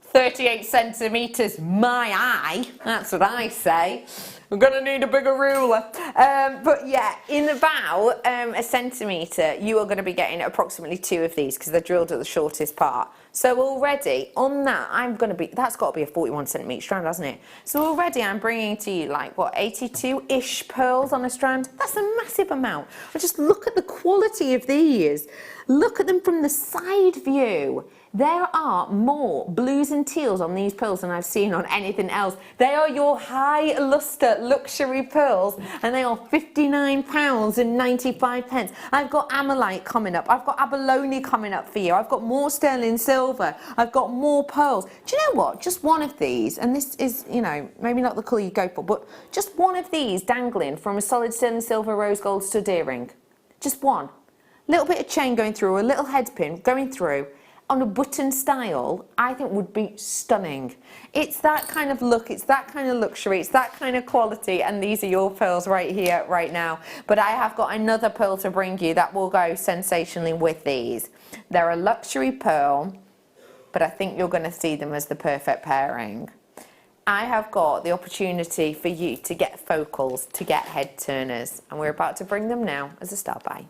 38 centimetres, my eye. That's what I say. I'm gonna need a bigger ruler. But yeah, in about a centimetre, you are gonna be getting approximately 2 of these because they're drilled at the shortest part. So already on that, that's got to be a 41 centimetre strand, hasn't it? So already I'm bringing to you like, what, 82-ish pearls on a strand? That's a massive amount. But just look at the quality of these. Look at them from the side view. There are more blues and teals on these pearls than I've seen on anything else. They are your high lustre luxury pearls and they are £59.95. I've got amalite coming up. I've got abalone coming up for you. I've got more sterling silver. I've got more pearls. Do you know what? Just one of these, and this is, you know, maybe not the colour you go for, but just one of these dangling from a solid sterling silver rose gold stud earring. Just one. Little bit of chain going through, a little head pin going through. On a button style, I think would be stunning. It's that kind of look, it's that kind of luxury, it's that kind of quality, and these are your pearls right here, right now. But I have got another pearl to bring you that will go sensationally with these. They're a luxury pearl, but I think you're going to see them as the perfect pairing. I have got the opportunity for you to get focals, to get head turners, and we're about to bring them now as a start buy.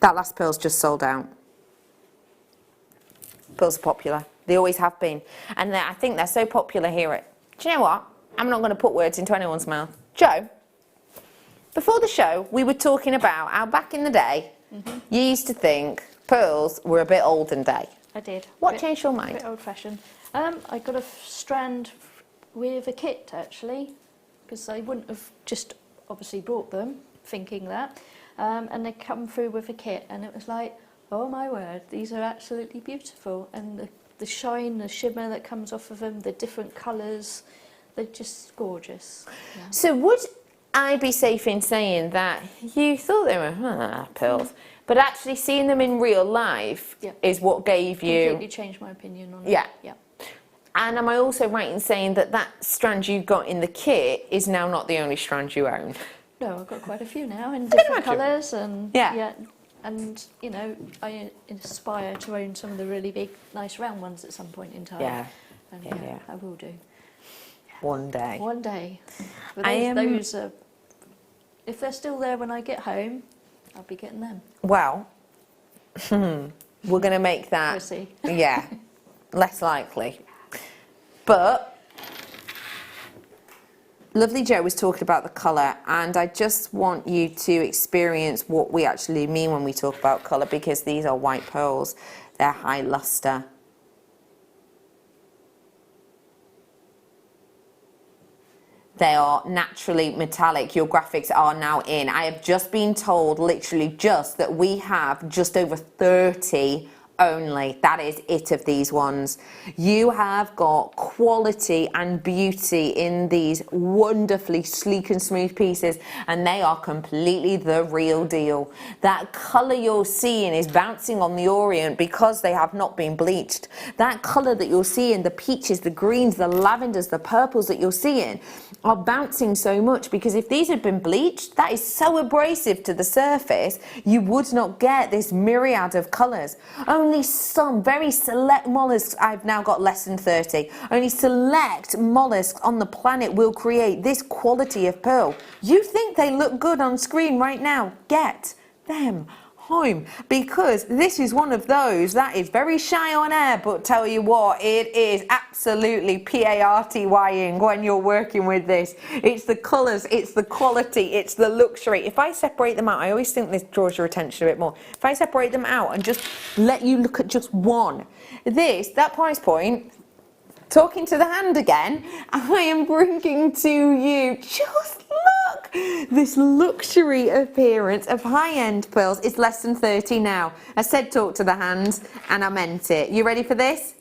That last pearl's just sold out. Pearls are popular. They always have been. And I think they're so popular here at... Do you know what? I'm not going to put words into anyone's mouth. Joe, before the show, we were talking about how back in the day, you used to think pearls were a bit olden day. I did. What changed your mind? A bit old-fashioned. I got a strand with a kit, actually, because I wouldn't have just obviously bought them thinking that. And they come through with a kit, and it was like, oh my word, these are absolutely beautiful. And the shine, the shimmer that comes off of them, the different colours, they're just gorgeous. Yeah. So would I be safe in saying that you thought they were pearls, but actually seeing them in real life is what gave you... Completely changed my opinion on it. Yeah. Yeah. And am I also right in saying that that strand you got in the kit is now not the only strand you own? No, I've got quite a few now in different colours, and and you know, I aspire to own some of the really big, nice round ones at some point in time. Yeah, and I will do. One day. One day. But those are, if they're still there when I get home, I'll be getting them. Well, we're going to make that. We'll see. Yeah, less likely, but. Lovely Joe was talking about the colour, and I just want you to experience what we actually mean when we talk about colour, because these are white pearls. They're high lustre. They are naturally metallic. Your graphics are now in. I have just been told, literally just, that we have just over 30 only. That is it of these ones. You have got quality and beauty in these wonderfully sleek and smooth pieces, and they are completely the real deal. That colour you're seeing is bouncing on the orient because they have not been bleached. That colour that you're seeing, the peaches, the greens, the lavenders, the purples that you're seeing are bouncing so much because if these had been bleached, that is so abrasive to the surface, you would not get this myriad of colours. Only some very select mollusks, I've now got less than 30, only select mollusks on the planet will create this quality of pearl. You think they look good on screen right now? Get them home, because this is one of those that is very shy on air, but tell you what, it is absolutely PARTYing when you're working with this. It's the colours, it's the quality, it's the luxury. If I separate them out, I always think this draws your attention a bit more. If I separate them out and just let you look at just one, that price point, talking to the hand again, I am bringing to you, just look, this luxury appearance of high-end pearls. It's less than 30 now. I said talk to the hand, and I meant it. You ready for this?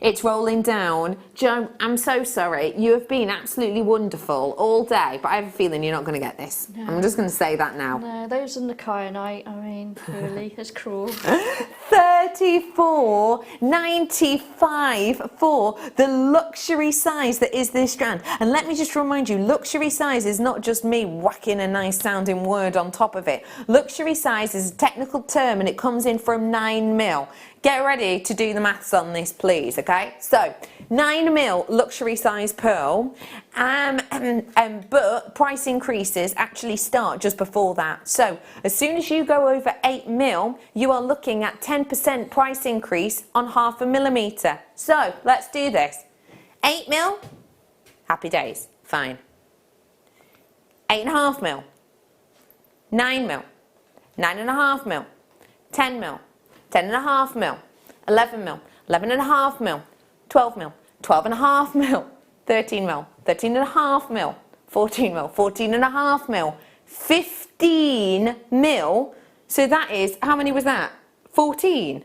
It's rolling down. Joe, I'm so sorry. You have been absolutely wonderful all day, but I have a feeling you're not going to get this. No. I'm just going to say that now. No, those in the kyanite, I mean, really, it's cruel. $34.95 for the luxury size that is this strand. And let me just remind you, luxury size is not just me whacking a nice sounding word on top of it. Luxury size is a technical term and it comes in from 9mm. Get ready to do the maths on this, please, okay? So, 9mm luxury size pearl, but price increases actually start just before that. So, as soon as you go over 8mm, you are looking at 10% price increase on 0.5 millimetre. So, let's do this. 8mm, happy days, fine. 8.5mm, 9mm, 9.5mm, 10mm, 10.5mm, 11mm, 11.5mm, 12mm, 12.5mm, 13mm, 13.5mm, 14mm, 14.5mm, 15mm. So that is, how many was that? 14.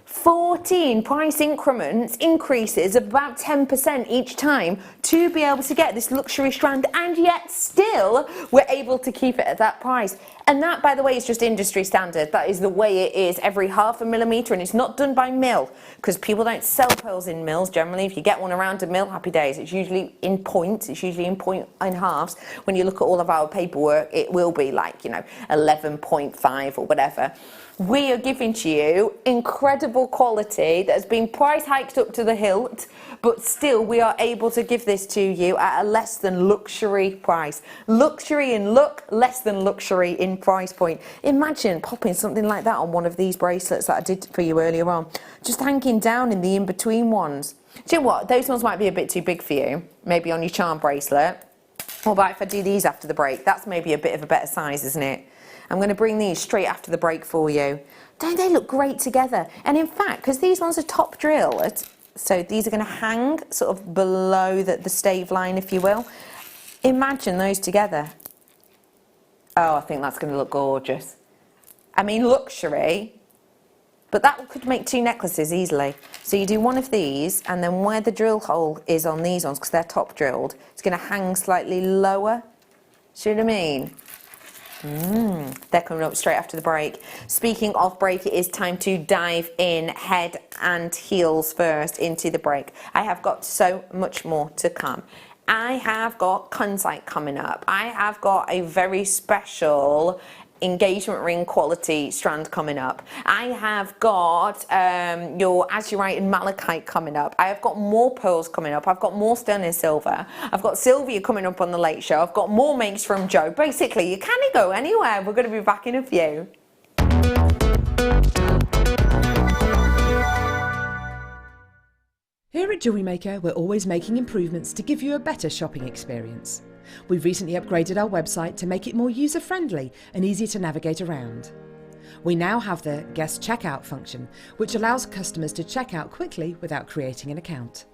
14 price increases of about 10% each time to be able to get this luxury strand, and yet still we're able to keep it at that price. And that, by the way, is just industry standard. That is the way it is every 0.5 millimetre, and it's not done by mill, because people don't sell pearls in mills generally. If you get one around a mill, happy days. It's usually in points, it's usually in point and halves. When you look at all of our paperwork, it will be like, 11.5 or whatever. We are giving to you incredible quality that has been price hiked up to the hilt, but still we are able to give this to you at a less than luxury price. Luxury in look, less than luxury in price point. Imagine popping something like that on one of these bracelets that I did for you earlier on. Just hanging down in the in-between ones. Do you know what? Those ones might be a bit too big for you, maybe on your charm bracelet. What about if I do these after the break? That's maybe a bit of a better size, isn't it? I'm going to bring these straight after the break for you. Don't they look great together? And in fact, because these ones are top drilled, so these are going to hang sort of below the stave line, if you will. Imagine those together. Oh, I think that's going to look gorgeous. I mean, luxury, but that could make 2 necklaces easily. So you do one of these, and then where the drill hole is on these ones, because they're top drilled, it's going to hang slightly lower. See what I mean? They're coming up straight after the break. Speaking of break, it is time to dive in head and heels first into the break. I have got so much more to come. I have got Kunzite coming up. I have got a very special engagement ring quality strand coming up. I have got your azurite and malachite coming up. I have got more pearls coming up. I've got more sterling silver. I've got Sylvia coming up on the late show. I've got more makes from Joe. Basically, you can't go anywhere. We're going to be back in a few. Here at Jewellery Maker, we're always making improvements to give you a better shopping experience. We've recently upgraded our website to make it more user-friendly and easy to navigate around. We now have the guest checkout function, which allows customers to check out quickly without creating an account.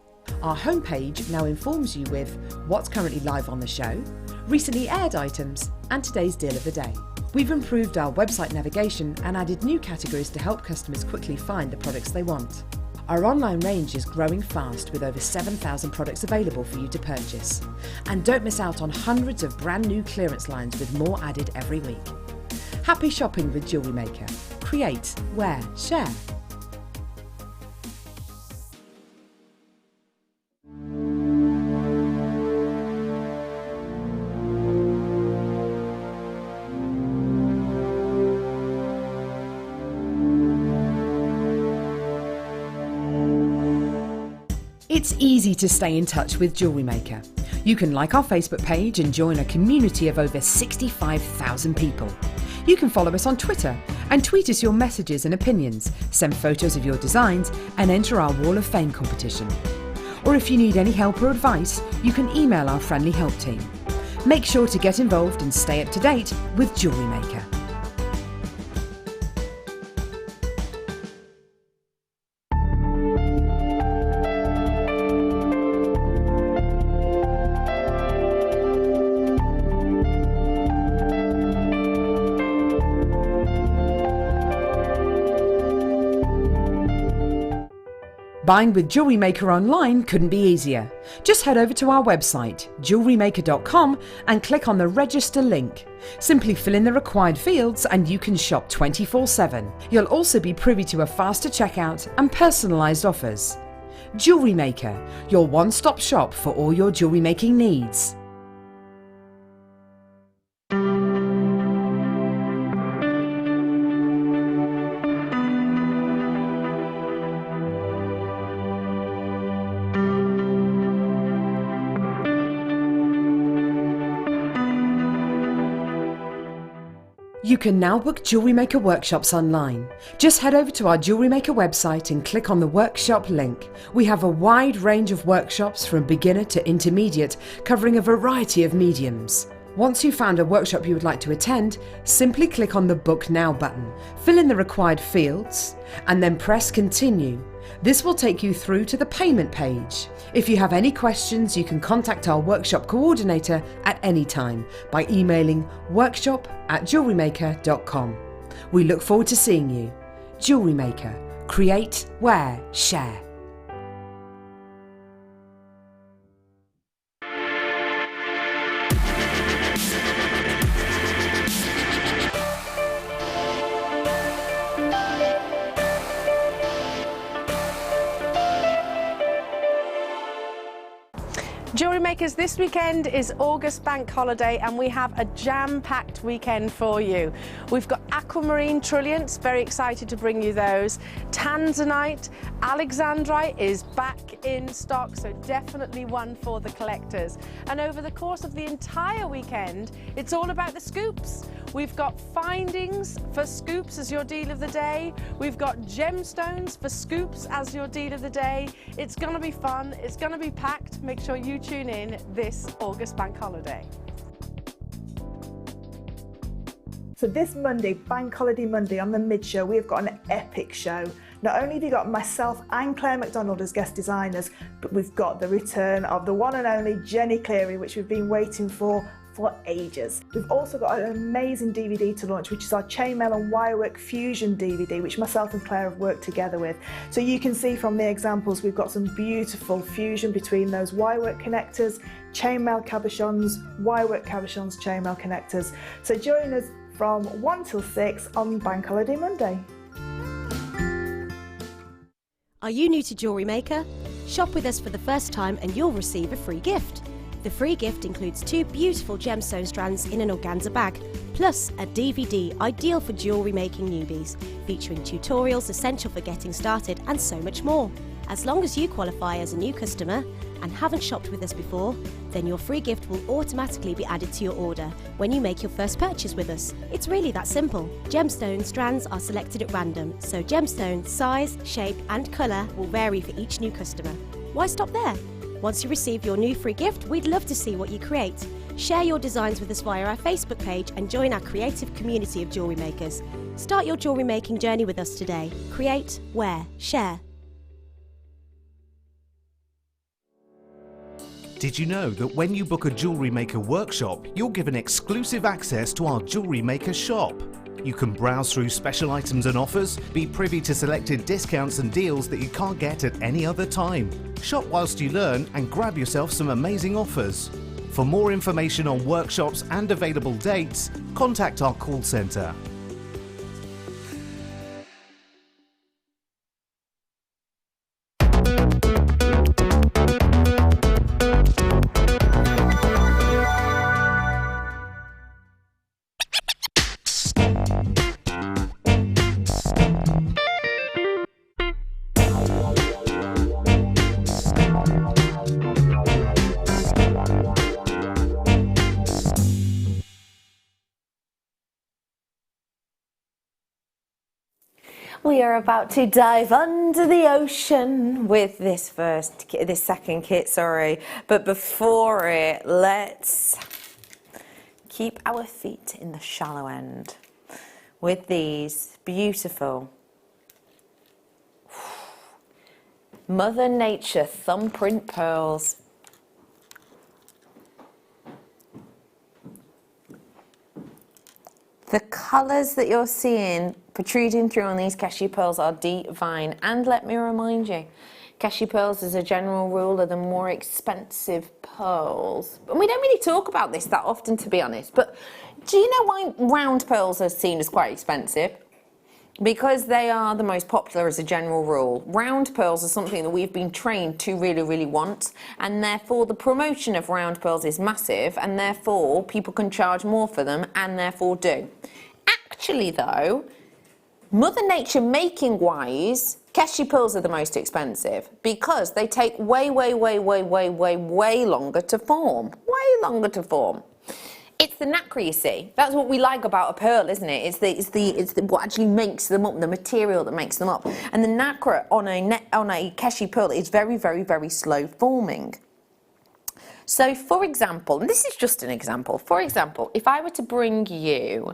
Our homepage now informs you with what's currently live on the show, recently aired items, and today's deal of the day. We've improved our website navigation and added new categories to help customers quickly find the products they want. Our online range is growing fast with over 7,000 products available for you to purchase. And don't miss out on hundreds of brand new clearance lines with more added every week. Happy shopping with Jewellery Maker. Create, wear, share. It's easy to stay in touch with Jewellery Maker. You can like our Facebook page and join a community of over 65,000 people. You can follow us on Twitter and tweet us your messages and opinions, send photos of your designs and enter our Wall of Fame competition. Or if you need any help or advice, you can email our friendly help team. Make sure to get involved and stay up to date with Jewellery Maker. Buying with Jewellery Maker online couldn't be easier. Just head over to our website, JewelleryMaker.com, and click on the register link. Simply fill in the required fields and you can shop 24/7. You'll also be privy to a faster checkout and personalised offers. Jewellery Maker, your one-stop shop for all your jewellery making needs. You can now book Jewellery Maker workshops online. Just head over to our Jewellery Maker website and click on the workshop link. We have a wide range of workshops from beginner to intermediate, covering a variety of mediums. Once you've found a workshop you would like to attend, simply click on the Book Now button, fill in the required fields, and then press Continue. This will take you through to the payment page. If you have any questions, you can contact our workshop coordinator at any time by emailing workshop@jewellerymaker.com. We look forward to seeing you. Jewellery Maker. Create, wear, share. Jewellery Makers, this weekend is August Bank Holiday and we have a jam-packed weekend for you. We've got aquamarine trilliants, very excited to bring you those. Tanzanite, alexandrite is back in stock, so definitely one for the collectors. And over the course of the entire weekend, it's all about the scoops. We've got findings for scoops as your deal of the day. We've got gemstones for scoops as your deal of the day. It's going to be fun. It's going to be packed. Make sure you tune in this August Bank Holiday. So this Monday, Bank Holiday Monday on the Mid Show, we have got an epic show. Not only have you got myself and Claire McDonald as guest designers, but we've got the return of the one and only Jenny Cleary, which we've been waiting for ages. We've also got an amazing DVD to launch, which is our chainmail and wirework fusion DVD, which myself and Claire have worked together with. So you can see from the examples, we've got some beautiful fusion between those wirework connectors, chainmail cabochons, wirework cabochons, chainmail connectors. So join us from 1 till 6 on Bank Holiday Monday. Are you new to Jewellery Maker? Shop with us for the first time and you'll receive a free gift. The free gift includes 2 beautiful gemstone strands in an organza bag, plus a DVD ideal for jewellery making newbies, featuring tutorials essential for getting started and so much more. As long as you qualify as a new customer and haven't shopped with us before, then your free gift will automatically be added to your order when you make your first purchase with us. It's really that simple. Gemstone strands are selected at random, so gemstone size, shape and colour will vary for each new customer. Why stop there? Once you receive your new free gift, we'd love to see what you create. Share your designs with us via our Facebook page and join our creative community of jewellery makers. Start your jewellery making journey with us today. Create, wear, share. Did you know that when you book a Jewellery Maker workshop, you're given exclusive access to our Jewellery Maker shop? You can browse through special items and offers, be privy to selected discounts and deals that you can't get at any other time. Shop whilst you learn and grab yourself some amazing offers. For more information on workshops and available dates, contact our call centre. We are about to dive under the ocean with this second kit, sorry. But before it, let's keep our feet in the shallow end with these beautiful Mother Nature thumbprint pearls. The colours that you're seeing protruding through on these cashew pearls are divine. And let me remind you, Cashew pearls, as a general rule, are the more expensive pearls. And we don't really talk about this that often, to be honest. But do you know why round pearls are seen as quite expensive? Because they are the most popular as a general rule. Round pearls are something that we've been trained to really, really want, and therefore the promotion of round pearls is massive, and therefore people can charge more for them, and therefore do. Actually though, Mother Nature making wise, cashew pearls are the most expensive because they take way longer to form. Way longer to form. It's the nacre, you see. That's what we like about a pearl, isn't it? It's the what actually makes them up, the material that makes them up. And the nacre on a cashew pearl is very slow forming. So, for example, and this is just an example. For example, if I were to bring you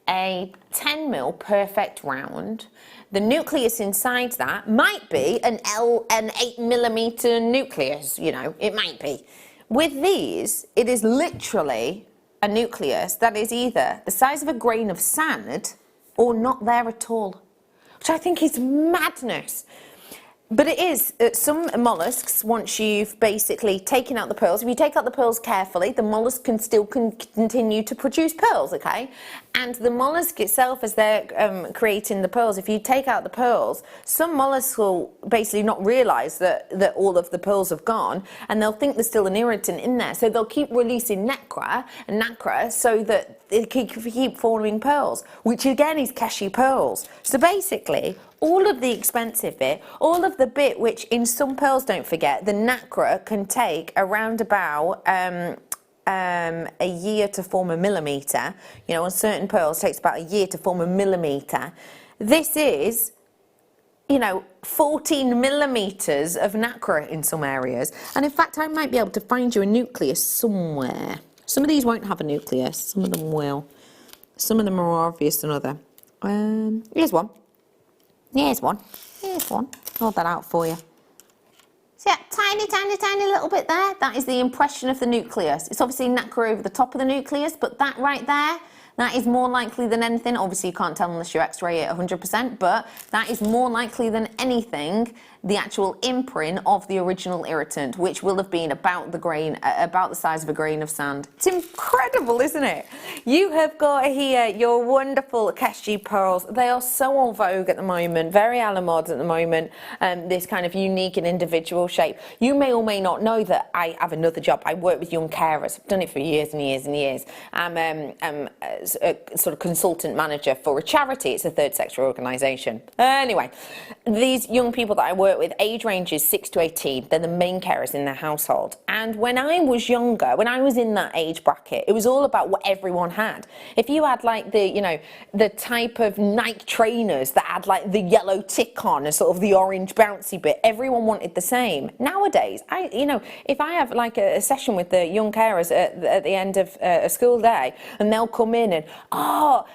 a 10mm perfect round, the nucleus inside that might be an 8mm nucleus, you know, it might be. With these, it is literally a nucleus that is either the size of a grain of sand or not there at all, which I think is madness. But it is, some mollusks, once you've basically taken out the pearls, if you take out the pearls carefully, the mollusk can still continue to produce pearls, okay? And the mollusk itself, as they're creating the pearls, if you take out the pearls, some mollusks will basically not realise that all of the pearls have gone, and they'll think there's still an irritant in there. So they'll keep releasing nacre so that they keep forming pearls, which again is cashew pearls. So basically, all of the expensive bit, all of the bit which in some pearls, don't forget, the nacre can take around about a year to form a millimetre. You know, on certain pearls, it takes about a year to form a millimetre. This is, you know, 14 millimetres of nacre in some areas. And in fact, I might be able to find you a nucleus somewhere. Some of these won't have a nucleus, some of them will. Some of them are more obvious than others. Here's one. Here's one. Here's one. Hold that out for you. See that tiny little bit there? That is the impression of the nucleus. It's obviously nacre over the top of the nucleus, but that right there, that is more likely than anything. Obviously, you can't tell unless you X-ray it 100%, but that is more likely than anything the actual imprint of the original irritant, which will have been about the size of a grain of sand. It's incredible, isn't it? You have got here your wonderful cashew pearls. They are so en vogue at the moment, very a la mode at the moment, this kind of unique and individual shape. You may or may not know that I have another job. I work with young carers. I've done it for years and years and years. I'm a sort of consultant manager for a charity. It's a third sector organisation. Anyway, these young people that I work with, age ranges 6 to 18, they're the main carers in their household. And when I was younger, when I was in that age bracket, it was all about what everyone had. If you had like the type of Nike trainers that had like the yellow tick on and sort of the orange bouncy bit, everyone wanted the same. Nowadays, if I have like a session with the young carers at the end of a school day, and they'll come in and,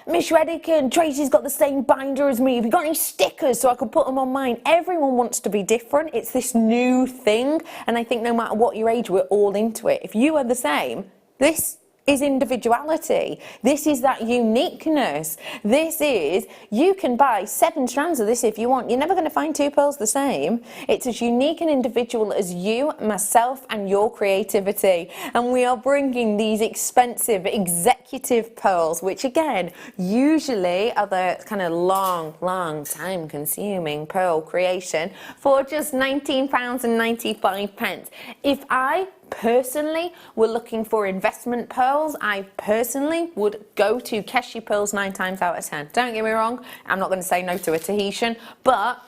Miss Redican, Tracy's got the same binder as me. Have you got any stickers so I can put them on mine? Everyone wants to be different. It's this new thing, and I think no matter what your age, we're all into it. If you are the same, this is individuality. This is that uniqueness. This is, you can buy 7 strands of this if you want. You're never going to find 2 pearls the same. It's as unique and individual as you, myself, and your creativity. And we are bringing these expensive executive pearls, which again, usually are the kind of long time consuming pearl creation, for just £19.95. If I personally were looking for investment pearls, I personally would go to cashew pearls 9 times out of 10. Don't get me wrong, I'm not going to say no to a Tahitian, but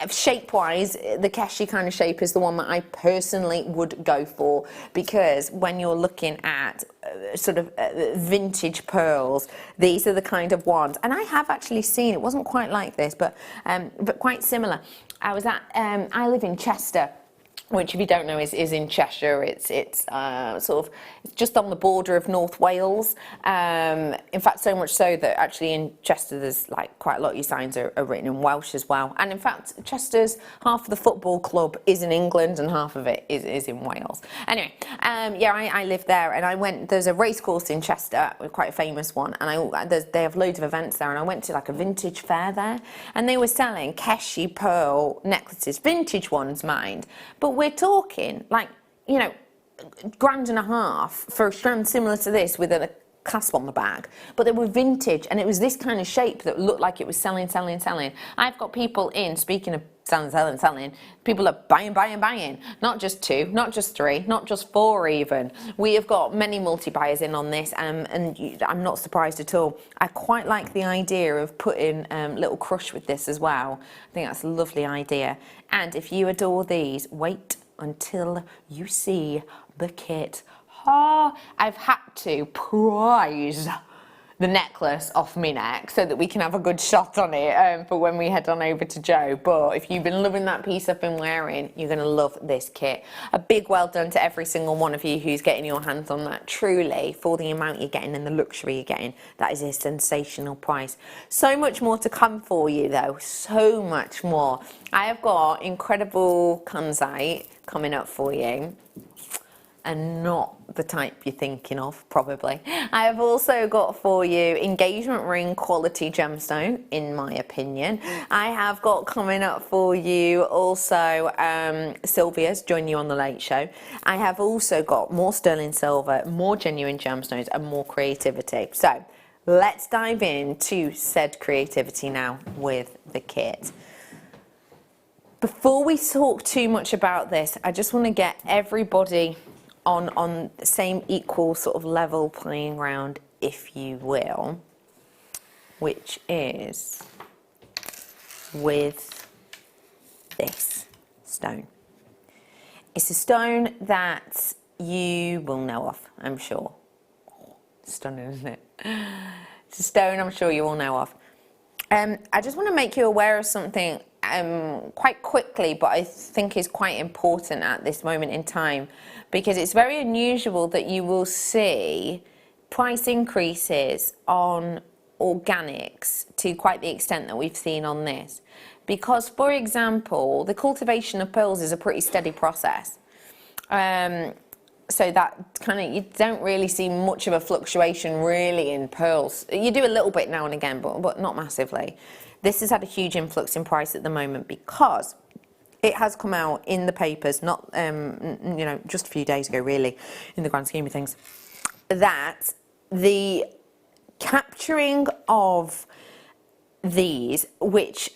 shape-wise, the cashew kind of shape is the one that I personally would go for, because when you're looking at sort of vintage pearls, these are the kind of ones. And I have actually seen, it wasn't quite like this, but quite similar. I live in Chester. which if you don't know is in Cheshire. It's sort of it's just on the border of North Wales. In fact, so much so that actually in Chester there's like quite a lot of your signs are written in Welsh as well. And in fact, Chester's half of the football club is in England and half of it is in Wales. Anyway, yeah, I live there, and I went. There's a race course in Chester, quite a famous one, and they have loads of events there. And I went to like a vintage fair there, and they were selling Keshi pearl necklaces, vintage ones, mind, but we're talking like, you know, £1.5 for a strand similar to this with a clasp on the back, but they were vintage, and it was this kind of shape that looked like it was selling. I've got people in, speaking of selling, people are buying, not just 2, not just 3, not just 4 even. We have got many multi-buyers in on this, and I'm not surprised at all. I quite like the idea of putting little crush with this as well. I think that's a lovely idea. And if you adore these, wait until you see the kit. I've had to prise the necklace off my neck so that we can have a good shot on it for when we head on over to Joe. But if you've been loving that piece I've been wearing, you're going to love this kit. A big well done to every single one of you who's getting your hands on that. Truly, for the amount you're getting and the luxury you're getting, that is a sensational price. So much more to come for you though, so much more. I have got incredible kunzite coming up for you, and not the type you're thinking of, probably. I have also got for you engagement ring quality gemstone, in my opinion. I have got coming up for you also Sylvia's Join You on the Late Show. I have also got more sterling silver, more genuine gemstones, and more creativity. So let's dive into said creativity now with the kit. Before we talk too much about this, I just want to get everybody on the same equal sort of level playing ground, if you will, which is with this stone. It's a stone that you will know of, I'm sure. Stunning, isn't it? It's a stone I'm sure you all know of. I just want to make you aware of something quite quickly, but I think is quite important at this moment in time, because it's very unusual that you will see price increases on organics to quite the extent that we've seen on this. Because, for example, the cultivation of pearls is a pretty steady process. So that kind of, you don't really see much of a fluctuation really in pearls. You do a little bit now and again, but not massively. This has had a huge influx in price at the moment because it has come out in the papers, not, you know, just a few days ago really, in the grand scheme of things, that the capturing of these, which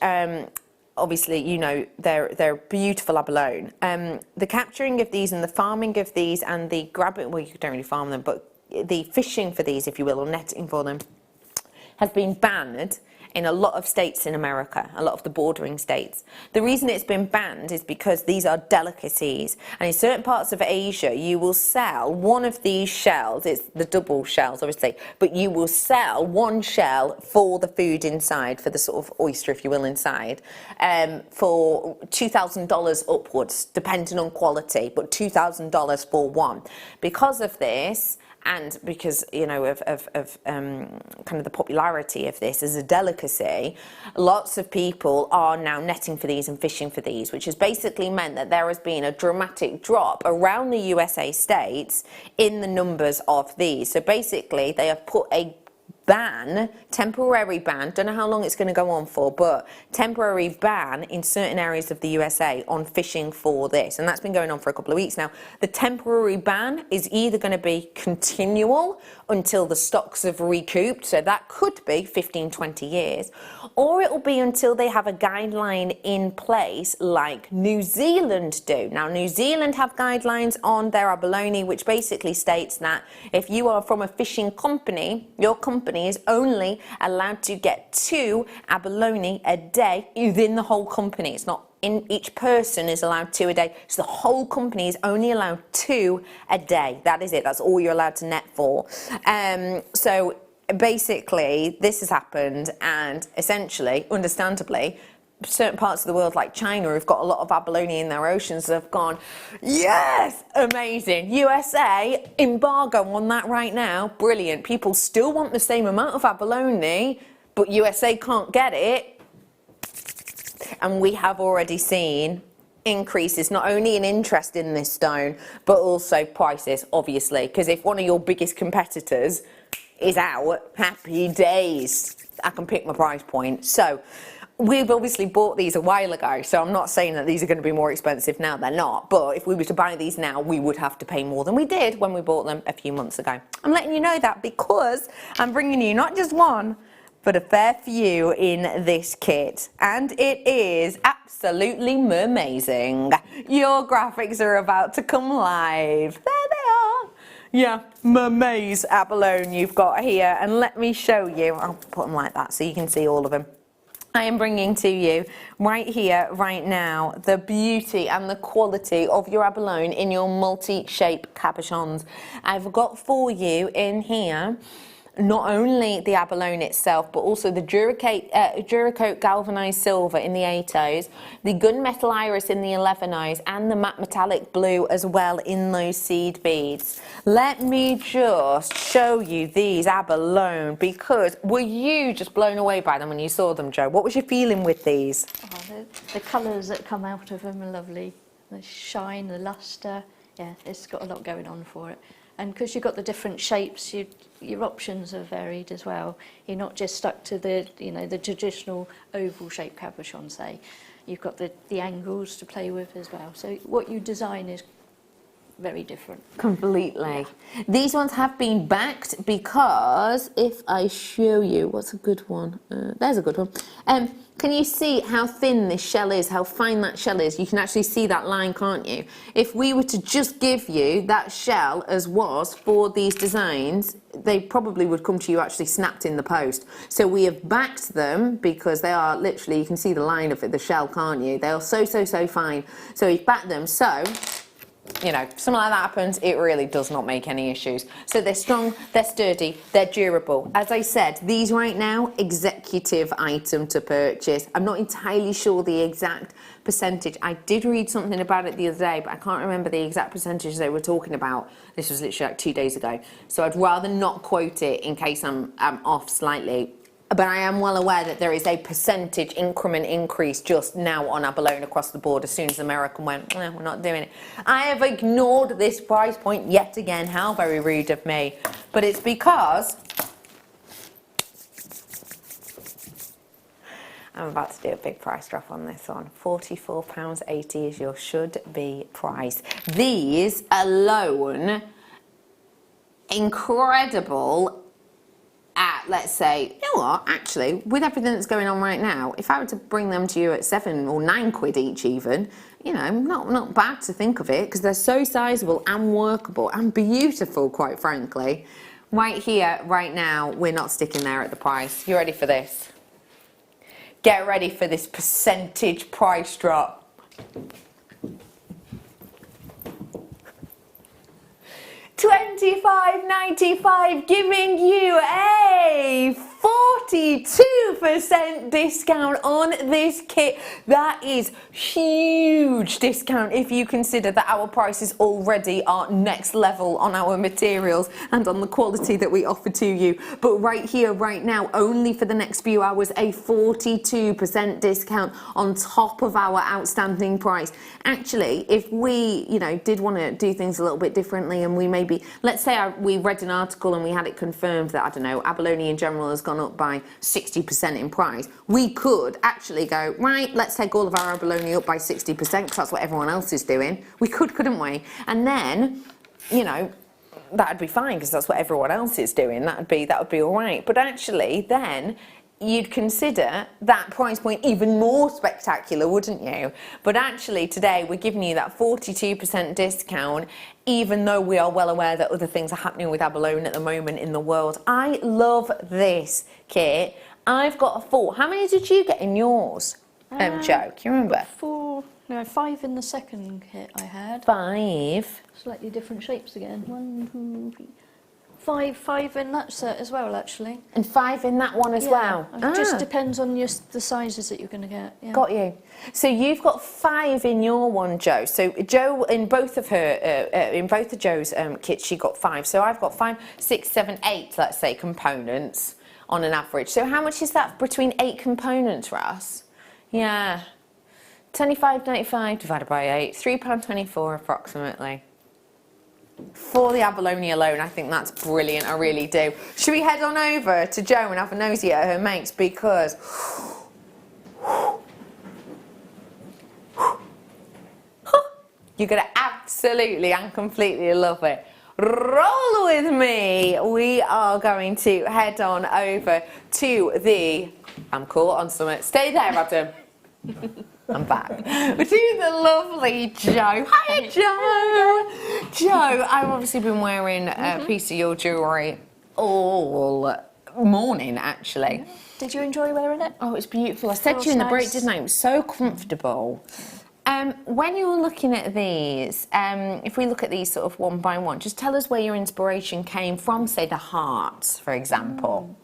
obviously, you know, they're beautiful abalone. The capturing of these and the farming of these and the grabbing, well, you don't really farm them, but the fishing for these, if you will, or netting for them, has been banned in a lot of states in America, a lot of the bordering states. The reason it's been banned is because these are delicacies, and in certain parts of Asia you will sell one of these shells, it's the double shells obviously, but you will sell one shell for the food inside, for the sort of oyster if you will inside, for $2,000 upwards, depending on quality, but $2,000 for one. Because of this, and because, you know, of kind of the popularity of this as a delicacy, lots of people are now netting for these and fishing for these, which has basically meant that there has been a dramatic drop around the USA states in the numbers of these. So basically they have put a ban, temporary ban, don't know how long it's going to go on for, but temporary ban in certain areas of the USA on fishing for this, and that's been going on for a couple of weeks now. The temporary ban is either going to be continual until the stocks have recouped, so that could be 15-20 years, or it will be until they have a guideline in place like New Zealand do. Now, New Zealand have guidelines on their abalone, which basically states that if you are from a fishing company, your company is only allowed to get 2 abalone a day within the whole company. It's not in each person is allowed 2 a day, so the whole company is only allowed 2 a day. That is it, that's all you're allowed to net for. So basically this has happened, and essentially, understandably, certain parts of the world like China who've got a lot of abalone in their oceans have gone, yes, amazing. USA, embargo on that right now, brilliant. People still want the same amount of abalone, but USA can't get it. And we have already seen increases not only in interest in this stone, but also prices, obviously, because if one of your biggest competitors is out, happy days, I can pick my price point. So we've obviously bought these a while ago, so I'm not saying that these are going to be more expensive now. They're not. But if we were to buy these now, we would have to pay more than we did when we bought them a few months ago. I'm letting you know that because I'm bringing you not just one, but a fair few in this kit. And it is absolutely amazing. Your graphics are about to come live. There they are. Yeah, mermaids abalone you've got here. And let me show you. I'll put them like that so you can see all of them. I am bringing to you right here, right now, the beauty and the quality of your abalone in your multi-shape cabochons. I've got for you in here not only the abalone itself, but also the Duracoat galvanized silver in the 8Os, the gunmetal iris in the 11Os, and the matte metallic blue as well in those seed beads. Let me just show you these abalone, because were you just blown away by them when you saw them, Jo? What was your feeling with these? Oh, the colours that come out of them are lovely. The shine, the lustre, yeah, it's got a lot going on for it. And because you've got the different shapes, your options are varied as well. You're not just stuck to the, the traditional oval shaped cabochon, say. You've got the angles to play with as well. So what you design is very different. Completely. Yeah. These ones have been backed because if I show you, what's a good one? There's a good one. Can you see how thin this shell is, how fine that shell is? You can actually see that line, can't you? If we were to just give you that shell as was for these designs, they probably would come to you actually snapped in the post. So we have backed them because they are literally, you can see the line of it, the shell, can't you? They are so fine. So we've backed them. So, if something like that happens, it really does not make any issues. So they're strong, they're sturdy, they're durable. As I said, these right now, executive item to purchase. I'm not entirely sure the exact percentage. I did read something about it the other day, but I can't remember the exact percentage they were talking about. This was literally like 2 days ago. So I'd rather not quote it in case I'm off slightly. But I am well aware that there is a percentage increment increase just now on abalone across the board as soon as American went, we're not doing it. I have ignored this price point yet again. How very rude of me. But it's because I'm about to do a big price drop on this one. £44.80 is your should-be price. These alone, incredible. At, let's say, you know what, actually, with everything that's going on right now, if I were to bring them to you at £7 or £9 each even, not bad to think of it, because they're so sizable and workable and beautiful, quite frankly. Right here, right now, we're not sticking there at the price. You ready for this? Get ready for this percentage price drop. £25.95, giving you a 42% discount on this kit. That is huge discount if you consider that our prices already are next level on our materials and on the quality that we offer to you. But right here, right now, only for the next few hours, a 42% discount on top of our outstanding price. Actually, if we, did want to do things a little bit differently and we maybe, let's say we read an article and we had it confirmed that, I don't know, abalone in general has gone up by 60% in price, we could actually go, right, let's take all of our abalone up by 60% because that's what everyone else is doing. We could, couldn't we? And then, that'd be fine because that's what everyone else is doing. That would be all right. But actually, then you'd consider that price point even more spectacular, wouldn't you? But actually today we're giving you that 42% discount, even though we are well aware that other things are happening with abalone at the moment in the world. I love this kit. I've got a 4. How many did you get in yours, Jo? Can you remember? 5 in the second kit I had. 5. Slightly different shapes again. 1, 2, 3, Five in that set as well, actually. And 5 in that one as well. It just depends on the sizes that you're going to get. Yeah. Got you. So you've got 5 in your one, Jo. So Jo, in both of Jo's kits, she got 5. So I've got 5, 6, 7, 8, let's say, components on an average. So how much is that between 8 components, Russ? Yeah. £25.95 divided by 8, £3.24 approximately. For the abalone alone, I think that's brilliant, I really do. Should we head on over to Jo and have a nosy at her makes, because you're going to absolutely and completely love it. Roll with me. We are going to head on over to the... I'm caught on something. Stay there, Adam. I'm back. We're doing the lovely Jo. Hi, Jo. Jo, I've obviously been wearing a piece of your jewellery all morning, actually. Did you enjoy wearing it? Oh, it's beautiful. I said to you in the break, didn't I? It was so comfortable. When you're looking at these, if we look at these sort of one by one, just tell us where your inspiration came from, say the hearts, for example.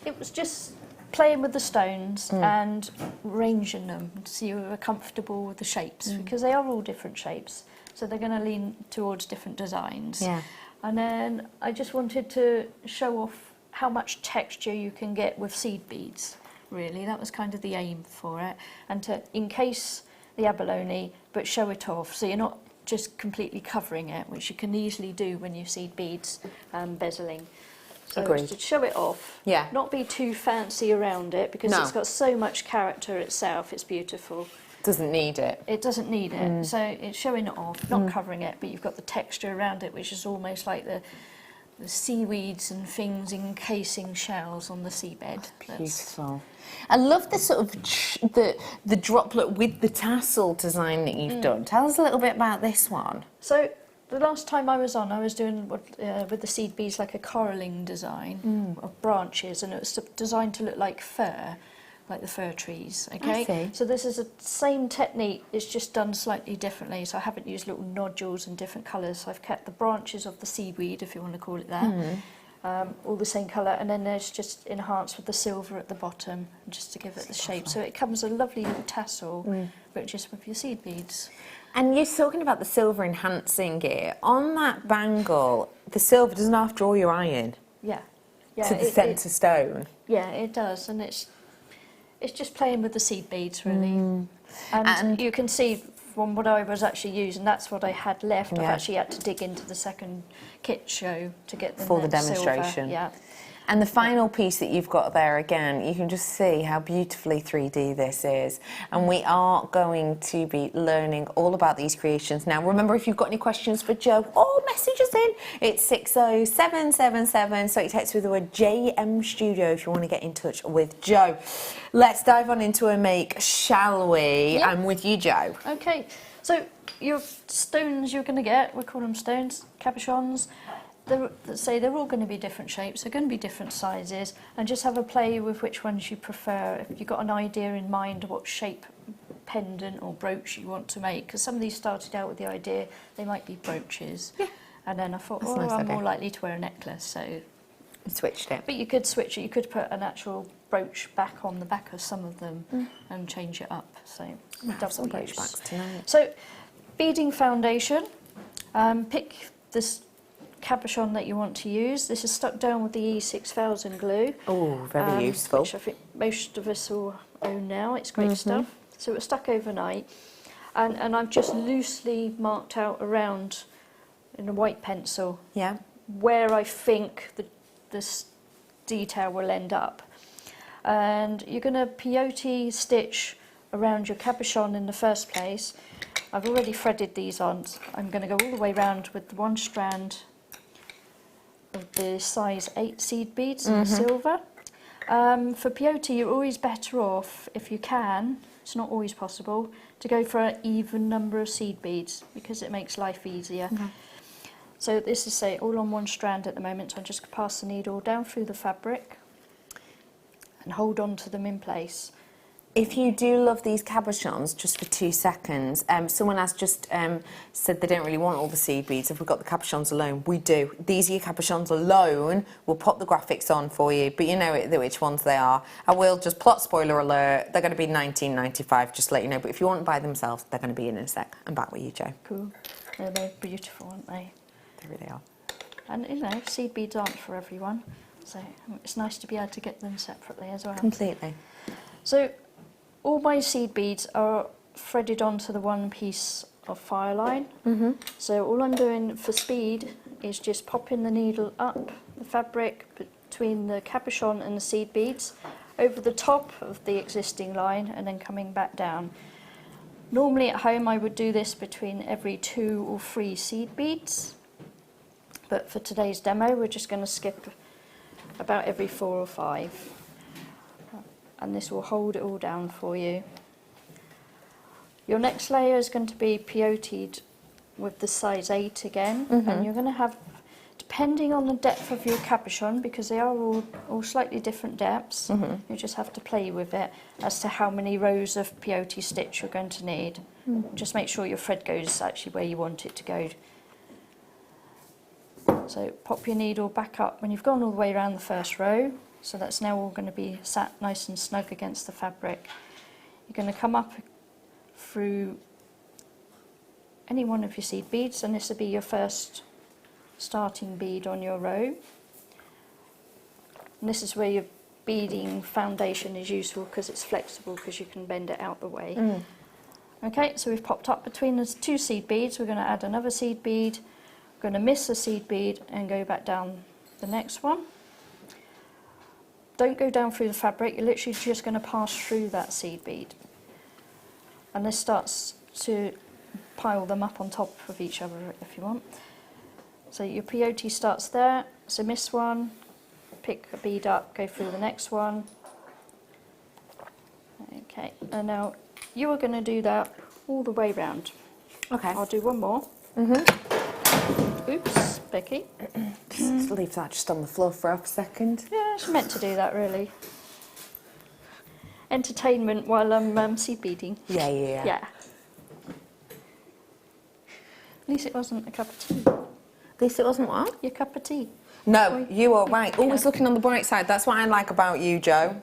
It was just playing with the stones and arranging them so you were comfortable with the shapes, because they are all different shapes, so they're going to lean towards different designs. Yeah. And then I just wanted to show off how much texture you can get with seed beads, really. That was kind of the aim for it, and to encase the abalone but show it off so you're not just completely covering it, which you can easily do when you seed beads bezeling. So Agreed. to show it off, Yeah. not be too fancy around it, because it's got so much character itself, it's beautiful. Doesn't need it. It doesn't need it, so it's showing it off, not covering it, but you've got the texture around it, which is almost like the seaweeds and things encasing shells on the seabed. Beautiful. I love the sort of the droplet with the tassel design that you've done. Tell us a little bit about this one. So the last time I was on, I was doing with the seed beads like a coralling design of branches, and it was designed to look like fir, like the fir trees. Okay. I see. So this is the same technique. It's just done slightly differently. So I haven't used little nodules in different colours. So I've kept the branches of the seaweed, if you want to call it that, all the same colour, and then there's just enhanced with the silver at the bottom, just to give it the shape. So it comes a lovely little tassel, but just with your seed beads. And you're talking about the silver enhancing it. On that bangle, the silver doesn't have to draw your eye in Yeah. to the centre stone. Yeah, it does, and it's just playing with the seed beads, really. And you can see from what I was actually using, that's what I had left. I've actually had to dig into the second kit show to get them for the silver. demonstration. Yeah. And the final piece that you've got there, again, you can just see how beautifully 3D this is. And we are going to be learning all about these creations. Now, remember, if you've got any questions for Jo, or message us in, it's 60777. So you text with the word JM Studio if you want to get in touch with Jo. Let's dive on into a make, shall we? Yeah. I'm with you, Jo. Okay, so your stones you're going to get, we call them stones, cabochons. They're all going to be different shapes, they're going to be different sizes, and just have a play with which ones you prefer. If you've got an idea in mind of what shape pendant or brooch you want to make, because some of these started out with the idea they might be brooches, and then I thought, That's a nice I'm idea. more likely to wear a necklace, so... You switched it. But you could switch it, you could put an actual brooch back on the back of some of them and change it up, so double brooch use. backs tonight. So, beading foundation, pick this cabochon that you want to use. This is stuck down with the E6000 glue. Oh, very useful. Which I think most of us will own now. It's great stuff. So it was stuck overnight, and I've just loosely marked out around in a white pencil where I think this detail will end up. And you're going to peyote stitch around your cabochon in the first place. I've already threaded these on. I'm going to go all the way around with the one strand of the size 8 seed beads in silver. For peyote, you're always better off, if you can, it's not always possible, to go for an even number of seed beads, because it makes life easier. So this is, say, all on one strand at the moment, so I'm just going to pass the needle down through the fabric and hold on to them in place. If you do love these cabochons, just for 2 seconds, someone has just said they don't really want all the seed beads. If we've got the cabochons alone, we do. These are your cabochons alone. We'll pop the graphics on for you, but you know which ones they are. I will just plot spoiler alert. They're going to be $19.95, just to let you know. But if you want to buy them themselves, they're going to be in a sec. I'm back with you, Jo. Cool. They're beautiful, aren't they? They really are. And you know, seed beads aren't for everyone, so it's nice to be able to get them separately as well. Completely. So all my seed beads are threaded onto the one piece of file line. So all I'm doing for speed is just popping the needle up the fabric between the cabochon and the seed beads over the top of the existing line and then coming back down. Normally at home I would do this between every 2 or 3 seed beads, but for today's demo we're just going to skip about every 4 or 5. And this will hold it all down for you. Your next layer is going to be peyoteed with the size 8 again, and you're going to have, depending on the depth of your cabochon, because they are all slightly different depths, you just have to play with it as to how many rows of peyote stitch you're going to need. Just make sure your thread goes actually where you want it to go. So pop your needle back up when you've gone all the way around the first row. So that's now all going to be sat nice and snug against the fabric. You're going to come up through any one of your seed beads, and this will be your first starting bead on your row. And this is where your beading foundation is useful because it's flexible, because you can bend it out the way. Okay, so we've popped up between the 2 seed beads. We're going to add another seed bead. We're going to miss a seed bead and go back down the next one. Don't go down through the fabric, you're literally just going to pass through that seed bead. And this starts to pile them up on top of each other if you want. So your peyote starts there, so miss one, pick a bead up, go through the next one. Okay, and now you are going to do that all the way round. Okay. I'll do one more. Oops, Becky. Just leave that just on the floor for a second. Yeah, it's meant to do that really. Entertainment while I'm seed beading. Yeah. At least it wasn't a cup of tea. At least it wasn't what? Your cup of tea. No, you are right. Always looking on the bright side. That's what I like about you, Jo.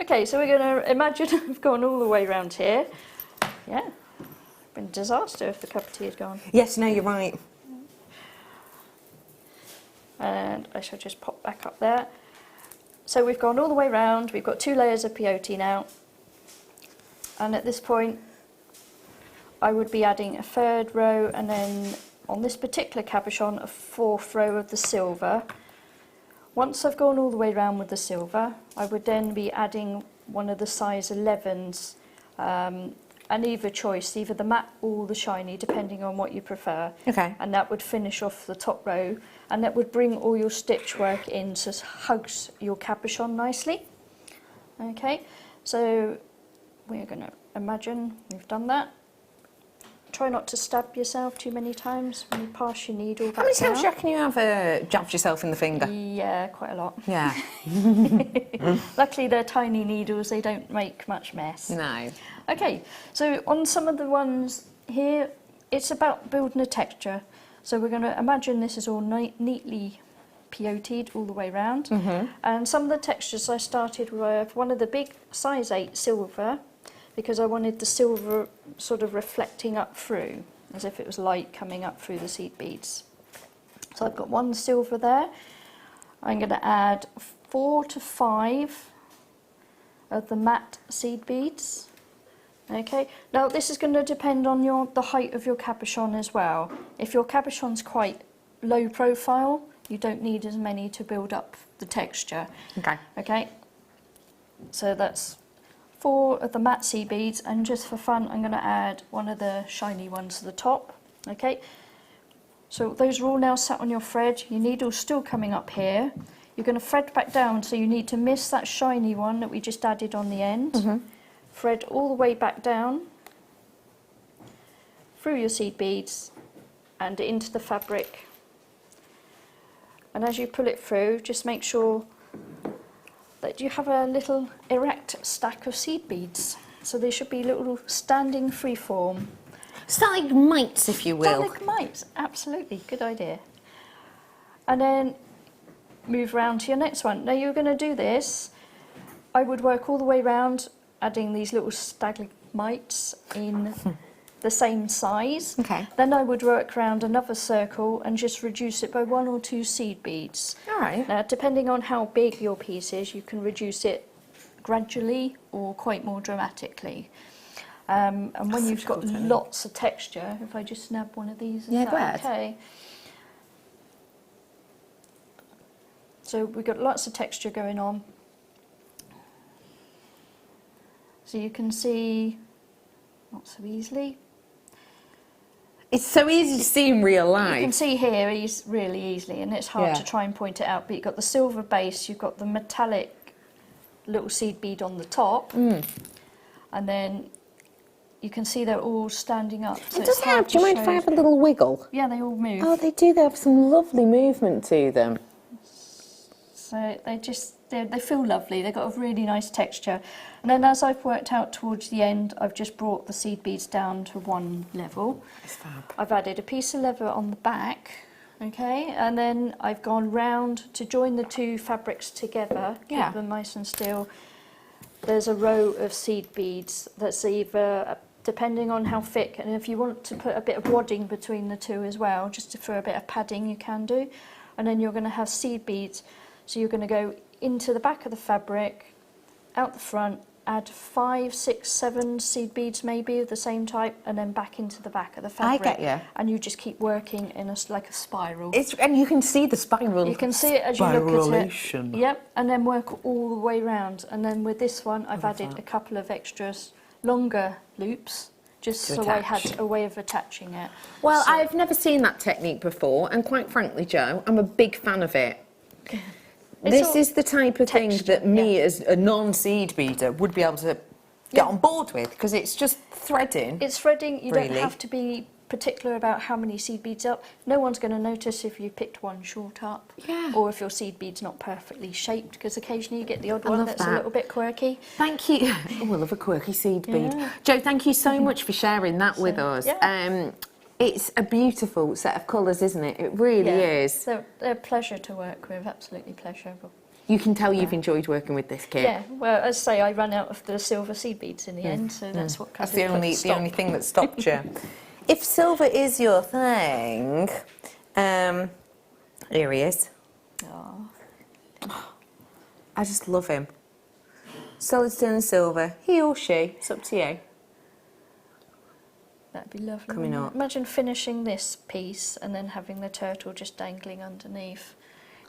Okay, so we're going to imagine we've gone all the way around here. Yeah. Been a disaster if the cup of tea had gone. Yes, no, you're right. And I shall just pop back up there. So we've gone all the way round, we've got 2 layers of peyote now. And at this point, I would be adding a 3rd row, and then on this particular cabochon, a 4th row of the silver. Once I've gone all the way round with the silver, I would then be adding one of the size 11s, and either choice, either the matte or the shiny, depending on what you prefer. Okay. And that would finish off the top row, and that would bring all your stitch work in, so it hugs your cabochon nicely. Okay, so we're going to imagine we've done that. Try not to stab yourself too many times when you pass your needle back How many times do down. you reckon you have jabbed yourself in the finger? Yeah, quite a lot. Yeah. Luckily they're tiny needles, they don't make much mess. No. Okay, so on some of the ones here, it's about building a texture. So we're going to imagine this is all neatly peyoteed all the way around. And some of the textures I started with one of the big size 8 silver, because I wanted the silver sort of reflecting up through, as if it was light coming up through the seed beads. So I've got 1 silver there. I'm going to add 4 to 5 of the matte seed beads. Okay, now this is going to depend on the height of your cabochon as well. If your cabochon's quite low profile, you don't need as many to build up the texture. Okay. Okay, so that's 4 of the matte seed beads, and just for fun I'm going to add one of the shiny ones to the top. Okay, so those are all now sat on your thread. Your needle's still coming up here. You're going to thread back down, so you need to miss that shiny one that we just added on the end. Thread all the way back down through your seed beads and into the fabric. And as you pull it through, just make sure that you have a little erect stack of seed beads. So they should be little standing freeform. Stalagmites, if you will. Stalagmites, absolutely, good idea. And then move round to your next one. Now you're going to do this, I would work all the way round, adding these little stalagmites in the same size. Okay. Then I would work round another circle and just reduce it by 1 or 2 seed beads. All right. Now, depending on how big your piece is, you can reduce it gradually or quite more dramatically. And when you've got lots of texture, if I just snap one of these, is Yeah, go that ahead. okay? So we've got lots of texture going on. So you can see, not so easily. It's so easy to see in real You life. can see here really easily, and it's hard Yeah. to try and point it out, but you've got the silver base, you've got the metallic little seed bead on the top, and then you can see they're all standing up. So It it's does hard have, do you to mind if I show. have a little wiggle? Yeah, they all move. Oh, they do, they have some lovely movement to them. So they feel lovely, they've got a really nice texture. And then as I've worked out towards the end, I've just brought the seed beads down to one level. It's fab. I've added a piece of leather on the back, okay, and then I've gone round to join the two fabrics together, Yeah. keep them nice and still. There's a row of seed beads that's either, depending on how thick, and if you want to put a bit of wadding between the two as well, just for a bit of padding, you can do. And then you're going to have seed beads, so you're going to go into the back of the fabric, out the front, add 5, 6, 7 seed beads maybe of the same type, and then back into the back of the I fabric. get you. And you just keep working in like a spiral. And you can see the spiral. You can see it as you look at Spiralation. it. Yep, and then work all the way round. And then with this one, I've added a couple of extras, longer loops, just To so I attach. had a way of attaching it. Well, So- I've never seen that technique before, and quite frankly, Jo, I'm a big fan of it. This all is the type of thing texture, that me, yeah. as a non-seed beader, would be able to get on board with, because it's just threading. It's threading, you Really? don't have to be particular about how many seed beads up. No one's going to notice if you picked one short up, Yeah. or if your seed bead's not perfectly shaped, because occasionally you get the odd one love that's a that. little bit quirky. Thank you. Oh, I love a quirky seed bead. Yeah. Jo, thank you so much for sharing that with us. yeah. It's a beautiful set of colours, isn't it? It really is. They're a pleasure to work with, absolutely pleasurable. You can tell you've enjoyed working with this kit. Yeah, well, as I say, I ran out of the silver seed beads in the end, so that's what kind That's of the put only stop. thing that stopped you. If silver is your thing, here he is. Aw. I just love him. Solid stone silver, he or she, it's up to you. That'd be lovely. Coming wouldn't it? up. Imagine finishing this piece and then having the turtle just dangling underneath.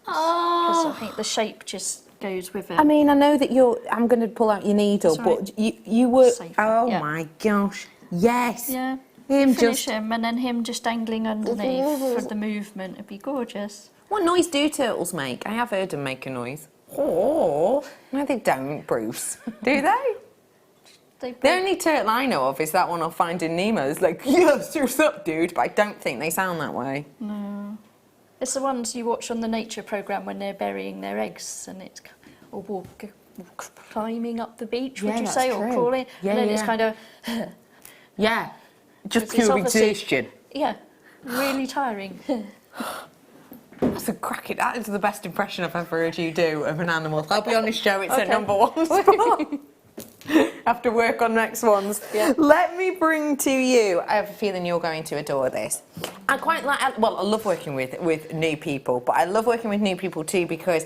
Because Oh. I think the shape just goes with it. I mean, I know that I'm going to pull out your needle, That's right. but you were. Safer, Oh yeah. my gosh! Yes. yeah. Him Finish just. him and then him just dangling underneath for the movement. It'd be gorgeous. What noise do turtles make? I have heard them make a noise. Oh, no, they don't, Bruce. Do they? The only turtle I know of is that one off Finding Nemo. It's like, yes, what's up, dude? But I don't think they sound that way. No. It's the ones you watch on the nature programme when they're burying their eggs and it's or climbing up the beach, would Yeah, you that's say, or true. crawling, Yeah, and then it's yeah. kind of Yeah, just It's pure obviously- exhaustion. yeah, really tiring. That's a cracking. That is the best impression I've ever heard you do of an animal. I'll be honest, Jo, it's at Okay. #1 spot. Have to work on next ones. Yeah. Let me bring to you. I have a feeling you're going to adore this. I quite like. Well, I love working with new people, but I love working with new people too because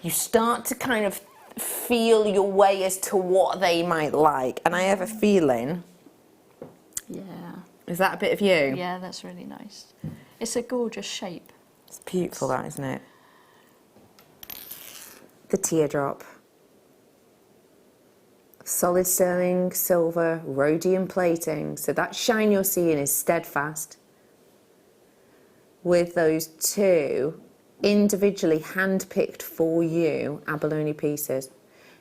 you start to kind of feel your way as to what they might like, and I have a feeling. Yeah, Is that a bit of you? yeah, that's really nice. It's a gorgeous shape. It's beautiful, that, isn't it? The teardrop. Solid sterling silver rhodium plating. So that shine you're seeing is steadfast. With those two individually hand-picked for you abalone pieces.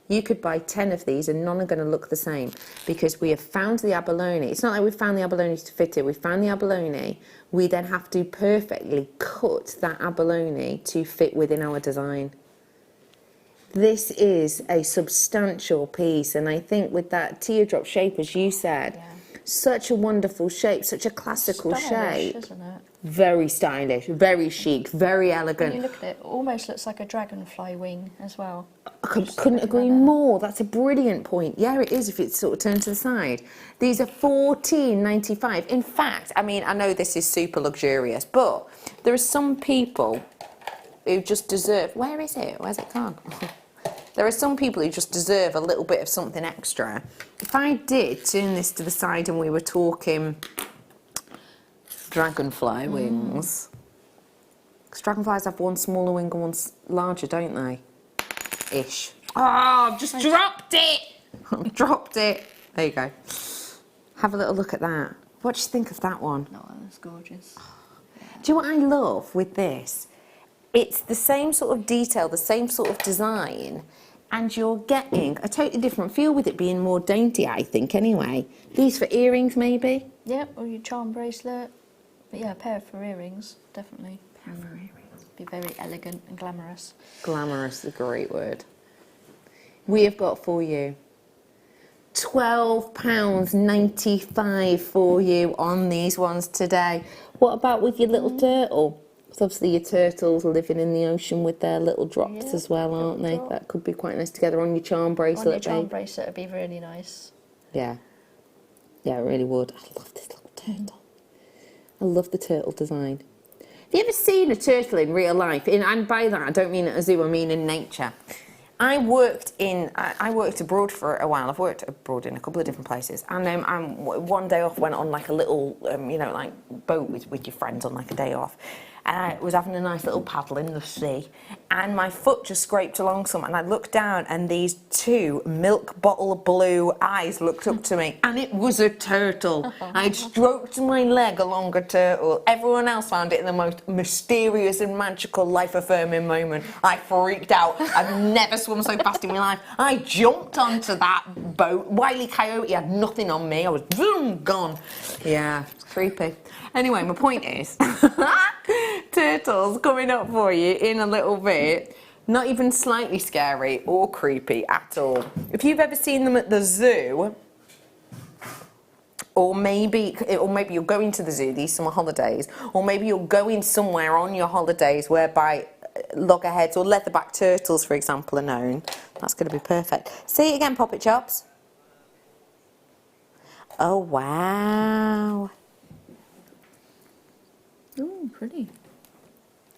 You could buy 10 of these and none are going to look the same because we have found the abalone. It's not like we've found the abalone to fit it. We've found the abalone. We then have to perfectly cut that abalone to fit within our design. This is a substantial piece, and I think with that teardrop shape, as you said, such a wonderful shape, such a classical Stylish, shape. isn't it? Very stylish, very chic, very elegant. When you look at it, almost looks like a dragonfly wing as well. Couldn't agree more. That's a brilliant point. Yeah, it is if it's sort of turned to the side. These are $14.95. In fact, I mean, I know this is super luxurious, but there are some people who just deserve... Where is it? Where's it gone? There are some people who just deserve a little bit of something extra. If I did turn this to the side and we were talking dragonfly wings... Because dragonflies have one smaller wing and one larger, don't they? Ish. Oh, I've just dropped it! I've dropped it. There you go. Have a little look at that. What do you think of that one? Oh, that's gorgeous. Do you know what I love with this? It's the same sort of detail, the same sort of design, and you're getting a totally different feel with it being more dainty, I think, anyway. These for earrings, maybe? Yep, or your charm bracelet. But yeah, a pair for earrings, definitely. Pair for earrings. Be very elegant and glamorous. Glamorous is a great word. We have got for you £12.95 for you on these ones today. What about with your little turtle? Because obviously your turtles are living in the ocean with their little drops as well, aren't they? drop. That could be quite nice together on your charm bracelet. On your charm babe. bracelet would be really nice. Yeah. Yeah, it really would. I love this little turtle. I love the turtle design. Have you ever seen a turtle in real life? And by that, I don't mean at a zoo, I mean in nature. I worked abroad for a while. I've worked abroad in a couple of different places. And one day off went on like a little, like boat with your friends on like a day off. And I was having a nice little paddle in the sea. And my foot just scraped along some. And I looked down and these two milk bottle blue eyes looked up to me. And it was a turtle. I'd stroked my leg along a turtle. Everyone else found it the most mysterious and magical, life-affirming moment. I freaked out. I've never swum so fast in my life. I jumped onto that boat. Wile E. Coyote had nothing on me. I was boom, gone. Yeah, it's creepy. Anyway, my point is, turtles coming up for you in a little bit. Not even slightly scary or creepy at all. If you've ever seen them at the zoo, or maybe you're going to the zoo these summer holidays, or maybe you're going somewhere on your holidays whereby loggerheads or leatherback turtles, for example, are known. That's going to be perfect. Say it again, Poppet Chops. Oh, wow. Oh, pretty.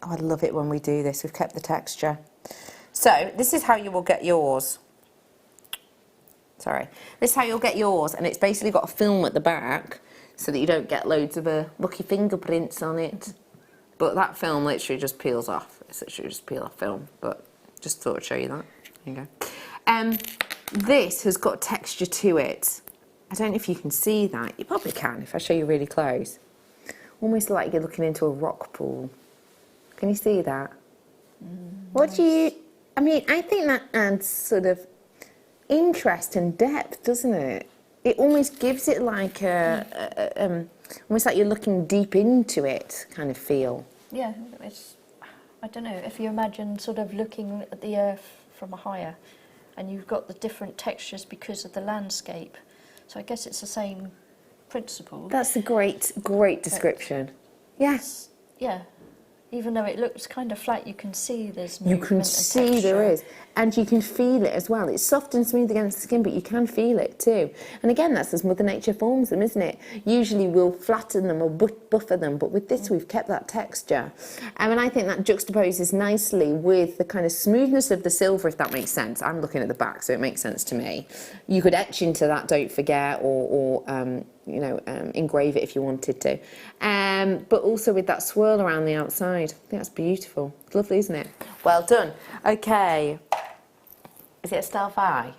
Oh, I love it when we do this. We've kept the texture. So, this is how you will get yours. Sorry. This is how you'll get yours, and it's basically got a film at the back so that you don't get loads of lucky fingerprints on it. But that film literally just peels off. It's literally just peel off film, but just thought I'd show you that. There you go. This has got texture to it. I don't know if you can see that. You probably can if I show you really close. Almost like you're looking into a rock pool. Can you see that? What do you... I mean, I think that adds sort of interest and depth, doesn't it? It almost gives it like almost like you're looking deep into it kind of feel. Yeah, it's... I don't know, if you imagine sort of looking at the earth from a higher, and you've got the different textures because of the landscape. So I guess it's the same principle. That's a great description. Yes. Yeah. Even though it looks kind of flat, you can see there's You movement can and see texture. there is. And you can feel it as well. It's soft and smooth against the skin, but you can feel it too. And again, that's as Mother Nature forms them, isn't it? Usually we'll flatten them or buffer them, but with this we've kept that texture. And I think that juxtaposes nicely with the kind of smoothness of the silver, if that makes sense. I'm looking at the back, so it makes sense to me. You could etch into that, don't forget, or engrave it if you wanted to. But also with that swirl around the outside. I think that's beautiful. It's lovely, isn't it? Well done. Okay. Is it a Stealth Eye?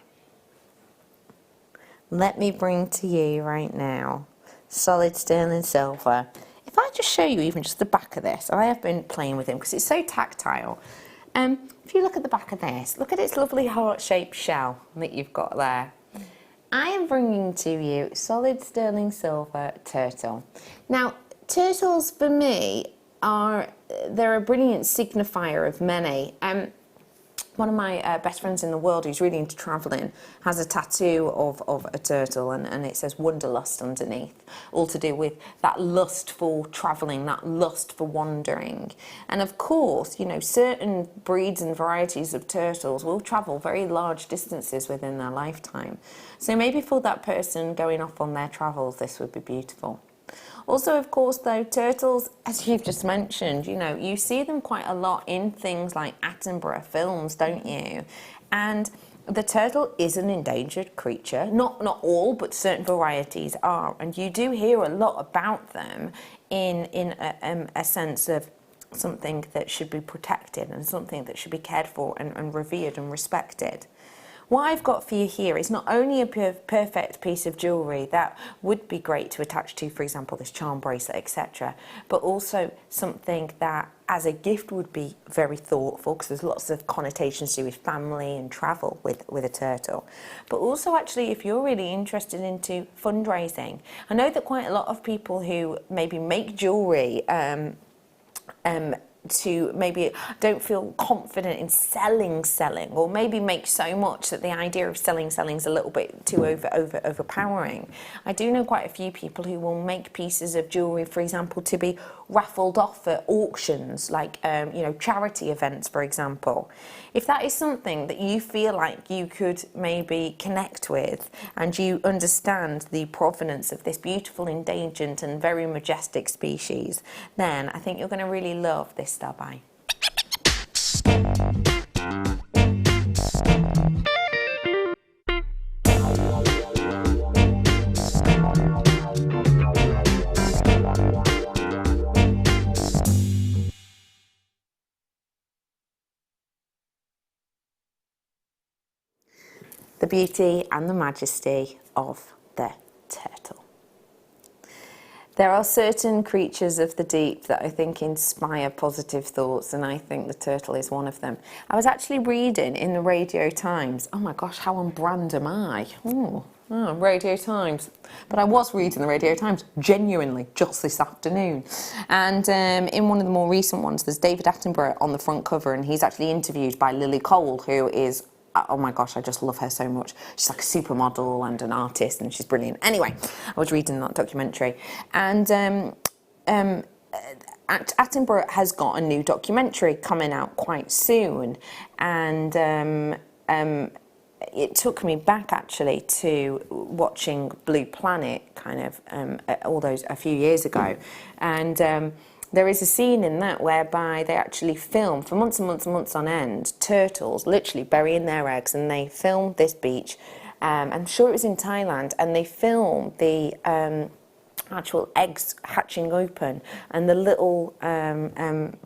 Let me bring to you right now solid sterling silver. If I just show you even just the back of this, I have been playing with him because it's so tactile. If you look at the back of this, look at its lovely heart-shaped shell that you've got there. I am bringing to you solid sterling silver turtle. Now, turtles for me they're a brilliant signifier of many. One of my best friends in the world who's really into travelling has a tattoo of a turtle, and it says Wanderlust underneath, all to do with that lust for travelling, that lust for wandering. And of course, you know, certain breeds and varieties of turtles will travel very large distances within their lifetime. So maybe for that person going off on their travels, this would be beautiful. Also, of course, though, turtles, as you've just mentioned, you know, you see them quite a lot in things like Attenborough films, don't you? And the turtle is an endangered creature. Not all, but certain varieties are. And you do hear a lot about them in a sense of something that should be protected and something that should be cared for and revered and respected. What I've got for you here is not only a perfect piece of jewellery that would be great to attach to, for example, this charm bracelet, etc., but also something that as a gift would be very thoughtful, because there's lots of connotations to do with family and travel with a turtle. But also actually, if you're really interested into fundraising, I know that quite a lot of people who maybe make jewellery to maybe don't feel confident in selling, or maybe make so much that the idea of selling is a little bit too overpowering. I do know quite a few people who will make pieces of jewellery, for example, to be raffled off at auctions, like you know, charity events, for example. If that is something that you feel like you could maybe connect with, and you understand the provenance of this beautiful, endangered and very majestic species, then I think you're going to really love this Star By. The beauty and the majesty of the turtle. There are certain creatures of the deep that I think inspire positive thoughts, and I think the turtle is one of them. I was actually reading in the Radio Times. Oh my gosh, how on brand am I? Radio Times. But I was reading the Radio Times, genuinely, just this afternoon. And in one of the more recent ones, there's David Attenborough on the front cover, and he's actually interviewed by Lily Cole, who is, oh my gosh, I just love her so much. She's like a supermodel and an artist, and she's brilliant. Anyway, I was reading that documentary, and Attenborough has got a new documentary coming out quite soon, and it took me back actually to watching Blue Planet kind of a few years ago, and there is a scene in that whereby they actually film for months and months and months on end turtles literally burying their eggs, and they filmed this beach. I'm sure it was in Thailand, and they filmed the actual eggs hatching open and the little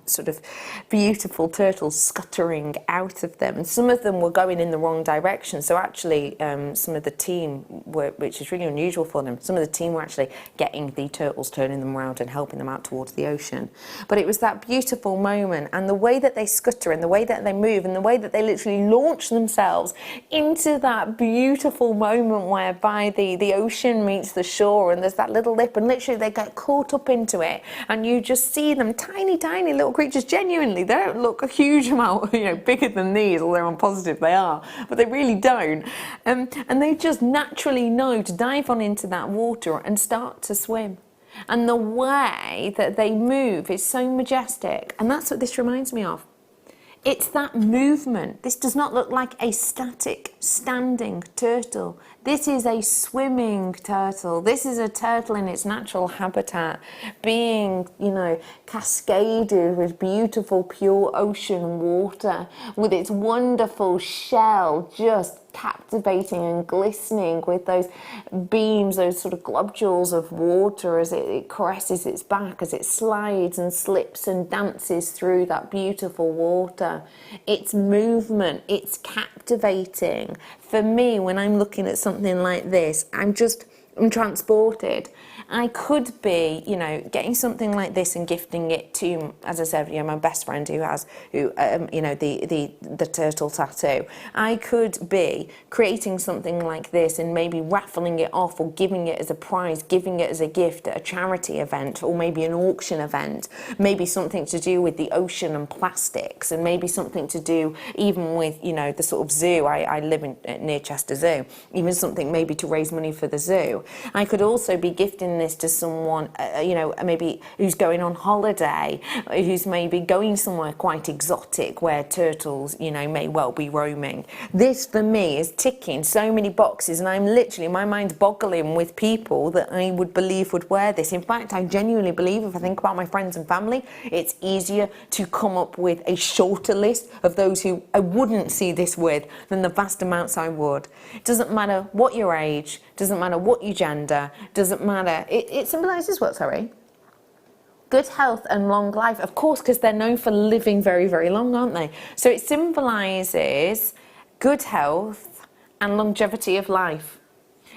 sort of beautiful turtles scuttering out of them, and some of them were going in the wrong direction, so actually some of the team were, which is really unusual for them, some of the team were actually getting the turtles, turning them around and helping them out towards the ocean. But it was that beautiful moment, and the way that they scutter and the way that they move and the way that they literally launch themselves into that beautiful moment whereby the ocean meets the shore, and there's that little lip, and literally they get caught up into it, and you just see them, tiny little creatures. Genuinely, they don't look a huge amount, you know, bigger than these, although I'm positive they are, but they really don't. And they just naturally know to dive on into that water and start to swim. And the way that they move is so majestic, and that's what this reminds me of. It's that movement. This does not look like a static, standing turtle. This is a swimming turtle. This is a turtle in its natural habitat, being, you know, cascaded with beautiful, pure ocean water, with its wonderful shell just captivating and glistening with those beams, those sort of globules of water as it caresses its back, as it slides and slips and dances through that beautiful water. Its movement, it's captivating. For me, when I'm looking at something like this, transported. I could be, you know, getting something like this and gifting it to, as I said, you know, my best friend you know, the turtle tattoo. I could be creating something like this and maybe raffling it off or giving it as a prize, giving it as a gift at a charity event or maybe an auction event, maybe something to do with the ocean and plastics, and maybe something to do even with, you know, the sort of zoo. I live near Chester Zoo, even something maybe to raise money for the zoo. I could also be gifting this to someone, you know, maybe who's going on holiday, who's maybe going somewhere quite exotic where turtles, you know, may well be roaming. This for me is ticking so many boxes, and I'm literally, my mind's boggling with people that I would believe would wear this. In fact, I genuinely believe, if I think about my friends and family, it's easier to come up with a shorter list of those who I wouldn't see this with than the vast amounts I would. It doesn't matter what your age, doesn't matter what your gender, doesn't matter. It symbolises what, sorry? Good health and long life, of course, because they're known for living very, very long, aren't they? So it symbolises good health and longevity of life.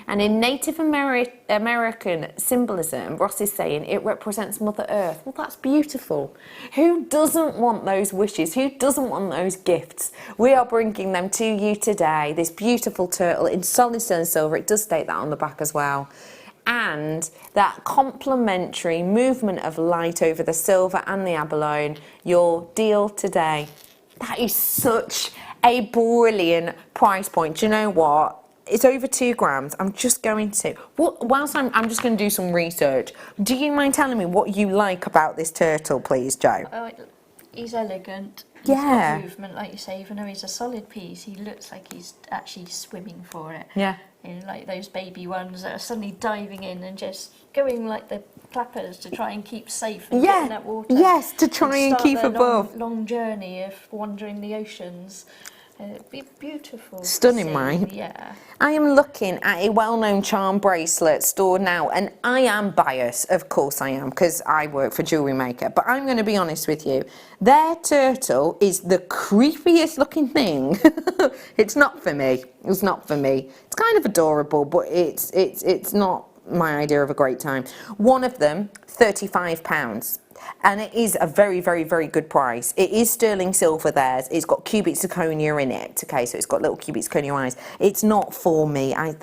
And in Native American symbolism, Ross is saying it represents Mother Earth. Well, that's beautiful. Who doesn't want those wishes? Who doesn't want those gifts? We are bringing them to you today. This beautiful turtle in solid sterling silver. It does state that on the back as well. And that complementary movement of light over the silver and the abalone, your deal today. That is such a brilliant price point. Do you know what? It's over 2 grams. I'm just going to, whilst I'm just going to do some research. Do you mind telling me what you like about this turtle, please, Jo? Oh, he's elegant. Yeah. He's got movement, like you say. Even though he's a solid piece, he looks like he's actually swimming for it. Yeah. You know, like those baby ones that are suddenly diving in and just going like the clappers to try and keep safe and get in that water. Yes, to try and keep start their above. long journey of wandering the oceans. Beautiful. Stunning, mine. Yeah. I am looking at a well-known charm bracelet store now, and I am biased, of course I am, because I work for Jewellery Maker, but I'm going to be honest with you. Their turtle is the creepiest looking thing. It's not for me. It's not for me. It's kind of adorable, but it's not my idea of a great time. One of them, £35. And it is a very, very, very good price. It is sterling silver theirs. It's got cubic zirconia in it. Okay, so it's got little cubic zirconia eyes. It's not for me. No,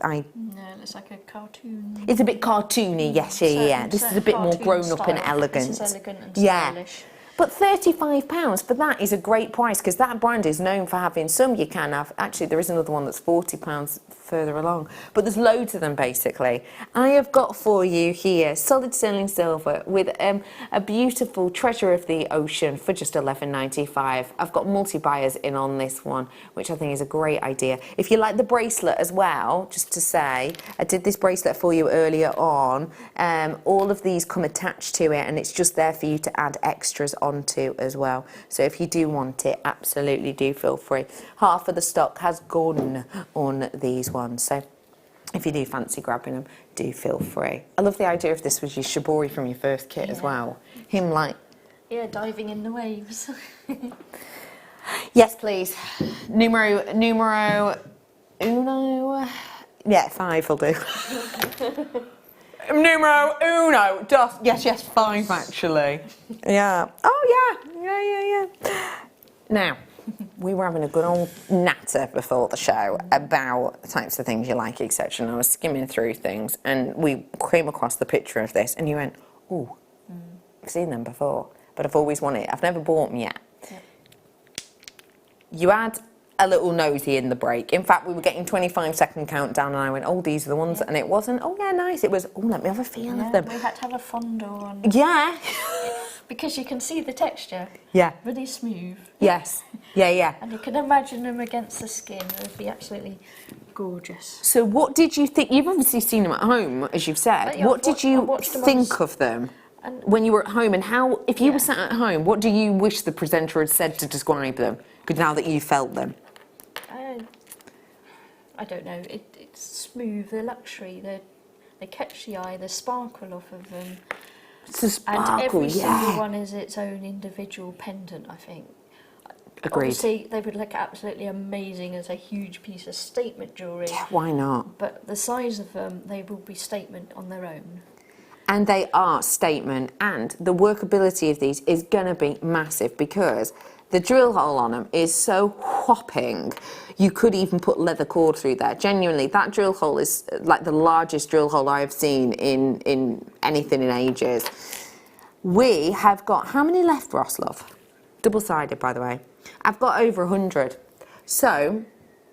it's like a cartoon. It's a bit cartoony, yes, yeah. This is a bit more grown up and elegant. This is elegant and stylish. But £35 for that is a great price, because that brand is known for having some you can have. Actually, there is another one that's £40 further along. But there's loads of them, basically. I have got for you here solid sterling silver with a beautiful treasure of the ocean for just £11.95. I've got multi-buyers in on this one, which I think is a great idea. If you like the bracelet as well, just to say, I did this bracelet for you earlier on. All of these come attached to it, and it's just there for you to add extras onto as well. So if you do want it, absolutely do feel free. Half of the stock has gone on these ones, so if you do fancy grabbing them, do feel free. I love the idea of this was your shibori from your first kit as well. Him like... Yeah, diving in the waves. Yes, please. Numero uno. Yeah, 5 will do. Numero uno, dos. Yes, 5 actually. Yeah. Oh yeah. Now, we were having a good old natter before the show about the types of things you like, etc. And I was skimming through things, and we came across the picture of this, and you went, "Ooh, I've seen them before, but I've always wanted. I've never bought them yet." Yeah. You had a little nosy in the break. In fact, we were getting 25-second countdown, and I went, "Oh, these are the ones," and it wasn't. Oh yeah, nice. It was. Oh, let me have a feel of them. We had to have a fondue on. Yeah. Because you can see the texture. Yeah. Really smooth. Yes. Yeah. And you can imagine them against the skin. It would be absolutely gorgeous. So what did you think? You've obviously seen them at home, as you've said. What did you think of them when you were at home? And how, if you were sat at home, what do you wish the presenter had said to describe them? Because now that you felt them. I don't know. It's smooth. They're luxury. They catch the eye. The sparkle off of them. It's a sparkle, and every single one is its own individual pendant, I think. Agreed. Obviously, they would look absolutely amazing as a huge piece of statement jewellery. Why not? But the size of them, they will be statement on their own. And they are statement, and the workability of these is going to be massive because the drill hole on them is so whopping. You could even put leather cord through there. Genuinely, that drill hole is like the largest drill hole I've seen in anything in ages. We have got, how many left, Ross, love? Double-sided, by the way. I've got over 100. So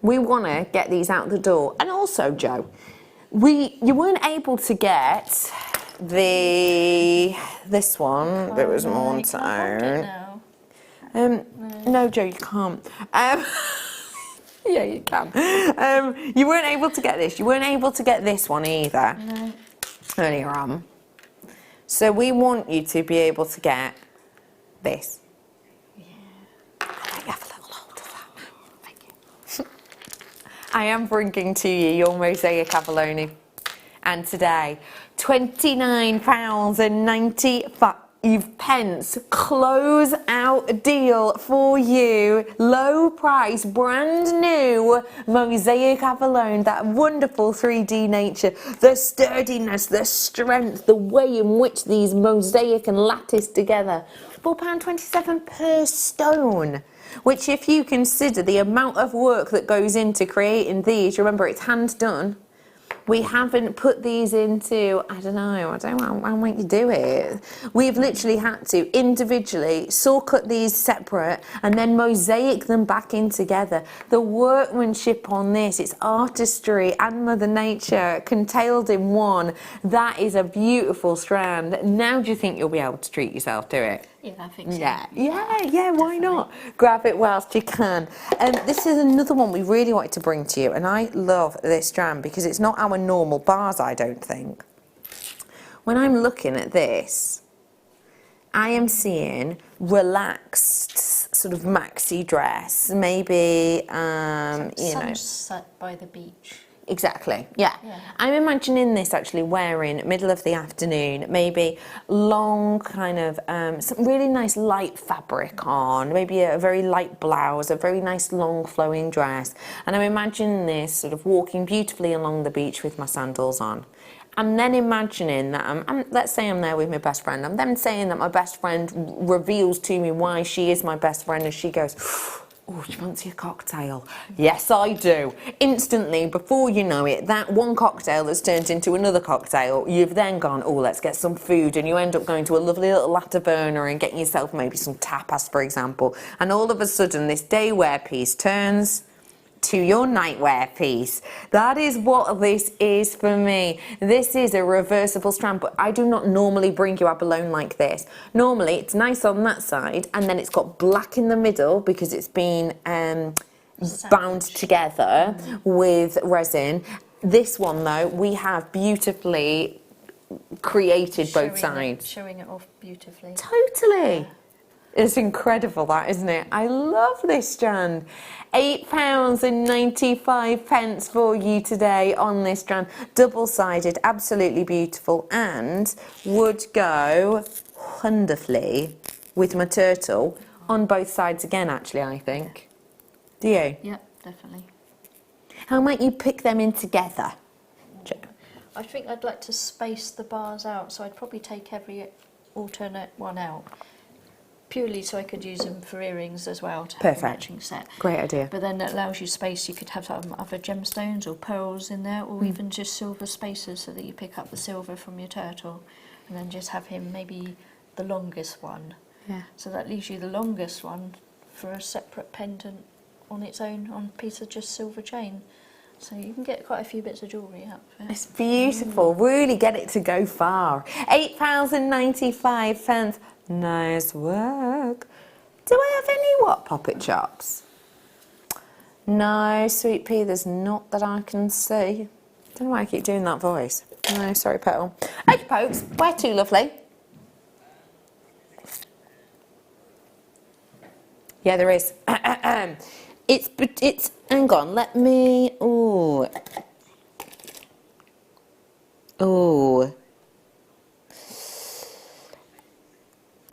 we want to get these out the door. And also, Joe, you weren't able to get this one that was more tone. No, Joe, you can't. Yeah, you can. You weren't able to get this. You weren't able to get this one either. No. Earlier on. So we want you to be able to get this. Yeah. I have a little hold of that now. Thank you. I am bringing to you your mosaic abalone. And today, £29.95 close out deal for you. Low price, brand new mosaic abalone. That wonderful 3D nature, the sturdiness, the strength, the way in which these mosaic and lattice together. £4.27 per stone. Which, if you consider the amount of work that goes into creating these, remember it's hand done. We haven't put these into, I don't know, I'll make you do it. We've literally had to individually saw cut these separate and then mosaic them back in together. The workmanship on this, it's artistry and Mother Nature contained in one. That is a beautiful strand. Now do you think you'll be able to treat yourself to it? Yeah, I think so. Yeah, why not? Grab it whilst you can. This is another one we really wanted to bring to you, and I love this strand because it's not our normal bars, I don't think. When I'm looking at this, I am seeing relaxed sort of maxi dress, maybe, Sunset by the beach. Exactly, yeah. I'm imagining this actually wearing middle of the afternoon, maybe long kind of, some really nice light fabric on, maybe a very light blouse, a very nice long flowing dress. And I'm imagining this sort of walking beautifully along the beach with my sandals on. I'm then imagining that let's say I'm there with my best friend. I'm then saying that my best friend reveals to me why she is my best friend as she goes, oh, do you fancy a cocktail? Yes, I do. Instantly, before you know it, that one cocktail has turned into another cocktail. You've then gone, oh, let's get some food, and you end up going to a lovely little Lattaverna and getting yourself maybe some tapas, for example. And all of a sudden, this day wear piece turns to your nightwear piece. That is what this is for me. This is a reversible strand, but I do not normally bring you abalone like this. Normally it's nice on that side and then it's got black in the middle because it's been bound together with resin. This one though, we have beautifully created both sides. Showing it off beautifully. Totally. Yeah. It's incredible, that, isn't it? I love this strand. £8.95 for you today on this strand. Double-sided, absolutely beautiful, and would go wonderfully with my turtle on both sides again, actually, I think. Do you? Yep, definitely. How might you pick them in together? I think I'd like to space the bars out, so I'd probably take every alternate one out. Purely so I could use them for earrings as well to have a matching set. Great idea. But then it allows you space. You could have other gemstones or pearls in there, or even just silver spacers so that you pick up the silver from your turtle and then just have him maybe the longest one. Yeah. So that leaves you the longest one for a separate pendant on its own on a piece of just silver chain. So you can get quite a few bits of jewellery out of it. It's beautiful. Really get it to go far. £8.95. Nice work. Do I have any what poppet chops? No, sweet pea, there's not that I can see. Don't know why I keep doing that voice. No, sorry, Petal. Okay, pokes, where to, lovely? Yeah, there is. It's, hang on, let me, ooh.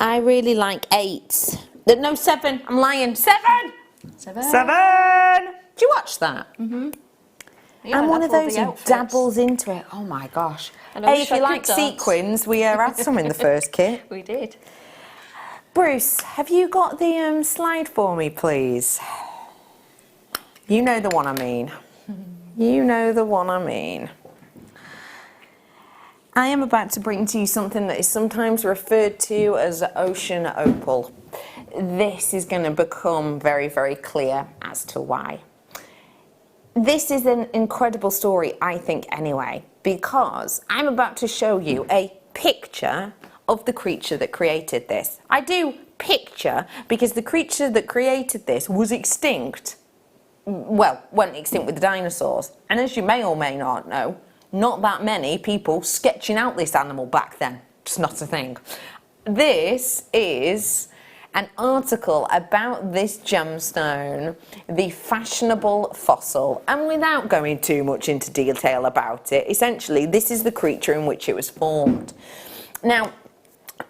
I really like 8. No, 7. I'm lying. 7! 7. 7! Do you watch that? Yeah, I'm one of love all those the who outfits. dabbles into it. Oh my gosh. And I Hey, wish if you I like could dance. sequins, we had some in the first kit. We did. Bruce, have you got the slide for me, please? You know the one I mean. You know the one I mean. I am about to bring to you something that is sometimes referred to as ocean opal. This is going to become very, very clear as to why. This is an incredible story, I think, anyway, because I'm about to show you a picture of the creature that created this. I do picture because the creature that created this was extinct. Well, went extinct with the dinosaurs. And as you may or may not know, not that many people sketching out this animal back then. Just not a thing. This is an article about this gemstone, the fashionable fossil, and without going too much into detail about it, essentially this is the creature in which it was formed. Now,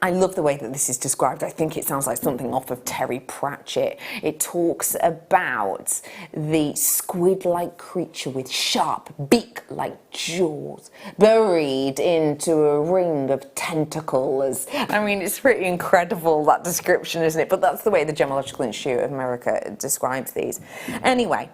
I love the way that this is described. I think it sounds like something off of Terry Pratchett. It talks about the squid-like creature with sharp beak-like jaws buried into a ring of tentacles. I mean, it's pretty incredible, that description, isn't it? But that's the way the Gemological Institute of America describes these. Anyway,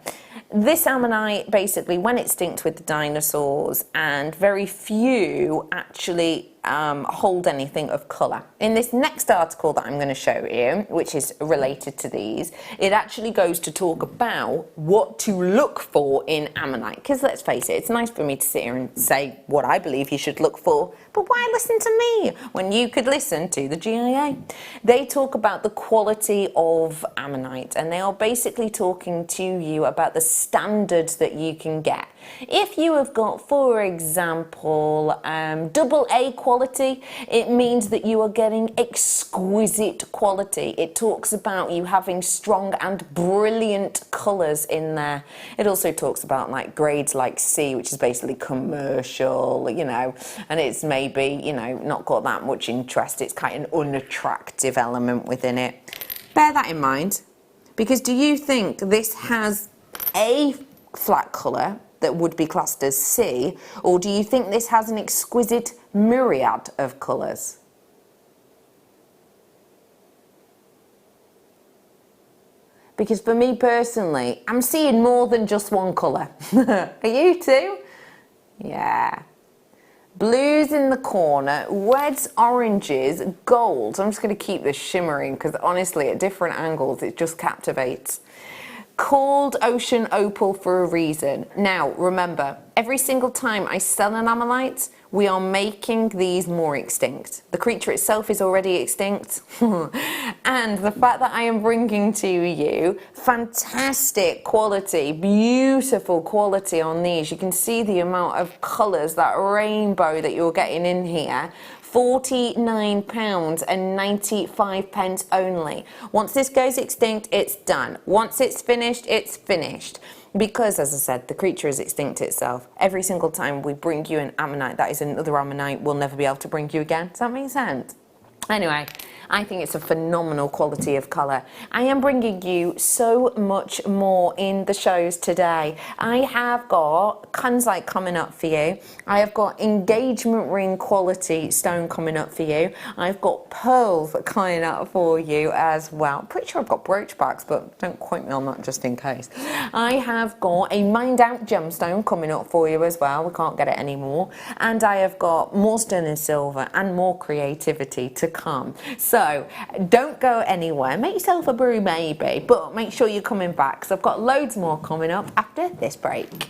this ammonite basically went extinct with the dinosaurs, and very few actually hold anything of colour. In this next article that I'm going to show you, which is related to these, it actually goes to talk about what to look for in ammonite. Because let's face it, it's nice for me to sit here and say what I believe you should look for, but why listen to me when you could listen to the GIA? They talk about the quality of ammonite, and they are basically talking to you about the standards that you can get. If you have got, for example, AA quality, it means that you are getting exquisite quality. It talks about you having strong and brilliant colours in there. It also talks about like grades like C, which is basically commercial, you know, and it's maybe, you know, not got that much interest. It's kind of an unattractive element within it. Bear that in mind, because do you think this has a flat colour that would be classed as C, or do you think this has an exquisite myriad of colours? Because for me personally, I'm seeing more than just one colour. Are you too? Yeah. Blues in the corner, reds, oranges, golds. I'm just going to keep this shimmering because honestly at different angles it just captivates. Called ocean opal for a reason. Now remember, every single time I sell an ammonite, we are making these more extinct. The creature itself is already extinct. And the fact that I am bringing to you fantastic quality, beautiful quality on these. You can see the amount of colours, that rainbow that you're getting in here. £49.95 only. Once this goes extinct, it's done. Once it's finished, it's finished. Because, as I said, the creature is extinct itself. Every single time we bring you an ammonite, that is another ammonite we'll never be able to bring you again. Does that make sense? Anyway, I think it's a phenomenal quality of colour. I am bringing you so much more in the shows today. I have got Kanzite coming up for you. I have got engagement ring quality stone coming up for you. I've got pearls coming up for you as well. Pretty sure I've got brooch backs, but don't quote me on that just in case. I have got a mined out gemstone coming up for you as well. We can't get it anymore. And I have got more sterling silver and more creativity to come. So don't go anywhere. Make yourself a brew maybe, but make sure you're coming back because I've got loads more coming up after this break.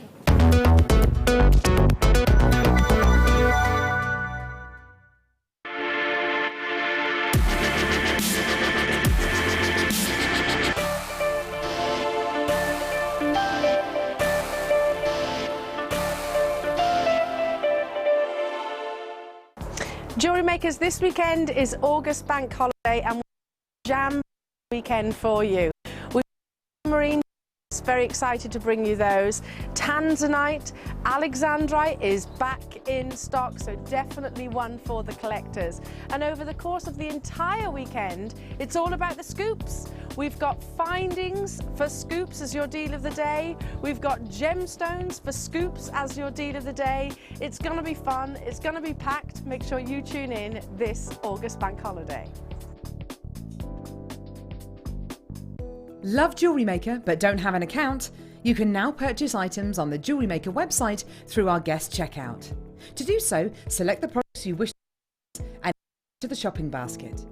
Jewellery Makers, this weekend is August Bank Holiday and jam weekend for you. We've got marine Very excited to bring you those. Tanzanite, Alexandrite is back in stock, so definitely one for the collectors. And over the course of the entire weekend, it's all about the scoops. We've got findings for scoops as your deal of the day. We've got gemstones for scoops as your deal of the day. It's going to be fun. It's going to be packed. Make sure you tune in this August bank holiday. Love Jewellery Maker but don't have an account? You can now purchase items on the Jewellery Maker website through our guest checkout. To do so, select the products you wish to and to the shopping basket.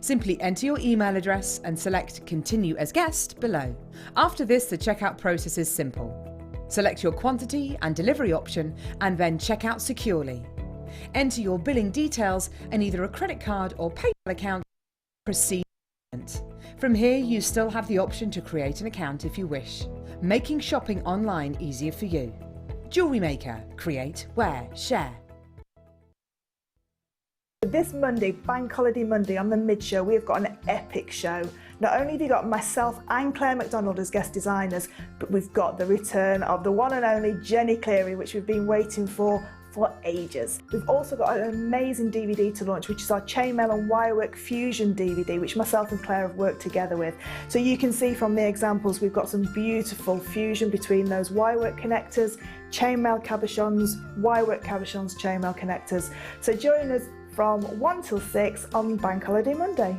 Simply enter your email address and select Continue as Guest below. After this, the checkout process is simple. Select your quantity and delivery option and then check out securely. Enter your billing details and either a credit card or PayPal account. Proceed. From here, you still have the option to create an account if you wish, making shopping online easier for you. Jewellery Maker. Create, wear, share. This Monday, Bank Holiday Monday on the Mid-Show, we have got an epic show. Not only have you got myself and Claire McDonald as guest designers, but we've got the return of the one and only Jenny Cleary, which we've been waiting for ages. We've also got an amazing DVD to launch, which is our chainmail and wirework fusion DVD, which myself and Claire have worked together with. So you can see from the examples, we've got some beautiful fusion between those wirework connectors, chainmail cabochons, wirework cabochons, chainmail connectors. So join us from 1 till 6 on Bank Holiday Monday.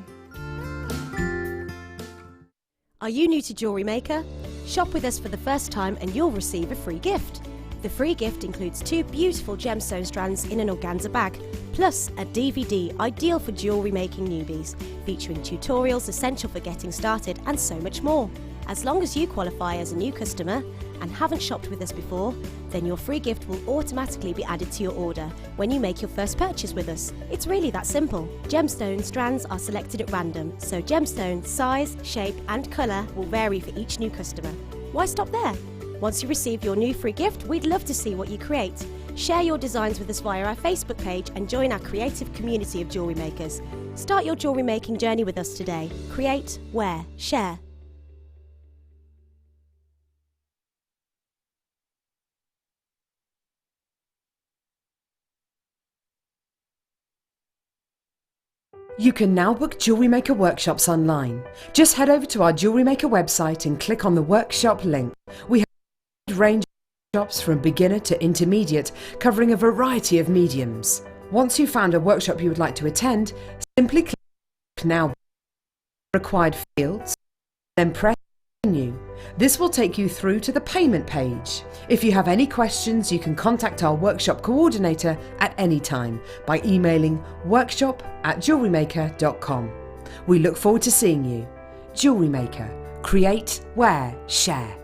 Are you new to Jewellery Maker? Shop with us for the first time and you'll receive a free gift. The free gift includes 2 beautiful gemstone strands in an organza bag, plus a DVD ideal for jewellery making newbies, featuring tutorials essential for getting started and so much more. As long as you qualify as a new customer and haven't shopped with us before, then your free gift will automatically be added to your order when you make your first purchase with us. It's really that simple. Gemstone strands are selected at random, so gemstone size, shape and colour will vary for each new customer. Why stop there? Once you receive your new free gift, we'd love to see what you create. Share your designs with us via our Facebook page and join our creative community of jewellery makers. Start your jewellery making journey with us today. Create, wear, share. You can now book Jewellery Maker workshops online. Just head over to our Jewellery Maker website and click on the workshop link. We have a range of workshops from beginner to intermediate, covering a variety of mediums. Once you've found a workshop you would like to attend, simply click Now required fields, then press Continue. This will take you through to the payment page. If you have any questions, you can contact our workshop coordinator at any time by emailing workshop@jewellerymaker.com. We look forward to seeing you. Jewellery Maker. Create, wear, share.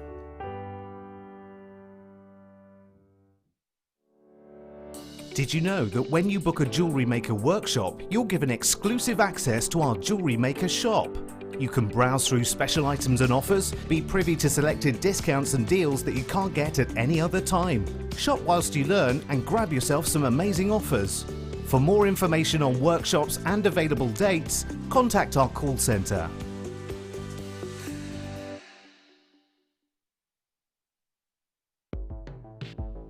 Did you know that when you book a Jewellery Maker workshop, you're given exclusive access to our Jewellery Maker shop? You can browse through special items and offers, be privy to selected discounts and deals that you can't get at any other time. Shop whilst you learn and grab yourself some amazing offers. For more information on workshops and available dates, contact our call centre.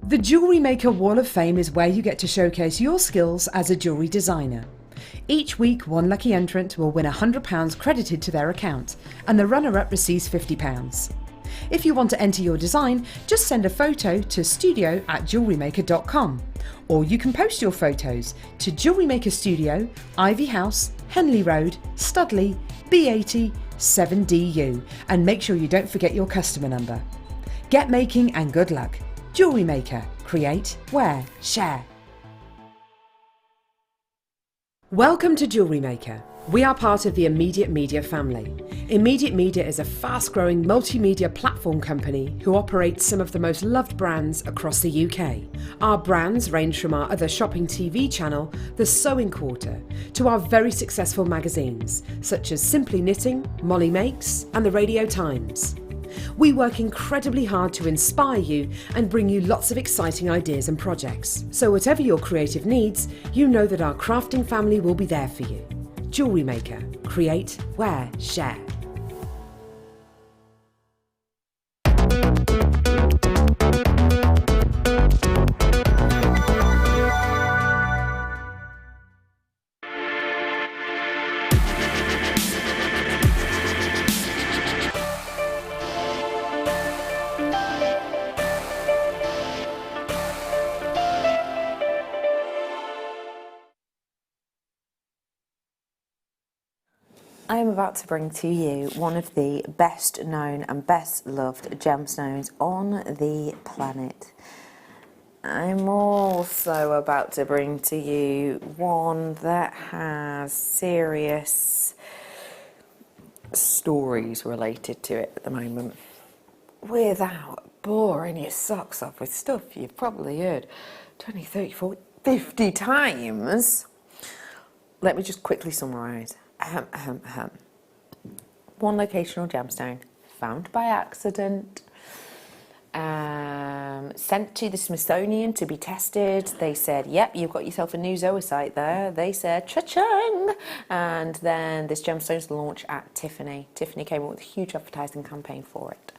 The Jewellery Maker Wall of Fame is where you get to showcase your skills as a jewellery designer. Each week, one lucky entrant will win £100 credited to their account, and the runner-up receives £50. If you want to enter your design, just send a photo to studio@jewellerymaker.com, or you can post your photos to Jewellery Maker Studio, Ivy House, Henley Road, Studley, B80 7DU, and make sure you don't forget your customer number. Get making and good luck. Jewellery Maker. Create, wear, share. Welcome to Jewellery Maker. We are part of the Immediate Media family. Immediate Media is a fast-growing multimedia platform company who operates some of the most loved brands across the UK. Our brands range from our other shopping TV channel, The Sewing Quarter, to our very successful magazines, such as Simply Knitting, Molly Makes, and the Radio Times. We work incredibly hard to inspire you and bring you lots of exciting ideas and projects. So whatever your creative needs, you know that our crafting family will be there for you. Jewellery Maker. Create, wear, share. I am about to bring to you one of the best known and best loved gemstones on the planet. I'm also about to bring to you one that has serious stories related to it at the moment, without boring your socks off with stuff you've probably heard 20, 30, 40, 50 times. Let me just quickly summarise. One locational gemstone found by accident, sent to the Smithsonian to be tested. They said, yep, you've got yourself a new zoisite there. They said, cha-ching! And then this gemstone's launched at Tiffany. Tiffany came up with a huge advertising campaign for it.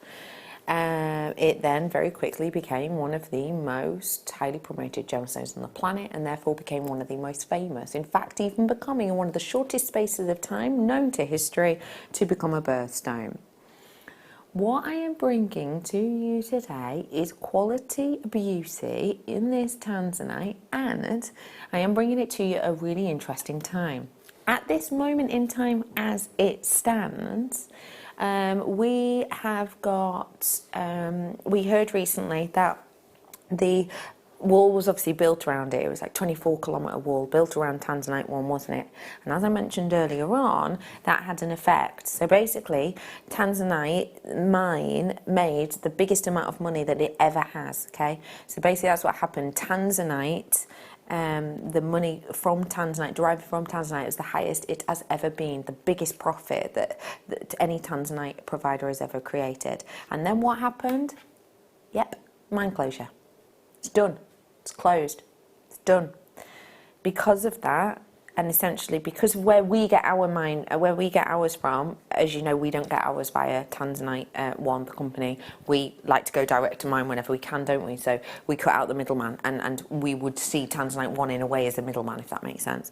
It then very quickly became one of the most highly promoted gemstones on the planet, and therefore became one of the most famous. In fact, even becoming in one of the shortest spaces of time known to history to become a birthstone. What I am bringing to you today is quality beauty in this tanzanite, and I am bringing it to you at a really interesting time. At this moment in time, as it stands, we have got, we heard recently that the wall was obviously built around it. It was like 24-kilometre wall built around Tanzanite 1, wasn't it? And as I mentioned earlier on, that had an effect. So basically, Tanzanite mine made the biggest amount of money that it ever has, okay? So basically that's what happened. Tanzanite, the money from Tanzanite, derived from Tanzanite, is the highest it has ever been, the biggest profit that any Tanzanite provider has ever created. And then what happened? Yep, mine closure. It's done. It's closed. It's done. Because of that, and essentially because of where we get our ours from, as you know, we don't get ours via Tanzanite 1, the company. We like to go direct to mine whenever we can, don't we? So we cut out the middleman, and we would see Tanzanite 1 in a way as a middleman, if that makes sense.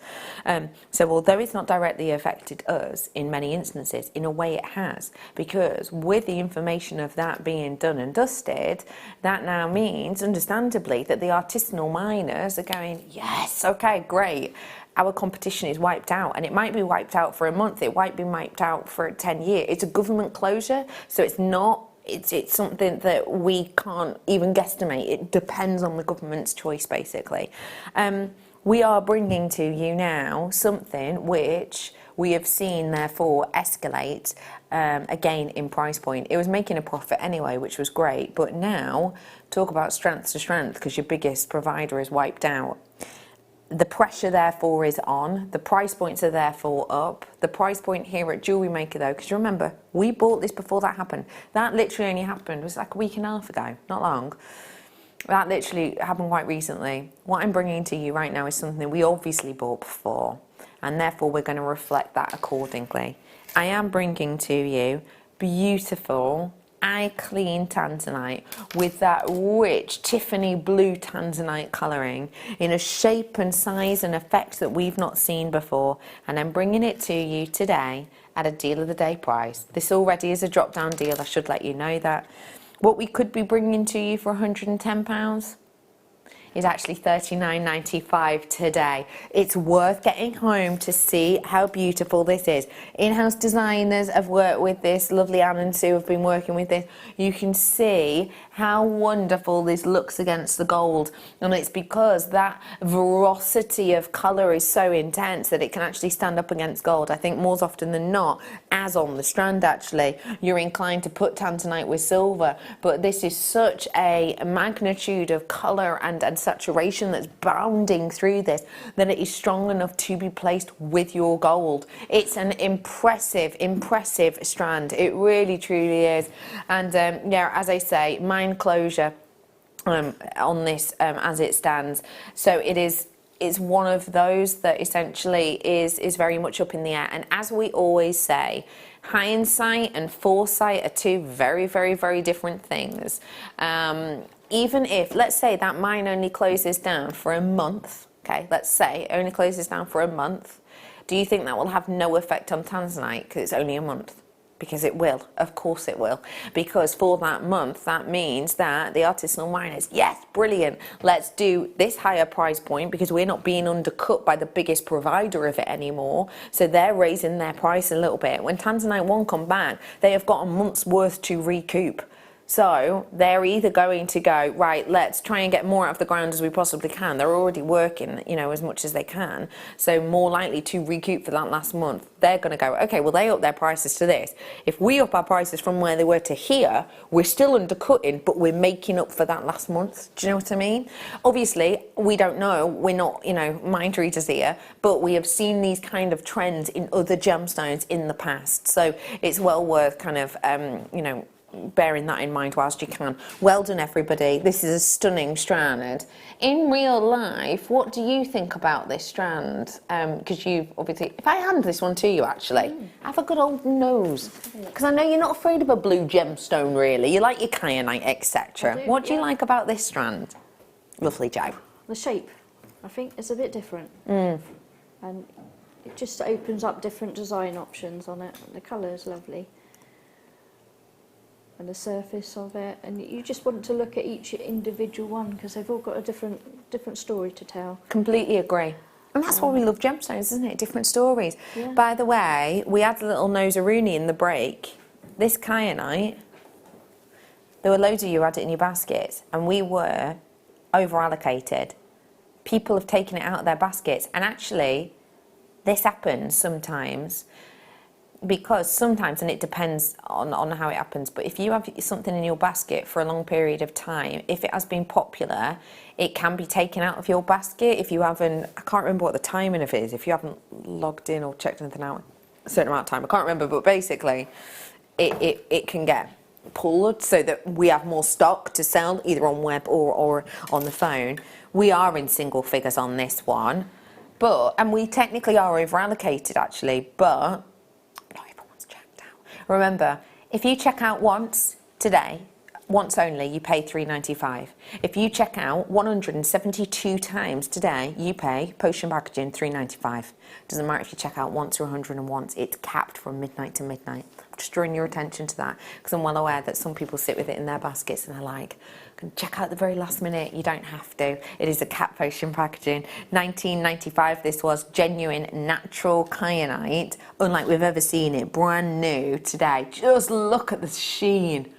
So although it's not directly affected us in many instances, in a way it has, because with the information of that being done and dusted, that now means, understandably, that the artisanal miners are going, yes, okay, great. Our competition is wiped out, and it might be wiped out for a month, it might be wiped out for 10 years. It's a government closure, so it's not, it's something that we can't even guesstimate. It depends on the government's choice, basically. We are bringing to you now something which we have seen, therefore, escalate again in price point. It was making a profit anyway, which was great, but now, talk about strength to strength, because your biggest provider is wiped out. The pressure, therefore, is on. The price points are therefore up. The price point here at Jewellery Maker, though, because remember, we bought this before that happened. That literally only happened, it was like a week and a half ago, not long. That literally happened quite recently. What I'm bringing to you right now is something we obviously bought before, and therefore we're going to reflect that accordingly. I am bringing to you beautiful, eye-clean tanzanite with that rich Tiffany blue tanzanite colouring in a shape and size and effect that we've not seen before, and I'm bringing it to you today at a deal of the day price. This already is a drop-down deal, I should let you know that. What we could be bringing to you for £110 is actually $39.95 today. It's worth getting home to see how beautiful this is. In-house designers have worked with this. Lovely Anne and Sue have been working with this. You can see how wonderful this looks against the gold, and it's because that veracity of colour is so intense that it can actually stand up against gold. I think more often than not, as on the strand actually, you're inclined to put tanzanite with silver, but this is such a magnitude of colour and saturation that's bounding through this that it is strong enough to be placed with your gold. It's an impressive strand. It really truly is. And yeah, as I say, mine closure on this as it stands. So it's one of those that essentially is very much up in the air. And as we always say, hindsight and foresight are two very different things. Even if, let's say that mine only closes down for a month, okay, let's say it only closes down for a month, do you think that will have no effect on tanzanite because it's only a month? because it will, of course it will, because for that month that means that the artisanal miners, yes, brilliant, let's do this higher price point because we're not being undercut by the biggest provider of it anymore, so they're raising their price a little bit. When Tanzanite 1 come back, they have got a month's worth to recoup. So they're either going to go, right, let's try and get more out of the ground as we possibly can. They're already working, you know, as much as they can. So more likely to recoup for that last month. They're going to go, okay, well, they up their prices to this. If we up our prices from where they were to here, we're still undercutting, but we're making up for that last month. Do you know what I mean? Obviously, we don't know. We're not, you know, mind readers here, but we have seen these kind of trends in other gemstones in the past. So it's well worth kind of, you know, bearing that in mind whilst you can. Well done, everybody. This is a stunning strand. In real life, what do you think about this strand? Because you've obviously, if I hand this one to you actually, have a good old nose. Because I know you're not afraid of a blue gemstone really. You like your kyanite, etc. What do you like about this strand? Lovely, Jo. The shape, I think, is a bit different. And it just opens up different design options on it. The colour is lovely. And the surface of it, and you just want to look at each individual one because they've all got a different story to tell. Completely agree. And that's why we love gemstones, isn't it? Different stories. Yeah. By the way, we had a little nosaruni in the break. This kyanite, there were loads of you who had it in your baskets, and we were over allocated. People have taken it out of their baskets, and actually, this happens sometimes. Because sometimes, and it depends on how it happens, but if you have something in your basket for a long period of time, if it has been popular, it can be taken out of your basket if you haven't, I can't remember what the timing of it is, if you haven't logged in or checked anything out a certain amount of time, I can't remember, but basically it can get pulled so that we have more stock to sell either on web or on the phone. We are in single figures on this one, and we technically are over allocated actually, but remember, if you check out once today, once only, you pay $3.95. If you check out 172 times today, you pay potion packaging $3.95. Doesn't matter if you check out once or 101 once, it's capped from midnight to midnight. Just drawing your attention to that because I'm well aware that some people sit with it in their baskets and they're like, can check out the very last minute. You don't have to. It is a cap potion packaging. $19.95 this was, genuine natural kyanite, unlike we've ever seen it, brand new today. Just look at the sheen.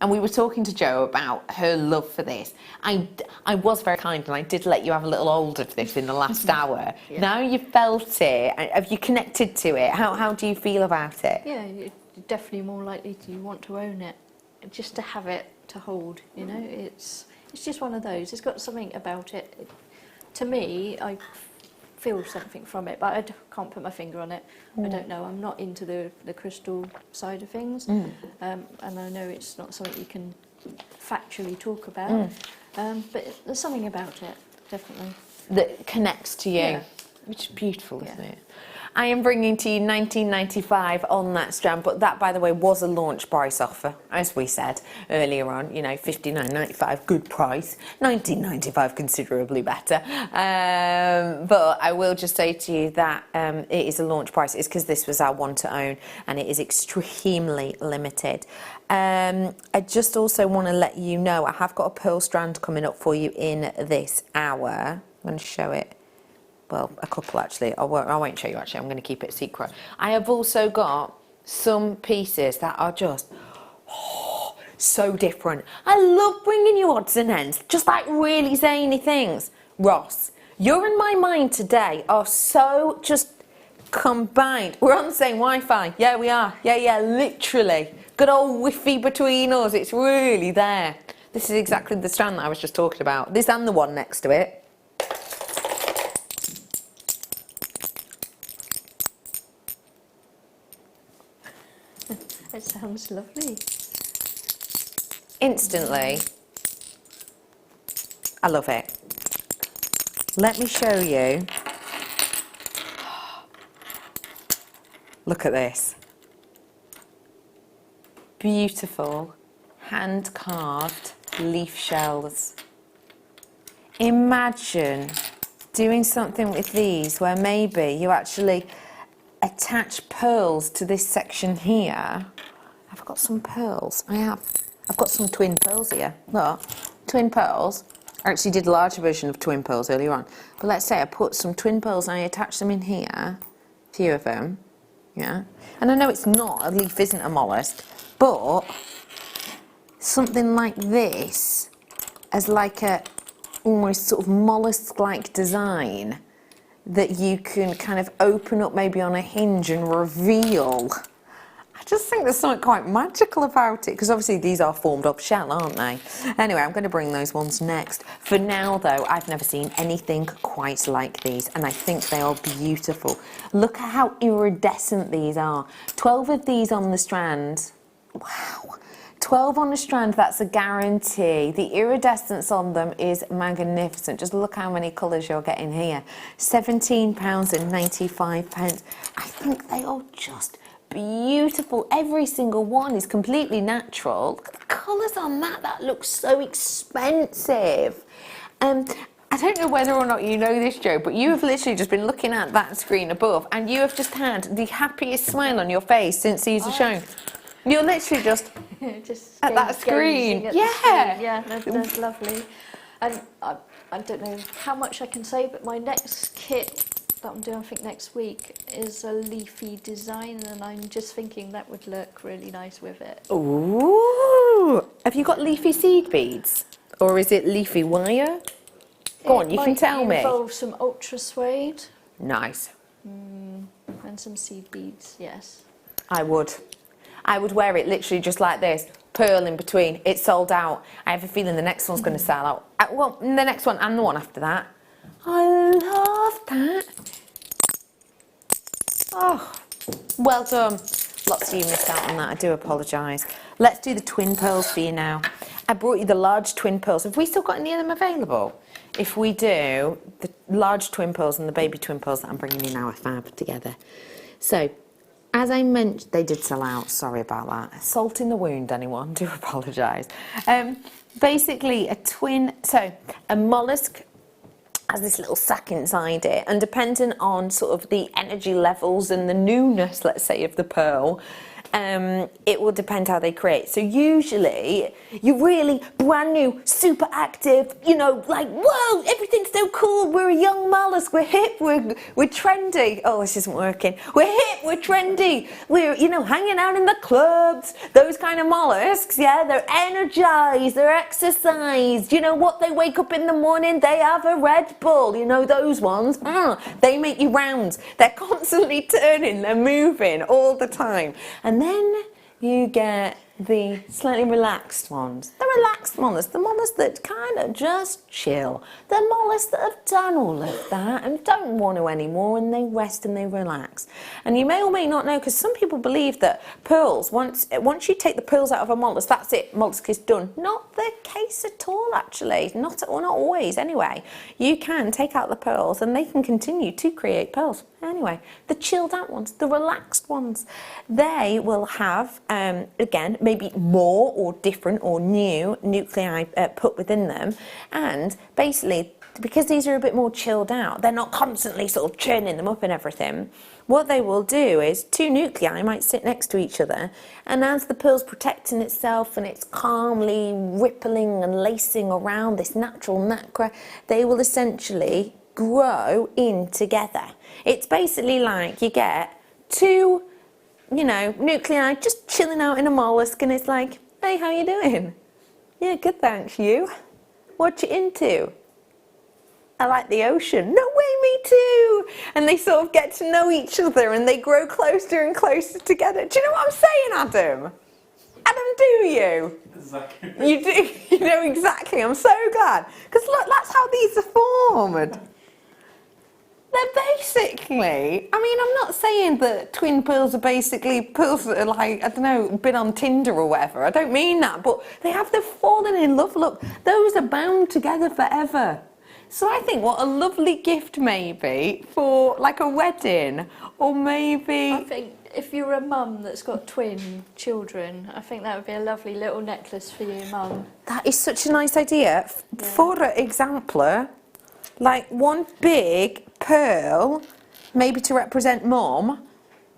And we were talking to Jo about her love for this. I was very kind and I did let you have a little hold of this in the last hour. Yeah. Now you've felt it, have you connected to it? How do you feel about it? Yeah, you're definitely more likely to want to own it. Just to have it to hold, you know, it's just one of those. It's got something about it. To me, I feel something from it, but I can't put my finger on it. I don't know. I'm not into the crystal side of things, and I know it's not something you can factually talk about. But there's something about it, definitely, that connects to you, which is beautiful, isn't it? I am bringing to you $19.95 on that strand, but that, by the way, was a launch price offer, as we said earlier on. You know, $59.95, good price. $19.95, considerably better. But I will just say to you that it is a launch price. It's because this was our one to own, and it is extremely limited. I just also want to let you know I have got a pearl strand coming up for you in this hour. I'm going to show it. Well, a couple actually. I won't show you actually. I'm going to keep it secret. I have also got some pieces that are just so different. I love bringing you odds and ends, just like really zany things. Ross, you're in my mind today are so just combined. We're on the same Wi-Fi. Yeah, we are. Yeah, literally. Good old Wi-Fi between us. It's really there. This is exactly the strand that I was just talking about. This and the one next to it. It sounds lovely. Instantly, I love it. Let me show you. Look at this. Beautiful hand-carved leaf shells. Imagine doing something with these where maybe you actually attach pearls to this section here. I've got some pearls. I've got some twin pearls here. Look, twin pearls. I actually did a larger version of twin pearls earlier on. But let's say I put some twin pearls and I attach them in here, a few of them, yeah. And I know it's not, a leaf isn't a mollusk, but something like this as like a almost sort of mollusk-like design that you can kind of open up maybe on a hinge and reveal. I just think there's something quite magical about it, because obviously these are formed of shell, aren't they? Anyway, I'm going to bring those ones next. For now, though, I've never seen anything quite like these, and I think they are beautiful. Look at how iridescent these are. 12 of these on the strand. Wow. 12 on a strand, that's a guarantee. The iridescence on them is magnificent. Just look how many colours you're getting here. £17.95. I think they are just beautiful. Every single one is completely natural. Look at the colours on that. That looks so expensive. I don't know whether or not you know this, Jo, but you have literally just been looking at that screen above and you have just had the happiest smile on your face since these are shown. You're literally just at that screen. At yeah. the screen. Yeah, that's lovely. And I don't know how much I can say, but my next kit that I'm doing, I think next week, is a leafy design, and I'm just thinking that would look really nice with it. Ooh! Have you got leafy seed beads? Or is it leafy wire? Go on, you can tell me. It involves some ultra suede. Nice. And some seed beads, yes. I would wear it literally just like this, pearl in between. It's sold out. I have a feeling the next one's going to sell out. Well, the next one and the one after that. I love that. Oh, well done. Lots of you missed out on that. I do apologise. Let's do the twin pearls for you now. I brought you the large twin pearls. Have we still got any of them available? If we do, the large twin pearls and the baby twin pearls that I'm bringing you now are fab together. So, as I mentioned, they did sell out. Sorry about that. Salt in the wound, anyone? Do apologise. Basically, a mollusk has this little sac inside it, and depending on sort of the energy levels and the newness, let's say, of the pearl, it will depend how they create. So usually you're really brand new, super active, you know, like, whoa, everything's so cool, we're a young mollusk, we're hip, we're trendy. Oh, this isn't working. We're hip, we're trendy, we're, you know, hanging out in the clubs. Those kind of mollusks, yeah, they're energized, they're exercised. You know what, they wake up in the morning, they have a Red Bull, you know, those ones, they make you rounds. They're constantly turning, they're moving all the time. And then you get the slightly relaxed ones. The relaxed mollusks, the mollusks that kind of just chill. The mollusks that have done all of that and don't want to anymore, and they rest and they relax. And you may or may not know, because some people believe that pearls, once you take the pearls out of a mollusk, that's it, mollusk is done. Not the case at all, actually. Not always, anyway. You can take out the pearls and they can continue to create pearls. Anyway, the chilled out ones, the relaxed ones, they will have, again, maybe more or different or new nuclei put within them. And basically, because these are a bit more chilled out, they're not constantly sort of churning them up and everything. What they will do is two nuclei might sit next to each other, and as the pearl's protecting itself and it's calmly rippling and lacing around this natural nacre, they will essentially grow in together. It's basically like you get two, you know, nuclei just chilling out in a mollusk, and it's like, hey, how you doing? Yeah, good, thanks. You? What you into? I like the ocean. No way, me too. And they sort of get to know each other and they grow closer and closer together. Do you know what I'm saying, Adam? Adam, do you? Exactly. You do. You know exactly. I'm so glad. Because look, that's how these are formed. They're basically, I mean, I'm not saying that twin pearls are basically pearls that are like, I don't know, been on Tinder or whatever. I don't mean that, but they've fallen in love. Look, those are bound together forever. So I think what a lovely gift maybe for like a wedding, or maybe... I think if you're a mum that's got twin children, I think that would be a lovely little necklace for you, mum. That is such a nice idea. For example, like one big pearl, maybe to represent mum,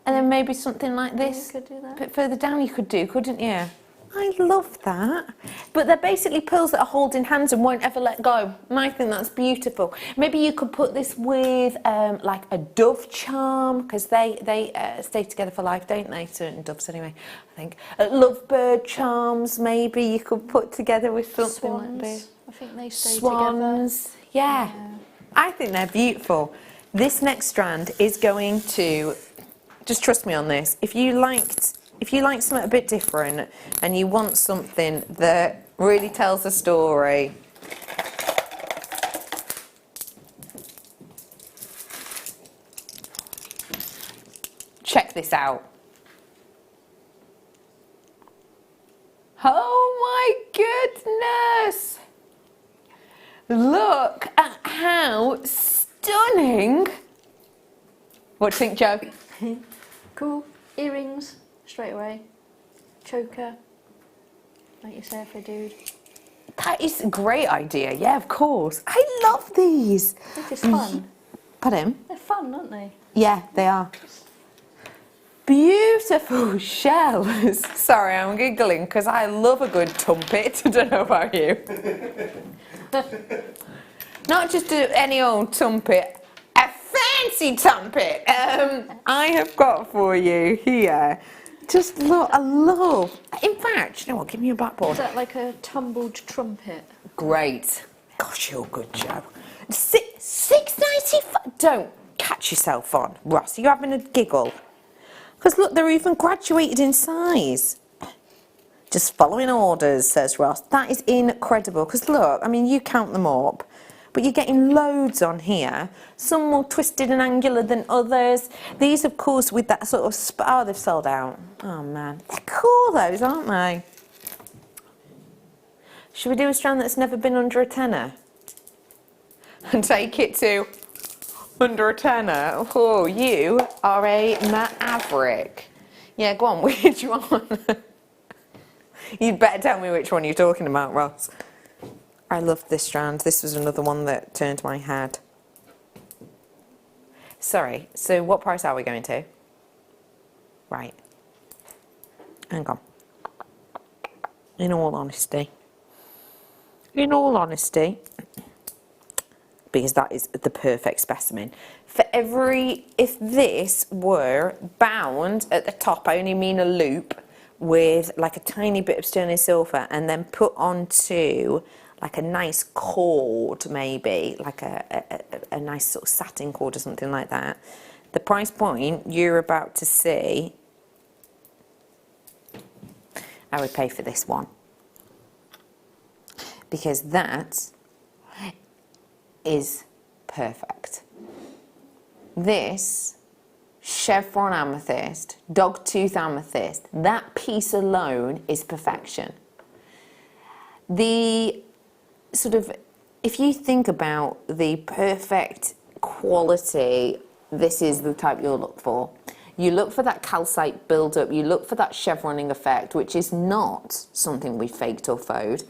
And then maybe something like this. You could do that. A bit further down you could do, couldn't you? I love that. But they're basically pearls that are holding hands and won't ever let go. And I think that's beautiful. Maybe you could put this with like a dove charm, because they stay together for life, don't they? Certain doves anyway, I think. Lovebird charms maybe you could put together with something like this. I think they stay Swans. together. Yeah. I think they're beautiful. This next strand is going to, just trust me on this, if you liked something a bit different and you want something that really tells a story, check this out. Oh my goodness! Look at how stunning! What do you think, Joe? Cool. Earrings, straight away. Choker, like you say for a dude. That is a great idea, yeah, of course. I love these. This is fun. Pardon? They're fun, aren't they? Yeah, they are. Beautiful shells. Sorry, I'm giggling because I love a good tumpet. I don't know about you. Not just any old tumpet, a fancy trumpet. I have got for you here. Just look, I love. In fact, you know what? Give me a blackboard. Is that like a tumbled trumpet? Great. Gosh, you're good, Joe. $6.95. Don't catch yourself on, Ross. Are you having a giggle? Because look, they're even graduated in size. Just following orders, says Ross. That is incredible. Because look, I mean, you count them up. But you're getting loads on here. Some more twisted and angular than others. These, of course, with that sort of... oh, they've sold out. Oh, man. They're cool, those, aren't they? Should we do a strand that's never been under a tenner? And take it to under a tenner? Oh, you are a maverick. Yeah, go on, which one? You'd better tell me which one you're talking about, Ross. I love this strand. This was another one that turned my head. Sorry, so what price are we going to? Right. Hang on. In all honesty, because that is the perfect specimen. For every, if this were bound at the top, I only mean a loop, with like a tiny bit of sterling silver and then put onto like a nice cord, maybe, like a nice sort of satin cord or something like that. The price point you're about to see, I would pay for this one. Because that is perfect. This chevron amethyst, dogtooth amethyst, that piece alone is perfection. The sort of, if you think about the perfect quality, this is the type you'll look for. You look for that calcite build-up, you look for that chevroning effect, which is not something we faked or phoned.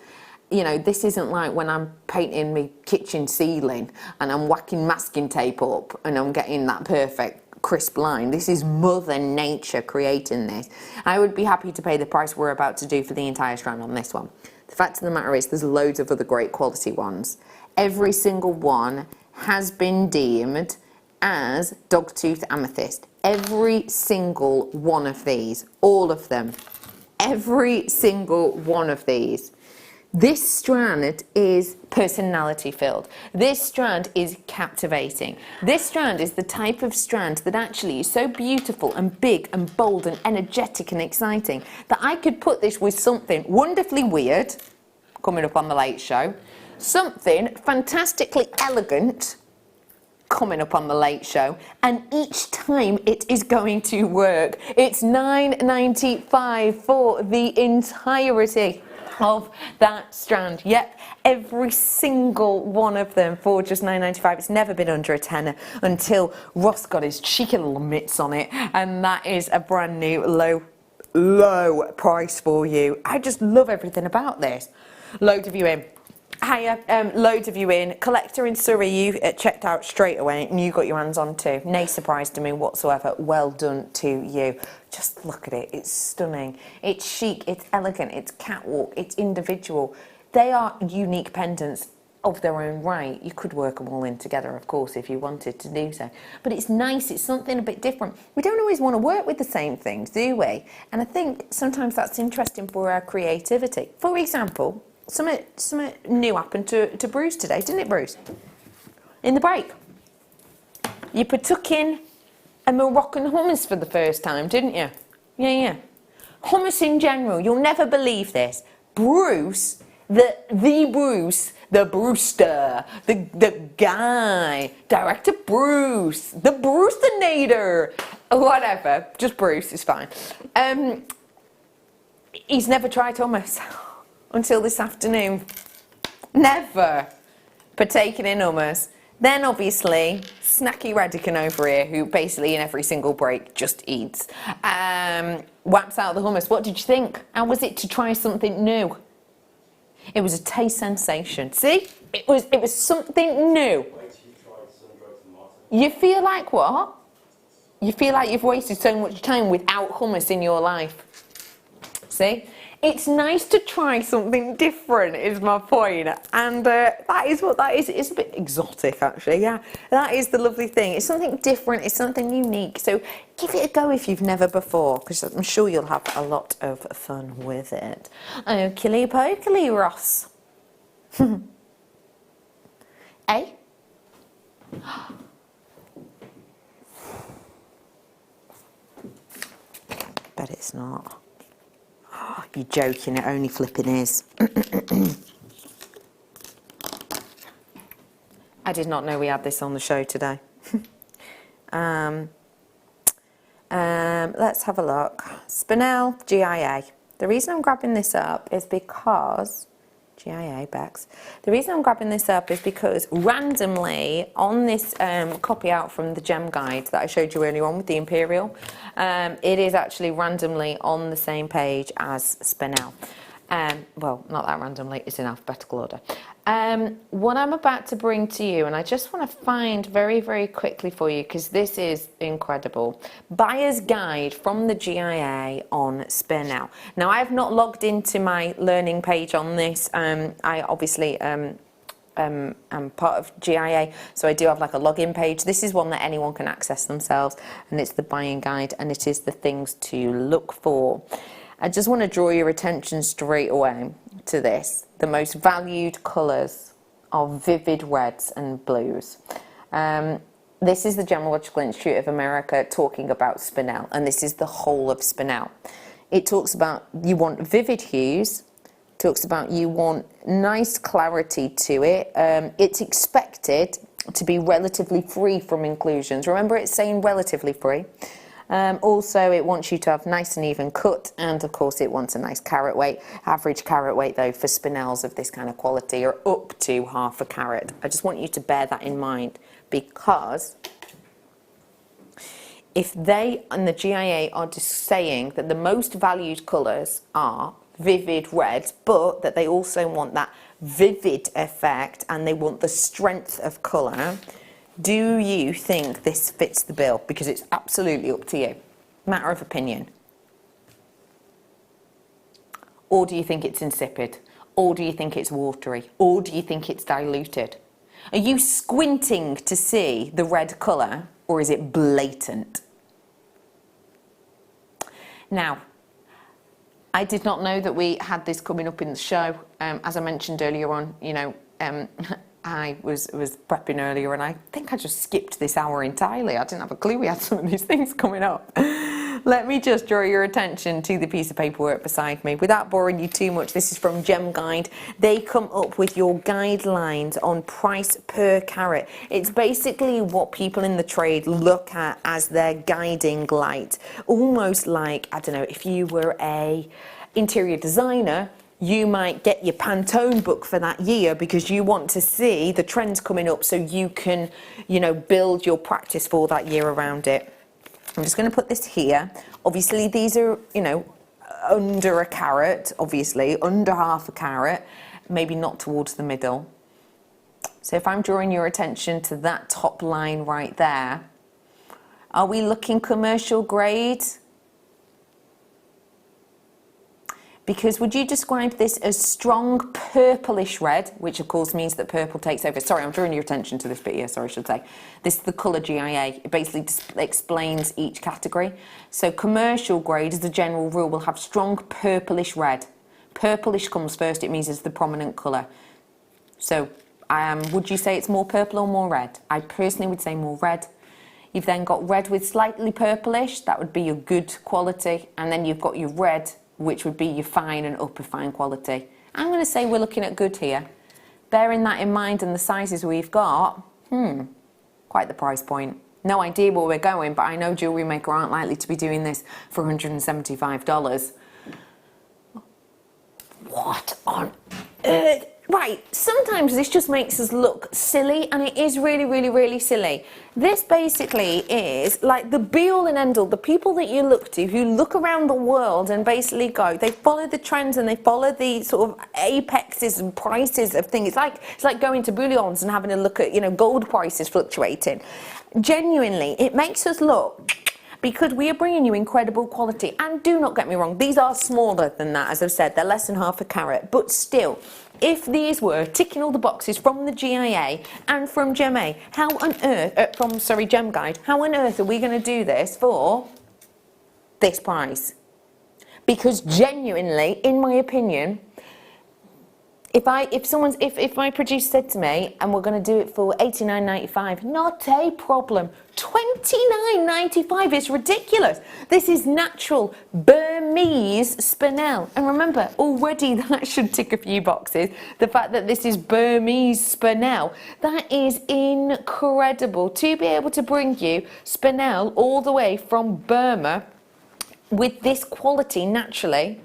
You know, this isn't like when I'm painting my kitchen ceiling and I'm whacking masking tape up and I'm getting that perfect crisp line. This is Mother Nature creating this. I would be happy to pay the price we're about to do for the entire strand on this one. The fact of the matter is there's loads of other great quality ones. Every single one has been deemed as dogtooth amethyst. Every single one of these, all of them, every single one of these. This strand is personality filled. This strand is captivating. This strand is the type of strand that actually is so beautiful and big and bold and energetic and exciting that I could put this with something wonderfully weird, coming up on the Late Show, something fantastically elegant, coming up on the Late Show, and each time it is going to work. It's $9.95 for the entirety of that strand. Yep, every single one of them for just $9.95. It's never been under a tenner until Ross got his cheeky little mitts on it, and that is a brand new low price for you. I just love everything about this. Loads of you in. Loads of you in. Collector in Surrey, you checked out straight away and you got your hands on too. No surprise to me whatsoever. Well done to you. Just look at it. It's stunning. It's chic. It's elegant. It's catwalk. It's individual. They are unique pendants of their own right. You could work them all in together, of course, if you wanted to do so. But it's nice. It's something a bit different. We don't always want to work with the same things, do we? And I think sometimes that's interesting for our creativity. For example, something new happened to Bruce today, didn't it, Bruce? In the break. You partook in a Moroccan hummus for the first time, didn't you? Yeah. Hummus in general, you'll never believe this. Bruce, the Bruce, the Brewster, the guy, director Bruce, the Brewsternator, whatever, just Bruce is fine. He's never tried hummus until this afternoon. Never partaken in hummus. Then obviously, snacky Redican over here, who basically in every single break just eats, whaps out the hummus. What did you think? How was it to try something new? It was a taste sensation. See? It was something new. You feel like what? You feel like you've wasted so much time without hummus in your life. See? It's nice to try something different, is my point. And that is what that is. It's a bit exotic, actually, yeah. That is the lovely thing. It's something different. It's something unique. So give it a go if you've never before, because I'm sure you'll have a lot of fun with it. Okily pokily, Ross. Eh? Bet it's not. You're joking, it only flipping is. I did not know we had this on the show today. Let's have a look. Spinel GIA. The reason I'm grabbing this up is because GIA Bex. The reason I'm grabbing this up is because randomly on this copy out from the gem guide that I showed you earlier on with the Imperial, it is actually randomly on the same page as Spinel. Well, not that randomly, it's in alphabetical order. What I'm about to bring to you, and I just want to find very, very quickly for you, because this is incredible. Buyer's guide from the GIA on Spinel. Now, I have not logged into my learning page on this. I obviously am part of GIA, so I do have like a login page. This is one that anyone can access themselves, and it's the buying guide, and it is the things to look for. I just want to draw your attention straight away to this. The most valued colours are vivid reds and blues. This is the Gemological Institute of America talking about Spinel, and this is the whole of Spinel. It talks about you want vivid hues, talks about you want nice clarity to it. It's expected to be relatively free from inclusions. Remember, it's saying relatively free. Also, it wants you to have nice and even cut, and of course it wants a nice carat weight. Average carat weight though for Spinels of this kind of quality are up to ½ a carat. I just want you to bear that in mind, because if they and the GIA are just saying that the most valued colours are vivid reds, but that they also want that vivid effect and they want the strength of colour, do you think this fits the bill? Because it's absolutely up to you. Matter of opinion. Or do you think it's insipid? Or do you think it's watery? Or do you think it's diluted? Are you squinting to see the red colour, or is it blatant? Now, I did not know that we had this coming up in the show. As I mentioned earlier on, you know, I was prepping earlier, and I think I just skipped this hour entirely. I didn't have a clue we had some of these things coming up. Let me just draw your attention to the piece of paperwork beside me. Without boring you too much, this is from Gem Guide. They come up with your guidelines on price per carat. It's basically what people in the trade look at as their guiding light. Almost like, I don't know, if you were a interior designer, you might get your Pantone book for that year because you want to see the trends coming up so you can, you know, build your practice for that year around it. I'm just going to put this here. Obviously, these are, you know, under a carat, obviously, under ½ a carat. maybe not towards the middle. So if I'm drawing your attention to that top line right there, are we looking commercial grade? Because would you describe this as strong purplish red, which of course means that purple takes over? Sorry, I'm drawing your attention to this bit here, sorry, I should say. This is the colour GIA. It basically explains each category. So commercial grade, as a general rule, will have strong purplish red. Purplish comes first, it means it's the prominent colour. So would you say it's more purple or more red? I personally would say more red. You've then got red with slightly purplish, that would be your good quality, and then you've got your red, which would be your fine and upper fine quality. I'm going to say we're looking at good here. Bearing that in mind and the sizes we've got, quite the price point. No idea where we're going, but I know Jewellery Maker aren't likely to be doing this for $175. What on earth? Right, sometimes this just makes us look silly, and it is really, really, really silly. This basically is like the be-all and end-all, the people that you look to, who look around the world and basically go, they follow the trends and they follow the sort of apexes and prices of things. It's like going to bullions and having a look at, you know, gold prices fluctuating. Genuinely, it makes us look, because we are bringing you incredible quality. And do not get me wrong, these are smaller than that, as I've said, they're less than half a carat, but still, if these were ticking all the boxes from the GIA and from Gem A, how on earth, Gem Guide, how on earth are we going to do this for this price? Because genuinely, in my opinion, if my producer said to me, and we're going to do it for $89.95, not a problem. $29.95 is ridiculous. This is natural Burmese spinel. And remember, already that should tick a few boxes. The fact that this is Burmese spinel, that is incredible. To be able to bring you spinel all the way from Burma with this quality naturally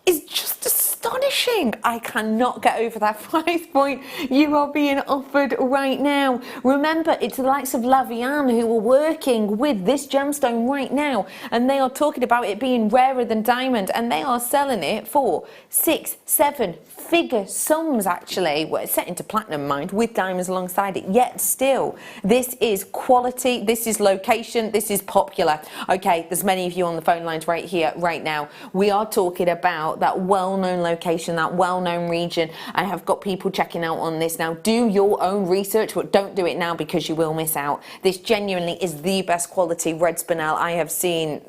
is just astonishing. I cannot get over that price point you are being offered right now. Remember, it's the likes of Lavian who are working with this gemstone right now, and they are talking about it being rarer than diamond, and they are selling it for 6, 7 figure sums actually. Well, it's set into platinum, mind, with diamonds alongside it, yet still, this is quality, this is location, this is popular. Okay, there's many of you on the phone lines right here, right now. We are talking about that well-known location, that well-known region. I have got people checking out on this now. Do your own research, but don't do it now because you will miss out. This genuinely is the best quality red spinel I have seen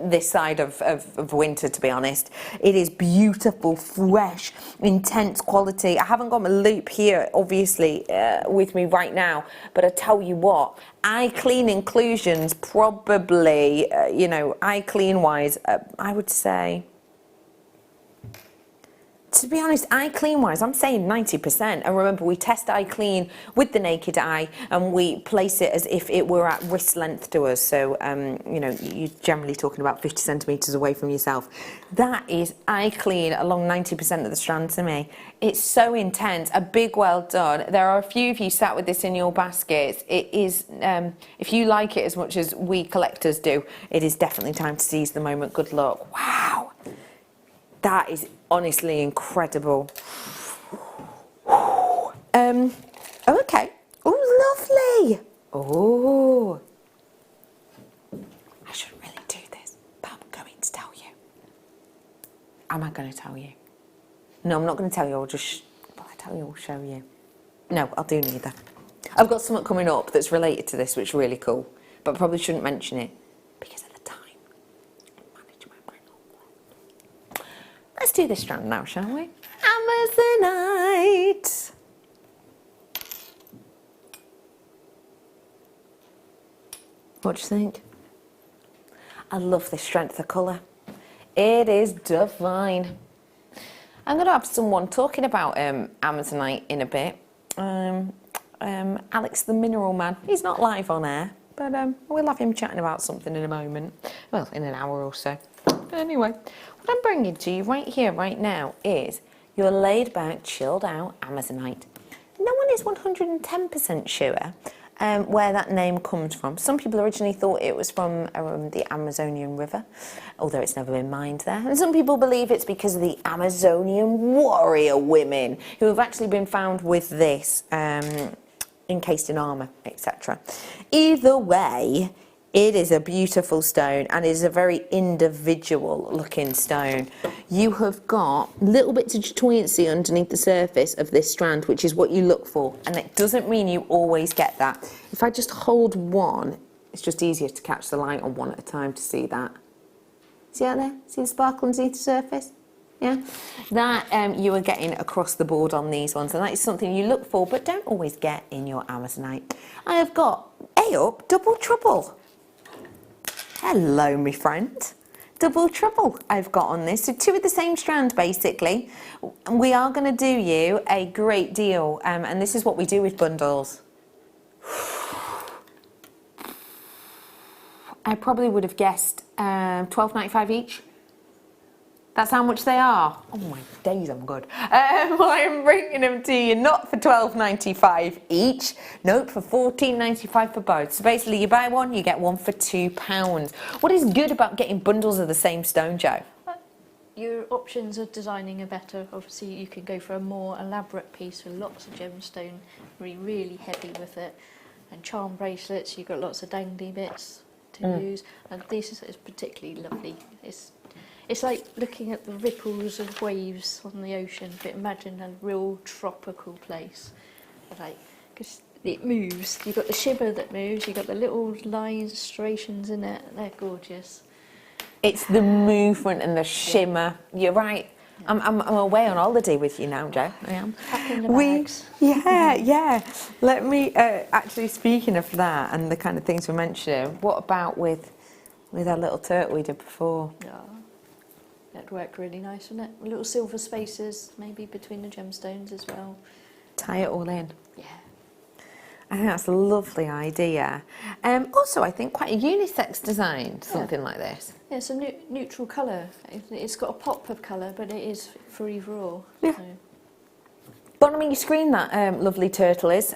this side of winter, to be honest. It is beautiful, fresh, intense quality. I haven't got my loop here, obviously, with me right now, but I tell you what, eye clean inclusions probably, you know, eye clean wise, I would say, to be honest, eye clean wise, I'm saying 90%. And remember, we test eye clean with the naked eye, and we place it as if it were at wrist length to us. So, you know, you're generally talking about 50 centimetres away from yourself. That is eye clean along 90% of the strand to me. It's so intense. A big well done. There are a few of you sat with this in your baskets. It is, if you like it as much as we collectors do, it is definitely time to seize the moment. Good luck. Wow. That is honestly incredible. Okay. Oh, lovely. Oh. I shouldn't really do this, but I'm going to tell you. Am I going to tell you? No, I'm not going to tell you. I'll just, well, I tell you, I'll show you. No, I'll do neither. I've got something coming up that's related to this, which is really cool, but I probably shouldn't mention it because of the time. Let's do this strand now, shall we? Amazonite. What do you think? I love this strength of colour. It is divine. I'm going to have someone talking about Amazonite in a bit. Alex the Mineral Man. He's not live on air, but we'll have him chatting about something in a moment. Well, in an hour or so. Anyway, what I'm bringing to you right here, right now, is your laid back, chilled out Amazonite. No one is 110% sure where that name comes from. Some people originally thought it was from the Amazonian River, although it's never been mined there. And some people believe it's because of the Amazonian warrior women who have actually been found with this encased in armour, etc. Either way, it is a beautiful stone and is a very individual looking stone. You have got little bits of buoyancy underneath the surface of this strand, which is what you look for, and it doesn't mean you always get that. If I just hold one, it's just easier to catch the light on one at a time to see that. See out there? See the sparkle underneath the surface? Yeah, that you are getting across the board on these ones, and that is something you look for but don't always get in your Amazonite. I have got up double trouble. Hello, my friend. Double trouble I've got on this. So 2 of the same strand, basically. We are going to do you a great deal, and this is what we do with bundles. I probably would have guessed $12.95 each. That's how much they are. Oh my days, I'm good. I'm bringing them to you not for $12.95 each, nope, for $14.95 for both. So basically you buy one, you get one for £2. What is good about getting bundles of the same stone, Jo? Your options of designing are better. Obviously you can go for a more elaborate piece with lots of gemstone, really heavy with it. And charm bracelets, you've got lots of dangly bits to use. And this is particularly lovely. It's like looking at the ripples of waves on the ocean, but imagine a real tropical place. Like, because it moves. You've got the shimmer that moves, you've got the little lines, striations in it. They're gorgeous. It's the movement and the shimmer. You're right. I'm away on holiday with you now, Jo. I am. Packing the bags. Yeah. Let me, actually, speaking of that and the kind of things we're mentioning, what about with our little turtle we did before? Yeah. That'd work really nice, wouldn't it? Little silver spaces, maybe between the gemstones as well. Tie it all in. Yeah. I think that's a lovely idea. Also, I think quite a unisex design, something like this. Yeah, it's a neutral colour. It's got a pop of colour, but it is for either or. Yeah. So. Bottom of your screen, that lovely turtle is.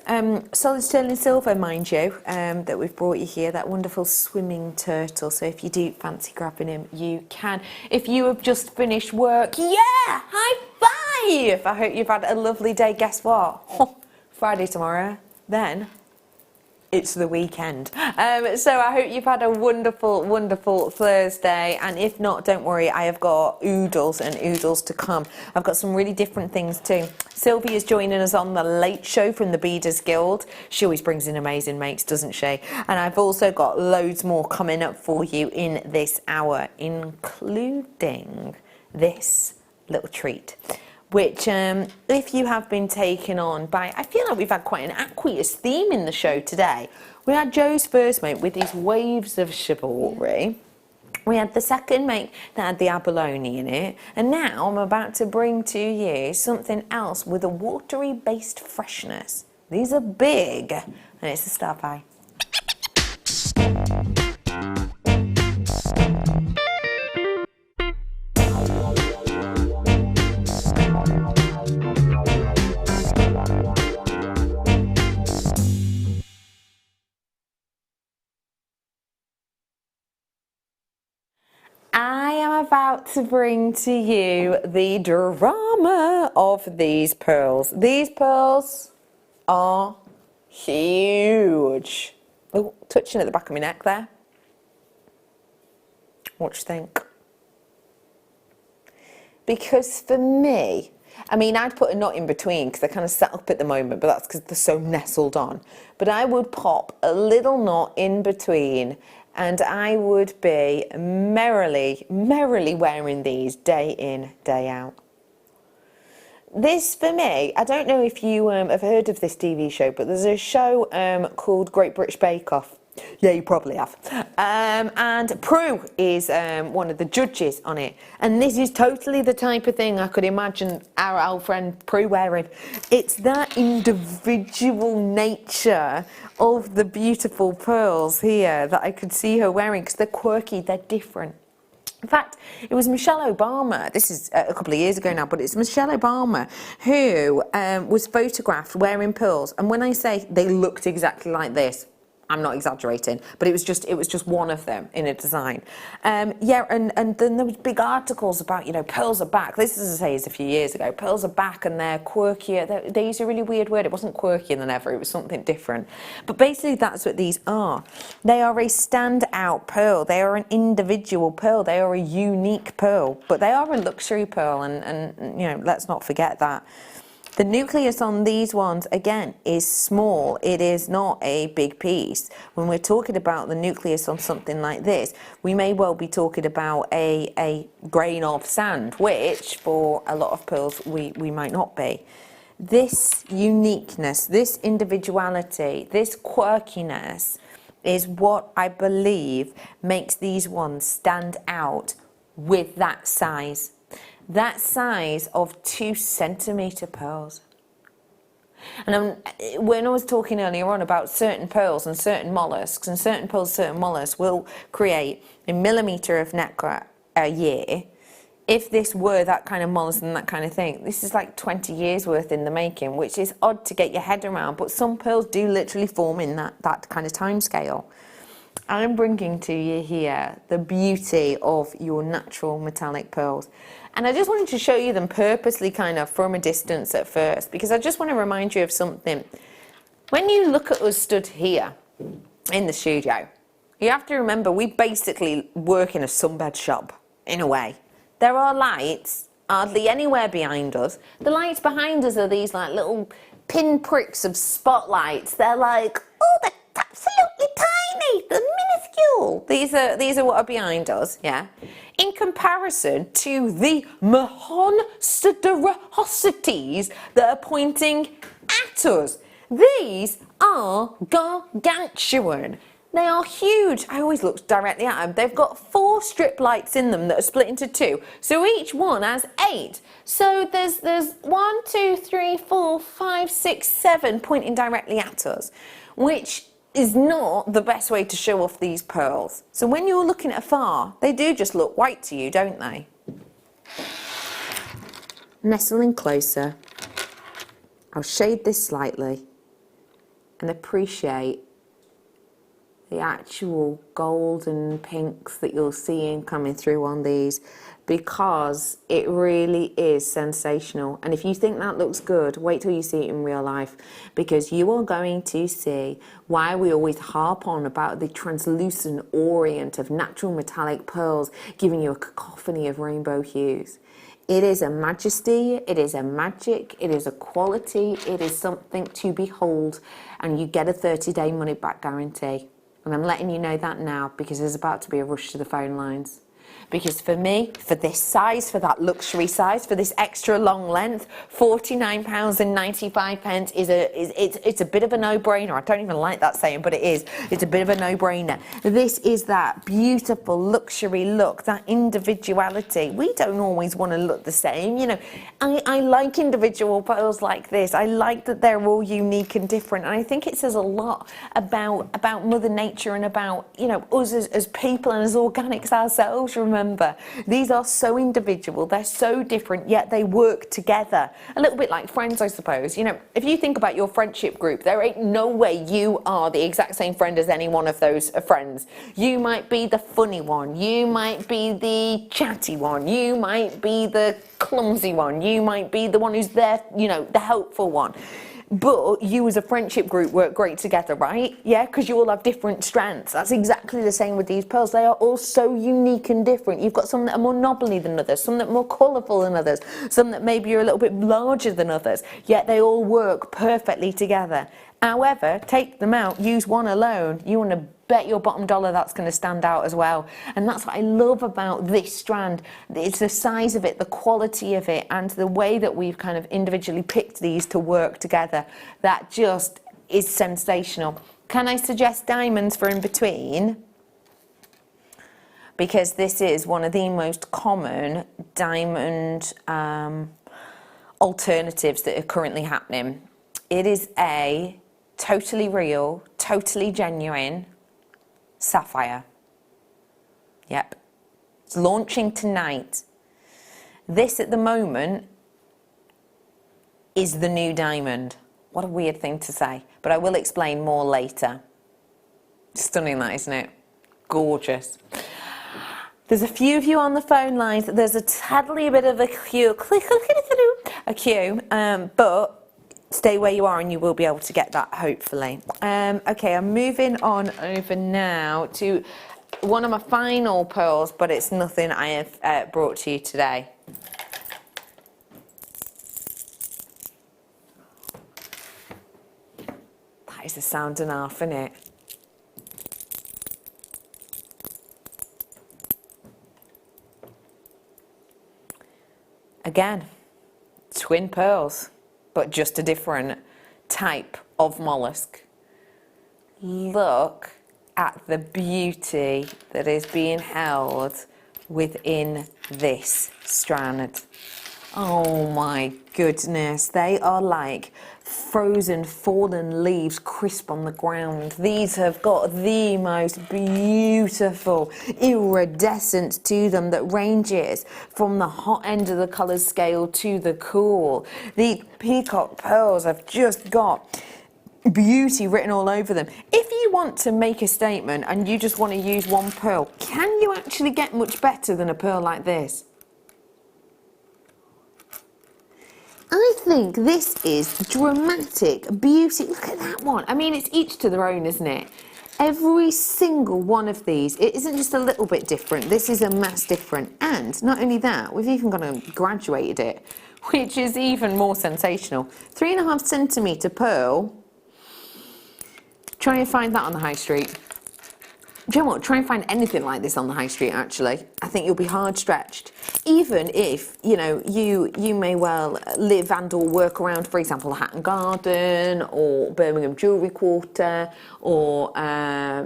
Solid sterling silver, mind you, that we've brought you here, that wonderful swimming turtle. So if you do fancy grabbing him, you can. If you have just finished work, high five! I hope you've had a lovely day. Guess what? Friday tomorrow, then it's the weekend. So I hope you've had a wonderful Thursday, and if not, don't worry, I have got oodles and oodles to come. I've got some really different things too. Sylvia's joining us on the Late Show from the Beaders Guild. She always brings in amazing makes, doesn't she? And I've also got loads more coming up for you in this hour, including this little treat, which if you have been taken on by, I feel like we've had quite an aqueous theme in the show today. We had Jo's first make with these waves of chivalry. We had the second make that had the abalone in it, and now I'm about to bring to you something else with a watery based freshness. These are big, and it's the star pie. I am about to bring to you the drama of these pearls. These pearls are huge. Oh, touching at the back of my neck there. What do you think? Because for me, I mean, I'd put a knot in between because they're kind of set up at the moment, but that's because they're so nestled on. But I would pop a little knot in between, and I would be merrily wearing these day in, day out. This, for me, I don't know if you have heard of this TV show, but there's a show called Great British Bake Off. Yeah, you probably have. And Prue is one of the judges on it. And this is totally the type of thing I could imagine our old friend Prue wearing. It's that individual nature of the beautiful pearls here that I could see her wearing, because they're quirky, they're different. In fact, it was Michelle Obama, this is a couple of years ago now, but it's Michelle Obama who was photographed wearing pearls. And when I say they looked exactly like this, I'm not exaggerating, but it was just one of them in a design. Yeah, and then there was big articles about, you know, pearls are back. This, as I say, is a few years ago. Pearls are back and they're quirkier. They used a really weird word. It wasn't quirkier than ever. It was something different. But basically, that's what these are. They are a standout pearl. They are an individual pearl. They are a unique pearl. But they are a luxury pearl, and you know, let's not forget that. The nucleus on these ones, again, is small. It is not a big piece. When we're talking about the nucleus on something like this, we may well be talking about a grain of sand, which for a lot of pearls we might not be. This uniqueness, this individuality, this quirkiness is what I believe makes these ones stand out with that size. That size of 2 centimetre pearls. And when I was talking earlier on about certain pearls and certain mollusks, and certain pearls, certain mollusks will create a millimetre of nacre a year. If this were that kind of mollusk and that kind of thing, this is like 20 years worth in the making, which is odd to get your head around, but some pearls do literally form in that kind of time scale. I'm bringing to you here the beauty of your natural metallic pearls. And I just wanted to show you them purposely kind of from a distance at first, because I just want to remind you of something. When you look at us stood here in the studio, you have to remember we basically work in a sunbed shop, in a way. There are lights hardly anywhere behind us. The lights behind us are these like little pinpricks of spotlights. They're like, oh, they're absolutely tiny, they're minuscule. These are what are behind us, yeah? In comparison to the monstrosities that are pointing at us. These are gargantuan. They are huge. I always look directly at them. They've got 4 strip lights in them that are split into 2. So each one has 8. So there's 1, 2, 3, 4, 5, 6, 7 pointing directly at us, which is not the best way to show off these pearls. So when you're looking at afar, they do just look white to you, don't they? Nestle in closer. I'll shade this slightly and appreciate the actual golden pinks that you're seeing coming through on these, because it really is sensational. And if you think that looks good, wait till you see it in real life, because you are going to see why we always harp on about the translucent orient of natural metallic pearls, giving you a cacophony of rainbow hues. It is a majesty, it is a magic, it is a quality, it is something to behold, and you get a 30-day money-back guarantee. And I'm letting you know that now, because there's about to be a rush to the phone lines. Because for me, for this size, for that luxury size, for this extra long length, £49.95 it's a bit of a no-brainer. I don't even like that saying, but it is. It's a bit of a no-brainer. This is that beautiful luxury look, that individuality. We don't always want to look the same, you know. I like individual pearls like this. I like that they're all unique and different, and I think it says a lot about Mother Nature and about, you know, us as people and as organics ourselves. Remember, these are so individual, they're so different, yet they work together. A little bit like friends, I suppose. You know, if you think about your friendship group, there ain't no way you are the exact same friend as any one of those friends. You might be the funny one, you might be the chatty one, you might be the clumsy one, you might be the one who's there, you know, the helpful one. But you as a friendship group work great together, right? Yeah, because you all have different strengths. That's exactly the same with these pearls. They are all so unique and different. You've got some that are more knobbly than others, some that are more colourful than others, some that maybe are a little bit larger than others, yet they all work perfectly together. However, take them out, use one alone, you want to bet your bottom dollar that's going to stand out as well. And that's what I love about this strand. It's the size of it, the quality of it, and the way that we've kind of individually picked these to work together. That just is sensational. Can I suggest diamonds for in between? Because this is one of the most common diamond alternatives that are currently happening. It is a totally real, totally genuine sapphire. Yep. It's launching tonight. This at the moment is the new diamond. What a weird thing to say, but I will explain more later. Stunning that, isn't it? Gorgeous. There's a few of you on the phone lines. There's a totally bit of a queue, but stay where you are and you will be able to get that, hopefully. Okay, I'm moving on over now to one of my final pearls, but it's nothing I have brought to you today. That is the sound and half, isn't it? Again, twin pearls, but just a different type of mollusk. Look at the beauty that is being held within this strand. Oh my goodness, they are like frozen fallen leaves crisp on the ground. These have got the most beautiful iridescence to them that ranges from the hot end of the colour scale to the cool. The peacock pearls have just got beauty written all over them. If you want to make a statement and you just want to use one pearl, can you actually get much better than a pearl like this? I think this is dramatic beauty. Look at that one. I mean, it's each to their own, isn't it? Every single one of these, it isn't just a little bit different. This is a mass different. And not only that, we've even gone and graduated it, which is even more sensational. 3.5 centimetre pearl. Try and find that on the high street. Do you know what? Try and find anything like this on the high street, actually. I think you'll be hard stretched. Even if, you know, you may well live and or work around, for example, Hatton Garden or Birmingham Jewellery Quarter or,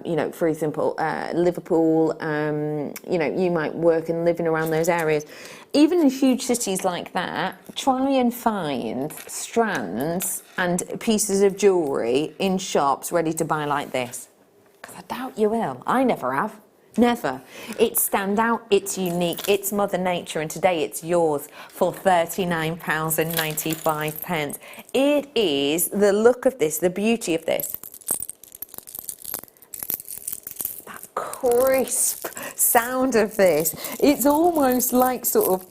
you know, for example, Liverpool. You know, you might work and live in around those areas. Even in huge cities like that, try and find strands and pieces of jewellery in shops ready to buy like this. Because I doubt you will. I never have. Never. It's stand out, it's unique, it's Mother Nature, and today it's yours for £39.95. It is the look of this, the beauty of this. That crisp sound of this. It's almost like sort of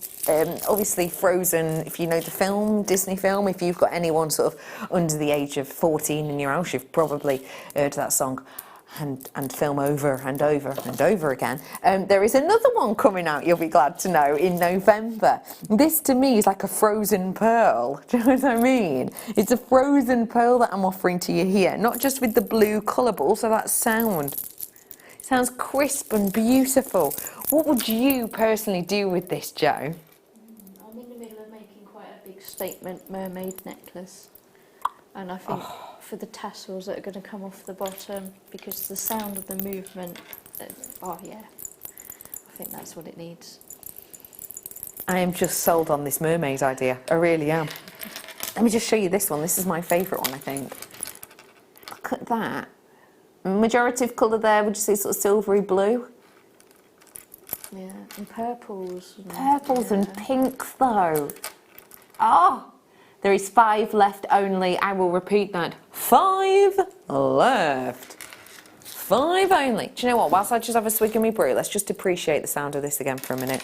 obviously Frozen, if you know the film, Disney film, if you've got anyone sort of under the age of 14 in your house, you've probably heard that song. And film over and over and over again. There is another one coming out, you'll be glad to know, in November. This to me is like a frozen pearl. Do you know what I mean? It's a frozen pearl that I'm offering to you here, not just with the blue colour, but also that sound. It sounds crisp and beautiful. What would you personally do with this, Jo? I'm in the middle of making quite a big statement mermaid necklace. And I think for the tassels that are going to come off the bottom, because the sound of the movement, oh yeah, I think that's what it needs. I am just sold on this mermaid idea. I really am. Let me just show you this one. This is my favourite one, I think. Look at that. Majority of colour there, would you say sort of silvery blue? Yeah, and purples. Purples and pinks though. Oh! There is 5 left only. I will repeat that. 5 left. 5 only. Do you know what? Whilst I just have a swig of my brew, let's just appreciate the sound of this again for a minute.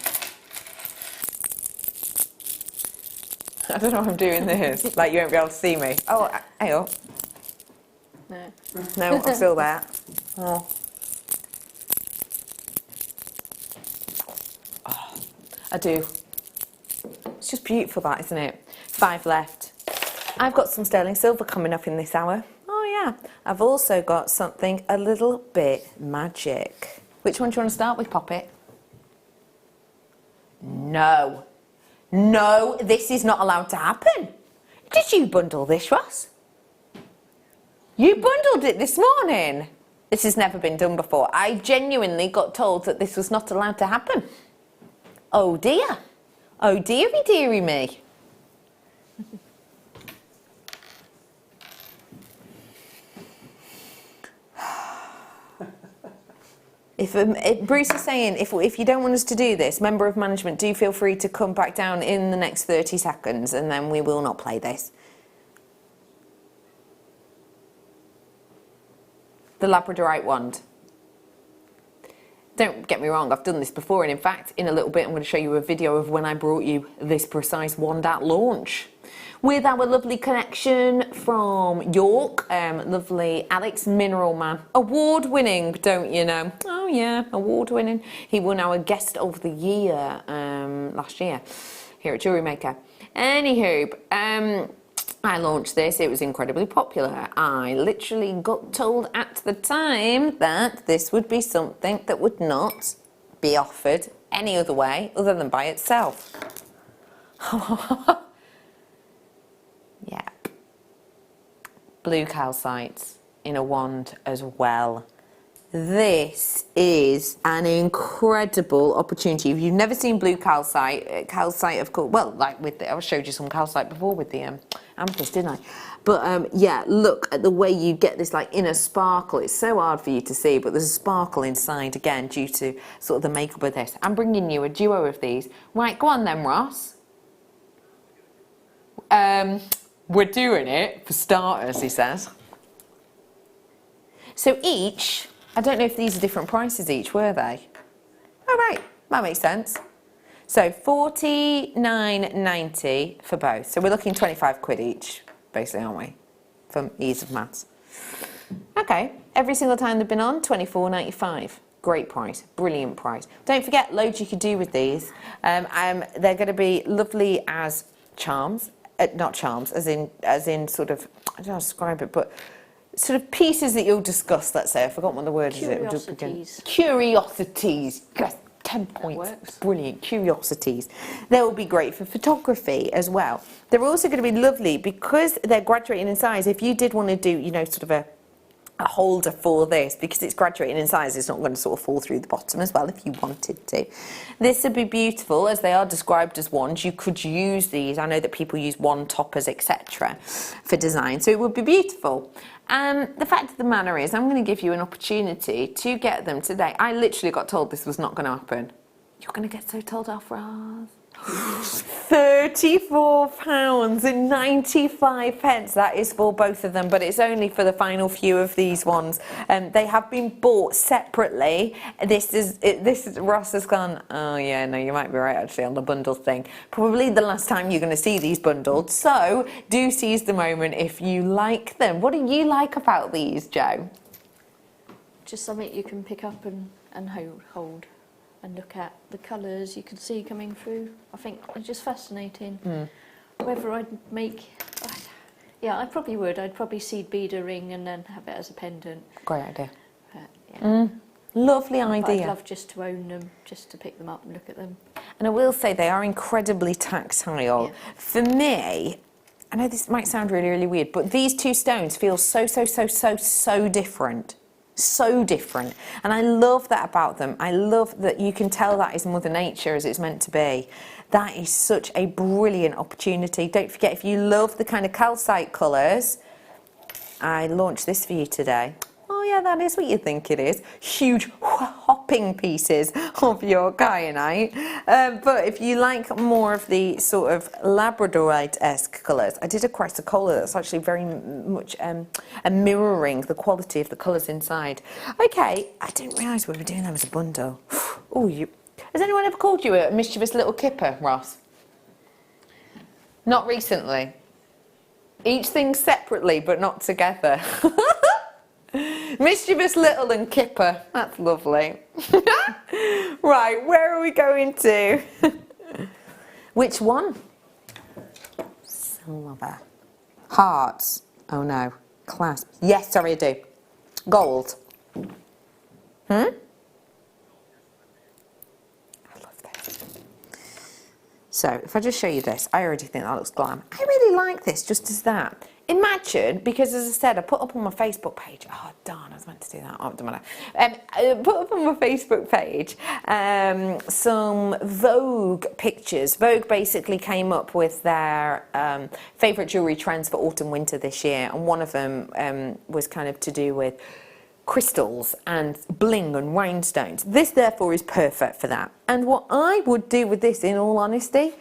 I don't know if I'm doing this. Like you won't be able to see me. Oh, hang on. No. No, I'm still there. Oh. Oh, I do. It's just beautiful, that, isn't it? 5 left. I've got some sterling silver coming up in this hour. Oh yeah. I've also got something a little bit magic. Which one do you want to start with, Poppet? No. No, this is not allowed to happen. Did you bundle this, Ross? You bundled it this morning. This has never been done before. I genuinely got told that this was not allowed to happen. Oh dear. Oh dearie, dearie me. If Bruce is saying, if you don't want us to do this, member of management, do feel free to come back down in the next 30 seconds and then we will not play this. The Labradorite wand. Don't get me wrong, I've done this before, and in fact, in a little bit, I'm going to show you a video of when I brought you this precise wand at launch. With our lovely connection from York, lovely Alex Mineral Man, award-winning, don't you know? Oh yeah, award-winning. He won our Guest of the Year last year here at Jewellery Maker. Anywho, I launched this, it was incredibly popular. I literally got told at the time that this would be something that would not be offered any other way other than by itself. Yeah. Blue calcite in a wand as well. This is an incredible opportunity. If you've never seen blue calcite, of course, well, like with the, I showed you some calcite before with the amethyst, didn't I? But yeah, look at the way you get this like inner sparkle. It's so hard for you to see, but there's a sparkle inside again due to sort of the makeup of this. I'm bringing you a duo of these. Right, go on then, Ross. We're doing it for starters, he says. So each, I don't know if these are different prices each, were they? Oh right, that makes sense. So $49.90 for both. So we're looking 25 quid each, basically, aren't we? For ease of maths. Okay, every single time they've been on, $24.95. Great price, brilliant price. Don't forget, loads you could do with these. They're going to be lovely as charms. Not charms, as in sort of, I don't know how to describe it, but sort of pieces that you'll discuss, let's say. I forgot what the word is. Curiosities. Curiosities. Yes, 10 points. Brilliant. Curiosities. They will be great for photography as well. They're also going to be lovely because they're graduating in size. If you did want to do, you know, sort of a holder for this, because it's graduating in size, it's not going to sort of fall through the bottom as well if you wanted to. This would be beautiful, as they are described as wands. You could use these. I know that people use wand toppers, etc. for design, so it would be beautiful. The fact of the matter is, I'm going to give you an opportunity to get them today. I literally got told this was not going to happen. You're going to get so told off, Roz. £34.95. That is for both of them, but it's only for the final few of these ones. They have been bought separately. This is Ross has gone, oh yeah, no, you might be right actually on the bundle thing. Probably the last time you're going to see these bundled. So do seize the moment if you like them. What do you like about these, Jo? Just something you can pick up and hold. And look at the colours you can see coming through. I think it's just fascinating. Whether I'd make, yeah, I probably would. I'd probably seed bead a ring and then have it as a pendant. Great idea. Yeah. Lovely But idea. I'd love just to own them, just to pick them up and look at them. And I will say they are incredibly tactile. Yeah. For me, I know this might sound really, really weird, but these two stones feel so different. So different, and I love that about them. I love that you can tell that is Mother Nature as it's meant to be. That is such a brilliant opportunity. Don't forget, if you love the kind of calcite colours, I launched this for you today. Oh yeah, that is what you think it is. Huge hopping pieces of your kyanite. But if you like more of the sort of Labradorite-esque colours, I did a chrysocolla that's actually very much mirroring the quality of the colours inside. Okay, I didn't realise we were doing them as a bundle. Oh, has anyone ever called you a mischievous little kipper, Ross? Not recently. Each thing separately, but not together. Mischievous little and kipper. That's lovely. Right, where are we going to? Which one? Silver. Hearts. Oh no. Clasp. Yes, sorry, I do. Gold. I love this. So, if I just show you this, I already think that looks glam. I really like this just as that. Imagine, because as I said, I put up on my Facebook page, oh darn, I was meant to do that, oh, it doesn't matter. I put up on my Facebook page some Vogue pictures. Vogue basically came up with their favourite jewellery trends for autumn winter this year, and one of them was kind of to do with crystals and bling and rhinestones. This therefore is perfect for that. And what I would do with this, in all honesty,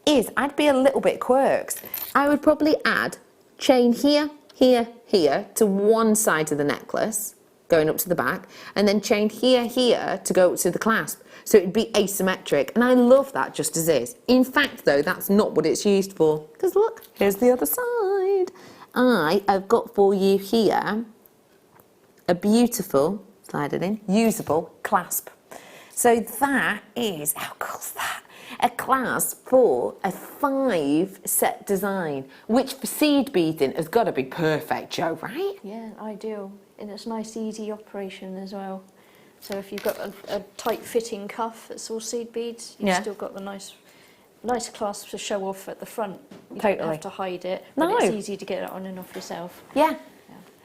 is I'd be a little bit quirks. I would probably add chain here, here, here to one side of the necklace, going up to the back, and then chain here, here to go up to the clasp. So it'd be asymmetric, and I love that just as is. In fact though, that's not what it's used for, because look, here's the other side. I have got for you here a beautiful, slide it in, usable clasp. So that is, how cool's that? A clasp for a 5-set design, which for seed beading has got to be perfect, Jo, right? Yeah, ideal. And it's a nice, easy operation as well. So if you've got a tight-fitting cuff that's all seed beads, you've still got the nice clasp to show off at the front. You don't have to hide it, but it's easy to get it on and off yourself. Yeah.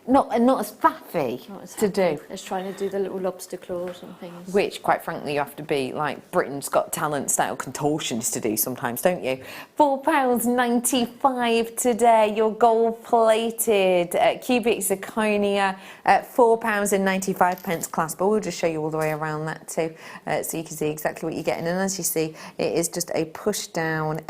Not as faffy to do. As trying to do the little lobster claws and things. Which, quite frankly, you have to be like Britain's Got Talent style contortionist to do sometimes, don't you? £4.95 today, your gold-plated cubic zirconia at £4.95 clasp. But we'll just show you all the way around that too, so you can see exactly what you're getting. And as you see, it is just a push down.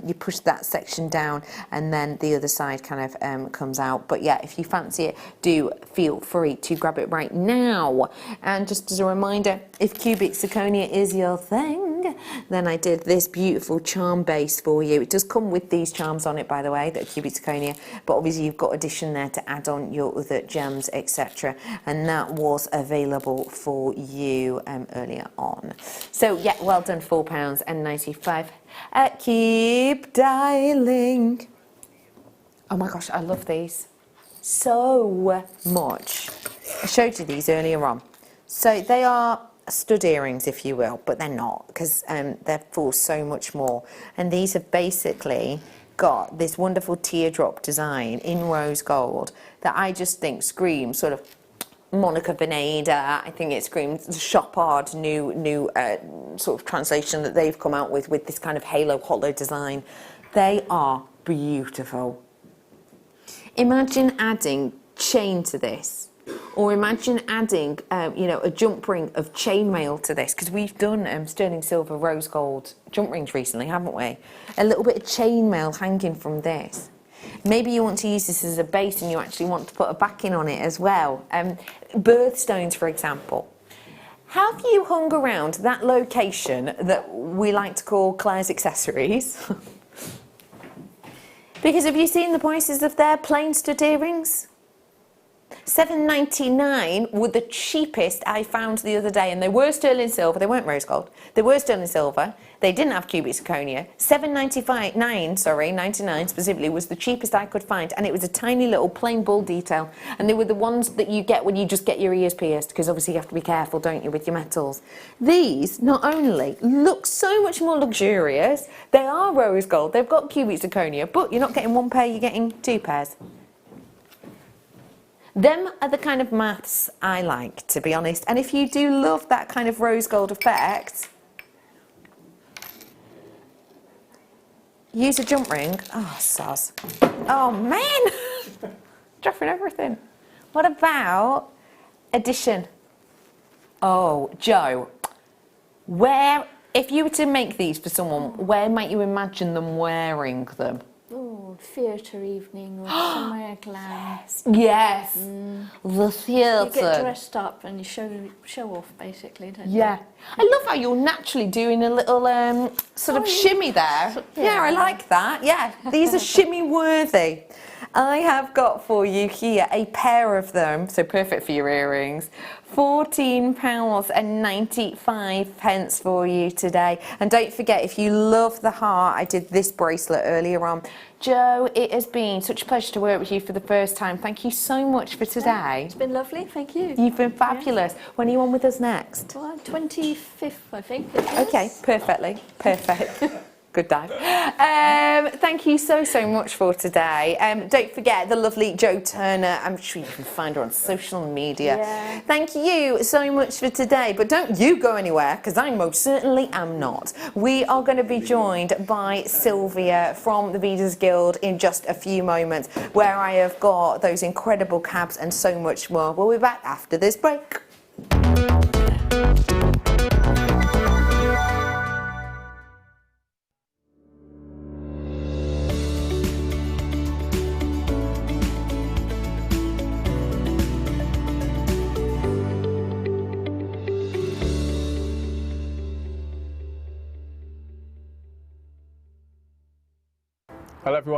You push that section down, and then the other side kind of comes out. But yeah, if you fancy it, do feel free to grab it right now. And just as a reminder, if cubic zirconia is your thing, then I did this beautiful charm base for you. It does come with these charms on it, by the way, that are cubic zirconia, but obviously you've got addition there to add on your other gems, etc. And that was available for you earlier on. So yeah, well done, £4.95. Keep dialing. Oh my gosh, I love these so much. I showed you these earlier on. So they are stud earrings, if you will, but they're not, because they're for so much more. And these have basically got this wonderful teardrop design in rose gold that I just think screams sort of Monica Vinader. I think it screams the Shop Art new sort of translation that they've come out with this kind of halo hollow design. They are beautiful. Imagine adding chain to this, or imagine adding, a jump ring of chainmail to this, because we've done sterling silver rose gold jump rings recently, haven't we? A little bit of chainmail hanging from this. Maybe you want to use this as a base and you actually want to put a backing on it as well. Birthstones, for example. Have you hung around that location that we like to call Claire's Accessories? Because have you seen the prices of their plain stud earrings? $7.99 were the cheapest I found the other day, and they were sterling silver. They weren't rose gold. They were sterling silver. They didn't have cubic zirconia. $7.99 specifically was the cheapest I could find, and it was a tiny little plain bull detail. And they were the ones that you get when you just get your ears pierced, because obviously you have to be careful, don't you, with your metals. These not only look so much more luxurious, they are rose gold. They've got cubic zirconia, but you're not getting one pair, you're getting two pairs. Them are the kind of maths I like, to be honest. And if you do love that kind of rose gold effect, use a jump ring. Oh, soz. Oh, man. Dropping everything. What about addition? Oh, Jo, if you were to make these for someone, where might you imagine them wearing them? Oh, theatre evening or somewhere glam. Yes, the theatre. You get dressed up and you show off, basically, don't you? Yeah. I love how you're naturally doing a little sort of shimmy there. Yeah, I like that. Yeah, these are shimmy worthy. I have got for you here a pair of them, so perfect for your earrings. £14.95 for you today. And don't forget, if you love the heart, I did this bracelet earlier on. Jo, it has been such a pleasure to work with you for the first time. Thank you so much for today. It's been lovely, thank you. You've been fabulous. Yeah. When are you on with us next? Well, 25th, I think. Okay, perfect. Good dive. Thank you so much for today. Don't forget the lovely Jo Turner. I'm sure you can find her on social media. Yeah. Thank you so much for today. But don't you go anywhere, because I most certainly am not. We are going to be joined by Sylvia from the Beaders Guild in just a few moments, where I have got those incredible cabs and so much more. We'll be back after this break. Hello everyone.